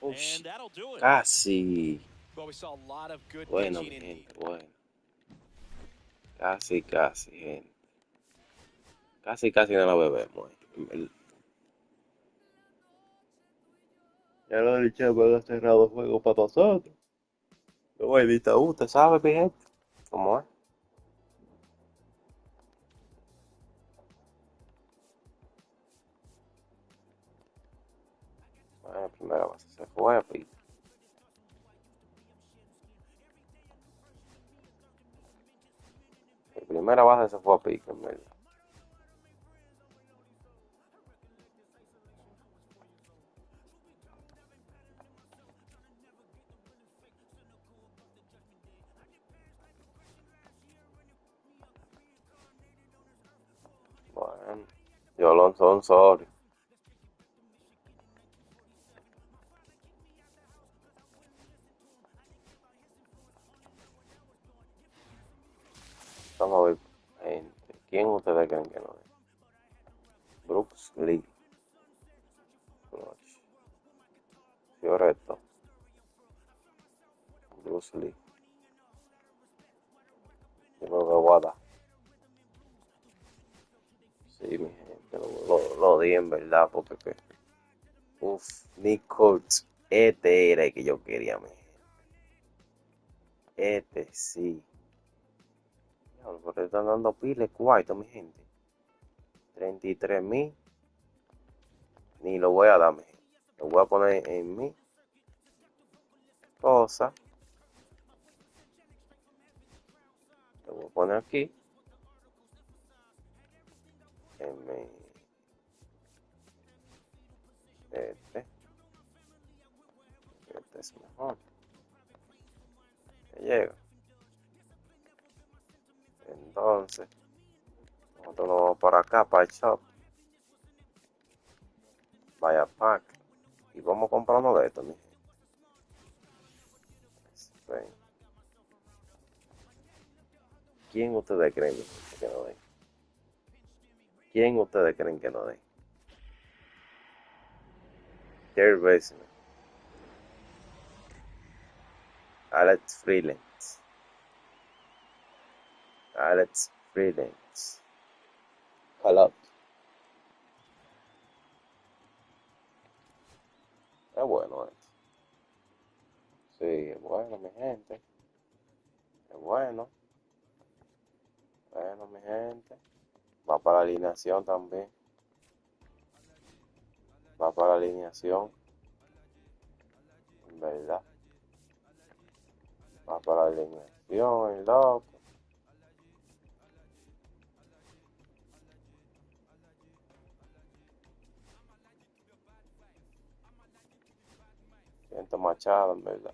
Oh, And shit. that'll do it. Casi. Well, we saw a lot of good Bueno, mi pitching indeed. gente, bueno. Casi, casi, gente. Casi, casi no la bebemos, en verdad. Ya lo del Chavo ha cerrado juego para nosotros. No voy a editar, usted sabe, mi gente. ¿Cómo es? Bueno, primera base se fue a pique. La primera base se fue a pique, en verdad. Bueno, yo lo son sorry. Vamos a ver, gente. ¿Quién ustedes creen que no es? Brooks Lee. Fioretto. Bruce Lee. Yo creo que Wada. Sí, mi gente, lo di en verdad, porque que. Uf, Nick Kurtz. Este era el que yo quería, mi gente. Este sí. Porque están dando pile cuarto, mi gente. 33,000. Ni lo voy a dar, mi gente. Lo voy a poner en mi cosa. Lo voy a poner aquí. En mi. Este es mejor. Me llega. Entonces, nosotros nos vamos para acá, para el shop. Vaya pack. Y vamos a comprar uno de estos, mi gente. ¿Quién ustedes creen que no den? ¿Quién ustedes creen que no den? Third baseman. Alex Freelance. Hello. Es bueno esto. Sí, es bueno, mi gente. Es bueno. Bueno, mi gente. Va para la alineación también. Va para la alineación. En verdad. Va para la alineación, el loco. Siento Machado, en verdad.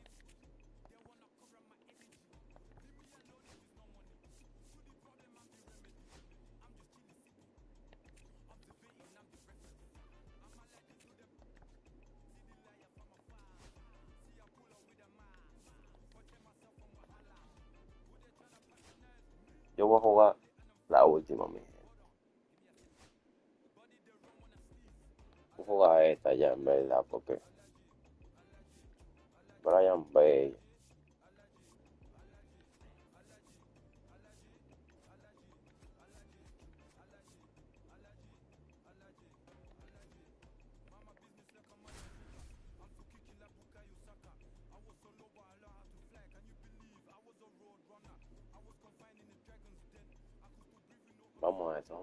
Yo voy a jugar la última, mi gente. Voy a jugar esta ya, en verdad, porque Brian Bay. Vamos a esto.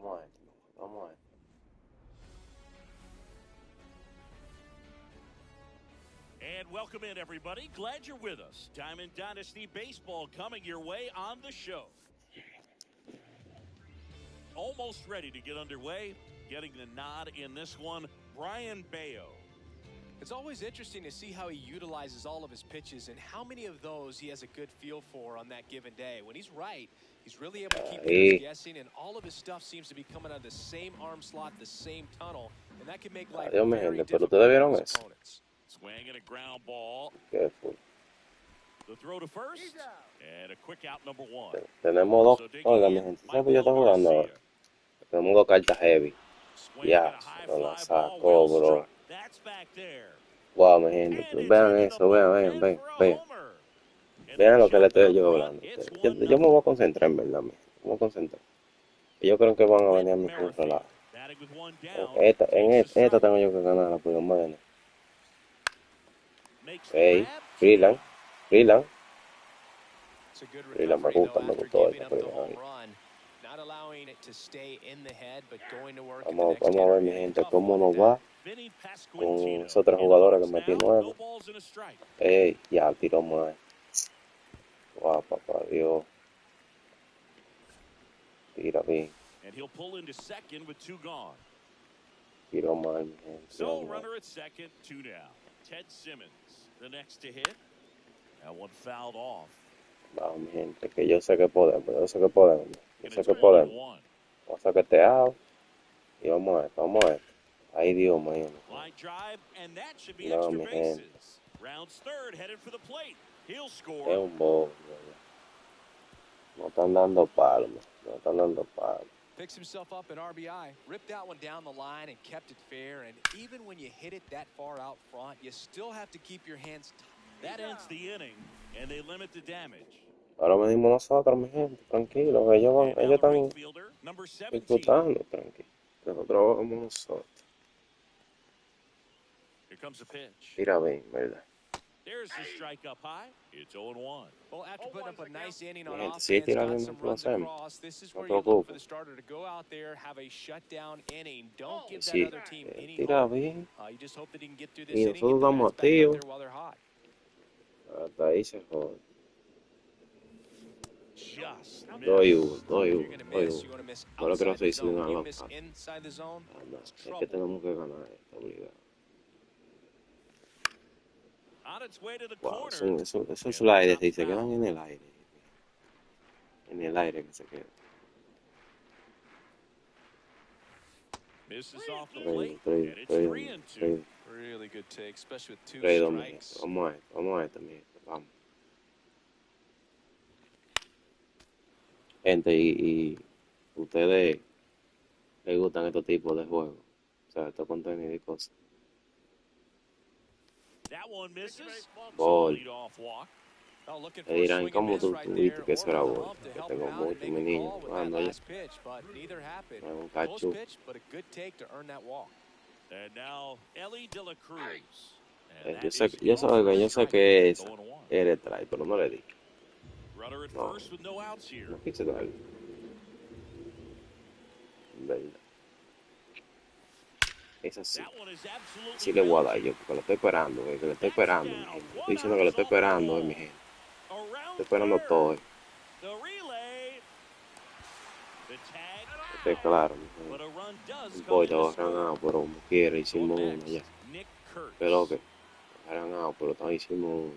And welcome in, everybody. Glad you're with us. Diamond Dynasty Baseball coming your way on the show. Almost ready to get underway. Getting the nod in this one, Brian Bayo. It's always interesting to see how he utilizes all of his pitches and how many of those he has a good feel for on that given day. When he's right, he's really able to keep hitters guessing, and all of his stuff seems to be coming out of the same arm slot, the same tunnel, and that can make life very difficult for his opponents. Swing and a ground ball. Careful. The throw to first, and a quick out number one. Tenemos dos. Oiga, mi gente, ¿sabes que yo estoy jugando ahora? Tenemos dos cartas heavy. Ya, no la sacó, bro. Wow, mi gente, vean eso, vean. Vean lo que le estoy yo hablando. Yo me voy a concentrar, en verdad, me voy a concentrar. Ellos creen que van a venir a mi curso lado. Esta tengo yo que ganar, por lo menos. Hey, Freeland. Me gustó esta Freeland. Vamos a ver, mi gente, cómo nos va con esos otros jugadores que metí nuevos. Ey, ya tiró mal. Wow, papá Dios. Tira bien. Tiró mal, mi gente. So runner at second, 2 down. Ted Simmons, the next to hit. That one fouled off. Vamos, mi gente, que yo sé que podemos. Vamos a sacar este out. Y vamos a esto. Ay, Dios mío. Line drive, and that should be No, extra mi bases. gente. Rounds third, headed for the plate. He'll Es score. un bobo. No están dando palo, man. No están dando palo. Picks himself up an RBI, ripped that one down the line and kept it fair. And even when you hit it that far out front, you still have to keep your hands tight. That ends the inning, and they limit the damage. Ahora venimos nosotros, mi gente, tranquilos. And now Ellos the están right fielder, number 17. disfrutando, tranquilo. Nosotros vamos nosotros. Here comes a pitch. Tira bien, ¿verdad? There's the strike up high. It's 0-1. Well, after putting up a nice inning on Gente, offense, sí, tira got bien, some no runs hacemos. across. This is No where te you look for preocupes. the starter to go out there, have a shutdown inning. Don't give that Sí, other team any tira hope. bien. You just hope that he can get through this Y inning nosotros and get the estamos bats back out activos. there while they're hot. Hasta ahí se jode. Just Doy uno, missed. doy You're uno, gonna doy miss. uno. You're gonna miss No lo quiero outside the hacer sin zone. una You miss loca. inside the zone. Es que Trouble. tenemos que ganar esto, obligado. On its way to the Wow, corner. esos sliders y se quedan en el aire. En el aire que se quedan. Misses off the plate, and it's Traído, 3-2. Really good take, especially with two traído, mi gente. strikes. Vamos a esto, mi gente. Vamos. Gente, y ustedes les gustan estos tipos de juegos. O sea, estos contenidos y cosas. That one misses. Ball. Lead off walk. Oh, looking Me for a dirán, swing and ¿cómo miss tú right tuviste there, que or eso era for the bueno? hump to Que help tengo him out and mucho, make mi a niño, call with that jugando allá. last pitch, but neither happened. Es un Close cacho. pitch, but a good take to earn that walk. And now Ellie De La Cruz. And that Yo sé is que es 0 for esa. 1. Eres try, pero no le di. Runner at No. first with no outs here. No quise darle. En verdad. Es así. That one is absolutely Así le voy a dar bouncing. yo, porque lo estoy esperando, que lo estoy esperando, mi gente. Estoy diciendo que lo estoy esperando, mi gente. Around Estoy esperando third. todo. The relay. The tag. Esté claro, mi But gente. a run does Un come boy in te to va a score. ganar, pero como quiera, Up hicimos uno next, ya. Nick Kurtz. Pero que, ganado, pero también hicimos uno.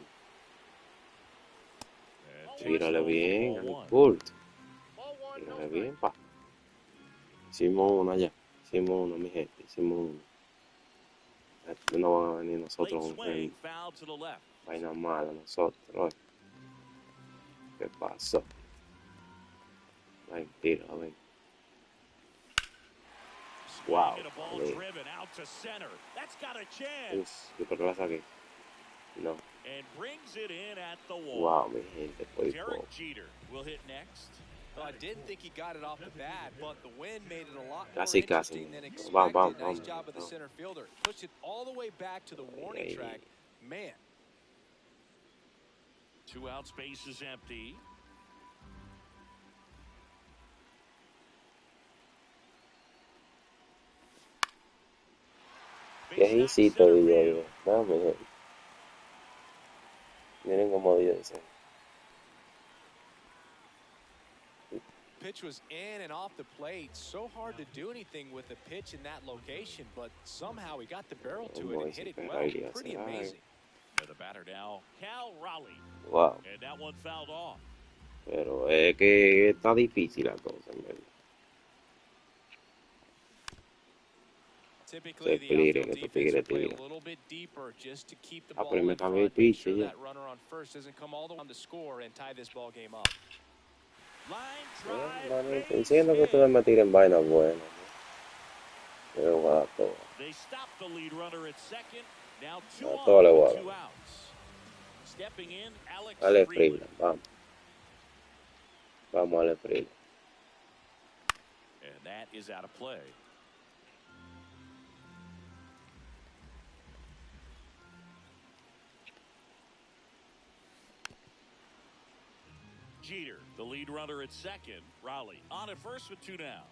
And Tírale bien, ball al one. Kurt. Ball one, no Tírale strike. bien, pa. Hicimos uno ya. Hicimos uno, mi gente. Hicimos uno. No van a venir Late nosotros con swing, foul to the left. vaina mala nosotros. Oye. ¿Qué pasó? Mentira, ven. Wow, Swing and a ball vale. driven out to center. That's got a chance. Yo creo que la saqué. No. And brings it in at the wall. Wow, mi gente, por Derek poco. Jeter will hit next. Well, I didn't think he got it off the bat, but the wind made it a lot more Casi, interesting casi. than expected. Vamos. Nice job of the center fielder. Pushed it all the way back to the warning Ay. track. Man. 2 out, space is empty. ¿Qué hiciste, DJ? No, mi gente. Miren cómo dice. Pitch was in and off the plate. So hard to do anything with a pitch in that location, but somehow he got the barrel to it and hit it well. Pretty amazing. And the batter now, Cal Raleigh. Wow. And that one fouled off. Pero es que está difícil la cosa, en verdad. Typically, Se the pliren outfield estos defense tigres, will play a tigres. little bit deeper just to keep the Ah, ball pero me in cambié el front, make pitch, sure ya. that runner on first doesn't come all the way on to score and tie this ball game up. Line drive, Bueno, base diciendo que hit. ustedes me tiren vainas buenas, ¿no? Yo voy a dar todo. They stopped the lead runner at second. Now 2 A on todo le voy a with dar. 2 outs. Stepping in, Alex Dale Freeland. Freeland, vamos. Vamos, dale Freeland. And that is out of play. Jeter, the lead runner at second. Raleigh on at first with 2 down.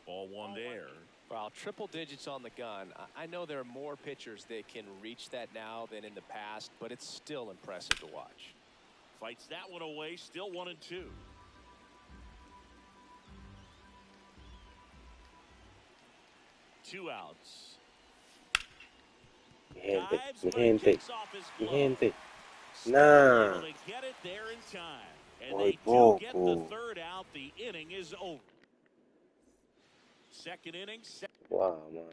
Ball one there. Wow, triple digits on the gun. I know there are more pitchers that can reach that now than in the past, but it's still impressive to watch. Fights that one away, still 1-2. Two outs. Mi gente, Dives, mi but it gente, kicks off his mi glove. gente. Still Nah. able to get it there in time. And Muy they do get the poco. third out. The inning is over. Second inning set Wow, man.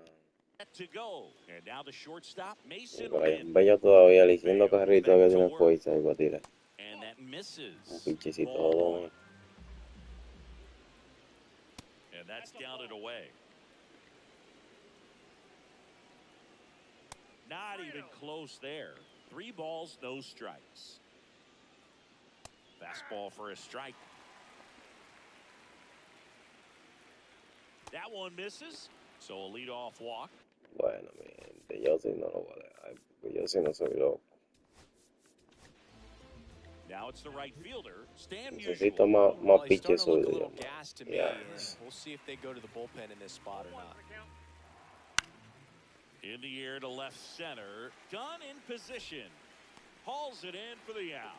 to go. And now the shortstop, Mason Vaya, Wynn. vaya todavía le hiciendo Mayo carrito back que to tiene work. fuerza ahí para tirar. And that Un misses. pinchecito Ball jodón. one. And that's down and away. Not even close there. 3 balls, no strikes. Fastball for a strike. That one misses. So a leadoff walk. Bueno, mi gente, yo sí no lo voy a dejar, porque yo sí no soy loco. Now it's the right fielder, Stan Necesito Musial. más Well, he's pitches starting to look a suyos, little hermano. gassed to me, Yeah. and we'll see if they go to the bullpen in this spot or not. In the air to left center. Dunn in position. Hauls it in for the out.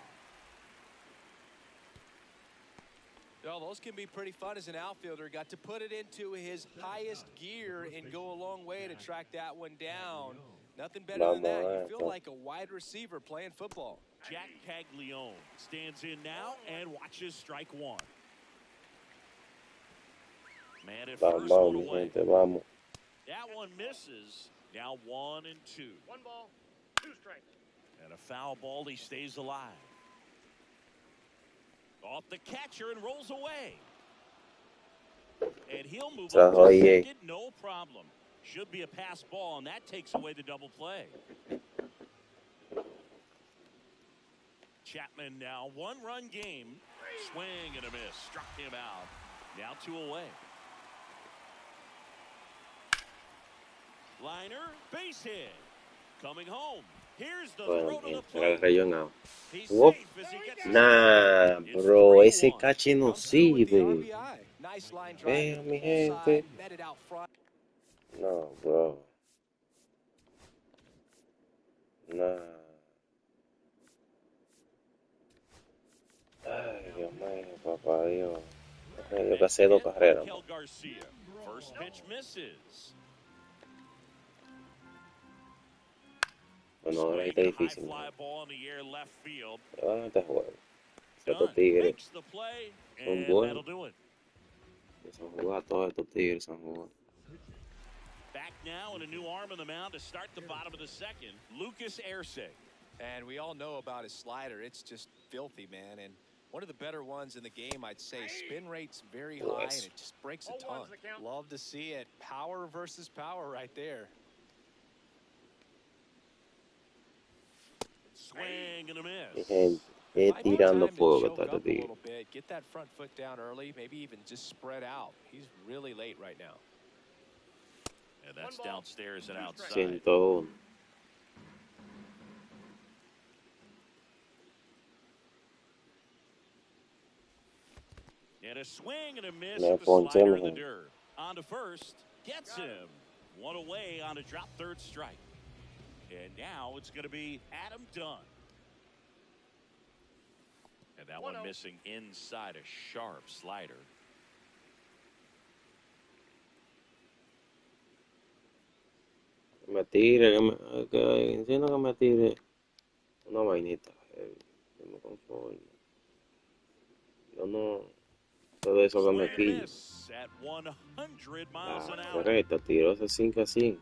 Oh, those can be pretty fun as an outfielder. Got to put it into his highest gear and go a long way to track that one down. Nothing better than that. You feel like a wide receiver playing football. Jack Caglione stands in now and watches strike one. Man at first, Vamos, one mi away. gente, vamos. That one misses. Now 1 and 2. 1 ball, 2 strikes. And a foul ball. He stays alive. Off the catcher and rolls away. And he'll move up to second, no problem. Should be a pass ball, and that takes away the double play. Chapman now 1-run game. Swing and a miss. Struck him out. Now 2 away. Liner, base hit. Coming home. Here's the Bueno, throw to mi the gente, agarré plate. yo en out. He's Whoop. safe as he gets Nah, It's bro, ese 3-1. cache no Comes through with the sirve. RBI. Nice line drive. Vean, mi Full gente. side, met it out front. No, bro. Nah. Ay, Dios mío, papá Dios. Yo que hacer 2 carreras. Raquel Garcia. First pitch misses. Bueno, ahora está difícil. High ¿No? fly ball in the air left field. Van a este juego. Estos Dunn tigres makes the play, son and buenos. that'll do it. Se han jugado, todos estos tigres se han jugado. Back now and a new arm in the mound to start the bottom of the second. Lucas Erceg. And we all know about his slider. It's just filthy, man. And one of the better ones in the game, I'd say. Spin rate's very high, and it just breaks a ton. Love to see it. Power versus power right there. Swing and a Mi miss. gente, Might be tirando time to fuego choke está este up a tigre. little bit. Get that front foot down early. Maybe even just spread out. He's really late right now. And that's downstairs and outside. 101. And a swing and a miss Me at the ponché, slider mi in the gente. dirt. On to first. Gets him. 1 away on a drop third strike. And now it's going to be Adam Dunn. And that one missing inside a sharp slider. Me tire, enciendo que me tire una vainita. Que me conforme. Yo no. Todo eso que me Swing and quille. miss at 100 miles an hour. Correcto, tiró ese 5 a 5.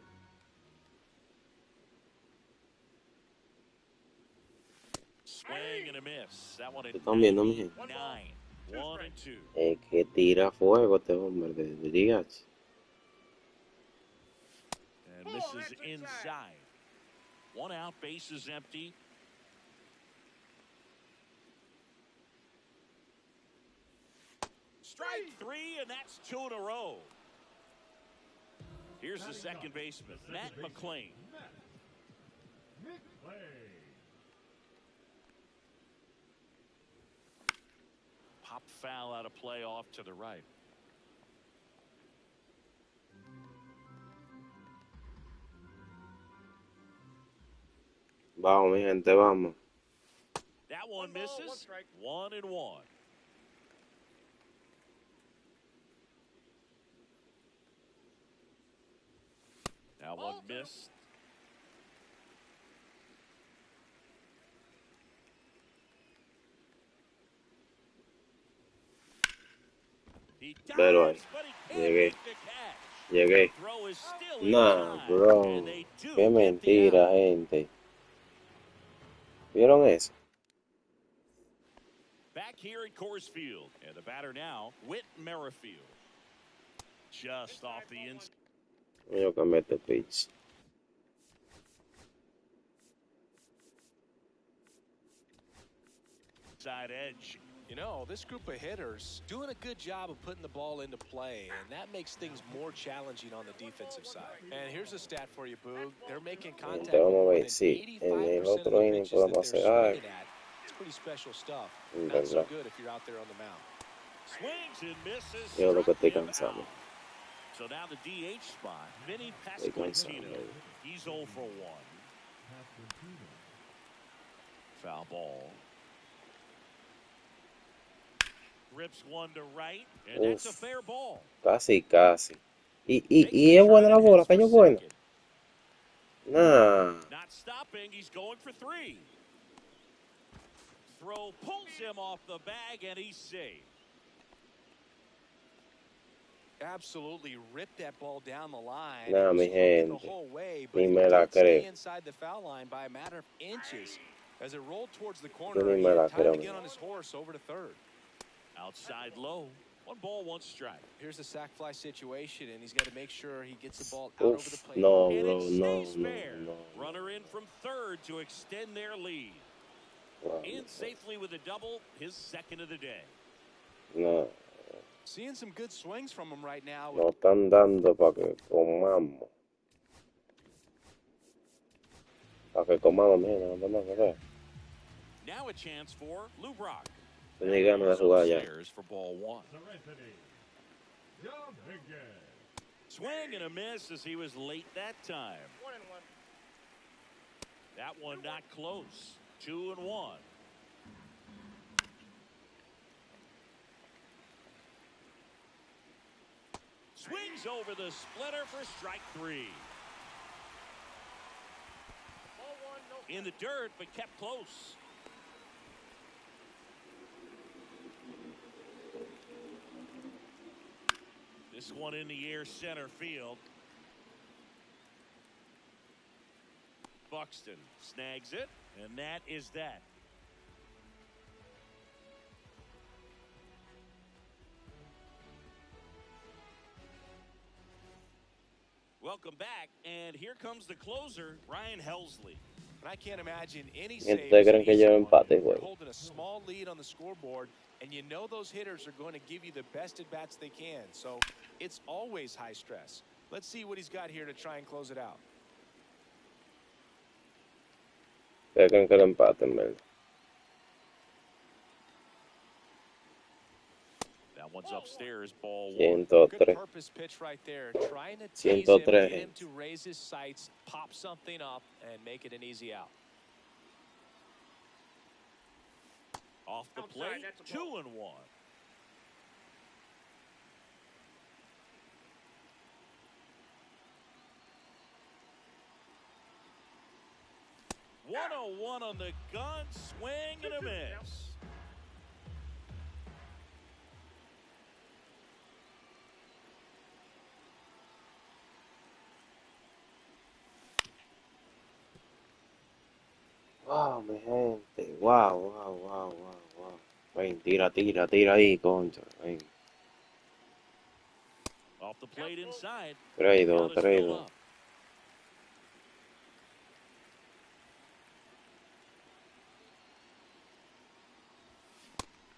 Swing and a miss. That one at ¿Están viendo, mi gente? 9. 1 and 2. Es que tira fuego este hombre de DH. And misses inside. 1 out, base is empty. Strike 3, and that's 2 in a row. Here's the second baseman, Matt McClain. Pop foul out of play off to the right. Vamos, mi gente, vamos. That one misses. 1 and 1. Now one missed. He Pero ahí, dives, but he can't llegué, make the catch. llegué. The throw is still in Nah, time, bro. and they do Qué get the mentira, out. gente. ¿Vieron eso? here at Coors Field. And the batter now, Whit Merrifield. Just off the inside. Yo cambié este pitch. Side edge. You know, this group of hitters doing a good job of putting the ball into play, and that makes things more challenging on the defensive side. And here's a stat for you, Boog. They're making contact with more than 85% of the pitches that they're swinging at. It's pretty special stuff. Not so good if you're out there on the mound. Swings and misses. Yo lo que estoy Struck him cansado. out. So now the DH spot, Vinny Pasquantino. He's 0 for 1. Foul ball. Rips one to right, and that's a fair ball. Casi. Y es buena la bola, cayó buena. Nah. Not stopping, he's going for 3. Throw pulls him off the bag, and he's safe. Absolutely ripped that ball down the line. Nah, mi gente. The whole way, Ni but me he la did stay creo. inside the foul line by a matter of inches. As it rolled towards the Yo corner, ni he me la had time to creo. get on his horse over to third. Outside low. 1 ball, 1 strike. Here's a sac fly situation, and he's got to make sure he gets the ball out over the Oof, plate. no, And bro, it no, stays no, fair. no. Runner in from third to extend their lead. Wow, In safely with a double, his second of the day. no, Seeing some good swings from him right now. no están dando para que comamos. Para que comamos, mira, no tenemos que ver. Now a chance for Lou Brock. Tenía ganas de jugar ya. Upstairs for ball 1. Swing and a miss as he was late that time. 1-1. That one not close. 2-1. Swings over the splitter for strike 3. Ball 1, no. In the dirt, but kept close. This one in the air center field. Buxton snags it, and that is that. Welcome back, and here comes the closer, Ryan Helsley. And I can't imagine any ¿Y saves ustedes creen que easy lleva one. empate el You're juego? holding a small lead on the scoreboard, and you know those hitters are going to give you the best at bats they can. So it's always high stress. Let's see what he's got here to try and close it out. ¿Ustedes creen que lo empaten, verdad? That one's upstairs, ball 1. 103. Good purpose pitch right there. Trying to tease him, 103. get him to raise his sights, pop something up, and make it an easy out. Off the Outside, plate, that's a ball. 2-1. One on the gun, swing and a miss. Wow, mi gente. Wow. Ven, tira ahí, concha. Ven. Off the plate inside. 3-2, Count is filled 3-2. up.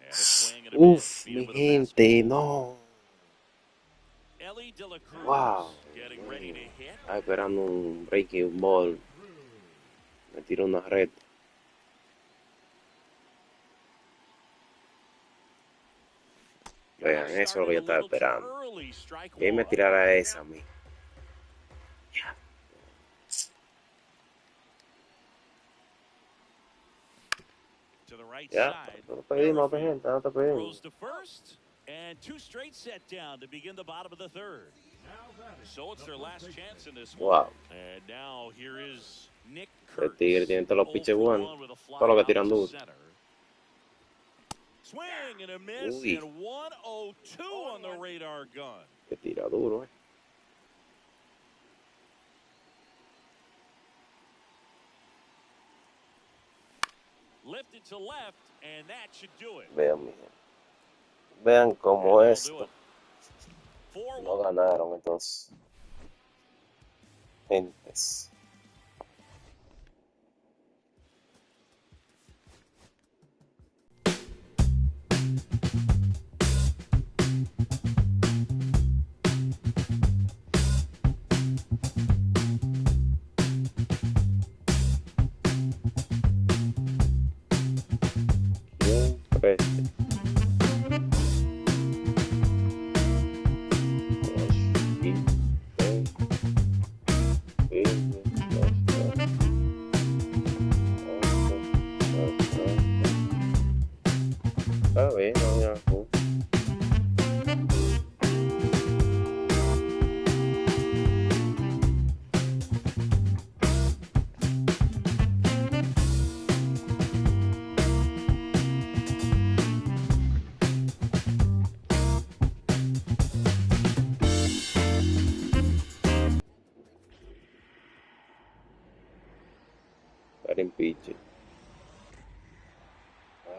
And a swing and a miss. Uf, Beat mi him with a gente, fastball. no. Ellie De La Cruz Wow. getting ready to hit. Estaba esperando un breaking ball. Me tiró una red. Vean, eso es lo que yo estaba esperando. Y ahí me tirara esa a mí. To the right Ya, side. no te pedimos, Merrifield gente, no te pedimos. throws to first, and 2 straight set down to begin the bottom of the 3rd. So it's their last chance in this one. Wow. And now here is Nick El Kurtz. Tigre tiene todos los pitches 0 for buenos. 1 with a fly Todos los que out tiran to duro. center. Swing and a miss, Uy. and 102 on the radar gun. Que tira duro, Lifted to left, and that should do it. Vean, mi gente. Vean cómo And that'll do esto it. 4-1. no ganaron estos gentes. Siempre. Está bien, no, ya. Starting pitcher.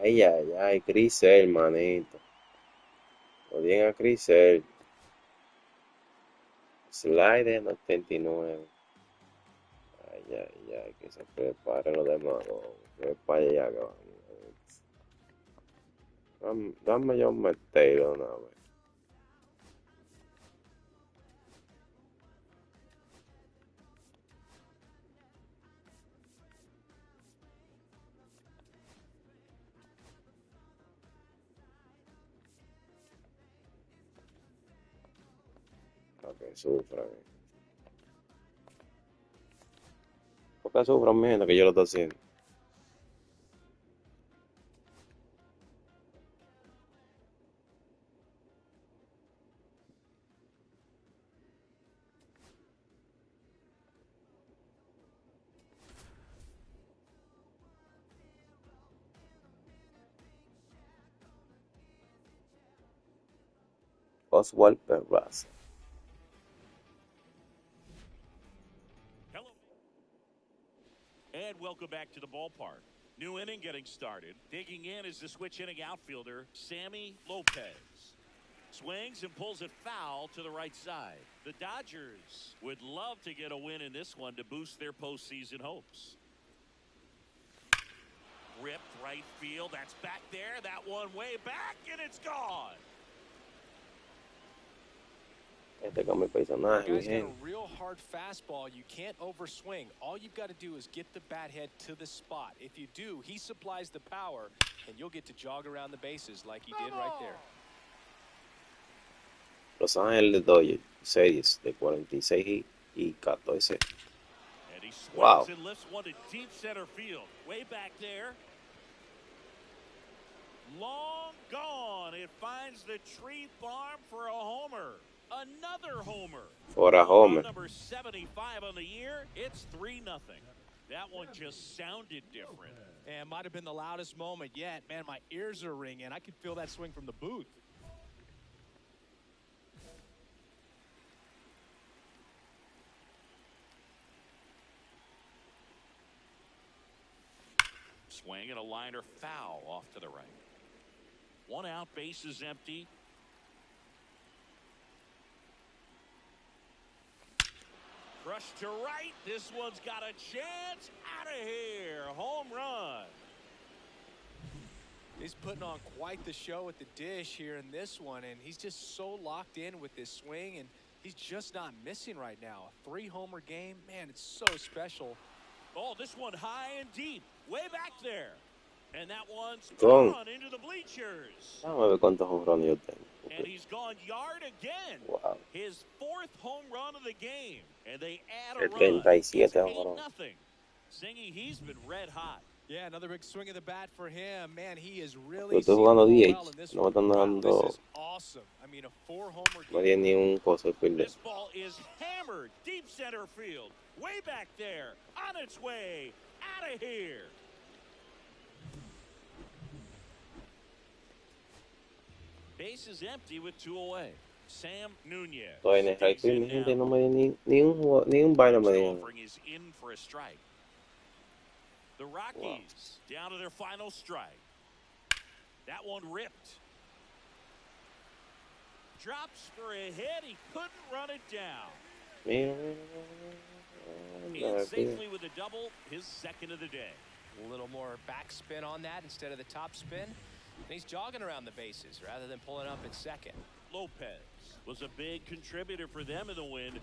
Ay, ay, ay, Crisel, manito. Odien a Crisel. Slide en 89. Ay, ay, ay, que se preparen los demás. Que para allá que vamos. Dame yo un meterlo una vez. Para que sufran. ¿Por qué sufran, mi gente, que yo lo estoy haciendo? Oswald Perras. Hello. And welcome back to the ballpark. New inning getting started. Digging in is the switch inning outfielder, Sammy Lopez. Swings and pulls it foul to the right side. The Dodgers would love to get a win in this one to boost their postseason hopes. Ripped right field. That's back there. That one way back, and it's gone. Este con mi personaje, mi Guy's got gente. a real hard fastball. You can't overswing. All you've got to do is get the bat head to the spot. If you do, he supplies the power, and you'll get to jog around the bases like he did right there. Los Ángeles Dodgers, series de 46 y 14. And he swings Wow. and lifts one to deep center field. Way back there. Long gone. It finds the tree farm for a homer. Another homer. For a homer. Number 75 on the year. It's 3-0. That one just sounded different. And might have been the loudest moment yet. Man, my ears are ringing. I could feel that swing from the booth. Swing and a liner foul off to the right. One out, base is empty. Rush to right. This one's got a chance. Out of here. Home run. He's putting on quite the show at the dish here in this one, and he's just so locked in with this swing, and he's just not missing right now. A 3-homer game, man, it's so special. Oh, this one high and deep. Way back there. And that one's Gone. gone into the bleachers. Déjame ver cuántos jonrones yo tengo. And he's gone yard again. Wow. His 4th home run of the game. And they add a run. 77 It's jonrones. 8-0. Zingy, he's been red hot. Yeah, another big swing of the bat for him. Man, he is Yo really estoy jugando seeing the DH. ball well in this No me one. están Wow, dando. this is awesome. I mean, a 4-homer No game. tiene ni un coso de fielder. This ball is hammered deep center field. Way back there. On its way. Out of here. Base is empty with 2 away. Sam Nunez. Estoy en el right digs field, in mi gente, now. no me di ni un vaina me Next dieron. offering is in for a strike. The Rockies down to their final strike. That one ripped. Drops for a hit. He couldn't run it down. Mira, In mira, safely with a double, his second of the day. A little more backspin on that instead of the top spin. And he's jogging around the bases rather than pulling up at second. Lopez was a big contributor for them in the win.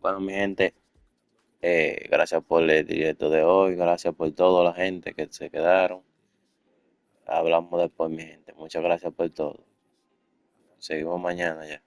Bueno, mi gente, gracias por el directo de hoy, gracias por toda la gente que se quedaron. Hablamos después, mi gente. Muchas gracias por todo. Seguimos mañana ya.